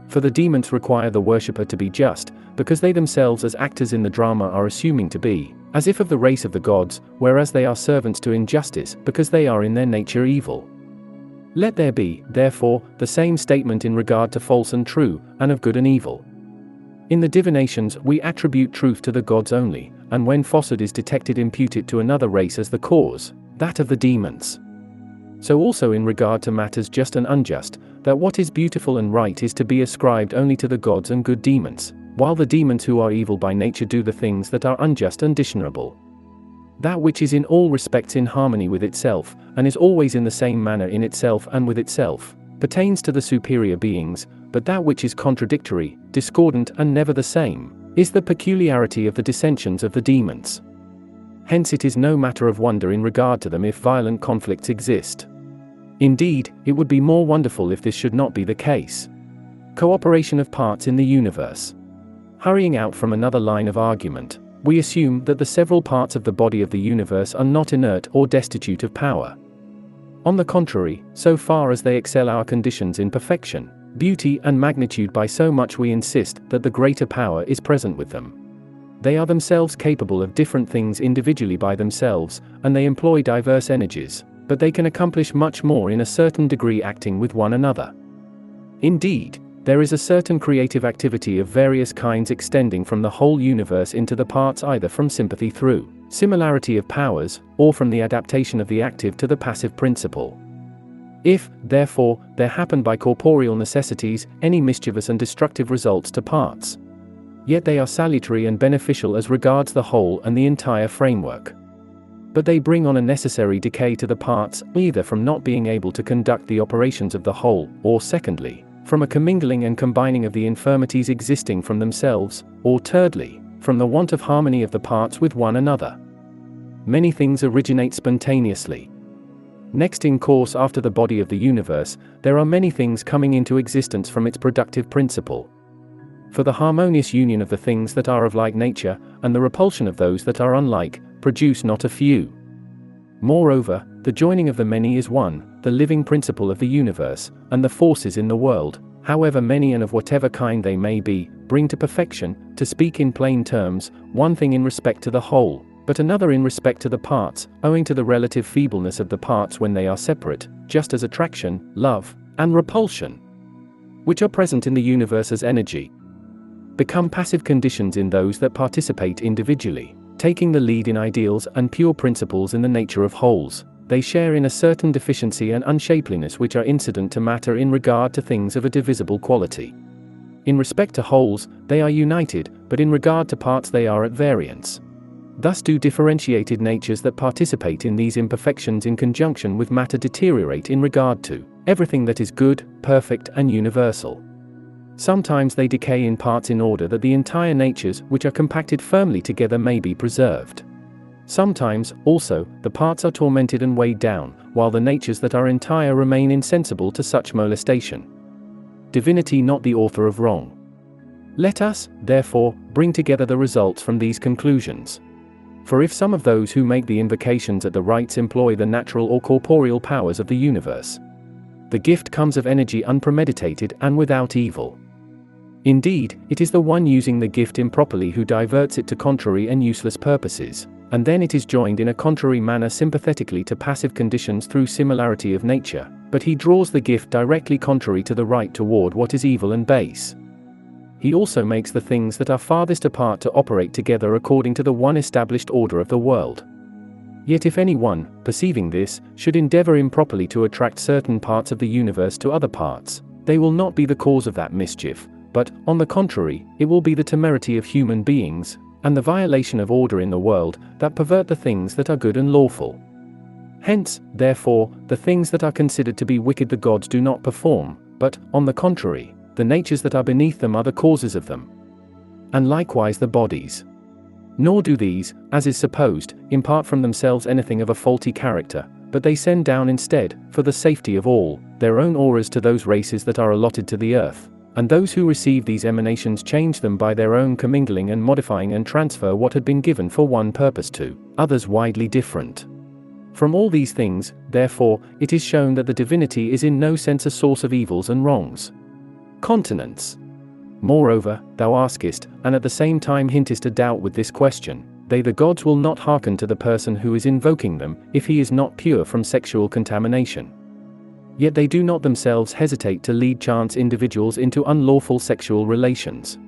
For the demons require the worshipper to be just, because they themselves as actors in the drama are assuming to be, as if of the race of the gods, whereas they are servants to injustice, because they are in their nature evil. Let there be, therefore, the same statement in regard to false and true, and of good and evil. In the divinations we attribute truth to the gods only, and when falsehood is detected impute it to another race as the cause, that of the demons. So also in regard to matters just and unjust, that what is beautiful and right is to be ascribed only to the gods and good demons, while the demons who are evil by nature do the things that are unjust and dishonorable. That which is in all respects in harmony with itself, and is always in the same manner in itself and with itself, pertains to the superior beings, but that which is contradictory, discordant and never the same, is the peculiarity of the dissensions of the demons. Hence it is no matter of wonder in regard to them if violent conflicts exist. Indeed, it would be more wonderful if this should not be the case. Cooperation of parts in the universe. Hurrying out from another line of argument, we assume that the several parts of the body of the universe are not inert or destitute of power. On the contrary, so far as they excel our conditions in perfection, beauty and magnitude by so much we insist that the greater power is present with them. They are themselves capable of different things individually by themselves, and they employ diverse energies, but they can accomplish much more in a certain degree acting with one another. Indeed, there is a certain creative activity of various kinds extending from the whole universe into the parts either from sympathy through similarity of powers, or from the adaptation of the active to the passive principle. If, therefore, there happen by corporeal necessities any mischievous and destructive results to parts, yet they are salutary and beneficial as regards the whole and the entire framework. But they bring on a necessary decay to the parts, either from not being able to conduct the operations of the whole, or secondly, from a commingling and combining of the infirmities existing from themselves, or thirdly, from the want of harmony of the parts with one another. Many things originate spontaneously. Next in course after the body of the universe, there are many things coming into existence from its productive principle. For the harmonious union of the things that are of like nature, and the repulsion of those that are unlike, produce not a few. Moreover, the joining of the many is one, the living principle of the universe, and the forces in the world, however many and of whatever kind they may be, bring to perfection, to speak in plain terms, one thing in respect to the whole, but another in respect to the parts, owing to the relative feebleness of the parts when they are separate, just as attraction, love, and repulsion, which are present in the universe as energy, become passive conditions in those that participate individually. Taking the lead in ideals and pure principles in the nature of wholes, they share in a certain deficiency and unshapeliness which are incident to matter in regard to things of a divisible quality. In respect to wholes, they are united, but in regard to parts they are at variance. Thus do differentiated natures that participate in these imperfections in conjunction with matter deteriorate in regard to everything that is good, perfect, and universal. Sometimes they decay in parts in order that the entire natures which are compacted firmly together may be preserved. Sometimes, also, the parts are tormented and weighed down, while the natures that are entire remain insensible to such molestation. Divinity not the author of wrong. Let us, therefore, bring together the results from these conclusions. For if some of those who make the invocations at the rites employ the natural or corporeal powers of the universe, the gift comes of energy unpremeditated and without evil. Indeed, it is the one using the gift improperly who diverts it to contrary and useless purposes, and then it is joined in a contrary manner sympathetically to passive conditions through similarity of nature, but he draws the gift directly contrary to the right toward what is evil and base. He also makes the things that are farthest apart to operate together according to the one established order of the world. Yet if any one, perceiving this, should endeavor improperly to attract certain parts of the universe to other parts, they will not be the cause of that mischief, but, on the contrary, it will be the temerity of human beings, and the violation of order in the world, that pervert the things that are good and lawful. Hence, therefore, the things that are considered to be wicked the gods do not perform, but, on the contrary, the natures that are beneath them are the causes of them. And likewise the bodies. Nor do these, as is supposed, impart from themselves anything of a faulty character, but they send down instead, for the safety of all, their own auras to those races that are allotted to the earth, and those who receive these emanations change them by their own commingling and modifying and transfer what had been given for one purpose to others widely different. From all these things, therefore, it is shown that the divinity is in no sense a source of evils and wrongs. Continence. Moreover, thou askest, and at the same time hintest a doubt with this question, they the gods will not hearken to the person who is invoking them, if he is not pure from sexual contamination. Yet they do not themselves hesitate to lead chance individuals into unlawful sexual relations.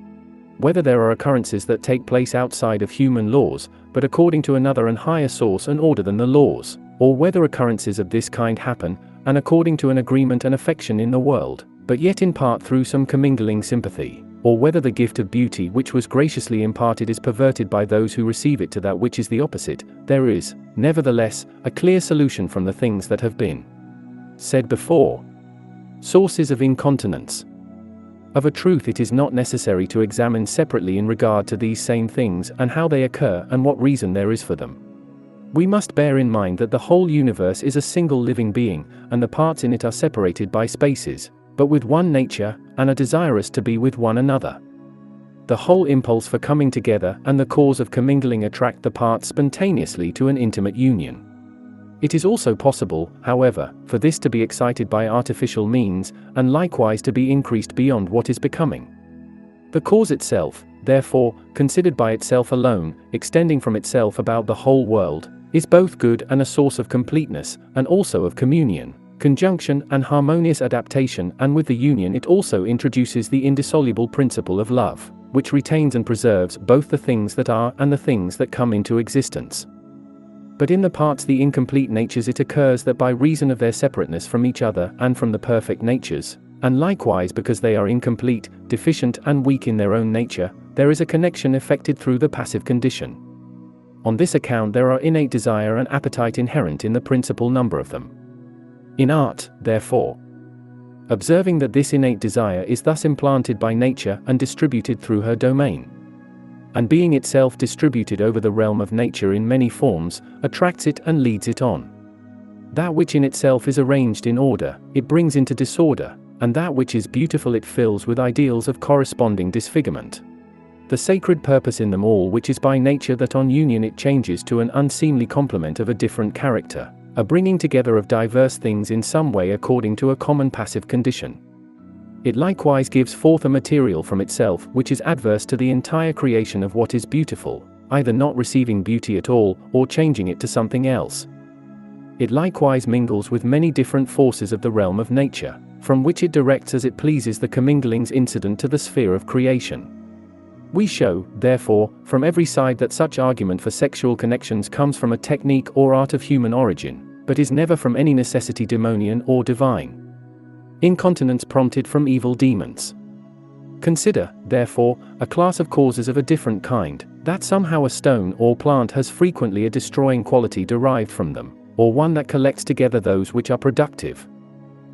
Whether there are occurrences that take place outside of human laws, but according to another and higher source and order than the laws, or whether occurrences of this kind happen, and according to an agreement and affection in the world, but yet in part through some commingling sympathy, or whether the gift of beauty which was graciously imparted is perverted by those who receive it to that which is the opposite, there is, nevertheless, a clear solution from the things that have been said before. Sources of incontinence. Of a truth it is not necessary to examine separately in regard to these same things and how they occur and what reason there is for them. We must bear in mind that the whole universe is a single living being, and the parts in it are separated by spaces, but with one nature, and are desirous to be with one another. The whole impulse for coming together and the cause of commingling attract the parts spontaneously to an intimate union. It is also possible, however, for this to be excited by artificial means, and likewise to be increased beyond what is becoming. The cause itself, therefore, considered by itself alone, extending from itself about the whole world, is both good and a source of completeness, and also of communion, conjunction and harmonious adaptation, and with the union it also introduces the indissoluble principle of love, which retains and preserves both the things that are and the things that come into existence. But in the parts the incomplete natures it occurs that by reason of their separateness from each other and from the perfect natures, and likewise because they are incomplete, deficient and weak in their own nature, there is a connection effected through the passive condition. On this account there are innate desire and appetite inherent in the principal number of them. In art, therefore, observing that this innate desire is thus implanted by nature and distributed through her domain, and being itself distributed over the realm of nature in many forms, attracts it and leads it on. That which in itself is arranged in order, it brings into disorder, and that which is beautiful it fills with ideals of corresponding disfigurement. The sacred purpose in them all which is by nature that on union it changes to an unseemly complement of a different character, a bringing together of diverse things in some way according to a common passive condition. It likewise gives forth a material from itself which is adverse to the entire creation of what is beautiful, either not receiving beauty at all, or changing it to something else. It likewise mingles with many different forces of the realm of nature, from which it directs as it pleases the comminglings incident to the sphere of creation. We show, therefore, from every side that such argument for sexual connections comes from a technique or art of human origin, but is never from any necessity demonian or divine. Incontinence prompted from evil demons. Consider, therefore, a class of causes of a different kind, that somehow a stone or plant has frequently a destroying quality derived from them, or one that collects together those which are productive.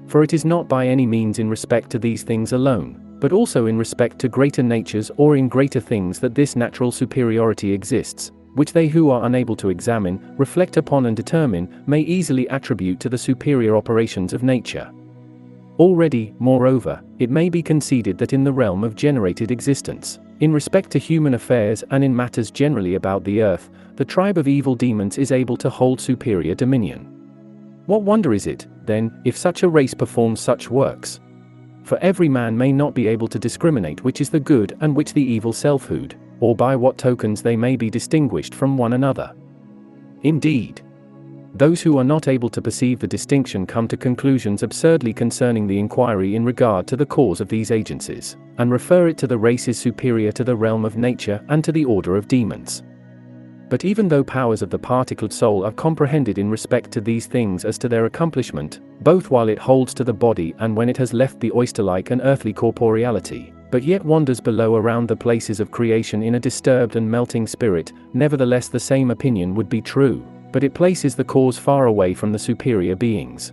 For it is not by any means in respect to these things alone, but also in respect to greater natures or in greater things that this natural superiority exists, which they who are unable to examine, reflect upon and determine, may easily attribute to the superior operations of nature. Already, moreover, it may be conceded that in the realm of generated existence, in respect to human affairs and in matters generally about the earth, the tribe of evil demons is able to hold superior dominion. What wonder is it, then, if such a race performs such works? For every man may not be able to discriminate which is the good and which the evil selfhood, or by what tokens they may be distinguished from one another. Indeed, those who are not able to perceive the distinction come to conclusions absurdly concerning the inquiry in regard to the cause of these agencies, and refer it to the races superior to the realm of nature and to the order of demons. But even though powers of the particled soul are comprehended in respect to these things as to their accomplishment, both while it holds to the body and when it has left the oyster-like and earthly corporeality, but yet wanders below around the places of creation in a disturbed and melting spirit, nevertheless the same opinion would be true, but it places the cause far away from the superior beings.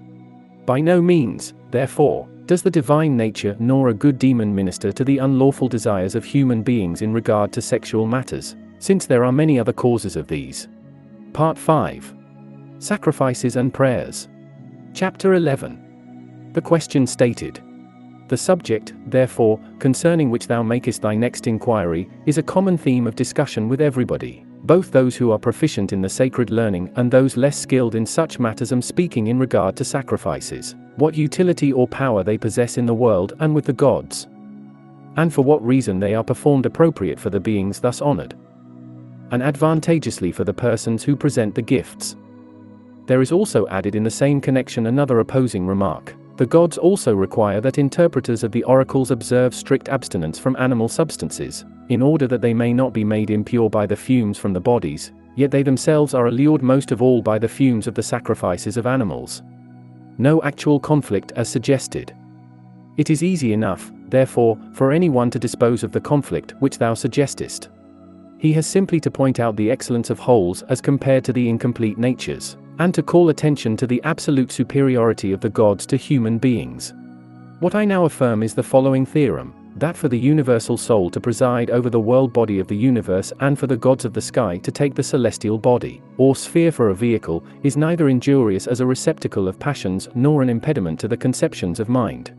By no means, therefore, does the divine nature nor a good demon minister to the unlawful desires of human beings in regard to sexual matters, since there are many other causes of these. Part 5. Sacrifices and Prayers. Chapter 11. The question stated. The subject, therefore, concerning which thou makest thy next inquiry, is a common theme of discussion with everybody, both those who are proficient in the sacred learning and those less skilled in such matters. Speaking in regard to sacrifices, what utility or power they possess in the world and with the gods, and for what reason they are performed appropriate for the beings thus honored, and advantageously for the persons who present the gifts. There is also added in the same connection another opposing remark. The gods also require that interpreters of the oracles observe strict abstinence from animal substances, in order that they may not be made impure by the fumes from the bodies, yet they themselves are allured most of all by the fumes of the sacrifices of animals. No actual conflict as suggested. It is easy enough, therefore, for anyone to dispose of the conflict which thou suggestest. He has simply to point out the excellence of wholes as compared to the incomplete natures, and to call attention to the absolute superiority of the gods to human beings. What I now affirm is the following theorem. that for the universal soul to preside over the world body of the universe and for the gods of the sky to take the celestial body, or sphere for a vehicle, is neither injurious as a receptacle of passions nor an impediment to the conceptions of mind.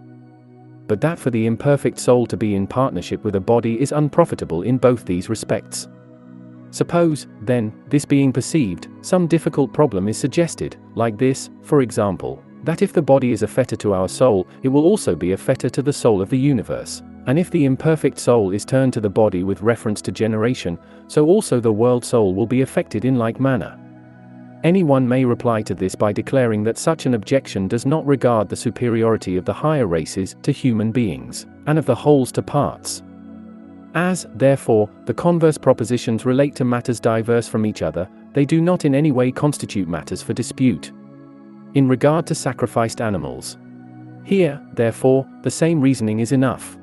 But that for the imperfect soul to be in partnership with a body is unprofitable in both these respects. Suppose, then, this being perceived, some difficult problem is suggested, like this, for example, that if the body is a fetter to our soul, it will also be a fetter to the soul of the universe. And if the imperfect soul is turned to the body with reference to generation, so also the world soul will be affected in like manner. Anyone may reply to this by declaring that such an objection does not regard the superiority of the higher races to human beings, and of the wholes to parts. As, therefore, the converse propositions relate to matters diverse from each other, they do not in any way constitute matters for dispute. In regard to sacrificed animals, here, therefore, the same reasoning is enough.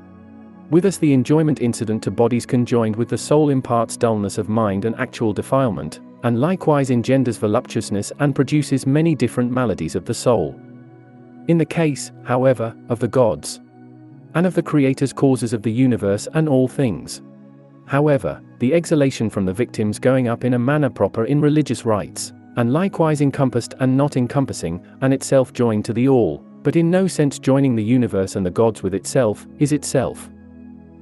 With us the enjoyment incident to bodies conjoined with the soul imparts dullness of mind and actual defilement, and likewise engenders voluptuousness and produces many different maladies of the soul. In the case, however, of the gods, and of the Creator's causes of the universe and all things, however, the exhalation from the victims going up in a manner proper in religious rites, and likewise encompassed and not encompassing, and itself joined to the all, but in no sense joining the universe and the gods with itself, is itself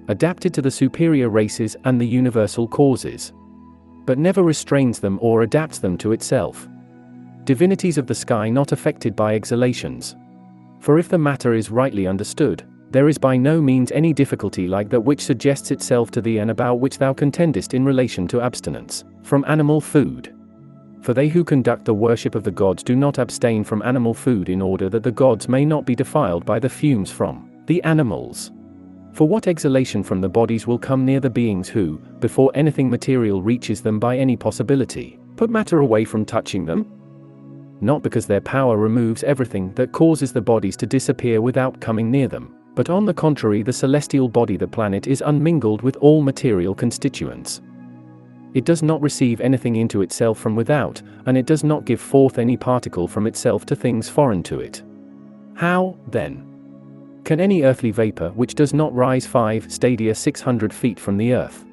adapted to the superior races and the universal causes, but never restrains them or adapts them to itself. Divinities of the sky not affected by exhalations. For if the matter is rightly understood, there is by no means any difficulty like that which suggests itself to thee and about which thou contendest in relation to abstinence from animal food. For they who conduct the worship of the gods do not abstain from animal food in order that the gods may not be defiled by the fumes from the animals. For what exhalation from the bodies will come near the beings who, before anything material reaches them by any possibility, put matter away from touching them? Not because their power removes everything that causes the bodies to disappear without coming near them, but on the contrary the celestial body the planet is unmingled with all material constituents. It does not receive anything into itself from without, and it does not give forth any particle from itself to things foreign to it. How, then, can any earthly vapor which does not rise 5 stadia 600 feet from the earth,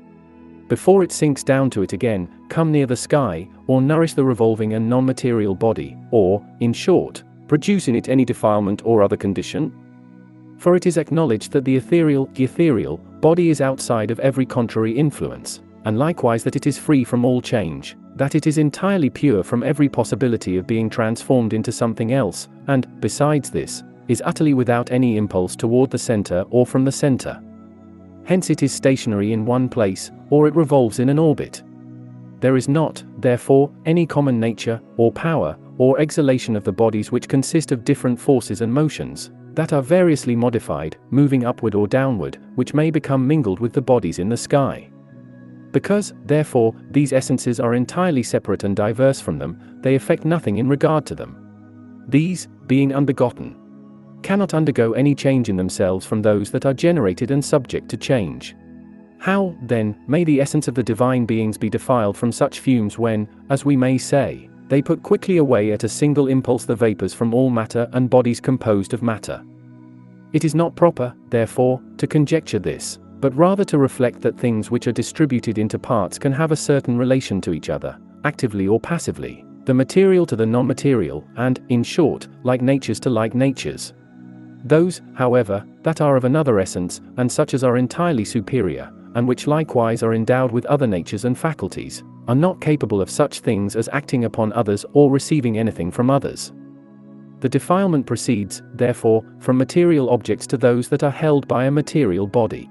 before it sinks down to it again, come near the sky, or nourish the revolving and non-material body, or, in short, produce in it any defilement or other condition? For it is acknowledged that the ethereal body is outside of every contrary influence, and likewise that it is free from all change, that it is entirely pure from every possibility of being transformed into something else, and, besides this, is utterly without any impulse toward the center or from the center. Hence it is stationary in one place, or it revolves in an orbit. There is not, therefore, any common nature, or power, or exhalation of the bodies which consist of different forces and motions, that are variously modified, moving upward or downward, which may become mingled with the bodies in the sky. Because, therefore, these essences are entirely separate and diverse from them, they affect nothing in regard to them. These, being unbegotten, cannot undergo any change in themselves from those that are generated and subject to change. How, then, may the essence of the divine beings be defiled from such fumes when, as we may say, they put quickly away at a single impulse the vapors from all matter and bodies composed of matter? It is not proper, therefore, to conjecture this, but rather to reflect that things which are distributed into parts can have a certain relation to each other, actively or passively, the material to the non-material, and, in short, like natures to like natures. Those, however, that are of another essence, and such as are entirely superior, and which likewise are endowed with other natures and faculties, are not capable of such things as acting upon others or receiving anything from others. The defilement proceeds, therefore, from material objects to those that are held by a material body.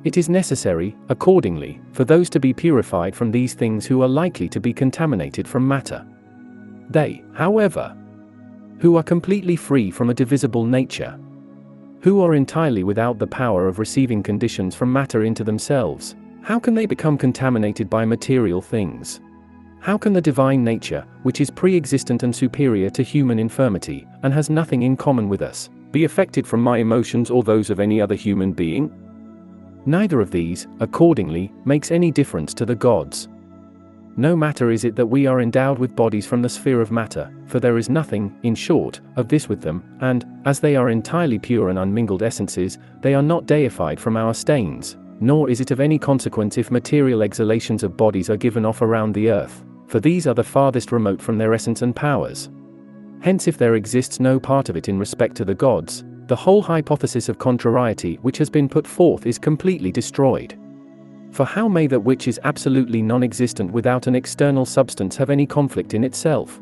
It is necessary, accordingly, for those to be purified from these things who are likely to be contaminated from matter. They, however, who are completely free from a divisible nature, who are entirely without the power of receiving conditions from matter into themselves, how can they become contaminated by material things? How can the divine nature, which is pre-existent and superior to human infirmity, and has nothing in common with us, be affected from my emotions or those of any other human being? Neither of these, accordingly, makes any difference to the gods. No matter is it that we are endowed with bodies from the sphere of matter, for there is nothing, in short, of this with them, and, as they are entirely pure and unmingled essences, they are not deified from our stains, nor is it of any consequence if material exhalations of bodies are given off around the earth, for these are the farthest remote from their essence and powers. Hence if there exists no part of it in respect to the gods, the whole hypothesis of contrariety which has been put forth is completely destroyed. For how may that which is absolutely non-existent without an external substance have any conflict in itself?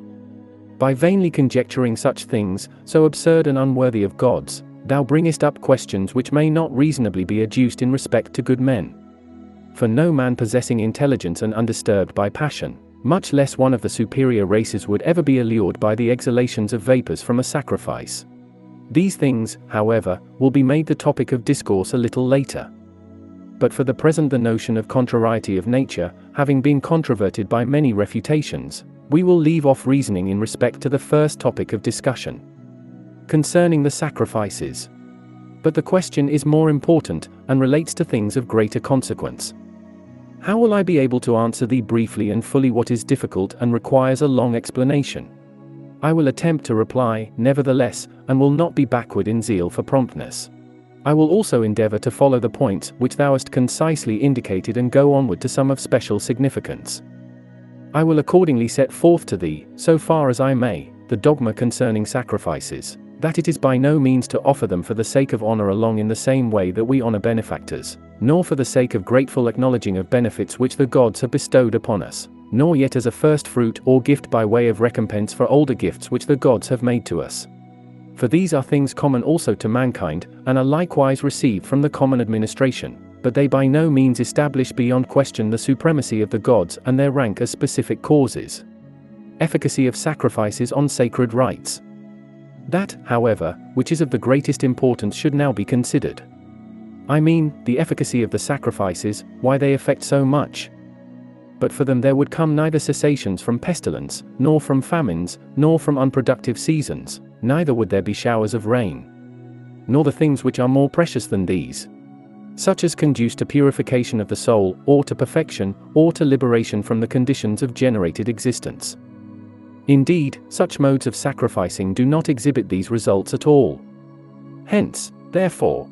By vainly conjecturing such things, so absurd and unworthy of gods, thou bringest up questions which may not reasonably be adduced in respect to good men. For no man possessing intelligence and undisturbed by passion, much less one of the superior races, would ever be allured by the exhalations of vapors from a sacrifice. These things, however, will be made the topic of discourse a little later. But for the present the notion of contrariety of nature, having been controverted by many refutations, we will leave off reasoning in respect to the first topic of discussion, concerning the sacrifices. But the question is more important, and relates to things of greater consequence. How will I be able to answer thee briefly and fully what is difficult and requires a long explanation? I will attempt to reply, nevertheless, and will not be backward in zeal for promptness. I will also endeavor to follow the points which thou hast concisely indicated and go onward to some of special significance. I will accordingly set forth to thee, so far as I may, the dogma concerning sacrifices, that it is by no means to offer them for the sake of honor along in the same way that we honor benefactors, nor for the sake of grateful acknowledging of benefits which the gods have bestowed upon us, nor yet as a first fruit or gift by way of recompense for older gifts which the gods have made to us. For these are things common also to mankind, and are likewise received from the common administration, but they by no means establish beyond question the supremacy of the gods and their rank as specific causes. Efficacy of sacrifices on sacred rites. That, however, which is of the greatest importance should now be considered. I mean, the efficacy of the sacrifices, why they effect so much. But for them there would come neither cessations from pestilence, nor from famines, nor from unproductive seasons, neither would there be showers of rain. Nor the things which are more precious than these, such as conduce to purification of the soul, or to perfection, or to liberation from the conditions of generated existence. Indeed, such modes of sacrificing do not exhibit these results at all. Hence, therefore,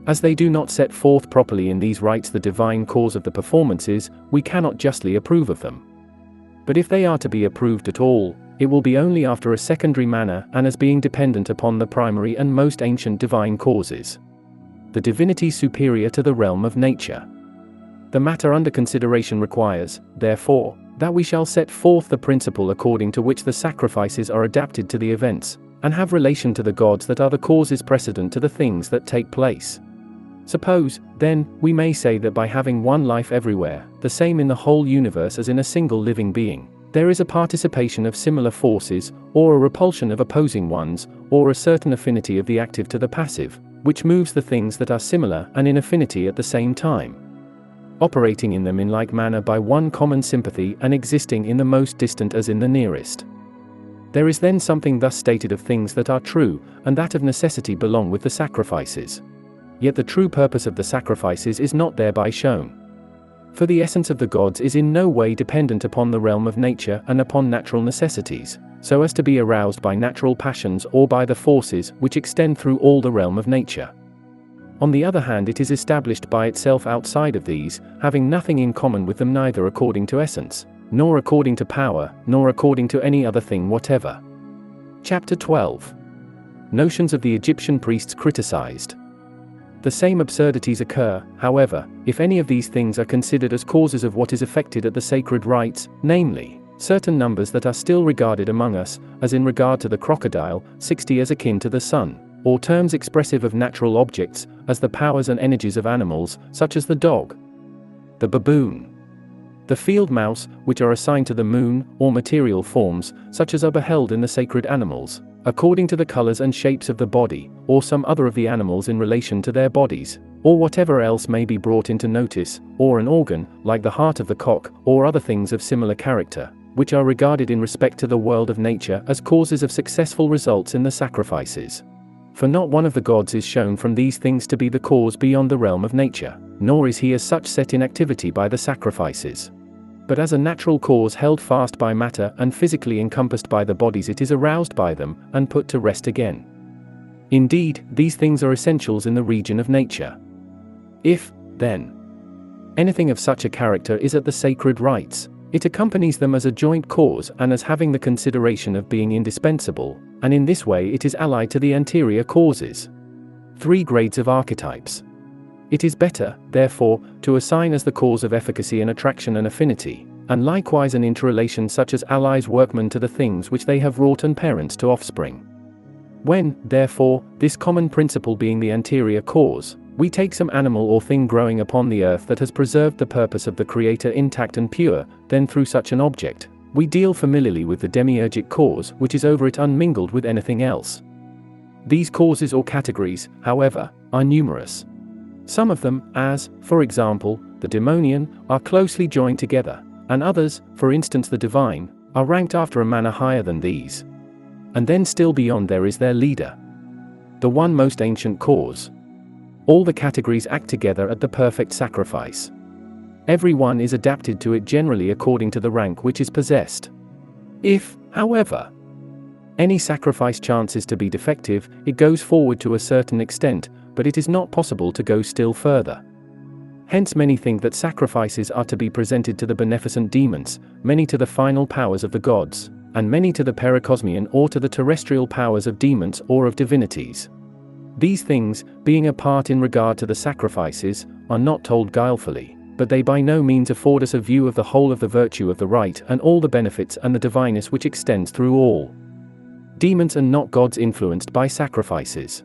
as they do not set forth properly in these rites the divine cause of the performances, we cannot justly approve of them. But if they are to be approved at all, it will be only after a secondary manner and as being dependent upon the primary and most ancient divine causes, the divinity superior to the realm of nature. The matter under consideration requires, therefore, that we shall set forth the principle according to which the sacrifices are adapted to the events, and have relation to the gods that are the causes precedent to the things that take place. Suppose, then, we may say that by having one life everywhere, the same in the whole universe as in a single living being, there is a participation of similar forces, or a repulsion of opposing ones, or a certain affinity of the active to the passive, which moves the things that are similar and in affinity at the same time, operating in them in like manner by one common sympathy and existing in the most distant as in the nearest. There is then something thus stated of things that are true, and that of necessity belong with the sacrifices. Yet the true purpose of the sacrifices is not thereby shown. For the essence of the gods is in no way dependent upon the realm of nature and upon natural necessities, so as to be aroused by natural passions or by the forces which extend through all the realm of nature. On the other hand, it is established by itself outside of these, having nothing in common with them neither according to essence, nor according to power, nor according to any other thing whatever. Chapter 12. Notions of the Egyptian priests criticized. The same absurdities occur, however, if any of these things are considered as causes of what is effected at the sacred rites, namely, certain numbers that are still regarded among us, as in regard to the crocodile, 60 as akin to the sun, or terms expressive of natural objects, as the powers and energies of animals, such as the dog, the baboon, the field mouse, which are assigned to the moon, or material forms, such as are beheld in the sacred animals, according to the colors and shapes of the body, or some other of the animals in relation to their bodies, or whatever else may be brought into notice, or an organ, like the heart of the cock, or other things of similar character, which are regarded in respect to the world of nature as causes of successful results in the sacrifices. For not one of the gods is shown from these things to be the cause beyond the realm of nature, nor is he as such set in activity by the sacrifices. but as a natural cause held fast by matter and physically encompassed by the bodies, it is aroused by them and put to rest again. Indeed, these things are essentials in the region of nature. If, then, anything of such a character is at the sacred rites, it accompanies them as a joint cause and as having the consideration of being indispensable, and in this way it is allied to the anterior causes. 3 grades of archetypes. It is better, therefore, to assign as the cause of efficacy an attraction and affinity, and likewise an interrelation such as allies workmen to the things which they have wrought and parents to offspring. When, therefore, this common principle being the anterior cause, we take some animal or thing growing upon the earth that has preserved the purpose of the Creator intact and pure, then through such an object, we deal familiarly with the demiurgic cause which is over it unmingled with anything else. These causes or categories, however, are numerous. Some of them, as, for example, the Dæmonian, are closely joined together, and others, for instance the divine, are ranked after a manner higher than these. And then still beyond there is their leader, the one most ancient cause. All the categories act together at the perfect sacrifice. Every one is adapted to it generally according to the rank which is possessed. If, however, any sacrifice chances to be defective, it goes forward to a certain extent, but it is not possible to go still further. Hence many think that sacrifices are to be presented to the beneficent demons, many to the final powers of the gods, and many to the pericosmian or to the terrestrial powers of demons or of divinities. These things, being apart in regard to the sacrifices, are not told guilefully, but they by no means afford us a view of the whole of the virtue of the rite and all the benefits and the divineness which extends through all. Demons and not gods influenced by sacrifices.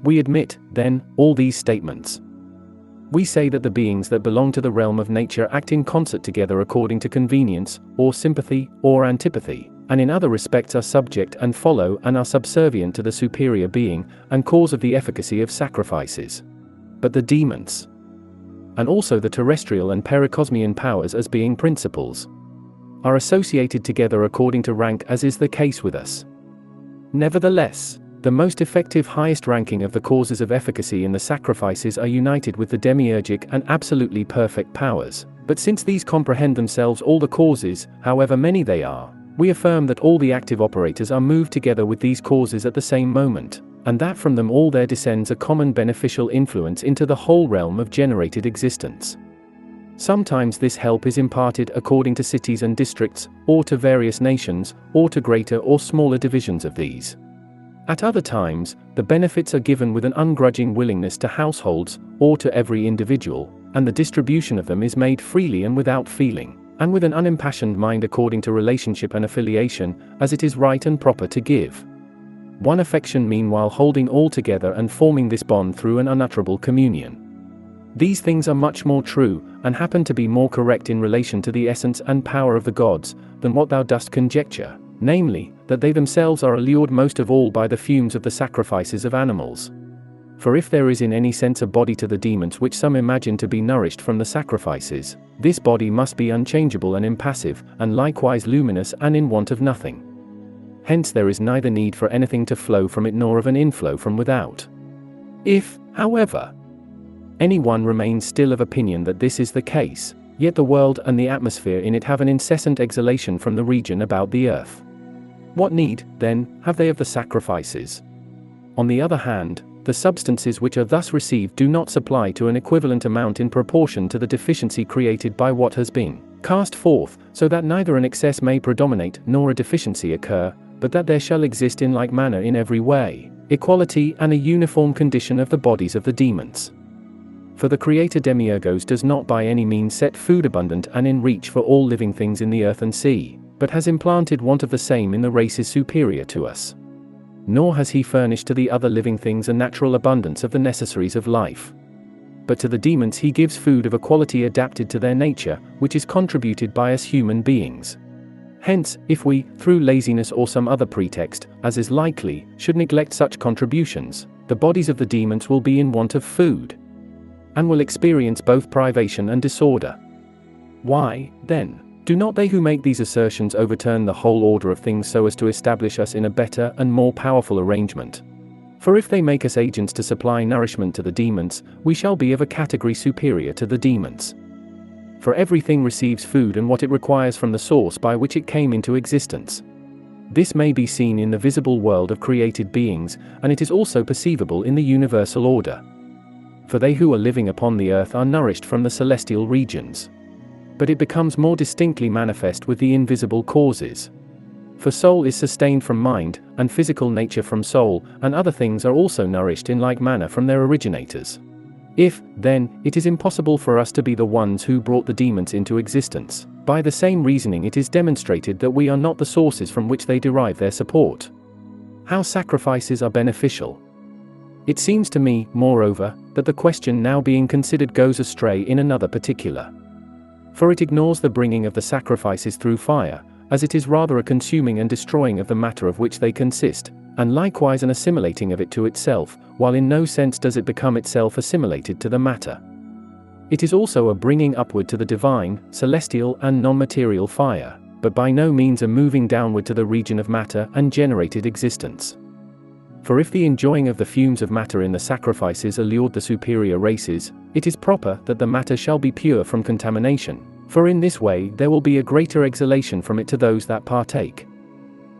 We admit, then, all these statements. We say that the beings that belong to the realm of nature act in concert together according to convenience, or sympathy, or antipathy, and in other respects are subject and follow and are subservient to the superior being, and cause of the efficacy of sacrifices. But the demons, and also the terrestrial and pericosmian powers as being principles, are associated together according to rank as is the case with us. Nevertheless, the most effective highest ranking of the causes of efficacy in the sacrifices are united with the demiurgic and absolutely perfect powers, but since these comprehend themselves all the causes, however many they are, we affirm that all the active operators are moved together with these causes at the same moment, and that from them all there descends a common beneficial influence into the whole realm of generated existence. Sometimes this help is imparted according to cities and districts, or to various nations, or to greater or smaller divisions of these. At other times, the benefits are given with an ungrudging willingness to households, or to every individual, and the distribution of them is made freely and without feeling, and with an unimpassioned mind according to relationship and affiliation, as it is right and proper to give. One affection meanwhile holding all together and forming this bond through an unutterable communion. These things are much more true, and happen to be more correct in relation to the essence and power of the gods, than what thou dost conjecture, namely, that they themselves are allured most of all by the fumes of the sacrifices of animals. For if there is in any sense a body to the demons which some imagine to be nourished from the sacrifices, this body must be unchangeable and impassive, and likewise luminous and in want of nothing. Hence there is neither need for anything to flow from it nor of an inflow from without. If, however, any one remains still of opinion that this is the case, yet the world and the atmosphere in it have an incessant exhalation from the region about the earth. What need, then, have they of the sacrifices? On the other hand, the substances which are thus received do not supply to an equivalent amount in proportion to the deficiency created by what has been cast forth, so that neither an excess may predominate nor a deficiency occur, but that there shall exist in like manner in every way, equality and a uniform condition of the bodies of the demons. For the Creator Demiurgos does not by any means set food abundant and in reach for all living things in the earth and sea, but has implanted want of the same in the races superior to us. Nor has he furnished to the other living things a natural abundance of the necessaries of life. But to the demons he gives food of a quality adapted to their nature, which is contributed by us human beings. Hence, if we, through laziness or some other pretext, as is likely, should neglect such contributions, the bodies of the demons will be in want of food, and will experience both privation and disorder. Why, then, do not they who make these assertions overturn the whole order of things so as to establish us in a better and more powerful arrangement? For if they make us agents to supply nourishment to the demons, we shall be of a category superior to the demons. For everything receives food and what it requires from the source by which it came into existence. This may be seen in the visible world of created beings, and it is also perceivable in the universal order. For they who are living upon the earth are nourished from the celestial regions. But it becomes more distinctly manifest with the invisible causes. For soul is sustained from mind, and physical nature from soul, and other things are also nourished in like manner from their originators. If, then, it is impossible for us to be the ones who brought the demons into existence, by the same reasoning it is demonstrated that we are not the sources from which they derive their support. How sacrifices are beneficial. It seems to me, moreover, that the question now being considered goes astray in another particular. For it ignores the bringing of the sacrifices through fire, as it is rather a consuming and destroying of the matter of which they consist, and likewise an assimilating of it to itself, while in no sense does it become itself assimilated to the matter. It is also a bringing upward to the divine, celestial and non-material fire, but by no means a moving downward to the region of matter and generated existence. For if the enjoying of the fumes of matter in the sacrifices allured the superior races, it is proper that the matter shall be pure from contamination, for in this way there will be a greater exhalation from it to those that partake.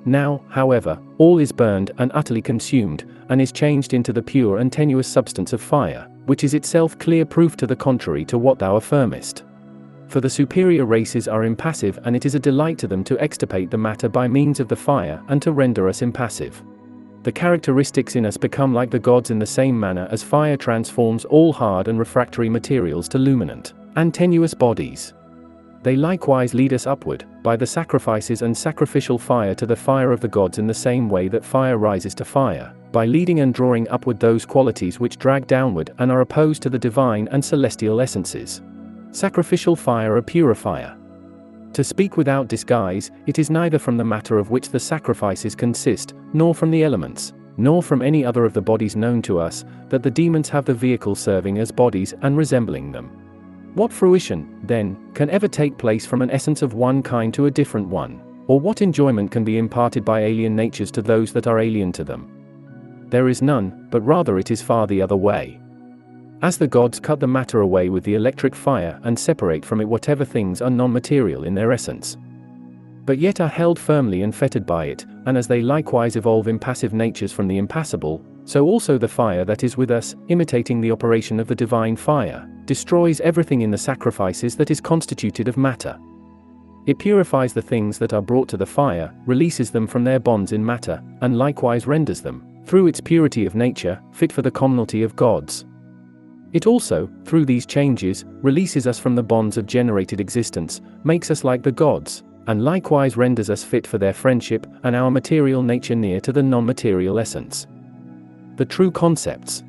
Now, however, all is burned and utterly consumed, and is changed into the pure and tenuous substance of fire, which is itself clear proof to the contrary to what thou affirmest. For the superior races are impassive, and it is a delight to them to extirpate the matter by means of the fire and to render us impassive. The characteristics in us become like the gods in the same manner as fire transforms all hard and refractory materials to luminant and tenuous bodies. They likewise lead us upward, by the sacrifices and sacrificial fire to the fire of the gods in the same way that fire rises to fire, by leading and drawing upward those qualities which drag downward and are opposed to the divine and celestial essences. Sacrificial fire a purifier. To speak without disguise, it is neither from the matter of which the sacrifices consist, nor from the elements, nor from any other of the bodies known to us, that the demons have the vehicle serving as bodies and resembling them. What fruition, then, can ever take place from an essence of one kind to a different one, or what enjoyment can be imparted by alien natures to those that are alien to them? There is none, but rather it is far the other way. As the gods cut the matter away with the electric fire and separate from it whatever things are non-material in their essence, but yet are held firmly and fettered by it, and as they likewise evolve impassive natures from the impassible, so also the fire that is with us, imitating the operation of the divine fire, destroys everything in the sacrifices that is constituted of matter. It purifies the things that are brought to the fire, releases them from their bonds in matter, and likewise renders them, through its purity of nature, fit for the commonalty of gods. It also, through these changes, releases us from the bonds of generated existence, makes us like the gods, and likewise renders us fit for their friendship, and our material nature near to the non-material essence. The true concepts.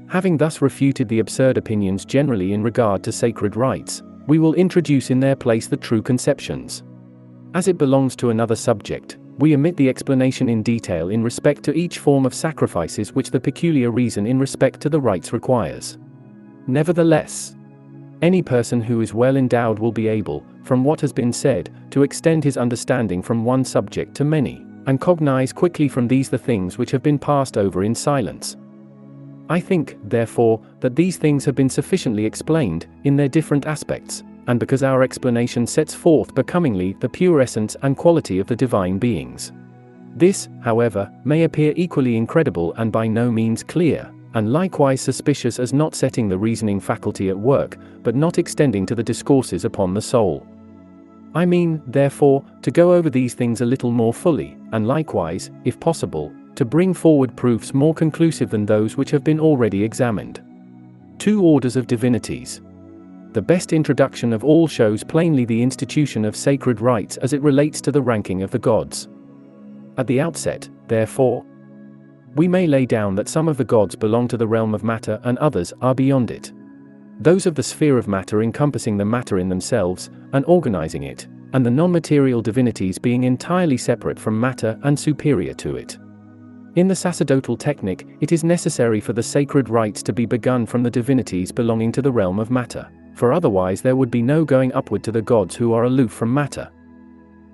Having thus refuted the absurd opinions generally in regard to sacred rites, we will introduce in their place the true conceptions. As it belongs to another subject, we omit the explanation in detail in respect to each form of sacrifices which the peculiar reason in respect to the rites requires. Nevertheless, any person who is well endowed will be able, from what has been said, to extend his understanding from one subject to many, and cognize quickly from these the things which have been passed over in silence. I think, therefore, that these things have been sufficiently explained, in their different aspects, and because our explanation sets forth becomingly the pure essence and quality of the divine beings. This, however, may appear equally incredible and by no means clear, and likewise suspicious as not setting the reasoning faculty at work, but not extending to the discourses upon the soul. I mean, therefore, to go over these things a little more fully, and likewise, if possible, to bring forward proofs more conclusive than those which have been already examined. 2 orders of divinities. The best introduction of all shows plainly the institution of sacred rites as it relates to the ranking of the gods. At the outset, therefore, we may lay down that some of the gods belong to the realm of matter and others are beyond it. Those of the sphere of matter encompassing the matter in themselves, and organizing it, and the non-material divinities being entirely separate from matter and superior to it. In the sacerdotal technique, it is necessary for the sacred rites to be begun from the divinities belonging to the realm of matter, for otherwise there would be no going upward to the gods who are aloof from matter.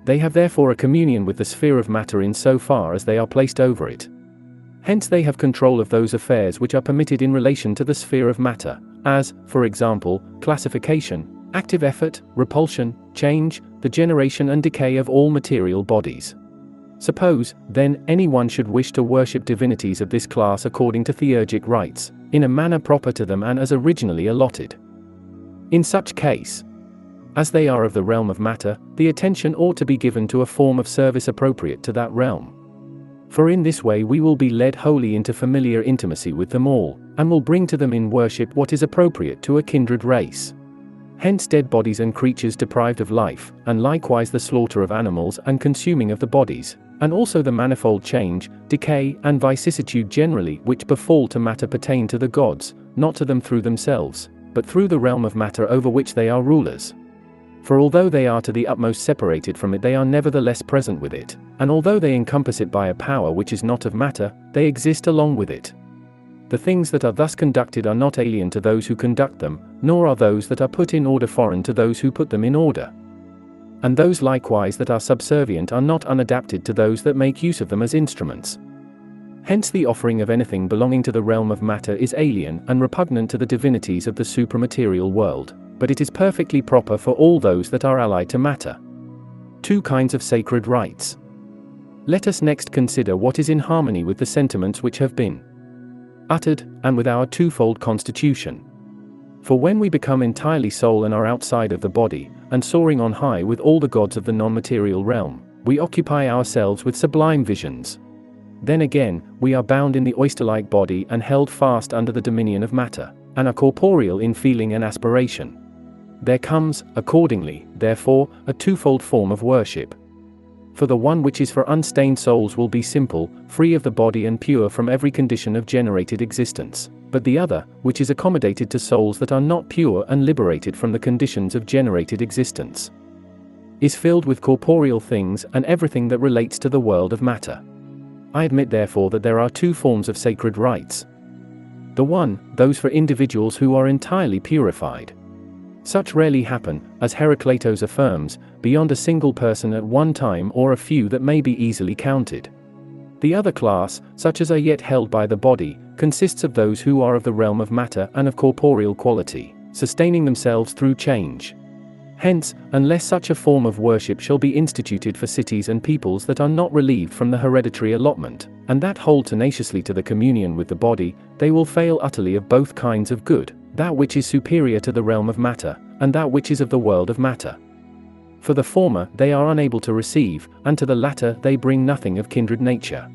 They have therefore a communion with the sphere of matter in so far as they are placed over it. Hence they have control of those affairs which are permitted in relation to the sphere of matter, as, for example, classification, active effort, repulsion, change, the generation and decay of all material bodies. Suppose, then, anyone should wish to worship divinities of this class according to theurgic rites, in a manner proper to them and as originally allotted. In such case, as they are of the realm of matter, the attention ought to be given to a form of service appropriate to that realm. For in this way we will be led wholly into familiar intimacy with them all, and will bring to them in worship what is appropriate to a kindred race. Hence dead bodies and creatures deprived of life, and likewise the slaughter of animals and consuming of the bodies, and also the manifold change, decay, and vicissitude generally which befall to matter pertain to the gods, not to them through themselves, but through the realm of matter over which they are rulers. For although they are to the utmost separated from it, they are nevertheless present with it, and although they encompass it by a power which is not of matter, they exist along with it. The things that are thus conducted are not alien to those who conduct them, nor are those that are put in order foreign to those who put them in order. And those likewise that are subservient are not unadapted to those that make use of them as instruments. Hence the offering of anything belonging to the realm of matter is alien and repugnant to the divinities of the supramaterial world, but it is perfectly proper for all those that are allied to matter. 2 kinds of sacred rites. Let us next consider what is in harmony with the sentiments which have been uttered, and with our twofold constitution. For when we become entirely soul and are outside of the body, and soaring on high with all the gods of the non-material realm, we occupy ourselves with sublime visions. Then again, we are bound in the oyster-like body and held fast under the dominion of matter, and are corporeal in feeling and aspiration. There comes, accordingly, therefore, a twofold form of worship. For the one which is for unstained souls will be simple, free of the body and pure from every condition of generated existence, but the other, which is accommodated to souls that are not pure and liberated from the conditions of generated existence, is filled with corporeal things and everything that relates to the world of matter. I admit therefore that there are 2 forms of sacred rites. The one, those for individuals who are entirely purified. Such rarely happen, as Heracleitos affirms, beyond a single person at one time or a few that may be easily counted. The other class, such as are yet held by the body, consists of those who are of the realm of matter and of corporeal quality, sustaining themselves through change. Hence, unless such a form of worship shall be instituted for cities and peoples that are not relieved from the hereditary allotment, and that hold tenaciously to the communion with the body, they will fail utterly of both kinds of good, that which is superior to the realm of matter, and that which is of the world of matter. For the former they are unable to receive, and to the latter they bring nothing of kindred nature.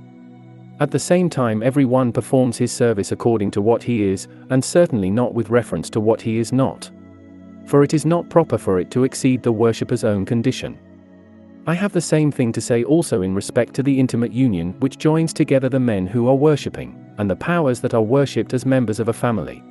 At the same time every one performs his service according to what he is, and certainly not with reference to what he is not. For it is not proper for it to exceed the worshipper's own condition. I have the same thing to say also in respect to the intimate union which joins together the men who are worshipping, and the powers that are worshipped as members of a family.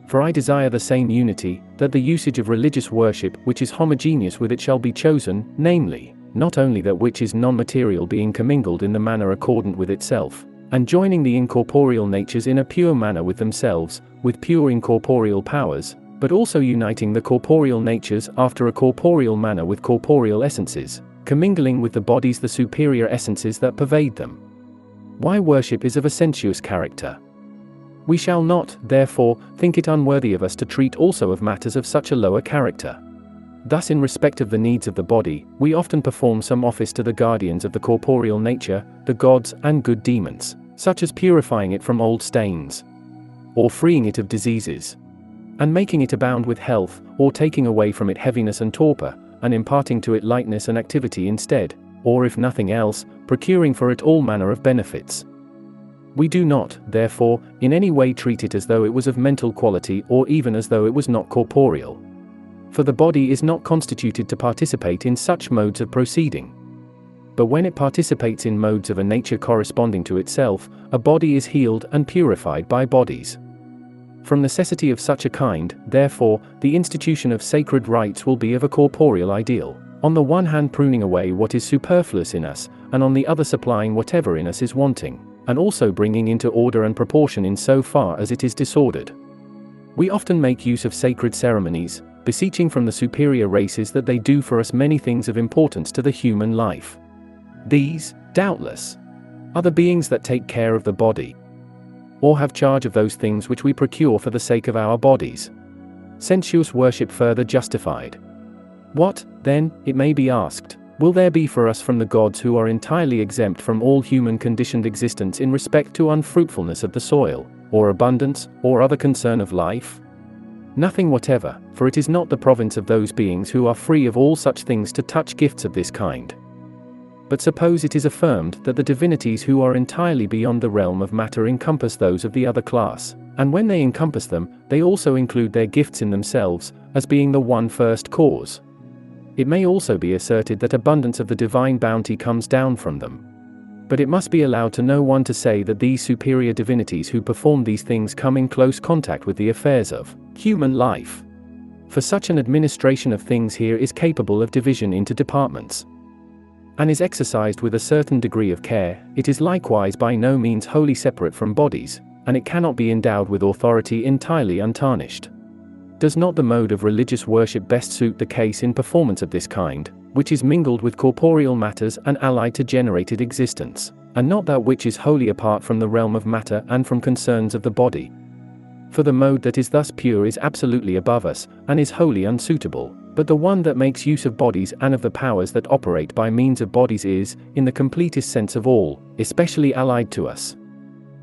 For I desire the same unity, that the usage of religious worship which is homogeneous with it shall be chosen, namely, not only that which is non-material being commingled in the manner accordant with itself, and joining the incorporeal natures in a pure manner with themselves, with pure incorporeal powers, but also uniting the corporeal natures after a corporeal manner with corporeal essences, commingling with the bodies the superior essences that pervade them. Why worship is of a sensuous character. We shall not, therefore, think it unworthy of us to treat also of matters of such a lower character. Thus in respect of the needs of the body, we often perform some office to the guardians of the corporeal nature, the gods and good demons, such as purifying it from old stains, or freeing it of diseases, and making it abound with health, or taking away from it heaviness and torpor, and imparting to it lightness and activity instead, or if nothing else, procuring for it all manner of benefits. We do not, therefore, in any way treat it as though it was of mental quality or even as though it was not corporeal. For the body is not constituted to participate in such modes of proceeding. But when it participates in modes of a nature corresponding to itself, a body is healed and purified by bodies. From necessity of such a kind, therefore, the institution of sacred rites will be of a corporeal ideal, on the one hand pruning away what is superfluous in us, and on the other supplying whatever in us is wanting, and also bringing into order and proportion in so far as it is disordered. We often make use of sacred ceremonies, beseeching from the superior races that they do for us many things of importance to the human life. These, doubtless, are the beings that take care of the body, or have charge of those things which we procure for the sake of our bodies. sensuous worship further justified. What, then, it may be asked, will there be for us from the gods who are entirely exempt from all human conditioned existence in respect to unfruitfulness of the soil, or abundance, or other concern of life? Nothing whatever, for it is not the province of those beings who are free of all such things to touch gifts of this kind. But suppose it is affirmed that the divinities who are entirely beyond the realm of matter encompass those of the other class, and when they encompass them, they also include their gifts in themselves, as being the one first cause. It may also be asserted that abundance of the divine bounty comes down from them. But it must be allowed to no one to say that these superior divinities who perform these things come in close contact with the affairs of human life. For such an administration of things here is capable of division into departments, and is exercised with a certain degree of care. It is likewise by no means wholly separate from bodies, and it cannot be endowed with authority entirely untarnished. Does not the mode of religious worship best suit the case in performance of this kind, which is mingled with corporeal matters and allied to generated existence, and not that which is wholly apart from the realm of matter and from concerns of the body? For the mode that is thus pure is absolutely above us, and is wholly unsuitable, but the one that makes use of bodies and of the powers that operate by means of bodies is, in the completest sense of all, especially allied to us.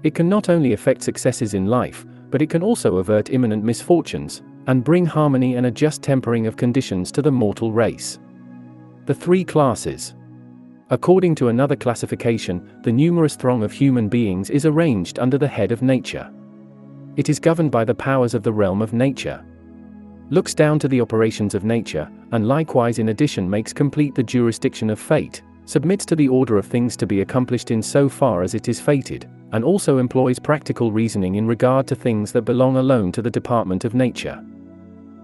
It can not only effect successes in life, but it can also avert imminent misfortunes, and bring harmony and a just tempering of conditions to the mortal race. The three classes. According to another classification, the numerous throng of human beings is arranged under the head of nature. It is governed by the powers of the realm of nature, looks down to the operations of nature, and likewise in addition makes complete the jurisdiction of fate, submits to the order of things to be accomplished in so far as it is fated, and also employs practical reasoning in regard to things that belong alone to the department of nature.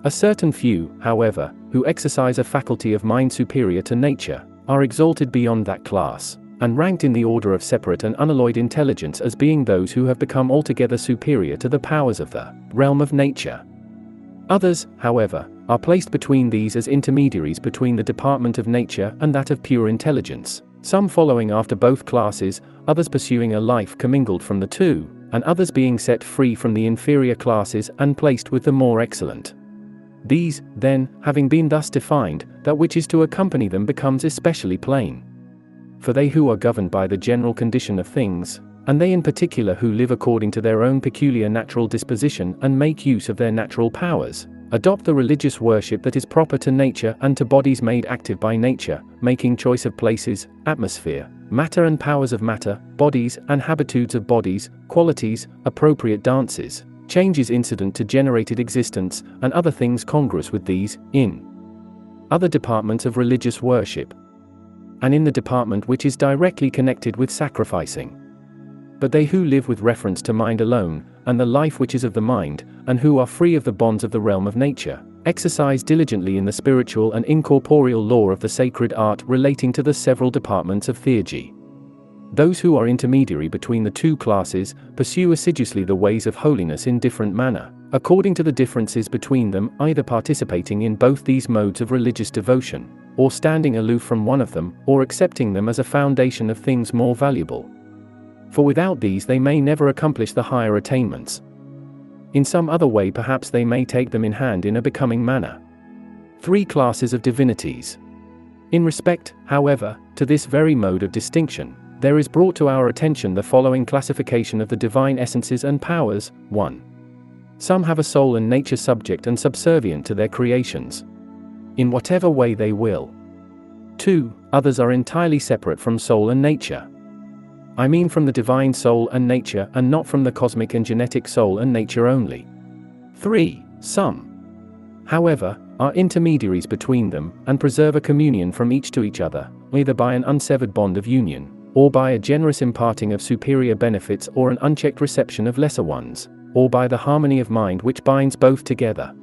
A certain few, however, who exercise a faculty of mind superior to nature, are exalted beyond that class, and ranked in the order of separate and unalloyed intelligence as being those who have become altogether superior to the powers of the realm of nature. Others, however, are placed between these as intermediaries between the department of nature and that of pure intelligence, some following after both classes, others pursuing a life commingled from the two, and others being set free from the inferior classes and placed with the more excellent. These, then, having been thus defined, that which is to accompany them becomes especially plain. For they who are governed by the general condition of things, and they in particular who live according to their own peculiar natural disposition and make use of their natural powers, adopt the religious worship that is proper to nature and to bodies made active by nature, making choice of places, atmosphere, matter and powers of matter, bodies and habitudes of bodies, qualities, appropriate dances, changes incident to generated existence, and other things congruous with these, in other departments of religious worship, and in the department which is directly connected with sacrificing. But they who live with reference to mind alone, and the life which is of the mind, and who are free of the bonds of the realm of nature, exercise diligently in the spiritual and incorporeal law of the sacred art relating to the several departments of Theurgia. Those who are intermediary between the two classes, pursue assiduously the ways of holiness in different manner, according to the differences between them, either participating in both these modes of religious devotion, or standing aloof from one of them, or accepting them as a foundation of things more valuable. For without these they may never accomplish the higher attainments. In some other way perhaps they may take them in hand in a becoming manner. Three classes of divinities. In respect, however, to this very mode of distinction, there is brought to our attention the following classification of the divine essences and powers. 1. Some have a soul and nature subject and subservient to their creations, in whatever way they will. 2. Others are entirely separate from soul and nature. I mean from the divine soul and nature, and not from the cosmic and genetic soul and nature only. 3. Some, however, are intermediaries between them, and preserve a communion from each to each other, either by an unsevered bond of union, or by a generous imparting of superior benefits or an unchecked reception of lesser ones, or by the harmony of mind which binds both together.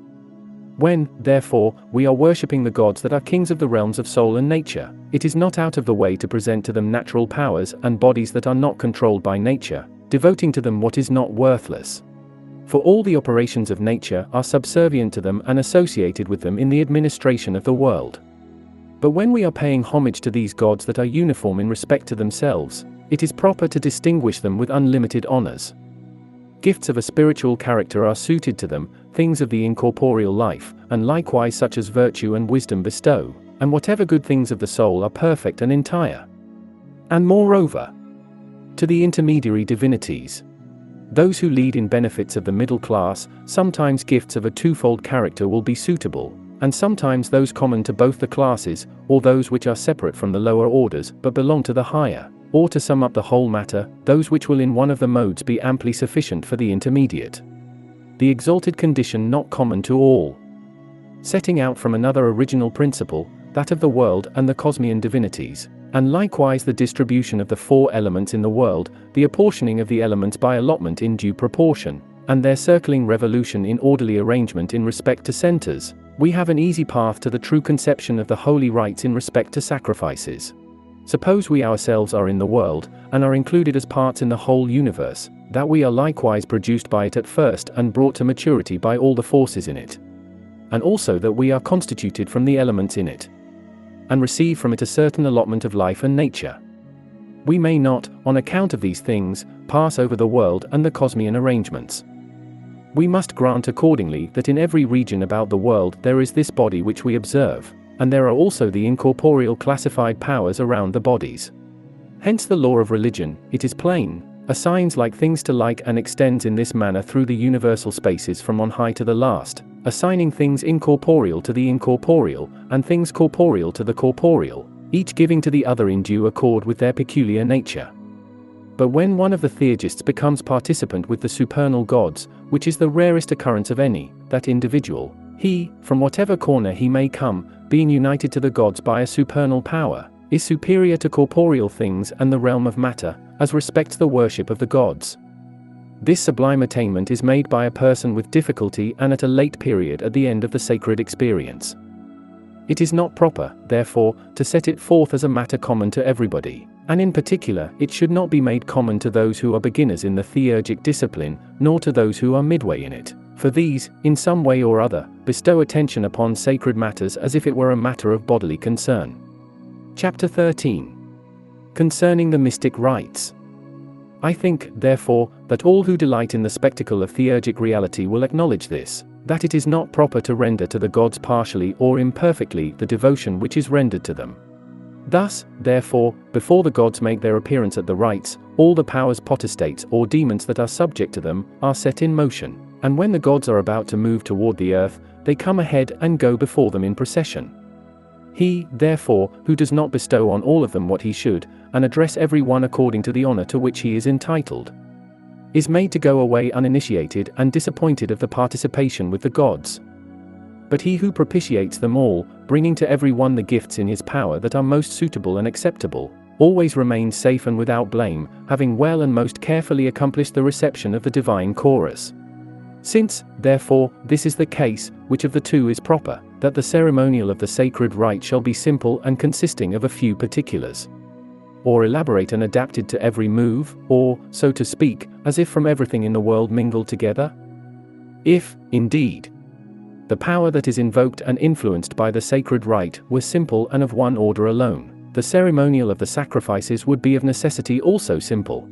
When, therefore, we are worshipping the gods that are kings of the realms of soul and nature, it is not out of the way to present to them natural powers and bodies that are not controlled by nature, devoting to them what is not worthless. For all the operations of nature are subservient to them and associated with them in the administration of the world. But when we are paying homage to these gods that are uniform in respect to themselves, it is proper to distinguish them with unlimited honors. Gifts of a spiritual character are suited to them, things of the incorporeal life, and likewise such as virtue and wisdom bestow, and whatever good things of the soul are perfect and entire. And moreover, to the intermediary divinities, those who lead in benefits of the middle class, sometimes gifts of a twofold character will be suitable, and sometimes those common to both the classes, or those which are separate from the lower orders but belong to the higher, or to sum up the whole matter, those which will in one of the modes be amply sufficient for the intermediate. The exalted condition not common to all. Setting out from another original principle, that of the world and the cosmian divinities, and likewise the distribution of the four elements in the world, the apportioning of the elements by allotment in due proportion, and their circling revolution in orderly arrangement in respect to centers, we have an easy path to the true conception of the holy rites in respect to sacrifices. Suppose we ourselves are in the world, and are included as parts in the whole universe, that we are likewise produced by it at first and brought to maturity by all the forces in it. And also that we are constituted from the elements in it, and receive from it a certain allotment of life and nature. We may not, on account of these things, pass over the world and the cosmian arrangements. We must grant accordingly that in every region about the world there is this body which we observe, and there are also the incorporeal classified powers around the bodies. Hence the law of religion, it is plain, assigns like things to like and extends in this manner through the universal spaces from on high to the last, assigning things incorporeal to the incorporeal, and things corporeal to the corporeal, each giving to the other in due accord with their peculiar nature. But when one of the Theurgists becomes participant with the supernal gods, which is the rarest occurrence of any, that individual, he, from whatever corner he may come, being united to the gods by a supernal power, is superior to corporeal things and the realm of matter, as respects the worship of the gods. This sublime attainment is made by a person with difficulty and at a late period at the end of the sacred experience. It is not proper, therefore, to set it forth as a matter common to everybody, and in particular it should not be made common to those who are beginners in the theurgic discipline, nor to those who are midway in it, for these, in some way or other, bestow attention upon sacred matters as if it were a matter of bodily concern. Chapter 13. Concerning the mystic rites. I think, therefore, that all who delight in the spectacle of theurgic reality will acknowledge this, that it is not proper to render to the gods partially or imperfectly the devotion which is rendered to them. Thus, therefore, before the gods make their appearance at the rites, all the powers potestates or demons that are subject to them are set in motion, and when the gods are about to move toward the earth, they come ahead and go before them in procession. He, therefore, who does not bestow on all of them what he should, and address every one according to the honor to which he is entitled, is made to go away uninitiated and disappointed of the participation with the gods. But he who propitiates them all, bringing to every one the gifts in his power that are most suitable and acceptable, always remains safe and without blame, having well and most carefully accomplished the reception of the divine chorus. Since, therefore, this is the case, which of the two is proper, that the ceremonial of the sacred rite shall be simple and consisting of a few particulars, or elaborate and adapted to every move, or, so to speak, as if from everything in the world mingled together? If, indeed, the power that is invoked and influenced by the sacred rite were simple and of one order alone, the ceremonial of the sacrifices would be of necessity also simple.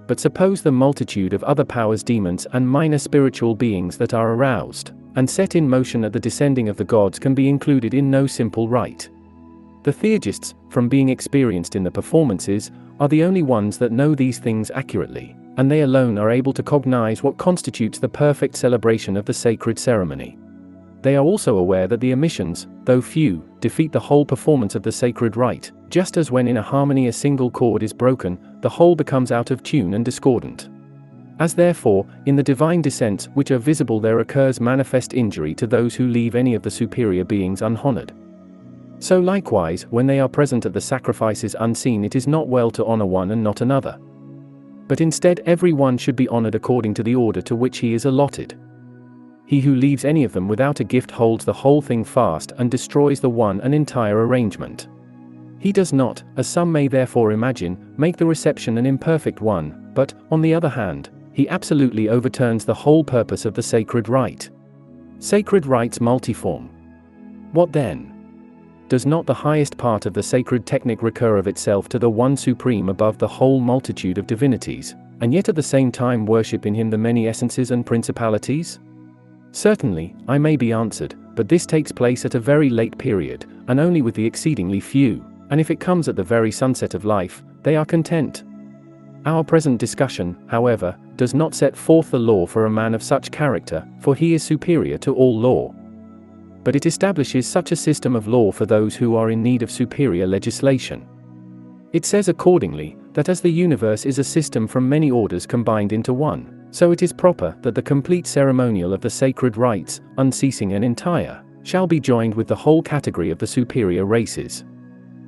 But suppose the multitude of other powers, demons and minor spiritual beings that are aroused and set in motion at the descending of the gods can be included in no simple rite. The Theurgists, from being experienced in the performances, are the only ones that know these things accurately, and they alone are able to cognize what constitutes the perfect celebration of the sacred ceremony. They are also aware that the omissions, though few, defeat the whole performance of the sacred rite, just as when in a harmony a single chord is broken, the whole becomes out of tune and discordant. As therefore, in the divine descents which are visible there occurs manifest injury to those who leave any of the superior beings unhonored. So likewise, when they are present at the sacrifices unseen, it is not well to honor one and not another. But instead every one should be honored according to the order to which he is allotted. He who leaves any of them without a gift holds the whole thing fast and destroys the one and entire arrangement. He does not, as some may therefore imagine, make the reception an imperfect one, but, on the other hand, he absolutely overturns the whole purpose of the sacred rite. Sacred rites multiform. What then? Does not the highest part of the sacred technique recur of itself to the one supreme above the whole multitude of divinities, and yet at the same time worship in him the many essences and principalities? Certainly, I may be answered, but this takes place at a very late period, and only with the exceedingly few, and if it comes at the very sunset of life, they are content. Our present discussion, however, does not set forth the law for a man of such character, for he is superior to all law. But it establishes such a system of law for those who are in need of superior legislation. It says accordingly, that as the universe is a system from many orders combined into one, so it is proper that the complete ceremonial of the sacred rites, unceasing and entire, shall be joined with the whole category of the superior races.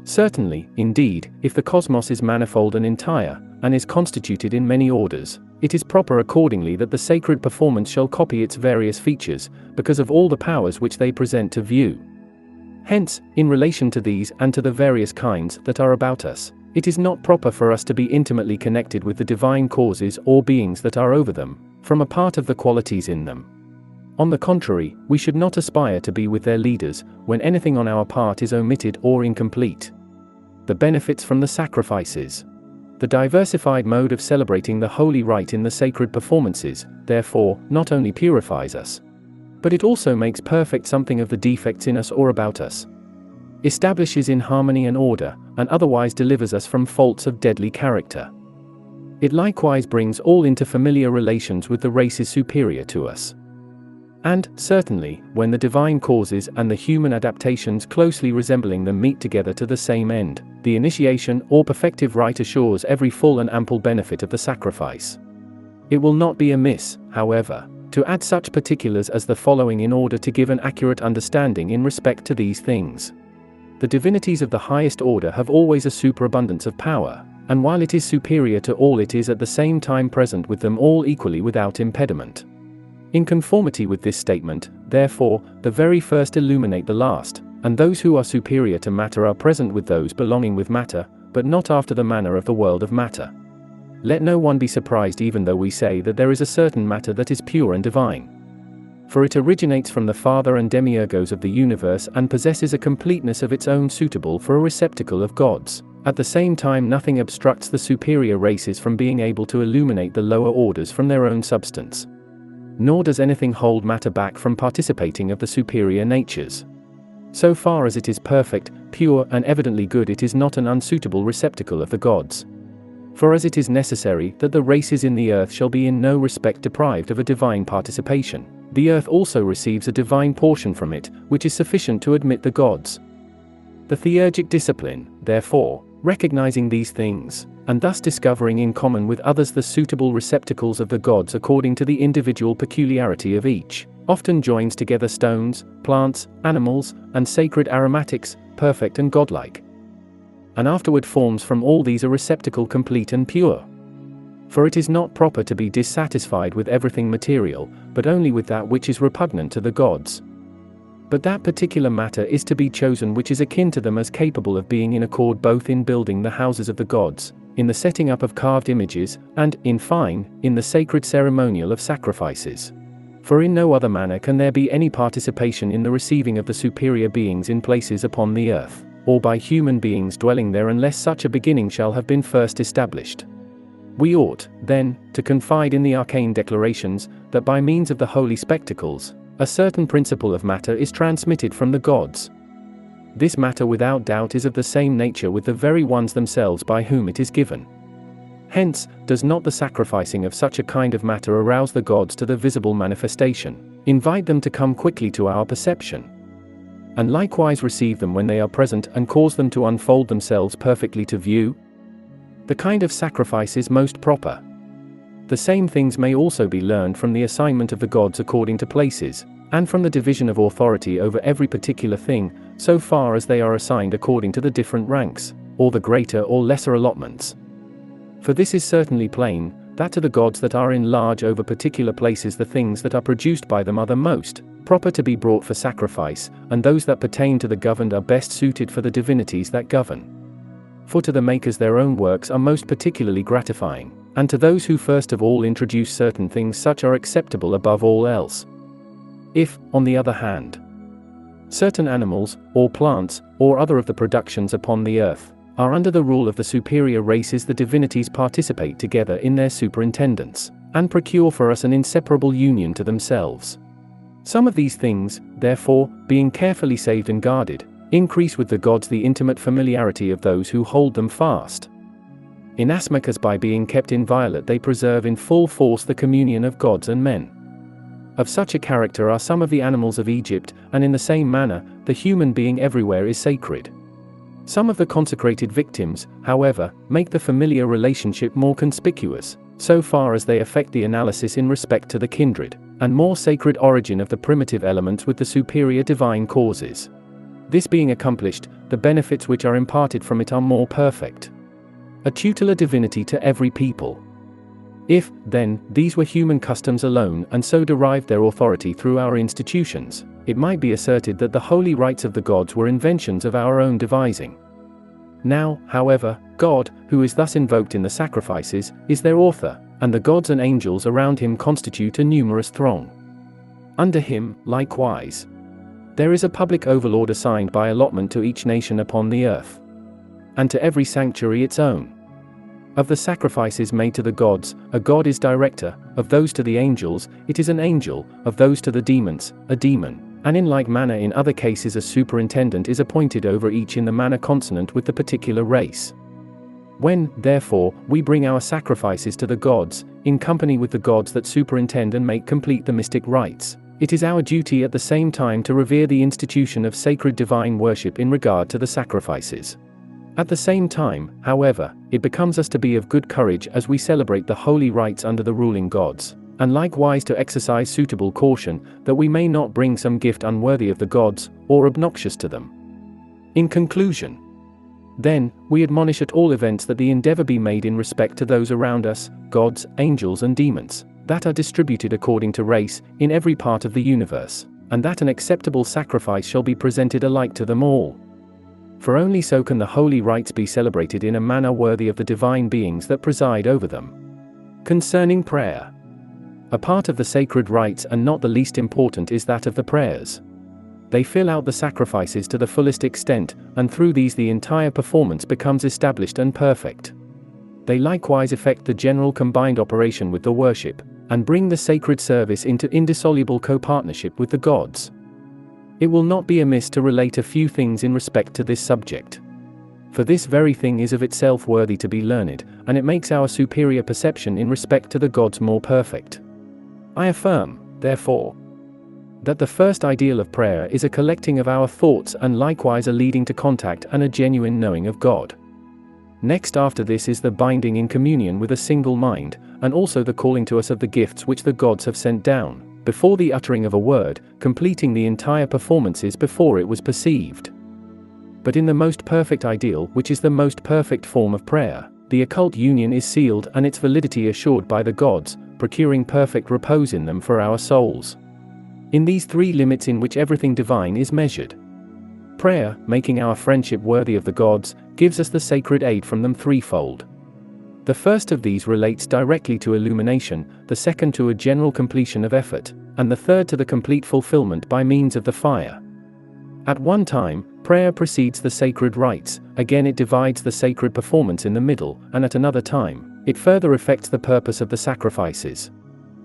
Certainly, indeed, if the cosmos is manifold and entire, and is constituted in many orders, it is proper accordingly that the sacred performance shall copy its various features, because of all the powers which they present to view. Hence, in relation to these and to the various kinds that are about us, it is not proper for us to be intimately connected with the divine causes or beings that are over them, from a part of the qualities in them. On the contrary, we should not aspire to be with their leaders, when anything on our part is omitted or incomplete. The benefits from the sacrifices. The diversified mode of celebrating the holy rite in the sacred performances, therefore, not only purifies us, but it also makes perfect something of the defects in us or about us, establishes in harmony and order, and otherwise delivers us from faults of deadly character. It likewise brings all into familiar relations with the races superior to us. And, certainly, when the divine causes and the human adaptations closely resembling them meet together to the same end, the initiation or perfective rite assures every full and ample benefit of the sacrifice. It will not be amiss, however, to add such particulars as the following in order to give an accurate understanding in respect to these things. The divinities of the highest order have always a superabundance of power, and while it is superior to all, it is at the same time present with them all equally without impediment. In conformity with this statement, therefore, the very first illuminate the last, and those who are superior to matter are present with those belonging with matter, but not after the manner of the world of matter. Let no one be surprised even though we say that there is a certain matter that is pure and divine. For it originates from the Father and demiurgos of the universe and possesses a completeness of its own suitable for a receptacle of gods. At the same time, nothing obstructs the superior races from being able to illuminate the lower orders from their own substance. Nor does anything hold matter back from participating of the superior natures. So far as it is perfect, pure, and evidently good, it is not an unsuitable receptacle of the gods. For as it is necessary that the races in the earth shall be in no respect deprived of a divine participation, the earth also receives a divine portion from it, which is sufficient to admit the gods. The theurgic discipline, therefore, recognizing these things, and thus discovering in common with others the suitable receptacles of the gods according to the individual peculiarity of each, often joins together stones, plants, animals, and sacred aromatics, perfect and godlike, and afterward forms from all these a receptacle complete and pure. For it is not proper to be dissatisfied with everything material, but only with that which is repugnant to the gods. But that particular matter is to be chosen which is akin to them, as capable of being in accord both in building the houses of the gods, in the setting up of carved images, and, in fine, in the sacred ceremonial of sacrifices. For in no other manner can there be any participation in the receiving of the superior beings in places upon the earth, or by human beings dwelling there, unless such a beginning shall have been first established. We ought, then, to confide in the arcane declarations, that by means of the holy spectacles, a certain principle of matter is transmitted from the gods. This matter without doubt is of the same nature with the very ones themselves by whom it is given. Hence, does not the sacrificing of such a kind of matter arouse the gods to the visible manifestation, invite them to come quickly to our perception, and likewise receive them when they are present, and cause them to unfold themselves perfectly to view? The kind of sacrifice is most proper. The same things may also be learned from the assignment of the gods according to places, and from the division of authority over every particular thing, so far as they are assigned according to the different ranks, or the greater or lesser allotments. For this is certainly plain, that to the gods that are in large over particular places the things that are produced by them are the most proper to be brought for sacrifice, and those that pertain to the governed are best suited for the divinities that govern. For to the makers their own works are most particularly gratifying, and to those who first of all introduce certain things such are acceptable above all else. If, on the other hand, certain animals, or plants, or other of the productions upon the earth, are under the rule of the superior races, the divinities participate together in their superintendence, and procure for us an inseparable union to themselves. Some of these things, therefore, being carefully saved and guarded, increase with the gods the intimate familiarity of those who hold them fast. Inasmuch as by being kept inviolate they preserve in full force the communion of gods and men. Of such a character are some of the animals of Egypt, and in the same manner, the human being everywhere is sacred. Some of the consecrated victims, however, make the familiar relationship more conspicuous, so far as they affect the analysis in respect to the kindred, and more sacred origin of the primitive elements with the superior divine causes. This being accomplished, the benefits which are imparted from it are more perfect. A tutelar divinity to every people. If, then, these were human customs alone and so derived their authority through our institutions, it might be asserted that the holy rites of the gods were inventions of our own devising. Now, however, God, who is thus invoked in the sacrifices, is their author, and the gods and angels around him constitute a numerous throng. Under him, likewise, there is a public overlord assigned by allotment to each nation upon the earth, and to every sanctuary its own. Of the sacrifices made to the gods, a god is director; of those to the angels, it is an angel; of those to the demons, a demon; and in like manner in other cases a superintendent is appointed over each in the manner consonant with the particular race. When, therefore, we bring our sacrifices to the gods, in company with the gods that superintend and make complete the mystic rites, it is our duty at the same time to revere the institution of sacred divine worship in regard to the sacrifices. At the same time, however, it becomes us to be of good courage as we celebrate the holy rites under the ruling gods, and likewise to exercise suitable caution, that we may not bring some gift unworthy of the gods, or obnoxious to them. In conclusion, then, we admonish at all events that the endeavor be made in respect to those around us, gods, angels and demons, that are distributed according to race, in every part of the universe, and that an acceptable sacrifice shall be presented alike to them all. For only so can the holy rites be celebrated in a manner worthy of the divine beings that preside over them. Concerning prayer. A part of the sacred rites and not the least important is that of the prayers. They fill out the sacrifices to the fullest extent, and through these the entire performance becomes established and perfect. They likewise effect the general combined operation with the worship, and bring the sacred service into indissoluble co-partnership with the gods. It will not be amiss to relate a few things in respect to this subject. For this very thing is of itself worthy to be learned, and it makes our superior perception in respect to the gods more perfect. I affirm, therefore, that the first ideal of prayer is a collecting of our thoughts and likewise a leading to contact and a genuine knowing of God. Next after this is the binding in communion with a single mind, and also the calling to us of the gifts which the gods have sent down, before the uttering of a word, completing the entire performances before it was perceived. But in the most perfect ideal, which is the most perfect form of prayer, the occult union is sealed and its validity assured by the gods, procuring perfect repose in them for our souls. In these three limits in which everything divine is measured. Prayer, making our friendship worthy of the gods, gives us the sacred aid from them threefold. The first of these relates directly to illumination, the second to a general completion of effort, and the third to the complete fulfillment by means of the fire. At one time, prayer precedes the sacred rites, again it divides the sacred performance in the middle, and at another time, it further effects the purpose of the sacrifices.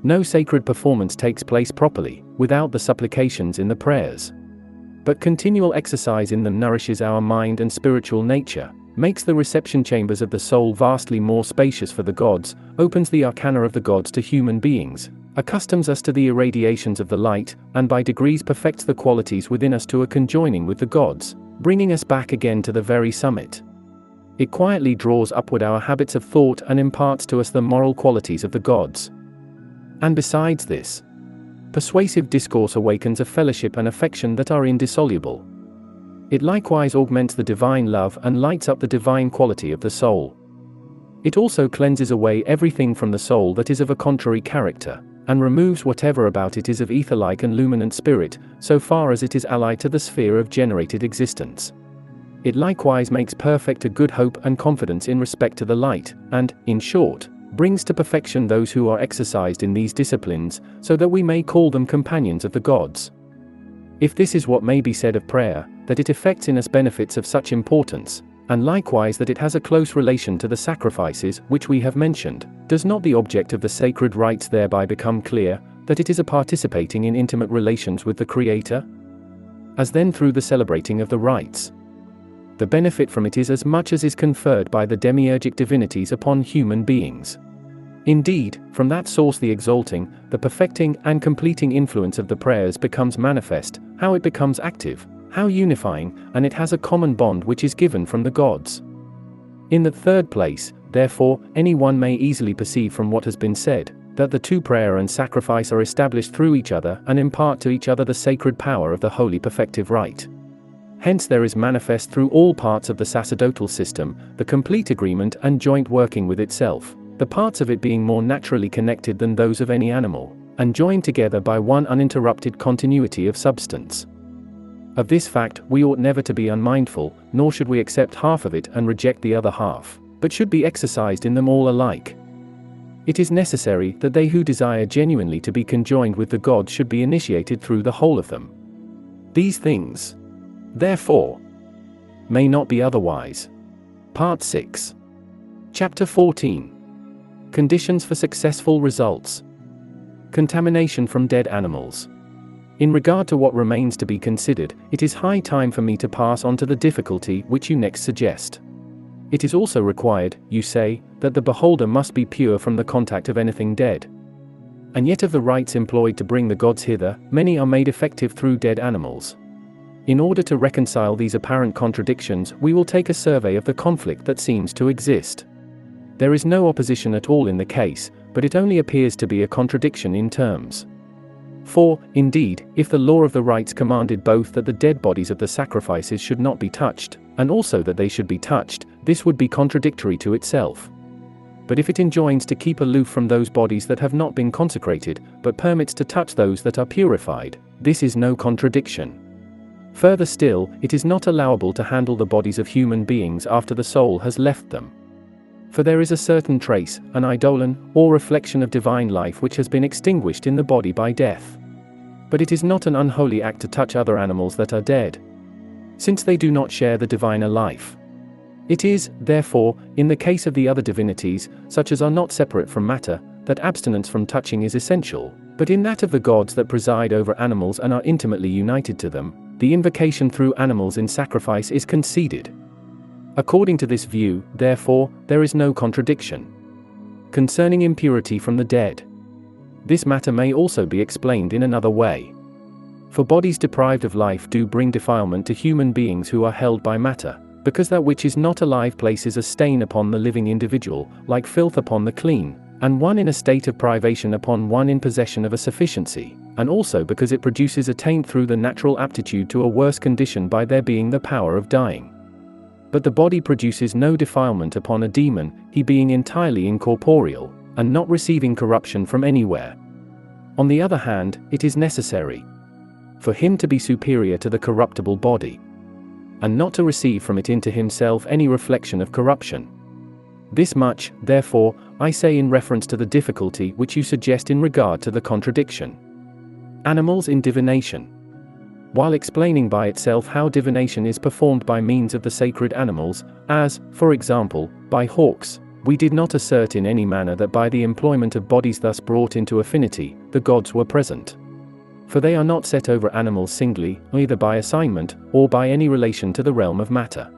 No sacred performance takes place properly, without the supplications in the prayers. But continual exercise in them nourishes our mind and spiritual nature, makes the reception chambers of the soul vastly more spacious for the gods, opens the arcana of the gods to human beings, accustoms us to the irradiations of the light, and by degrees perfects the qualities within us to a conjoining with the gods, bringing us back again to the very summit. It quietly draws upward our habits of thought and imparts to us the moral qualities of the gods. And besides this, persuasive discourse awakens a fellowship and affection that are indissoluble. It likewise augments the divine love and lights up the divine quality of the soul. It also cleanses away everything from the soul that is of a contrary character, and removes whatever about it is of ether-like and luminant spirit, so far as it is allied to the sphere of generated existence. It likewise makes perfect a good hope and confidence in respect to the light, and, in short, brings to perfection those who are exercised in these disciplines, so that we may call them companions of the gods. If this is what may be said of prayer, that it effects in us benefits of such importance, and likewise that it has a close relation to the sacrifices which we have mentioned, does not the object of the sacred rites thereby become clear, that it is a participating in intimate relations with the Creator? As then through the celebrating of the rites. The benefit from it is as much as is conferred by the demiurgic divinities upon human beings. Indeed, from that source the exalting, the perfecting and completing influence of the prayers becomes manifest, how it becomes active, how unifying, and it has a common bond which is given from the gods. In the third place, therefore, any one may easily perceive from what has been said, that the two prayer and sacrifice are established through each other and impart to each other the sacred power of the holy perfective rite. Hence there is manifest through all parts of the sacerdotal system, the complete agreement and joint working with itself, the parts of it being more naturally connected than those of any animal, and joined together by one uninterrupted continuity of substance. Of this fact we ought never to be unmindful, nor should we accept half of it and reject the other half, but should be exercised in them all alike. It is necessary that they who desire genuinely to be conjoined with the gods should be initiated through the whole of them. These things, therefore, may not be otherwise. Part 6. Chapter 14. Conditions for successful results. Contamination from dead animals. In regard to what remains to be considered, it is high time for me to pass on to the difficulty which you next suggest. It is also required, you say, that the beholder must be pure from the contact of anything dead. And yet of the rites employed to bring the gods hither, many are made effective through dead animals. In order to reconcile these apparent contradictions, we will take a survey of the conflict that seems to exist. There is no opposition at all in the case, but it only appears to be a contradiction in terms. For, indeed, if the law of the rites commanded both that the dead bodies of the sacrifices should not be touched, and also that they should be touched, this would be contradictory to itself. But if it enjoins to keep aloof from those bodies that have not been consecrated, but permits to touch those that are purified, this is no contradiction. Further still, it is not allowable to handle the bodies of human beings after the soul has left them. For there is a certain trace, an eidolon, or reflection of divine life which has been extinguished in the body by death. But it is not an unholy act to touch other animals that are dead, since they do not share the diviner life. It is, therefore, in the case of the other divinities, such as are not separate from matter, that abstinence from touching is essential, but in that of the gods that preside over animals and are intimately united to them, the invocation through animals in sacrifice is conceded. According to this view, therefore, there is no contradiction. Concerning impurity from the dead. This matter may also be explained in another way. For bodies deprived of life do bring defilement to human beings who are held by matter, because that which is not alive places a stain upon the living individual, like filth upon the clean, and one in a state of privation upon one in possession of a sufficiency, and also because it produces a taint through the natural aptitude to a worse condition by there being the power of dying. But the body produces no defilement upon a demon, he being entirely incorporeal, and not receiving corruption from anywhere. On the other hand, it is necessary for him to be superior to the corruptible body, and not to receive from it into himself any reflection of corruption. This much, therefore, I say in reference to the difficulty which you suggest in regard to the contradiction. Animals in divination. While explaining by itself how divination is performed by means of the sacred animals, as, for example, by hawks, we did not assert in any manner that by the employment of bodies thus brought into affinity, the gods were present. For they are not set over animals singly, either by assignment, or by any relation to the realm of matter.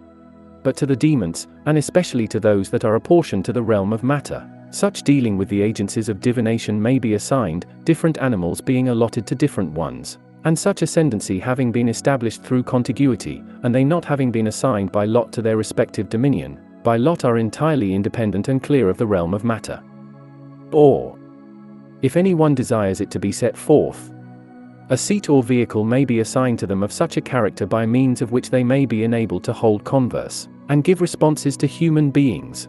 But to the demons, and especially to those that are apportioned to the realm of matter, such dealing with the agencies of divination may be assigned, different animals being allotted to different ones, and such ascendancy having been established through contiguity, and they not having been assigned by lot to their respective dominion, by lot are entirely independent and clear of the realm of matter. Or, if any one desires it to be set forth, a seat or vehicle may be assigned to them of such a character by means of which they may be enabled to hold converse, and give responses to human beings.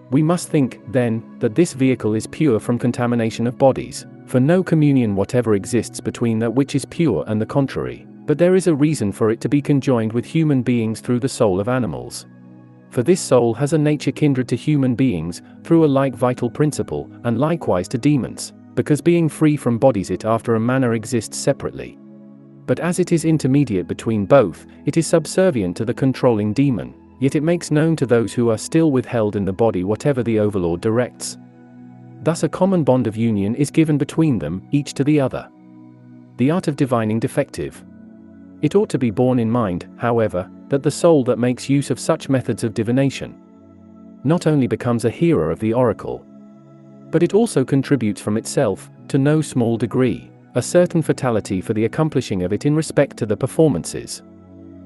We must think, then, that this vehicle is pure from contamination of bodies, for no communion whatever exists between that which is pure and the contrary, but there is a reason for it to be conjoined with human beings through the soul of animals. For this soul has a nature kindred to human beings, through a like vital principle, and likewise to demons, because being free from bodies it after a manner exists separately. But as it is intermediate between both, it is subservient to the controlling demon, yet it makes known to those who are still withheld in the body whatever the overlord directs. Thus a common bond of union is given between them, each to the other. The art of divining defective. It ought to be borne in mind, however, that the soul that makes use of such methods of divination not only becomes a hearer of the oracle, but it also contributes from itself, to no small degree, a certain fatality for the accomplishing of it in respect to the performances.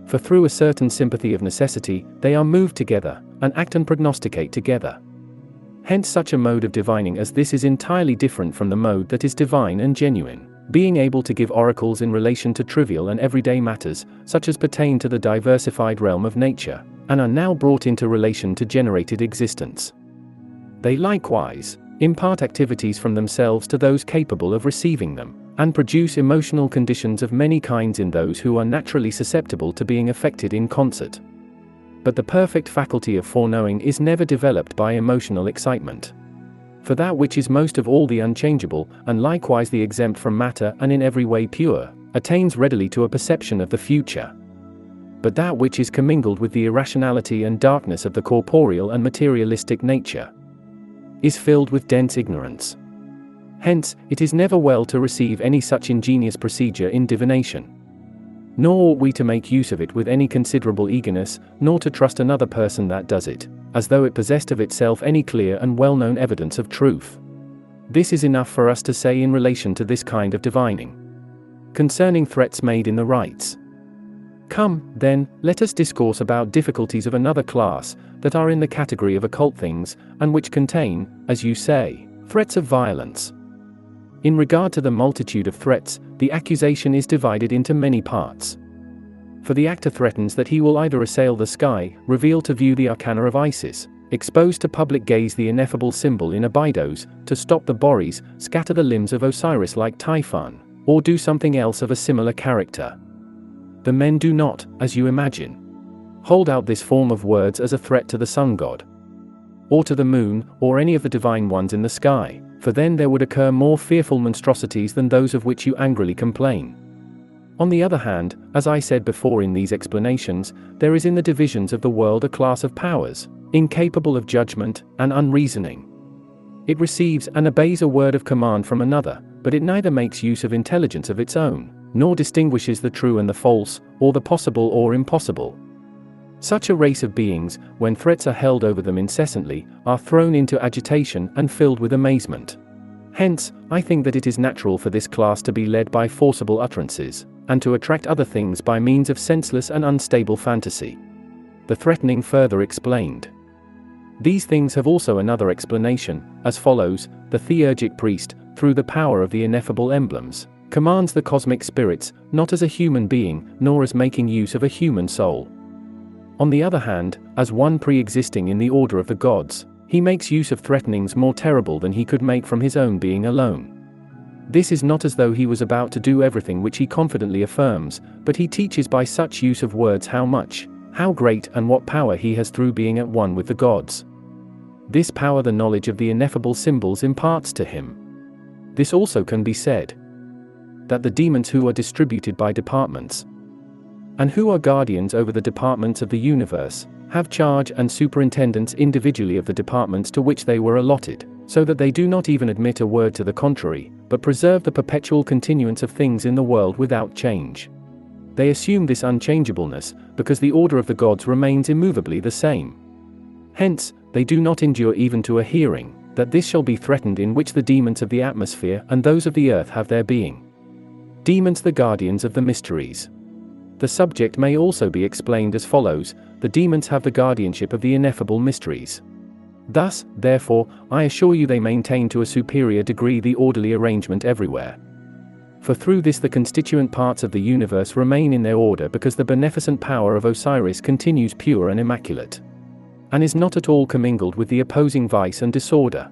For through a certain sympathy of necessity, they are moved together, and act and prognosticate together. Hence such a mode of divining as this is entirely different from the mode that is divine and genuine, being able to give oracles in relation to trivial and everyday matters, such as pertain to the diversified realm of nature, and are now brought into relation to generated existence. They likewise impart activities from themselves to those capable of receiving them, and produce emotional conditions of many kinds in those who are naturally susceptible to being affected in concert. But the perfect faculty of foreknowing is never developed by emotional excitement. For that which is most of all the unchangeable, and likewise the exempt from matter and in every way pure, attains readily to a perception of the future. But that which is commingled with the irrationality and darkness of the corporeal and materialistic nature is filled with dense ignorance. Hence, it is never well to receive any such ingenious procedure in divination. Nor ought we to make use of it with any considerable eagerness, nor to trust another person that does it, as though it possessed of itself any clear and well-known evidence of truth. This is enough for us to say in relation to this kind of divining. Concerning threats made in the rites. Come, then, let us discourse about difficulties of another class, that are in the category of occult things, and which contain, as you say, threats of violence. In regard to the multitude of threats, the accusation is divided into many parts. For the actor threatens that he will either assail the sky, reveal to view the arcana of Isis, expose to public gaze the ineffable symbol in Abydos, to stop the Boreas, scatter the limbs of Osiris like Typhon, or do something else of a similar character. The men do not, as you imagine, hold out this form of words as a threat to the sun god, or to the moon, or any of the divine ones in the sky, for then there would occur more fearful monstrosities than those of which you angrily complain. On the other hand, as I said before in these explanations, there is in the divisions of the world a class of powers, incapable of judgment, and unreasoning. It receives and obeys a word of command from another, but it neither makes use of intelligence of its own, nor distinguishes the true and the false, or the possible or impossible. Such a race of beings, when threats are held over them incessantly, are thrown into agitation and filled with amazement. Hence, I think that it is natural for this class to be led by forcible utterances, and to attract other things by means of senseless and unstable fantasy. The threatening further explained. These things have also another explanation, as follows: the theurgic priest, through the power of the ineffable emblems, commands the cosmic spirits, not as a human being, nor as making use of a human soul. On the other hand, as one pre-existing in the order of the gods, he makes use of threatenings more terrible than he could make from his own being alone. This is not as though he was about to do everything which he confidently affirms, but he teaches by such use of words how much, how great and what power he has through being at one with the gods. This power the knowledge of the ineffable symbols imparts to him. This also can be said, that the demons who are distributed by departments, and who are guardians over the departments of the universe, have charge and superintendence individually of the departments to which they were allotted, so that they do not even admit a word to the contrary, but preserve the perpetual continuance of things in the world without change. They assume this unchangeableness, because the order of the gods remains immovably the same. Hence, they do not endure even to a hearing, that this shall be threatened in which the demons of the atmosphere and those of the earth have their being. Demons the guardians of the mysteries. The subject may also be explained as follows: the demons have the guardianship of the ineffable mysteries. Thus, therefore, I assure you they maintain to a superior degree the orderly arrangement everywhere. For through this the constituent parts of the universe remain in their order, because the beneficent power of Osiris continues pure and immaculate, and is not at all commingled with the opposing vice and disorder.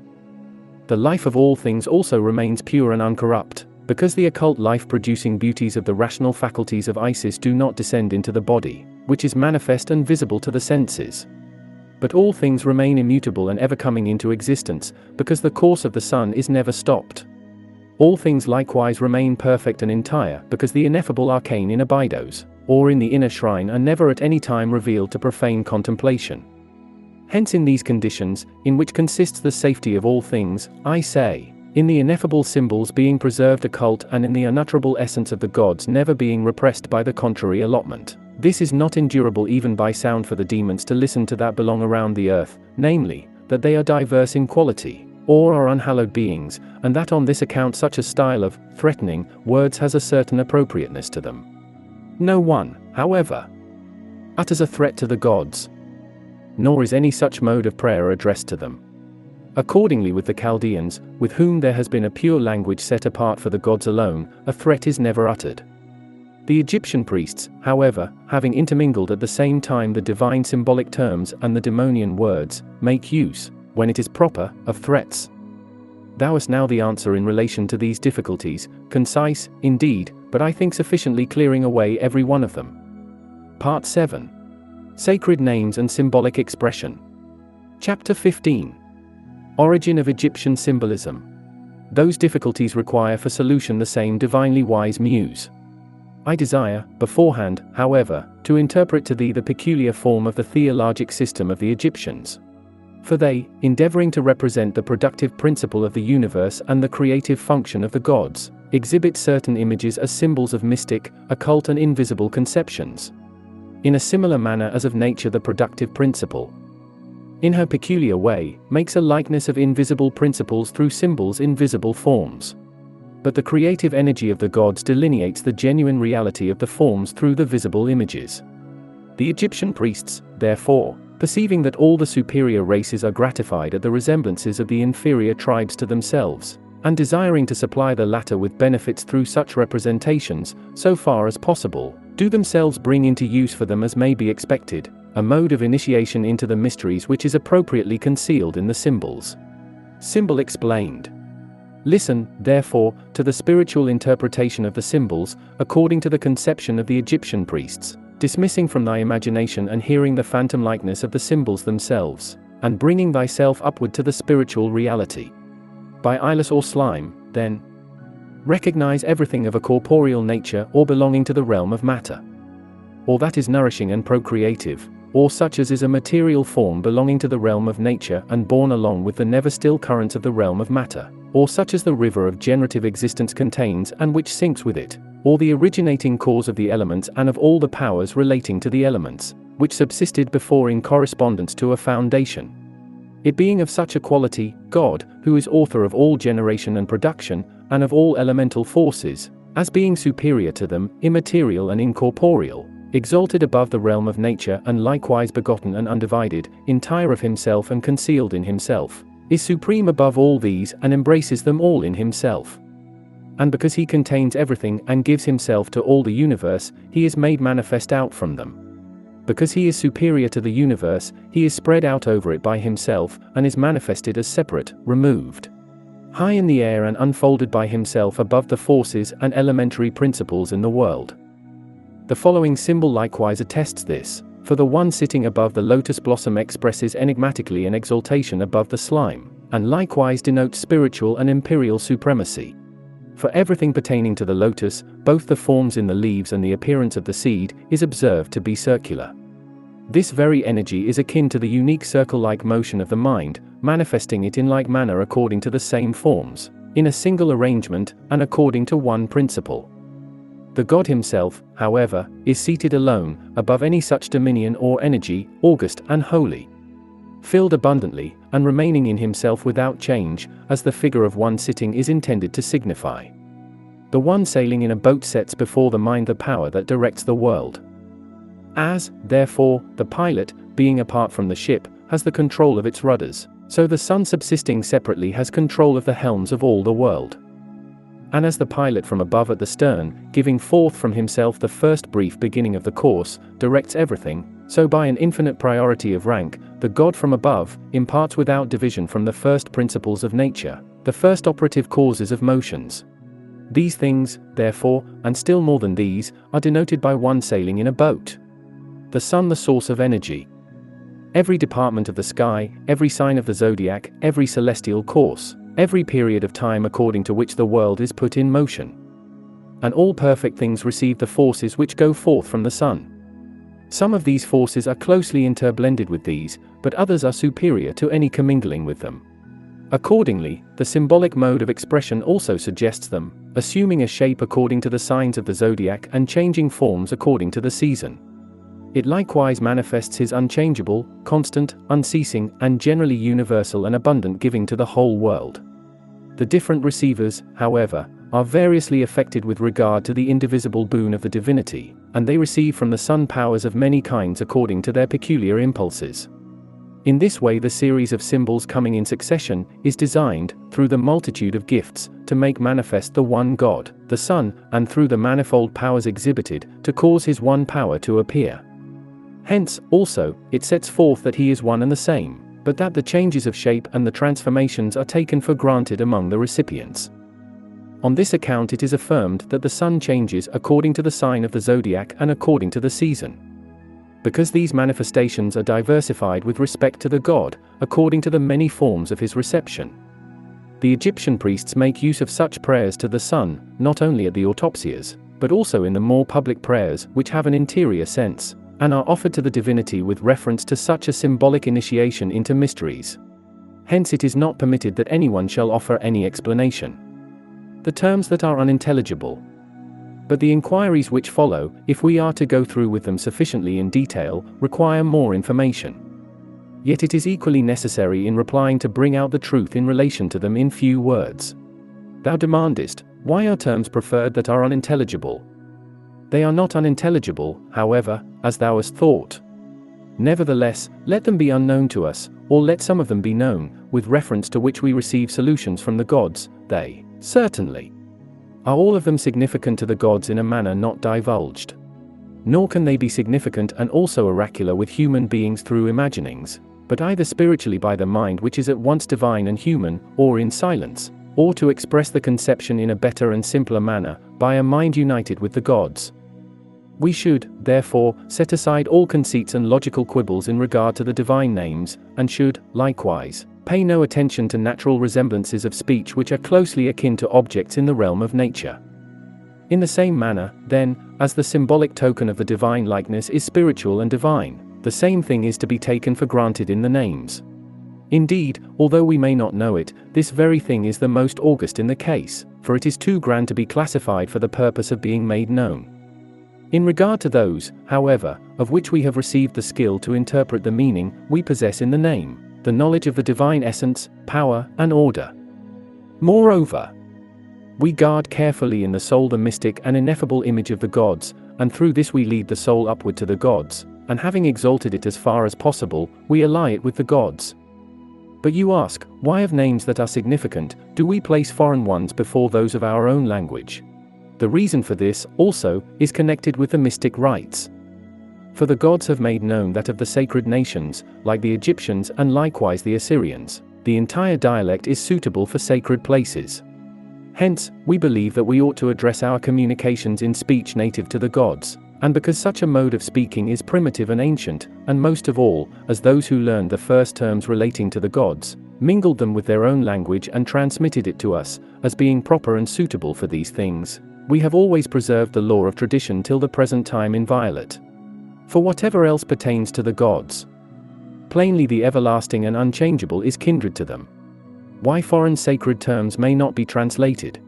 The life of all things also remains pure and uncorrupt, because the occult life-producing beauties of the rational faculties of Isis do not descend into the body, which is manifest and visible to the senses. But all things remain immutable and ever coming into existence, because the course of the sun is never stopped. All things likewise remain perfect and entire, because the ineffable arcane in Abydos, or in the inner shrine, are never at any time revealed to profane contemplation. Hence in these conditions, in which consists the safety of all things, I say, in the ineffable symbols being preserved occult and in the unutterable essence of the gods never being repressed by the contrary allotment, this is not endurable even by sound for the demons to listen to that belong around the earth, namely, that they are diverse in quality, or are unhallowed beings, and that on this account such a style of threatening words has a certain appropriateness to them. No one, however, utters a threat to the gods, nor is any such mode of prayer addressed to them. Accordingly with the Chaldeans, with whom there has been a pure language set apart for the gods alone, a threat is never uttered. The Egyptian priests, however, having intermingled at the same time the divine symbolic terms and the demonian words, make use, when it is proper, of threats. Thou hast now the answer in relation to these difficulties, concise, indeed, but I think sufficiently clearing away every one of them. Part 7. Sacred Names and Symbolic Expression. Chapter 15. Origin of Egyptian Symbolism. Those difficulties require for solution the same divinely wise muse. I desire, beforehand, however, to interpret to thee the peculiar form of the theurgic system of the Egyptians. For they, endeavoring to represent the productive principle of the universe and the creative function of the gods, exhibit certain images as symbols of mystic, occult and invisible conceptions, in a similar manner as of nature the productive principle, in her peculiar way, makes a likeness of invisible principles through symbols in visible forms. But the creative energy of the gods delineates the genuine reality of the forms through the visible images. The Egyptian priests, therefore, perceiving that all the superior races are gratified at the resemblances of the inferior tribes to themselves, and desiring to supply the latter with benefits through such representations, so far as possible, do themselves bring into use for them as may be expected, a mode of initiation into the mysteries which is appropriately concealed in the symbols. Symbol explained. Listen, therefore, to the spiritual interpretation of the symbols, according to the conception of the Egyptian priests, dismissing from thy imagination and hearing the phantom likeness of the symbols themselves, and bringing thyself upward to the spiritual reality. By eyeless or slime, then, recognize everything of a corporeal nature or belonging to the realm of matter, or that is nourishing and procreative, or such as is a material form belonging to the realm of nature and borne along with the never-still currents of the realm of matter, or such as the river of generative existence contains and which sinks with it, or the originating cause of the elements and of all the powers relating to the elements, which subsisted before in correspondence to a foundation. It being of such a quality, God, who is author of all generation and production, and of all elemental forces, as being superior to them, immaterial and incorporeal, exalted above the realm of nature and likewise begotten and undivided, entire of himself and concealed in himself, is supreme above all these and embraces them all in himself. And because he contains everything and gives himself to all the universe, he is made manifest out from them. Because he is superior to the universe, he is spread out over it by himself, and is manifested as separate, removed, high in the air and unfolded by himself above the forces and elementary principles in the world. The following symbol likewise attests this, for the one sitting above the lotus blossom expresses enigmatically an exaltation above the slime, and likewise denotes spiritual and imperial supremacy. For everything pertaining to the lotus, both the forms in the leaves and the appearance of the seed, is observed to be circular. This very energy is akin to the unique circle-like motion of the mind, manifesting it in like manner according to the same forms, in a single arrangement, and according to one principle. The God himself, however, is seated alone, above any such dominion or energy, august and holy, filled abundantly, and remaining in himself without change, as the figure of one sitting is intended to signify. The one sailing in a boat sets before the mind the power that directs the world. As, therefore, the pilot, being apart from the ship, has the control of its rudders, so the sun subsisting separately has control of the helms of all the world. And as the pilot from above at the stern, giving forth from himself the first brief beginning of the course, directs everything, so by an infinite priority of rank, the God from above, imparts without division from the first principles of nature, the first operative causes of motions. These things, therefore, and still more than these, are denoted by one sailing in a boat. The sun the source of energy. Every department of the sky, every sign of the zodiac, every celestial course, every period of time according to which the world is put in motion. And all perfect things receive the forces which go forth from the sun. Some of these forces are closely interblended with these, but others are superior to any commingling with them. Accordingly, the symbolic mode of expression also suggests them, assuming a shape according to the signs of the zodiac and changing forms according to the season. It likewise manifests his unchangeable, constant, unceasing, and generally universal and abundant giving to the whole world. The different receivers, however, are variously affected with regard to the indivisible boon of the divinity, and they receive from the sun powers of many kinds according to their peculiar impulses. In this way, the series of symbols coming in succession is designed, through the multitude of gifts, to make manifest the one God, the Sun, and through the manifold powers exhibited, to cause his one power to appear. Hence, also, it sets forth that he is one and the same, but that the changes of shape and the transformations are taken for granted among the recipients. On this account it is affirmed that the sun changes according to the sign of the zodiac and according to the season. Because these manifestations are diversified with respect to the god, according to the many forms of his reception. The Egyptian priests make use of such prayers to the sun, not only at the autopsias, but also in the more public prayers which have an interior sense, and are offered to the divinity with reference to such a symbolic initiation into mysteries. Hence it is not permitted that anyone shall offer any explanation. The terms that are unintelligible. But the inquiries which follow, if we are to go through with them sufficiently in detail, require more information. Yet it is equally necessary in replying to bring out the truth in relation to them in few words. Thou demandest, why are terms preferred that are unintelligible? They are not unintelligible, however, as thou hast thought. Nevertheless, let them be unknown to us, or let some of them be known, with reference to which we receive solutions from the gods. They, certainly, are all of them significant to the gods in a manner not divulged. Nor can they be significant and also oracular with human beings through imaginings, but either spiritually by the mind which is at once divine and human, or in silence, or to express the conception in a better and simpler manner, by a mind united with the gods. We should, therefore, set aside all conceits and logical quibbles in regard to the divine names, and should, likewise, pay no attention to natural resemblances of speech which are closely akin to objects in the realm of nature. In the same manner, then, as the symbolic token of the divine likeness is spiritual and divine, the same thing is to be taken for granted in the names. Indeed, although we may not know it, this very thing is the most august in the case, for it is too grand to be classified for the purpose of being made known. In regard to those, however, of which we have received the skill to interpret the meaning we possess in the name, the knowledge of the divine essence, power, and order. Moreover, we guard carefully in the soul the mystic and ineffable image of the gods, and through this we lead the soul upward to the gods, and having exalted it as far as possible, we ally it with the gods. But you ask, why of names that are significant, do we place foreign ones before those of our own language? The reason for this, also, is connected with the mystic rites. For the gods have made known that of the sacred nations, like the Egyptians and likewise the Assyrians, the entire dialect is suitable for sacred places. Hence, we believe that we ought to address our communications in speech native to the gods, and because such a mode of speaking is primitive and ancient, and most of all, as those who learned the first terms relating to the gods, mingled them with their own language and transmitted it to us, as being proper and suitable for these things, we have always preserved the law of tradition till the present time inviolate. For whatever else pertains to the gods, plainly the everlasting and unchangeable is kindred to them. Why foreign sacred terms may not be translated?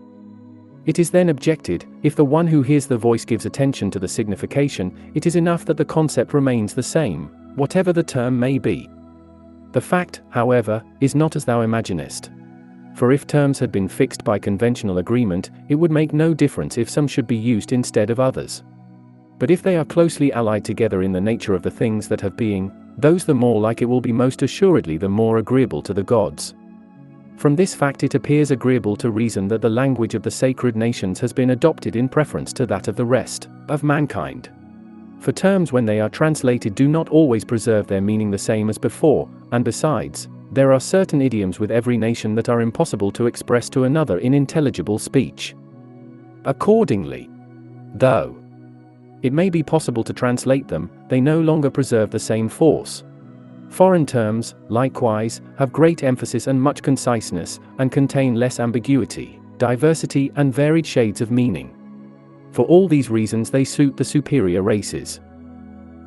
It is then objected, if the one who hears the voice gives attention to the signification, it is enough that the concept remains the same, whatever the term may be. The fact, however, is not as thou imaginest. For if terms had been fixed by conventional agreement, it would make no difference if some should be used instead of others. But if they are closely allied together in the nature of the things that have being, those the more like it will be most assuredly the more agreeable to the gods. From this fact it appears agreeable to reason that the language of the sacred nations has been adopted in preference to that of the rest of mankind. For terms when they are translated do not always preserve their meaning the same as before, and besides, there are certain idioms with every nation that are impossible to express to another in intelligible speech. Accordingly, though it may be possible to translate them, they no longer preserve the same force. Foreign terms, likewise, have great emphasis and much conciseness, and contain less ambiguity, diversity, and varied shades of meaning. For all these reasons they suit the superior races.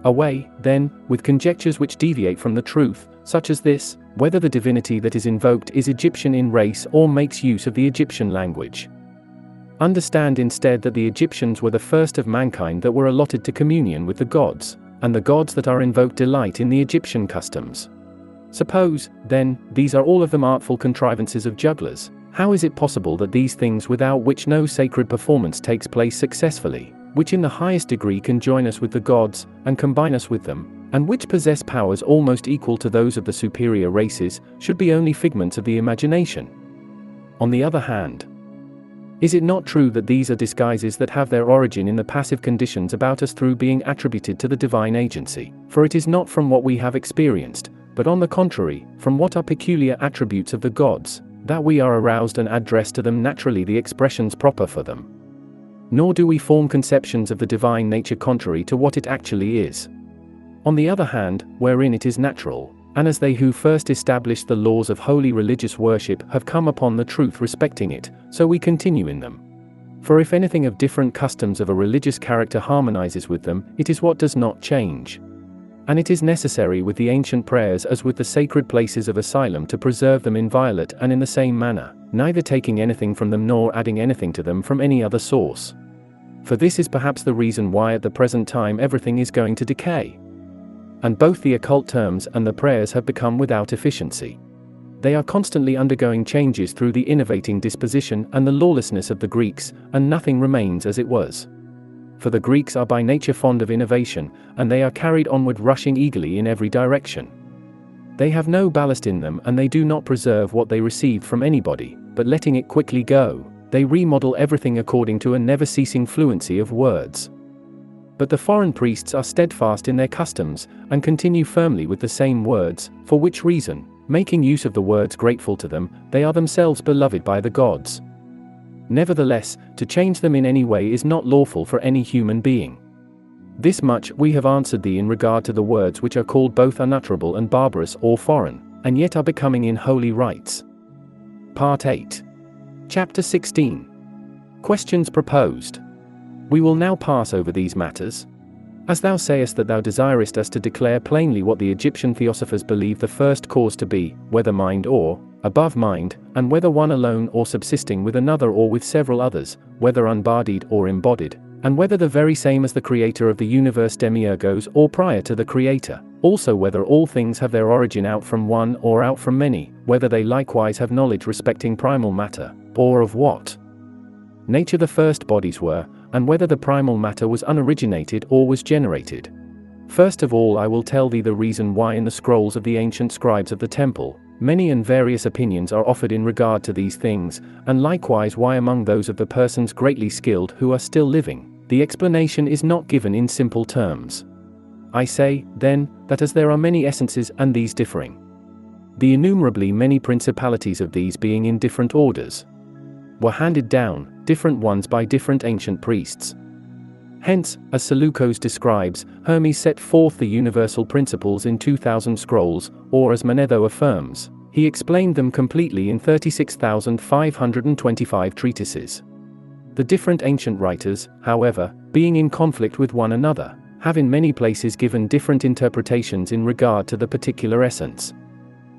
away, then, with conjectures which deviate from the truth, such as this, whether the divinity that is invoked is Egyptian in race or makes use of the Egyptian language. Understand instead that the Egyptians were the first of mankind that were allotted to communion with the gods, and the gods that are invoked delight in the Egyptian customs. Suppose, then, these are all of them artful contrivances of jugglers, how is it possible that these things without which no sacred performance takes place successfully, which in the highest degree can join us with the gods, and combine us with them, and which possess powers almost equal to those of the superior races, should be only figments of the imagination? On the other hand, is it not true that these are disguises that have their origin in the passive conditions about us through being attributed to the divine agency? For it is not from what we have experienced, but on the contrary, from what are peculiar attributes of the gods, that we are aroused and address to them naturally the expressions proper for them. Nor do we form conceptions of the divine nature contrary to what it actually is. On the other hand, wherein it is natural, and as they who first established the laws of holy religious worship have come upon the truth respecting it, so we continue in them. For if anything of different customs of a religious character harmonizes with them, it is what does not change. And it is necessary with the ancient prayers as with the sacred places of asylum to preserve them inviolate and in the same manner, neither taking anything from them nor adding anything to them from any other source. For this is perhaps the reason why at the present time everything is going to decay. And both the occult terms and the prayers have become without efficiency. They are constantly undergoing changes through the innovating disposition and the lawlessness of the Greeks, and nothing remains as it was. For the Greeks are by nature fond of innovation, and they are carried onward rushing eagerly in every direction. They have no ballast in them and they do not preserve what they received from anybody, but letting it quickly go, they remodel everything according to a never-ceasing fluency of words. But the foreign priests are steadfast in their customs, and continue firmly with the same words, for which reason, making use of the words grateful to them, they are themselves beloved by the gods. Nevertheless, to change them in any way is not lawful for any human being. This much we have answered thee in regard to the words which are called both unutterable and barbarous or foreign, and yet are becoming in holy rites. Part 8. Chapter 16. Questions proposed. We will now pass over these matters. As thou sayest that thou desirest us to declare plainly what the Egyptian theosophers believe the first cause to be, whether mind or, above mind, and whether one alone or subsisting with another or with several others, whether unbodied or embodied, and whether the very same as the creator of the universe demiurgos or prior to the creator, also whether all things have their origin out from one or out from many, whether they likewise have knowledge respecting primal matter, or of what nature the first bodies were, and whether the primal matter was unoriginated or was generated. First of all I will tell thee the reason why in the scrolls of the ancient scribes of the temple, many and various opinions are offered in regard to these things, and likewise why among those of the persons greatly skilled who are still living, the explanation is not given in simple terms. I say, then, that as there are many essences and these differing, the innumerably many principalities of these being in different orders, were handed down, different ones by different ancient priests. Hence, as Seleucus describes, Hermes set forth the universal principles in 2000 scrolls, or as Manetho affirms, he explained them completely in 36,525 treatises. The different ancient writers, however, being in conflict with one another, have in many places given different interpretations in regard to the particular essence.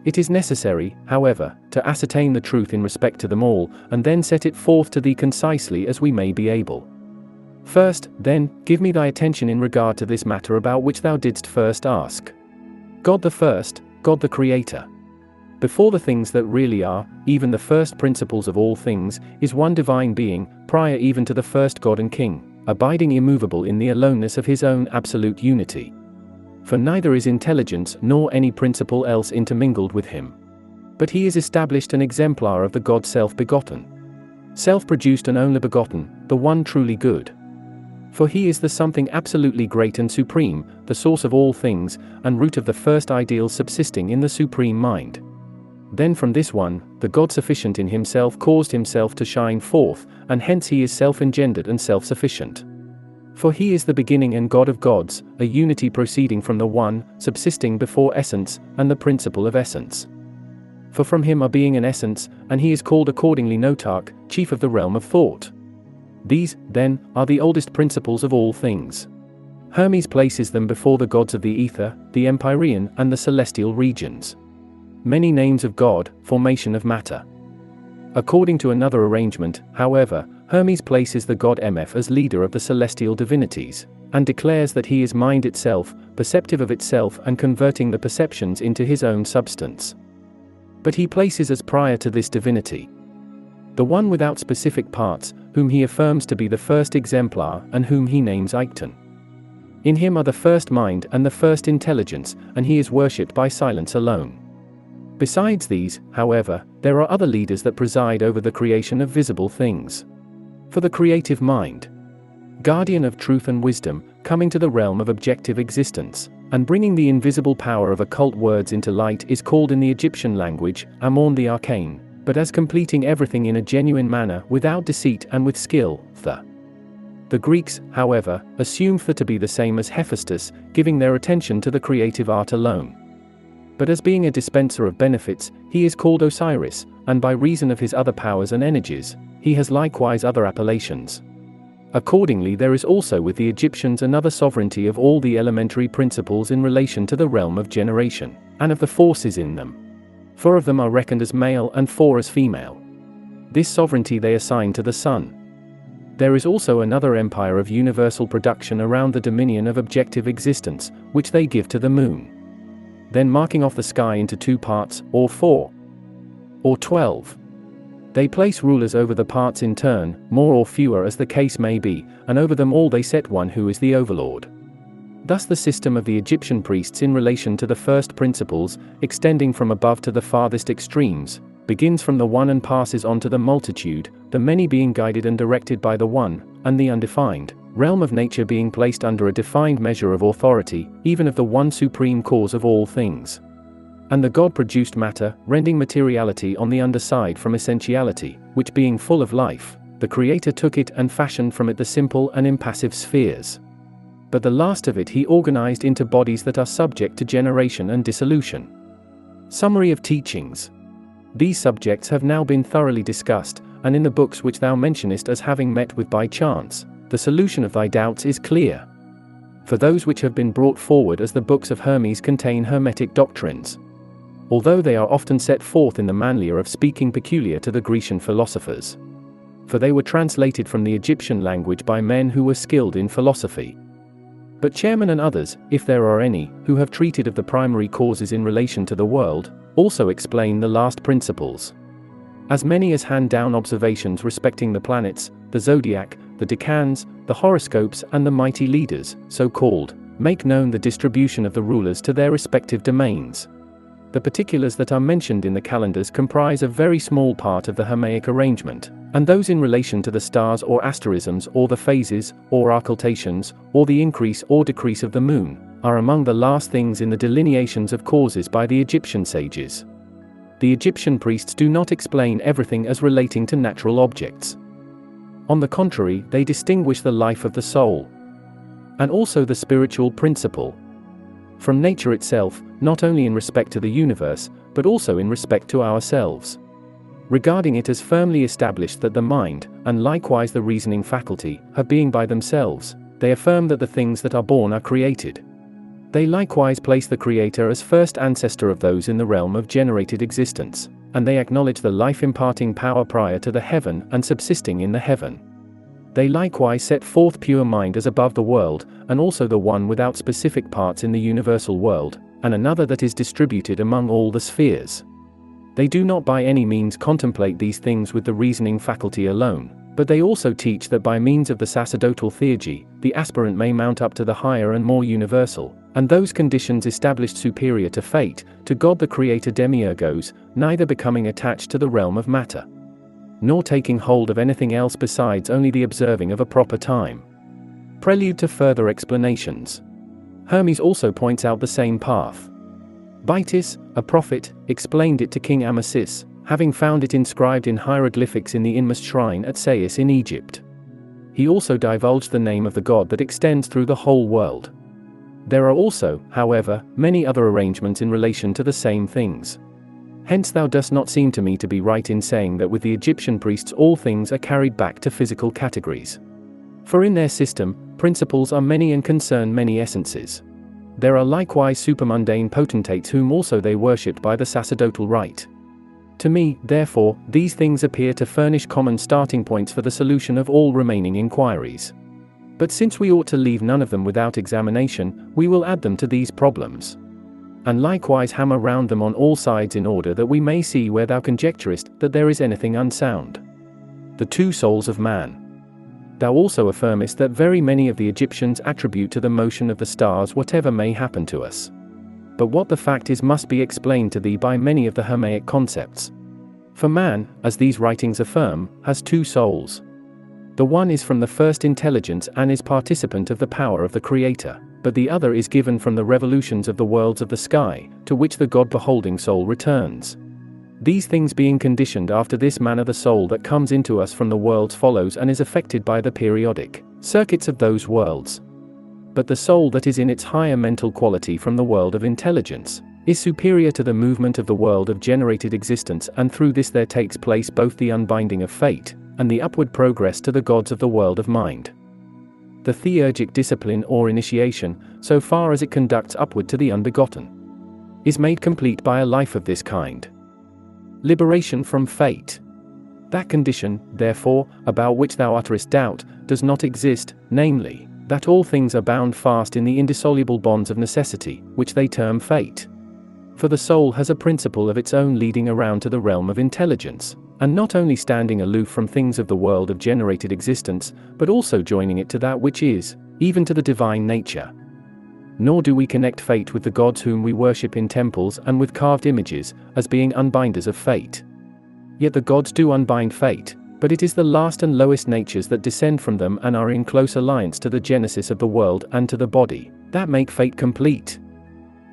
It is necessary, however, to ascertain the truth in respect to them all, and then set it forth to thee concisely as we may be able. First, then, give me thy attention in regard to this matter about which thou didst first ask. God the first, God the Creator. Before the things that really are, even the first principles of all things, is one divine being, prior even to the first God and King, abiding immovable in the aloneness of his own absolute unity. For neither is intelligence nor any principle else intermingled with him. But he is established an exemplar of the God self-begotten, self-produced and only begotten, the one truly good. For he is the something absolutely great and supreme, the source of all things, and root of the first ideals subsisting in the supreme mind. Then from this one, the God sufficient in himself caused himself to shine forth, and hence he is self-engendered and self-sufficient. For he is the beginning and God of gods, a unity proceeding from the one, subsisting before essence, and the principle of essence. For from him are being and essence, and he is called accordingly Notarch, chief of the realm of thought. These, then, are the oldest principles of all things. Hermes places them before the gods of the ether, the empyrean, and the celestial regions. Many names of God, formation of matter. According to another arrangement, however, Hermes places the god Mf as leader of the celestial divinities, and declares that he is mind itself, perceptive of itself and converting the perceptions into his own substance. But he places as prior to this divinity the one without specific parts, whom he affirms to be the first exemplar and whom he names Eichton. In him are the first mind and the first intelligence, and he is worshipped by silence alone. Besides these, however, there are other leaders that preside over the creation of visible things. For the creative mind, guardian of truth and wisdom, coming to the realm of objective existence, and bringing the invisible power of occult words into light is called in the Egyptian language, Ammon the arcane, but as completing everything in a genuine manner without deceit and with skill, the. The Greeks, however, assume Tha to be the same as Hephaestus, giving their attention to the creative art alone. But as being a dispenser of benefits, he is called Osiris, and by reason of his other powers and energies, he has likewise other appellations. Accordingly, there is also with the Egyptians another sovereignty of all the elementary principles in relation to the realm of generation, and of the forces in them. 4 of them are reckoned as male and 4 as female. This sovereignty they assign to the sun. There is also another empire of universal production around the dominion of objective existence, which they give to the moon. Then marking off the sky into 2 parts, or 4, or 12. They place rulers over the parts in turn, more or fewer as the case may be, and over them all they set one who is the overlord. Thus the system of the Egyptian priests in relation to the first principles, extending from above to the farthest extremes, begins from the one and passes on to the multitude, the many being guided and directed by the one, and the undefined realm of nature being placed under a defined measure of authority, even of the one supreme cause of all things. And the God produced matter, rending materiality on the underside from essentiality, which being full of life, the Creator took it and fashioned from it the simple and impassive spheres. But the last of it he organized into bodies that are subject to generation and dissolution. Summary of teachings. These subjects have now been thoroughly discussed, and in the books which thou mentionest as having met with by chance, the solution of thy doubts is clear. For those which have been brought forward as the books of Hermes contain Hermetic doctrines, although they are often set forth in the manner of speaking peculiar to the Grecian philosophers. For they were translated from the Egyptian language by men who were skilled in philosophy. But Chairman and others, if there are any, who have treated of the primary causes in relation to the world, also explain the last principles. As many as hand down observations respecting the planets, the zodiac, the decans, the horoscopes and the mighty leaders, so called, make known the distribution of the rulers to their respective domains. The particulars that are mentioned in the calendars comprise a very small part of the Hermaic arrangement, and those in relation to the stars or asterisms or the phases, or occultations, or the increase or decrease of the moon, are among the last things in the delineations of causes by the Egyptian sages. The Egyptian priests do not explain everything as relating to natural objects. On the contrary, they distinguish the life of the soul, and also the spiritual principle, from nature itself, not only in respect to the universe, but also in respect to ourselves. Regarding it as firmly established that the mind, and likewise the reasoning faculty, have being by themselves, they affirm that the things that are born are created. They likewise place the Creator as first ancestor of those in the realm of generated existence, and they acknowledge the life-imparting power prior to the heaven and subsisting in the heaven. They likewise set forth pure mind as above the world, and also the one without specific parts in the universal world, and another that is distributed among all the spheres. They do not by any means contemplate these things with the reasoning faculty alone, but they also teach that by means of the sacerdotal theurgy, the aspirant may mount up to the higher and more universal, and those conditions established superior to fate, to God the Creator demiurgos, neither becoming attached to the realm of matter, nor taking hold of anything else besides only the observing of a proper time. Prelude to further explanations. Hermes also points out the same path. Bytis, a prophet, explained it to King Amasis, having found it inscribed in hieroglyphics in the inmost shrine at Sais in Egypt. He also divulged the name of the god that extends through the whole world. There are also, however, many other arrangements in relation to the same things. Hence thou dost not seem to me to be right in saying that with the Egyptian priests all things are carried back to physical categories. For in their system, principles are many and concern many essences. There are likewise supermundane potentates whom also they worshipped by the sacerdotal rite. To me, therefore, these things appear to furnish common starting points for the solution of all remaining inquiries. But since we ought to leave none of them without examination, we will add them to these problems. And likewise hammer round them on all sides in order that we may see where thou conjecturest that there is anything unsound. The two souls of man. Thou also affirmest that very many of the Egyptians attribute to the motion of the stars whatever may happen to us. But what the fact is must be explained to thee by many of the Hermaic concepts. For man, as these writings affirm, has two souls. The one is from the first intelligence and is participant of the power of the Creator, but the other is given from the revolutions of the worlds of the sky, to which the God-beholding soul returns. These things being conditioned after this manner, the soul that comes into us from the worlds follows and is affected by the periodic circuits of those worlds. But the soul that is in its higher mental quality from the world of intelligence is superior to the movement of the world of generated existence, and through this there takes place both the unbinding of fate and the upward progress to the gods of the world of mind. The theurgic discipline or initiation, so far as it conducts upward to the unbegotten, is made complete by a life of this kind. Liberation from fate. That condition, therefore, about which thou utterest doubt, does not exist, namely, that all things are bound fast in the indissoluble bonds of necessity, which they term fate. For the soul has a principle of its own leading around to the realm of intelligence, and not only standing aloof from things of the world of generated existence, but also joining it to that which is, even to the divine nature. Nor do we connect fate with the gods whom we worship in temples and with carved images, as being unbinders of fate. Yet the gods do unbind fate, but it is the last and lowest natures that descend from them and are in close alliance to the genesis of the world and to the body, that make fate complete.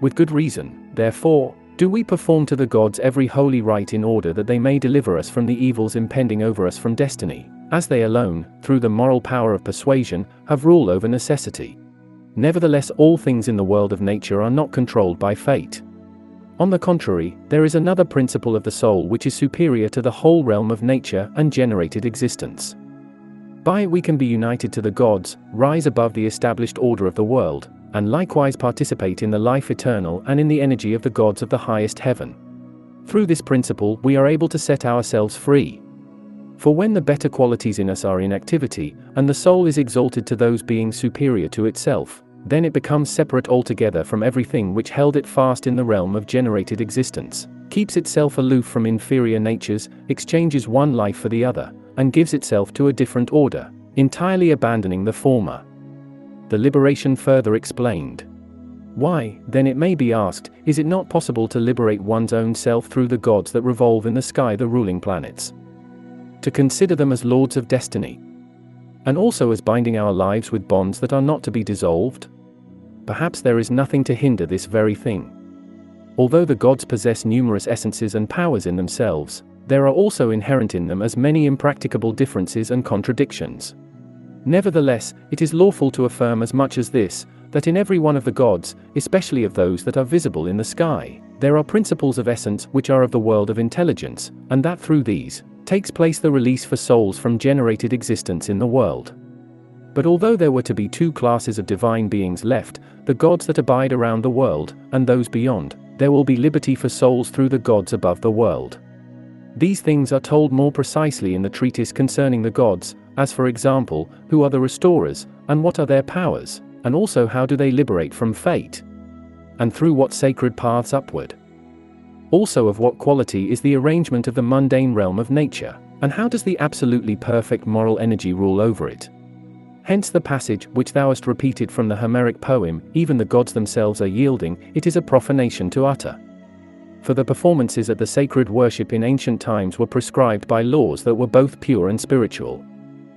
With good reason, therefore, do we perform to the gods every holy rite in order that they may deliver us from the evils impending over us from destiny, as they alone, through the moral power of persuasion, have rule over necessity. Nevertheless, all things in the world of nature are not controlled by fate. On the contrary, there is another principle of the soul which is superior to the whole realm of nature and generated existence. By it we can be united to the gods, rise above the established order of the world, and likewise participate in the life eternal and in the energy of the gods of the highest heaven. Through this principle we are able to set ourselves free. For when the better qualities in us are in activity, and the soul is exalted to those beings superior to itself, then it becomes separate altogether from everything which held it fast in the realm of generated existence, keeps itself aloof from inferior natures, exchanges one life for the other, and gives itself to a different order, entirely abandoning the former. The liberation further explained. Why, then it may be asked, is it not possible to liberate one's own self through the gods that revolve in the sky, the ruling planets? To consider them as lords of destiny, and also as binding our lives with bonds that are not to be dissolved? Perhaps there is nothing to hinder this very thing. Although the gods possess numerous essences and powers in themselves, there are also inherent in them as many impracticable differences and contradictions. Nevertheless, it is lawful to affirm as much as this, that in every one of the gods, especially of those that are visible in the sky, there are principles of essence which are of the world of intelligence, and that through these takes place the release for souls from generated existence in the world. But although there were to be two classes of divine beings left, the gods that abide around the world, and those beyond, there will be liberty for souls through the gods above the world. These things are told more precisely in the treatise concerning the gods, as for example, who are the restorers, and what are their powers, and also how do they liberate from fate, and through what sacred paths upward. Also of what quality is the arrangement of the mundane realm of nature, and how does the absolutely perfect moral energy rule over it. Hence the passage which thou hast repeated from the Homeric poem, even the gods themselves are yielding, it is a profanation to utter. For the performances at the sacred worship in ancient times were prescribed by laws that were both pure and spiritual.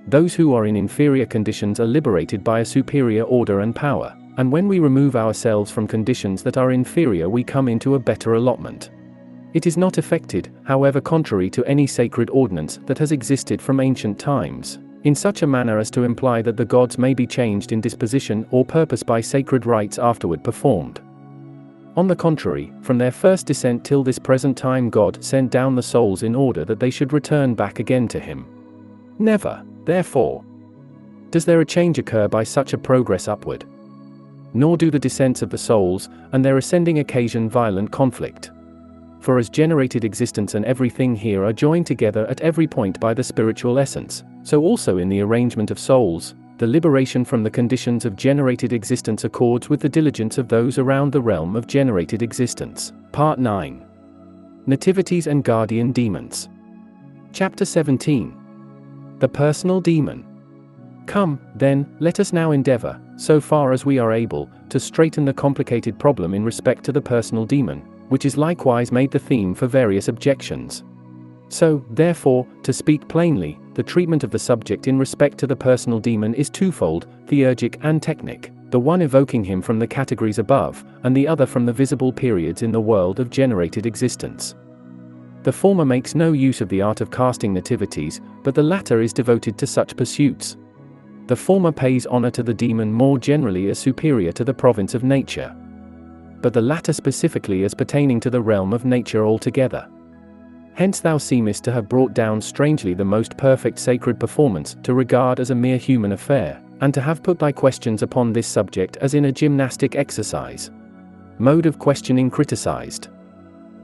Those who are in inferior conditions are liberated by a superior order and power, and when we remove ourselves from conditions that are inferior we come into a better allotment. It is not effected, however, contrary to any sacred ordinance that has existed from ancient times, in such a manner as to imply that the gods may be changed in disposition or purpose by sacred rites afterward performed. On the contrary, from their first descent till this present time God sent down the souls in order that they should return back again to Him. Never, therefore, does there a change occur by such a progress upward. Nor do the descents of the souls, and their ascending occasion violent conflict. For as generated existence and everything here are joined together at every point by the spiritual essence, so also in the arrangement of souls, the liberation from the conditions of generated existence accords with the diligence of those around the realm of generated existence. Part 9. Nativities and Guardian Demons. Chapter 17. The Personal Dæmon. Come, then, let us now endeavor, so far as we are able, to straighten the complicated problem in respect to the personal demon, which is likewise made the theme for various objections. So, therefore, to speak plainly, the treatment of the subject in respect to the personal demon is twofold, theurgic and technic, the one evoking him from the categories above, and the other from the visible periods in the world of generated existence. The former makes no use of the art of casting nativities, but the latter is devoted to such pursuits. The former pays honor to the demon more generally as superior to the province of nature, but the latter specifically as pertaining to the realm of nature altogether. Hence thou seemest to have brought down strangely the most perfect sacred performance to regard as a mere human affair, and to have put thy questions upon this subject as in a gymnastic exercise. Mode of questioning criticized.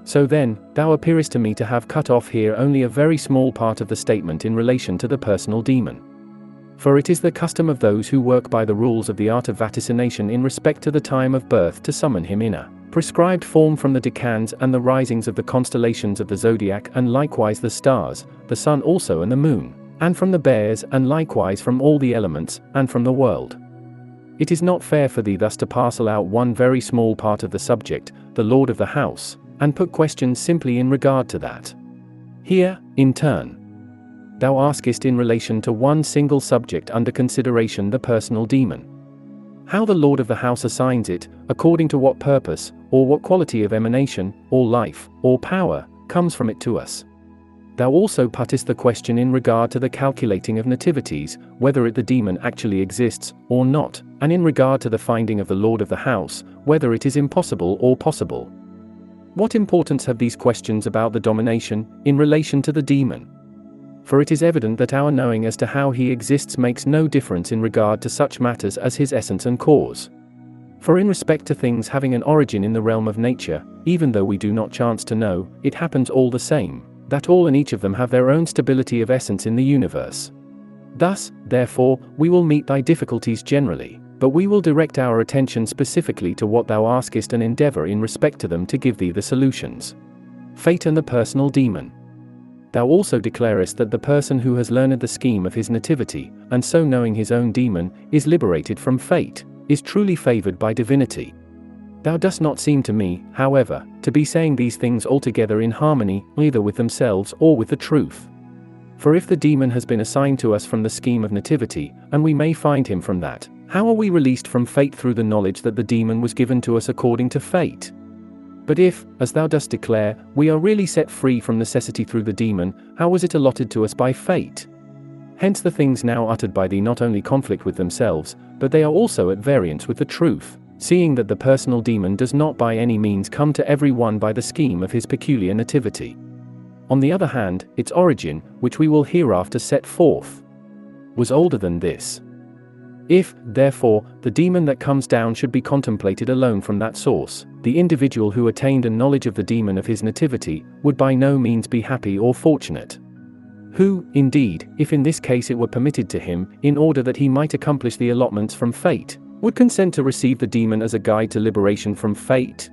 So then, thou appearest to me to have cut off here only a very small part of the statement in relation to the personal demon. For it is the custom of those who work by the rules of the art of vaticination in respect to the time of birth to summon him in a prescribed form from the decans and the risings of the constellations of the zodiac, and likewise the stars, the sun also and the moon, and from the bears, and likewise from all the elements, and from the world. It is not fair for thee thus to parcel out one very small part of the subject, the lord of the house, and put questions simply in regard to that. Here, in turn, thou askest in relation to one single subject under consideration, the personal demon. How the lord of the house assigns it, according to what purpose, or what quality of emanation, or life, or power, comes from it to us. Thou also puttest the question in regard to the calculating of nativities, whether the demon actually exists, or not, and in regard to the finding of the lord of the house, whether it is impossible or possible. What importance have these questions about the domination, in relation to the demon? For it is evident that our knowing as to how he exists makes no difference in regard to such matters as his essence and cause. For in respect to things having an origin in the realm of nature, even though we do not chance to know, it happens all the same, that all and each of them have their own stability of essence in the universe. Thus, therefore, we will meet thy difficulties generally, but we will direct our attention specifically to what thou askest and endeavor in respect to them to give thee the solutions. Fate and the personal demon. Thou also declarest that the person who has learned the scheme of his nativity, and so knowing his own demon, is liberated from fate, is truly favored by divinity. Thou dost not seem to me, however, to be saying these things altogether in harmony, either with themselves or with the truth. For if the demon has been assigned to us from the scheme of nativity, and we may find him from that, how are we released from fate through the knowledge that the demon was given to us according to fate? But if, as thou dost declare, we are really set free from necessity through the demon, how was it allotted to us by fate? Hence the things now uttered by thee not only conflict with themselves, but they are also at variance with the truth, seeing that the personal demon does not by any means come to every one by the scheme of his peculiar nativity. On the other hand, its origin, which we will hereafter set forth, was older than this. If, therefore, the demon that comes down should be contemplated alone from that source, the individual who attained a knowledge of the demon of his nativity, would by no means be happy or fortunate. Who, indeed, if in this case it were permitted to him, in order that he might accomplish the allotments from fate, would consent to receive the demon as a guide to liberation from fate?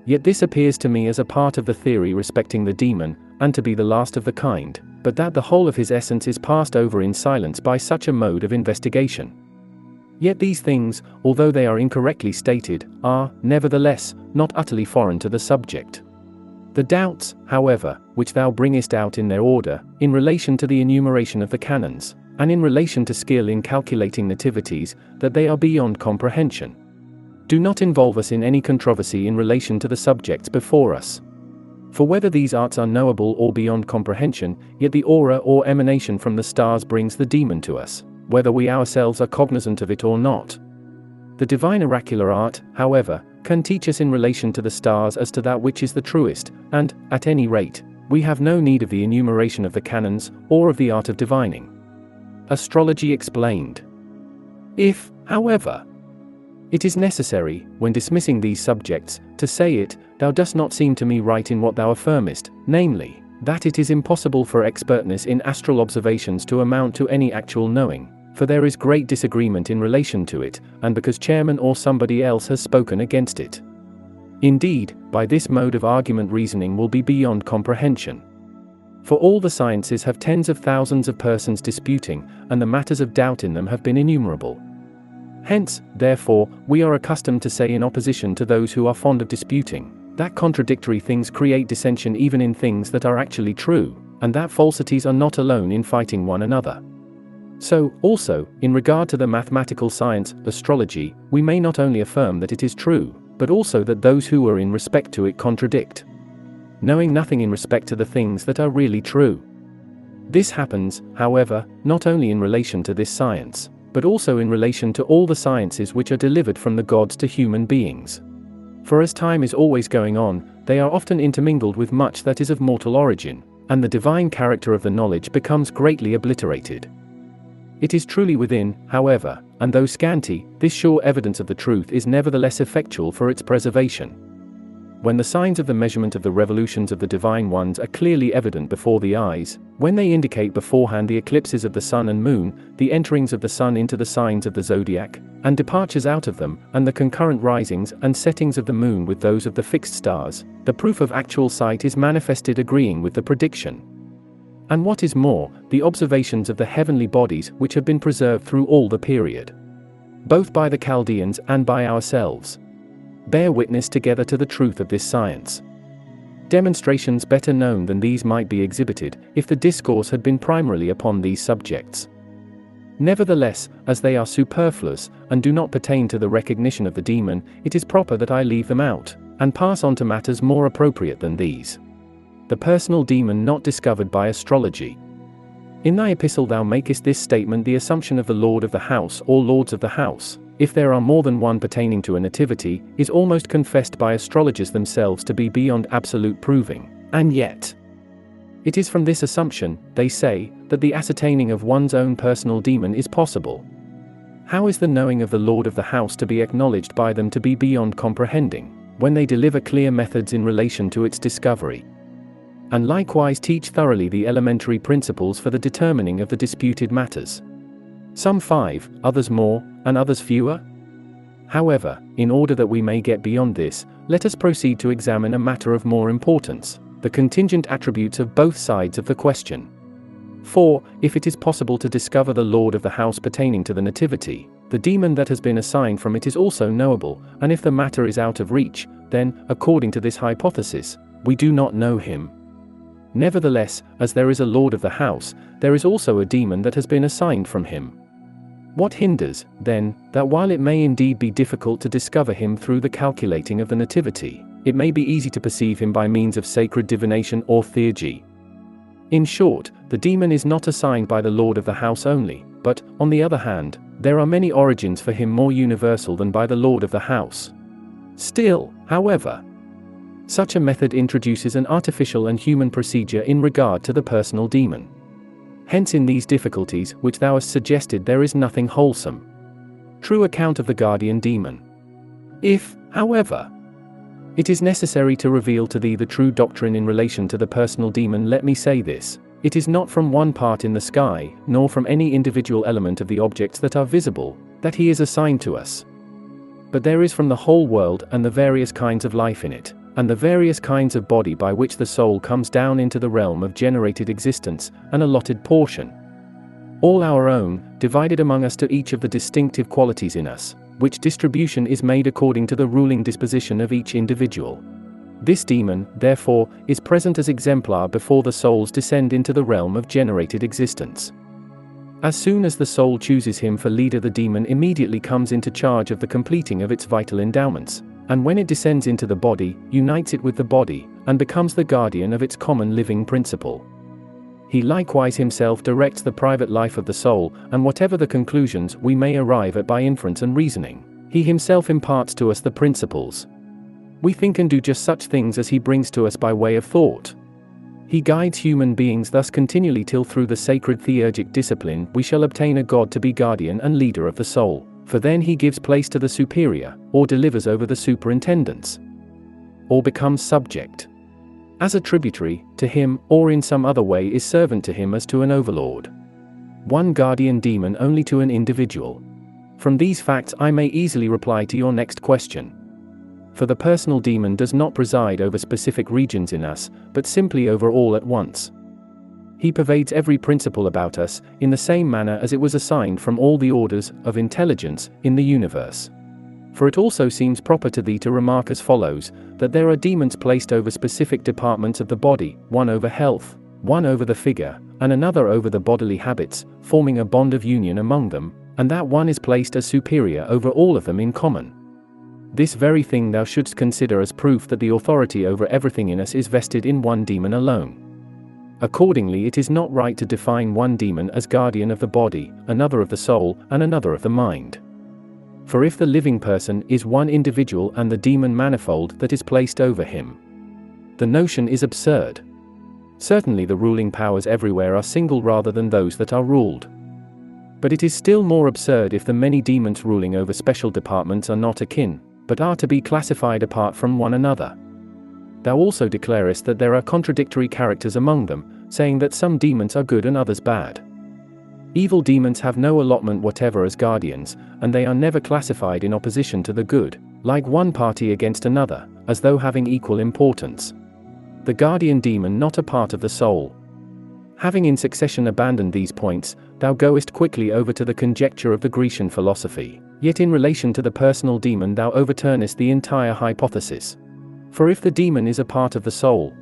Yet this appears to me as a part of the theory respecting the demon, and to be the last of the kind, but that the whole of his essence is passed over in silence by such a mode of investigation. Yet these things, although they are incorrectly stated, are, nevertheless, not utterly foreign to the subject. The doubts, however, which thou bringest out in their order, in relation to the enumeration of the canons, and in relation to skill in calculating nativities, that they are beyond comprehension, do not involve us in any controversy in relation to the subjects before us. For whether these arts are knowable or beyond comprehension, yet the aura or emanation from the stars brings the demon to us, whether we ourselves are cognizant of it or not. The divine oracular art, however, can teach us in relation to the stars as to that which is the truest, and, at any rate, we have no need of the enumeration of the canons, or of the art of divining. Astrology explained. If, however, it is necessary, when dismissing these subjects, to say it, thou dost not seem to me right in what thou affirmest, namely, that it is impossible for expertness in astral observations to amount to any actual knowing, for there is great disagreement in relation to it, and because chairman or somebody else has spoken against it. Indeed, by this mode of argument reasoning will be beyond comprehension. For all the sciences have tens of thousands of persons disputing, and the matters of doubt in them have been innumerable. Hence, therefore, we are accustomed to say in opposition to those who are fond of disputing, that contradictory things create dissension even in things that are actually true, and that falsities are not alone in fighting one another. So, also, in regard to the mathematical science, astrology, we may not only affirm that it is true, but also that those who are in respect to it contradict, knowing nothing in respect to the things that are really true. This happens, however, not only in relation to this science, but also in relation to all the sciences which are delivered from the gods to human beings. For as time is always going on, they are often intermingled with much that is of mortal origin, and the divine character of the knowledge becomes greatly obliterated. It is truly within, however, and though scanty, this sure evidence of the truth is nevertheless effectual for its preservation. When the signs of the measurement of the revolutions of the divine ones are clearly evident before the eyes, when they indicate beforehand the eclipses of the sun and moon, the enterings of the sun into the signs of the zodiac, and departures out of them, and the concurrent risings and settings of the moon with those of the fixed stars, the proof of actual sight is manifested agreeing with the prediction. And what is more, the observations of the heavenly bodies which have been preserved through all the period, both by the Chaldeans and by ourselves, bear witness together to the truth of this science. Demonstrations better known than these might be exhibited, if the discourse had been primarily upon these subjects. Nevertheless, as they are superfluous, and do not pertain to the recognition of the demon, it is proper that I leave them out, and pass on to matters more appropriate than these. The personal demon not discovered by astrology. In thy epistle thou makest this statement: the assumption of the lord of the house or lords of the house, if there are more than one pertaining to a nativity, is almost confessed by astrologers themselves to be beyond absolute proving, and yet it is from this assumption, they say, that the ascertaining of one's own personal demon is possible. How is the knowing of the lord of the house to be acknowledged by them to be beyond comprehending, when they deliver clear methods in relation to its discovery, and likewise teach thoroughly the elementary principles for the determining of the disputed matters? Some 5, others more, and others fewer? However, in order that we may get beyond this, let us proceed to examine a matter of more importance, the contingent attributes of both sides of the question. For, if it is possible to discover the lord of the house pertaining to the nativity, the demon that has been assigned from it is also knowable, and if the matter is out of reach, then, according to this hypothesis, we do not know him. Nevertheless, as there is a lord of the house, there is also a demon that has been assigned from him. What hinders, then, that while it may indeed be difficult to discover him through the calculating of the nativity, it may be easy to perceive him by means of sacred divination or Theurgia? In short, the demon is not assigned by the lord of the house only, but, on the other hand, there are many origins for him more universal than by the lord of the house. Still, however, such a method introduces an artificial and human procedure in regard to the personal demon. Hence in these difficulties which thou hast suggested there is nothing wholesome, true account of the guardian demon. If, however, it is necessary to reveal to thee the true doctrine in relation to the personal demon, let me say this: it is not from one part in the sky, nor from any individual element of the objects that are visible, that he is assigned to us, but there is from the whole world and the various kinds of life in it, and the various kinds of body by which the soul comes down into the realm of generated existence, an allotted portion, all our own, divided among us to each of the distinctive qualities in us, which distribution is made according to the ruling disposition of each individual. This demon, therefore, is present as exemplar before the souls descend into the realm of generated existence. As soon as the soul chooses him for leader, the demon immediately comes into charge of the completing of its vital endowments, and when it descends into the body, unites it with the body, and becomes the guardian of its common living principle. He likewise himself directs the private life of the soul, and whatever the conclusions we may arrive at by inference and reasoning, he himself imparts to us the principles. We think and do just such things as he brings to us by way of thought. He guides human beings thus continually till through the sacred theurgic discipline we shall obtain a god to be guardian and leader of the soul, for then he gives place to the superior, or delivers over the superintendents, or becomes subject, as a tributary, to him, or in some other way is servant to him as to an overlord. One guardian demon only to an individual. From these facts I may easily reply to your next question. For the personal demon does not preside over specific regions in us, but simply over all at once. He pervades every principle about us, in the same manner as it was assigned from all the orders of intelligence in the universe. For it also seems proper to thee to remark as follows, that there are demons placed over specific departments of the body, one over health, one over the figure, and another over the bodily habits, forming a bond of union among them, and that one is placed as superior over all of them in common. This very thing thou shouldst consider as proof that the authority over everything in us is vested in one demon alone. Accordingly, it is not right to define one demon as guardian of the body, another of the soul, and another of the mind. For if the living person is one individual and the demon manifold that is placed over him, the notion is absurd. Certainly the ruling powers everywhere are single rather than those that are ruled. But it is still more absurd if the many demons ruling over special departments are not akin, but are to be classified apart from one another. Thou also declarest that there are contradictory characters among them, saying that some demons are good and others bad. Evil demons have no allotment whatever as guardians, and they are never classified in opposition to the good, like one party against another, as though having equal importance. The guardian demon not a part of the soul. Having in succession abandoned these points, thou goest quickly over to the conjecture of the Grecian philosophy, yet in relation to the personal demon thou overturnest the entire hypothesis. For if the demon is a part of the soul,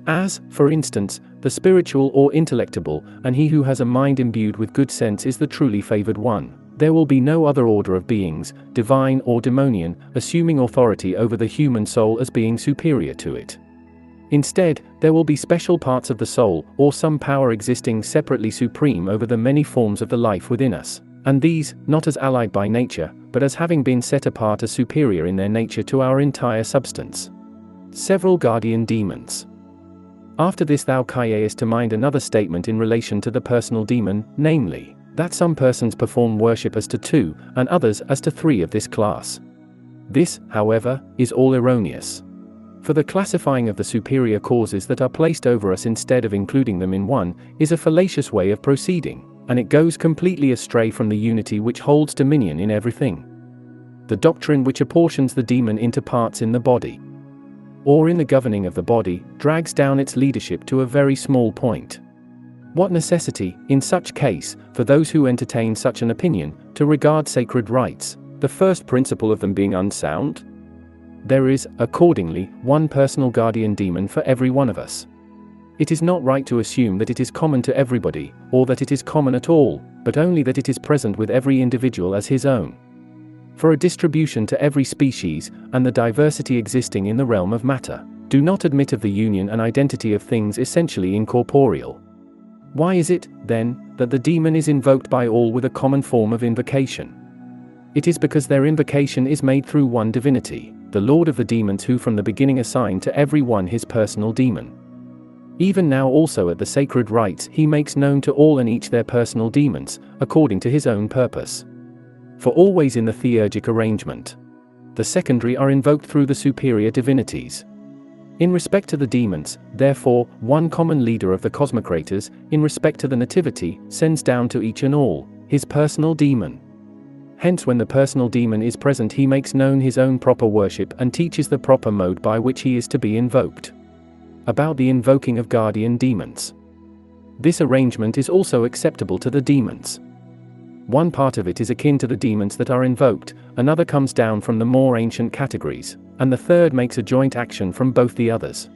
as, for instance, the spiritual or intellectible, and he who has a mind imbued with good sense is the truly favored one, there will be no other order of beings, divine or demonian, assuming authority over the human soul as being superior to it. Instead, there will be special parts of the soul, or some power existing separately supreme over the many forms of the life within us, and these, not as allied by nature, but as having been set apart as superior in their nature to our entire substance. Several guardian demons. After this thou callest to mind another statement in relation to the personal demon, namely, that some persons perform worship as to 2, and others as to 3 of this class. This, however, is all erroneous. For the classifying of the superior causes that are placed over us instead of including them in one, is a fallacious way of proceeding, and it goes completely astray from the unity which holds dominion in everything. The doctrine which apportions the demon into parts in the body, or in the governing of the body, drags down its leadership to a very small point. What necessity, in such case, for those who entertain such an opinion, to regard sacred rites, the first principle of them being unsound? There is, accordingly, one personal guardian demon for every one of us. It is not right to assume that it is common to everybody, or that it is common at all, but only that it is present with every individual as his own. For a distribution to every species, and the diversity existing in the realm of matter, do not admit of the union and identity of things essentially incorporeal. Why is it, then, that the demon is invoked by all with a common form of invocation? It is because their invocation is made through one divinity, the Lord of the demons, who from the beginning assigned to every one his personal demon. Even now also at the sacred rites he makes known to all and each their personal demons, according to his own purpose. For always in the theurgic arrangement, the secondary are invoked through the superior divinities. In respect to the demons, therefore, one common leader of the cosmocrators, in respect to the nativity, sends down to each and all his personal demon. Hence when the personal demon is present he makes known his own proper worship and teaches the proper mode by which he is to be invoked. About the invoking of guardian demons. This arrangement is also acceptable to the demons. One part of it is akin to the demons that are invoked, another comes down from the more ancient categories, and the third makes a joint action from both the others.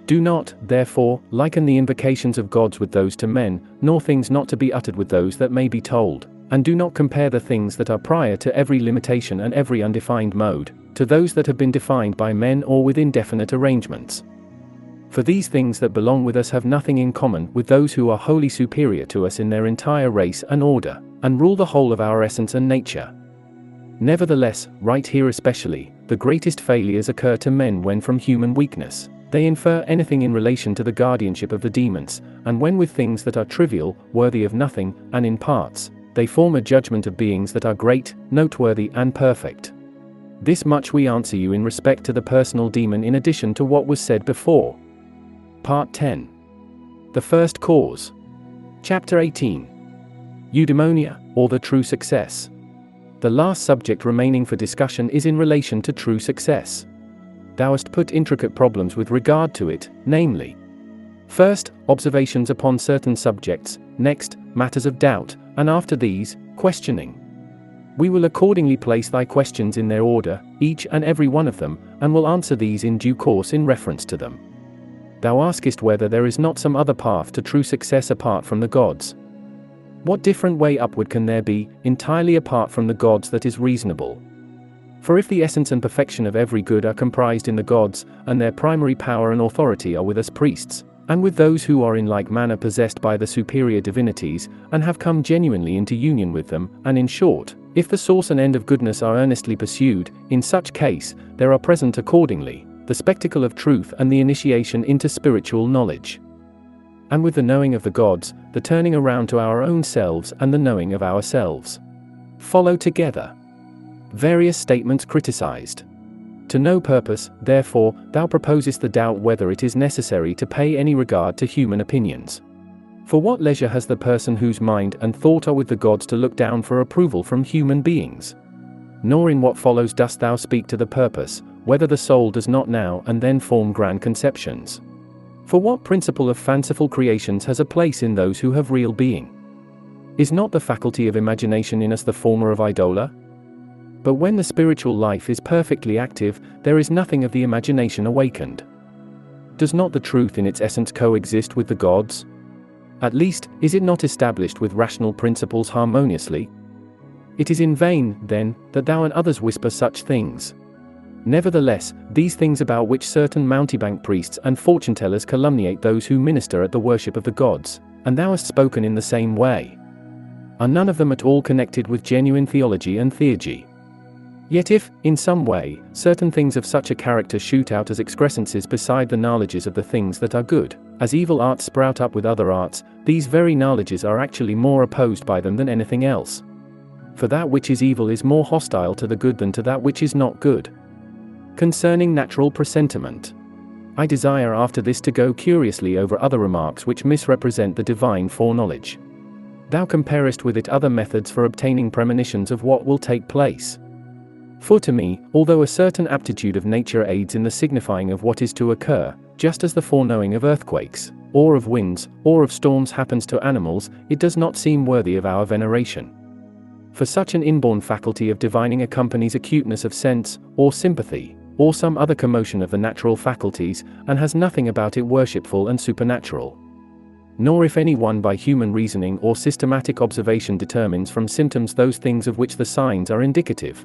Do not, therefore, liken the invocations of gods with those to men, nor things not to be uttered with those that may be told, and do not compare the things that are prior to every limitation and every undefined mode, to those that have been defined by men or with indefinite arrangements. For these things that belong with us have nothing in common with those who are wholly superior to us in their entire race and order, and rule the whole of our essence and nature. Nevertheless, right here especially, the greatest failures occur to men when from human weakness, They infer anything in relation to the guardianship of the demons, and when with things that are trivial, worthy of nothing, and in parts, they form a judgment of beings that are great, noteworthy, and perfect. This much we answer you in respect to the personal demon in addition to what was said before. Part 10. The First Cause. Chapter 18. Eudæmonia, or the True Success. The last subject remaining for discussion is in relation to true success. Thou hast put intricate problems with regard to it, namely, first, observations upon certain subjects, next, matters of doubt, and after these, questioning. We will accordingly place thy questions in their order, each and every one of them, and will answer these in due course in reference to them. Thou askest whether there is not some other path to true success apart from the gods. What different way upward can there be, entirely apart from the gods, that is reasonable? For if the essence and perfection of every good are comprised in the gods, and their primary power and authority are with us priests, and with those who are in like manner possessed by the superior divinities, and have come genuinely into union with them, and in short, if the source and end of goodness are earnestly pursued, in such case, there are present accordingly, the spectacle of truth and the initiation into spiritual knowledge. And with the knowing of the gods, the turning around to our own selves and the knowing of ourselves follow together. Various statements criticized. To no purpose, therefore, thou proposest the doubt whether it is necessary to pay any regard to human opinions. For what leisure has the person whose mind and thought are with the gods to look down for approval from human beings? Nor in what follows dost thou speak to the purpose, whether the soul does not now and then form grand conceptions. For what principle of fanciful creations has a place in those who have real being? Is not the faculty of imagination in us the former of idola? But when the spiritual life is perfectly active, there is nothing of the imagination awakened. Does not the truth in its essence coexist with the gods? At least, is it not established with rational principles harmoniously? It is in vain, then, that thou and others whisper such things. Nevertheless, these things about which certain mountebank priests and fortune-tellers calumniate those who minister at the worship of the gods, and thou hast spoken in the same way, are none of them at all connected with genuine theology and theurgy. Yet if, in some way, certain things of such a character shoot out as excrescences beside the knowledges of the things that are good, as evil arts sprout up with other arts, these very knowledges are actually more opposed by them than anything else. For that which is evil is more hostile to the good than to that which is not good. Concerning natural presentiment, I desire after this to go curiously over other remarks which misrepresent the divine foreknowledge. Thou comparest with it other methods for obtaining premonitions of what will take place. For to me, although a certain aptitude of nature aids in the signifying of what is to occur, just as the foreknowing of earthquakes, or of winds, or of storms happens to animals, it does not seem worthy of our veneration. For such an inborn faculty of divining accompanies acuteness of sense, or sympathy, or some other commotion of the natural faculties, and has nothing about it worshipful and supernatural. Nor if any one by human reasoning or systematic observation determines from symptoms those things of which the signs are indicative.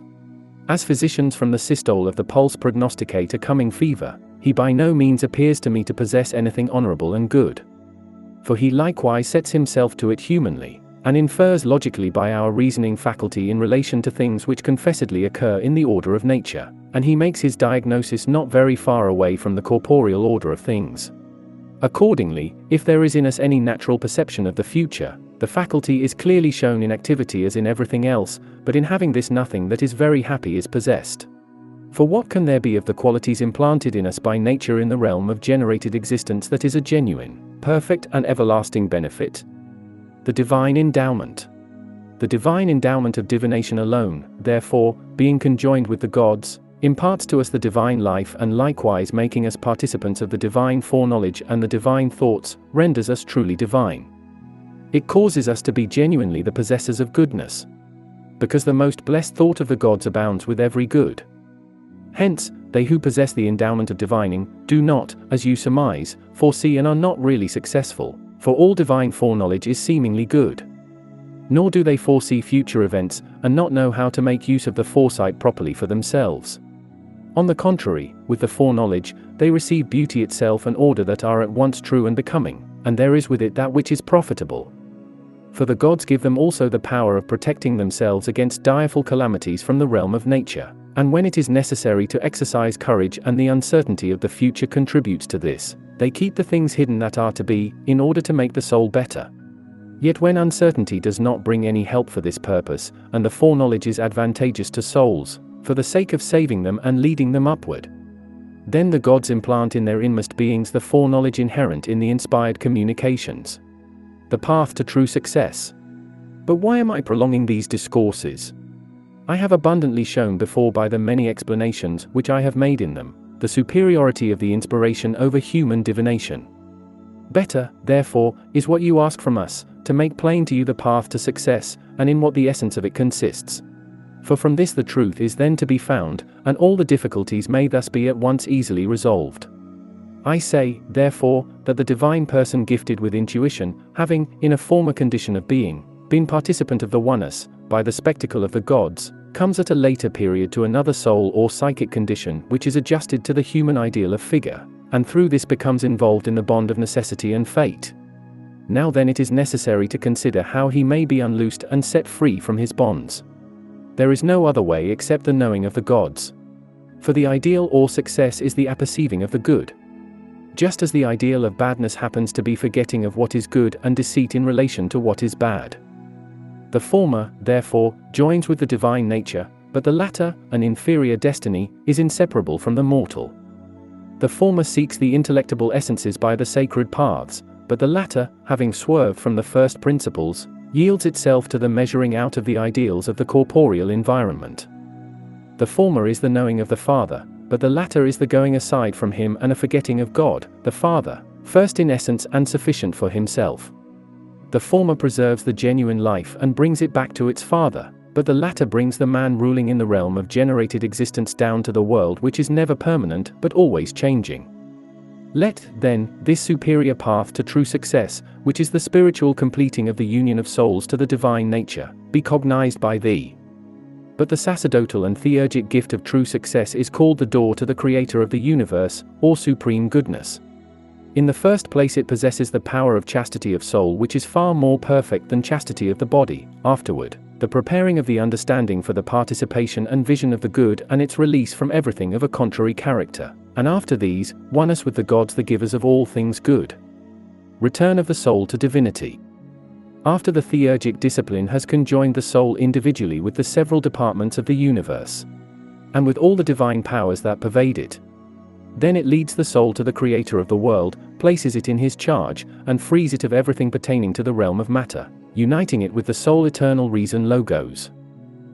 As physicians from the systole of the pulse prognosticate a coming fever, he by no means appears to me to possess anything honorable and good. For he likewise sets himself to it humanly, and infers logically by our reasoning faculty in relation to things which confessedly occur in the order of nature, and he makes his diagnosis not very far away from the corporeal order of things. Accordingly, if there is in us any natural perception of the future, the faculty is clearly shown in activity as in everything else, but in having this nothing that is very happy is possessed. For what can there be of the qualities implanted in us by nature in the realm of generated existence that is a genuine, perfect and everlasting benefit? The divine endowment. The divine endowment of divination alone, therefore, being conjoined with the gods, imparts to us the divine life and likewise making us participants of the divine foreknowledge and the divine thoughts, renders us truly divine. It causes us to be genuinely the possessors of goodness, because the most blessed thought of the gods abounds with every good. Hence, they who possess the endowment of divining, do not, as you surmise, foresee and are not really successful, for all divine foreknowledge is seemingly good. Nor do they foresee future events, and not know how to make use of the foresight properly for themselves. On the contrary, with the foreknowledge, they receive beauty itself and order that are at once true and becoming, and there is with it that which is profitable. For the gods give them also the power of protecting themselves against direful calamities from the realm of nature, And when it is necessary to exercise courage and the uncertainty of the future contributes to this, they keep the things hidden that are to be, in order to make the soul better. Yet when uncertainty does not bring any help for this purpose, and the foreknowledge is advantageous to souls, for the sake of saving them and leading them upward, then the gods implant in their inmost beings the foreknowledge inherent in the inspired communications. The path to true success. But why am I prolonging these discourses? I have abundantly shown before by the many explanations which I have made in them, the superiority of the inspiration over human divination. Better, therefore, is what you ask from us, to make plain to you the path to success, and in what the essence of it consists. For from this the truth is then to be found, and all the difficulties may thus be at once easily resolved. I say, therefore, that the divine person gifted with intuition, having, in a former condition of being, been participant of the oneness, by the spectacle of the gods, comes at a later period to another soul or psychic condition which is adjusted to the human ideal of figure, and through this becomes involved in the bond of necessity and fate. Now then it is necessary to consider how he may be unloosed and set free from his bonds. There is no other way except the knowing of the gods. For the ideal or success is the apperceiving of the good. Just as the ideal of badness happens to be forgetting of what is good and deceit in relation to what is bad. The former, therefore, joins with the divine nature, but the latter, an inferior destiny, is inseparable from the mortal. The former seeks the intellectible essences by the sacred paths, but the latter, having swerved from the first principles, yields itself to the measuring out of the ideals of the corporeal environment. The former is the knowing of the Father, but the latter is the going aside from him and a forgetting of God, the Father, first in essence and sufficient for himself. The former preserves the genuine life and brings it back to its Father, but the latter brings the man ruling in the realm of generated existence down to the world which is never permanent but always changing. Let, then, this superior path to true success, which is the spiritual completing of the union of souls to the divine nature, be cognized by thee. But the sacerdotal and theurgic gift of true success is called the door to the Creator of the universe, or supreme goodness. In the first place it possesses the power of chastity of soul which is far more perfect than chastity of the body. Afterward, the preparing of the understanding for the participation and vision of the good and its release from everything of a contrary character, and after these, oneness with the gods the givers of all things good. Return of the soul to divinity. After the theurgic discipline has conjoined the soul individually with the several departments of the universe, and with all the divine powers that pervade it, then it leads the soul to the Creator of the world, places it in his charge, and frees it of everything pertaining to the realm of matter, uniting it with the sole eternal reason Logos.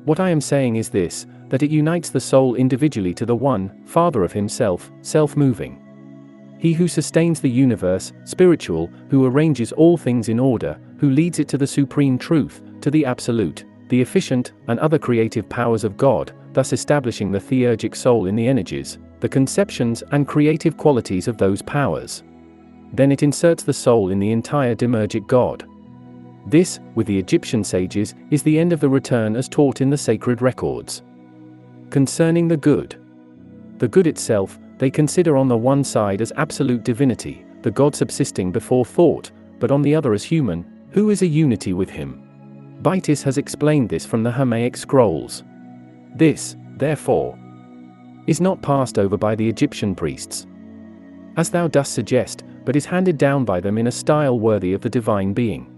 What I am saying is this, that it unites the soul individually to the one, Father of himself, self-moving. He who sustains the universe, spiritual, who arranges all things in order, who leads it to the supreme truth, to the absolute, the efficient, and other creative powers of God, thus establishing the theurgic soul in the energies, the conceptions and creative qualities of those powers. Then it inserts the soul in the entire demiurgic God. This, with the Egyptian sages, is the end of the return as taught in the sacred records. Concerning the good itself, they consider on the one side as absolute divinity, the God subsisting before thought, but on the other as human, who is a unity with him. Iamblichus has explained this from the Hermaic scrolls. This, therefore, is not passed over by the Egyptian priests, as thou dost suggest, but is handed down by them in a style worthy of the divine being.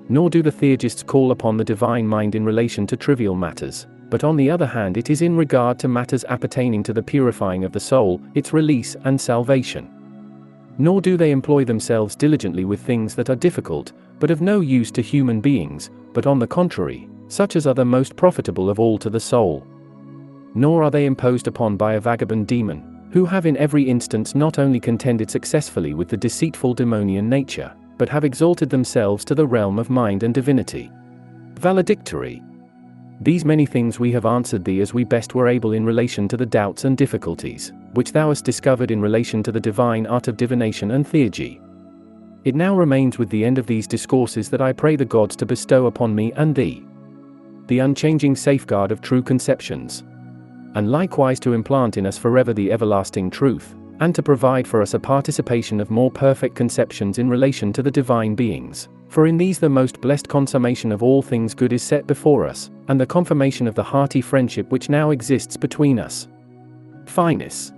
Nor do the theurgists call upon the divine mind in relation to trivial matters, but on the other hand it is in regard to matters appertaining to the purifying of the soul, its release and salvation. Nor do they employ themselves diligently with things that are difficult, but of no use to human beings, but on the contrary, such as are the most profitable of all to the soul. Nor are they imposed upon by a vagabond demon, who have in every instance not only contended successfully with the deceitful demonian nature, but have exalted themselves to the realm of mind and divinity. Valedictory. These many things we have answered thee as we best were able in relation to the doubts and difficulties, which thou hast discovered in relation to the divine art of divination and theurgy. It now remains with the end of these discourses that I pray the gods to bestow upon me and thee the unchanging safeguard of true conceptions, and likewise to implant in us forever the everlasting truth, and to provide for us a participation of more perfect conceptions in relation to the divine beings, For in these the most blessed consummation of all things good is set before us, and the confirmation of the hearty friendship which now exists between us. Finis.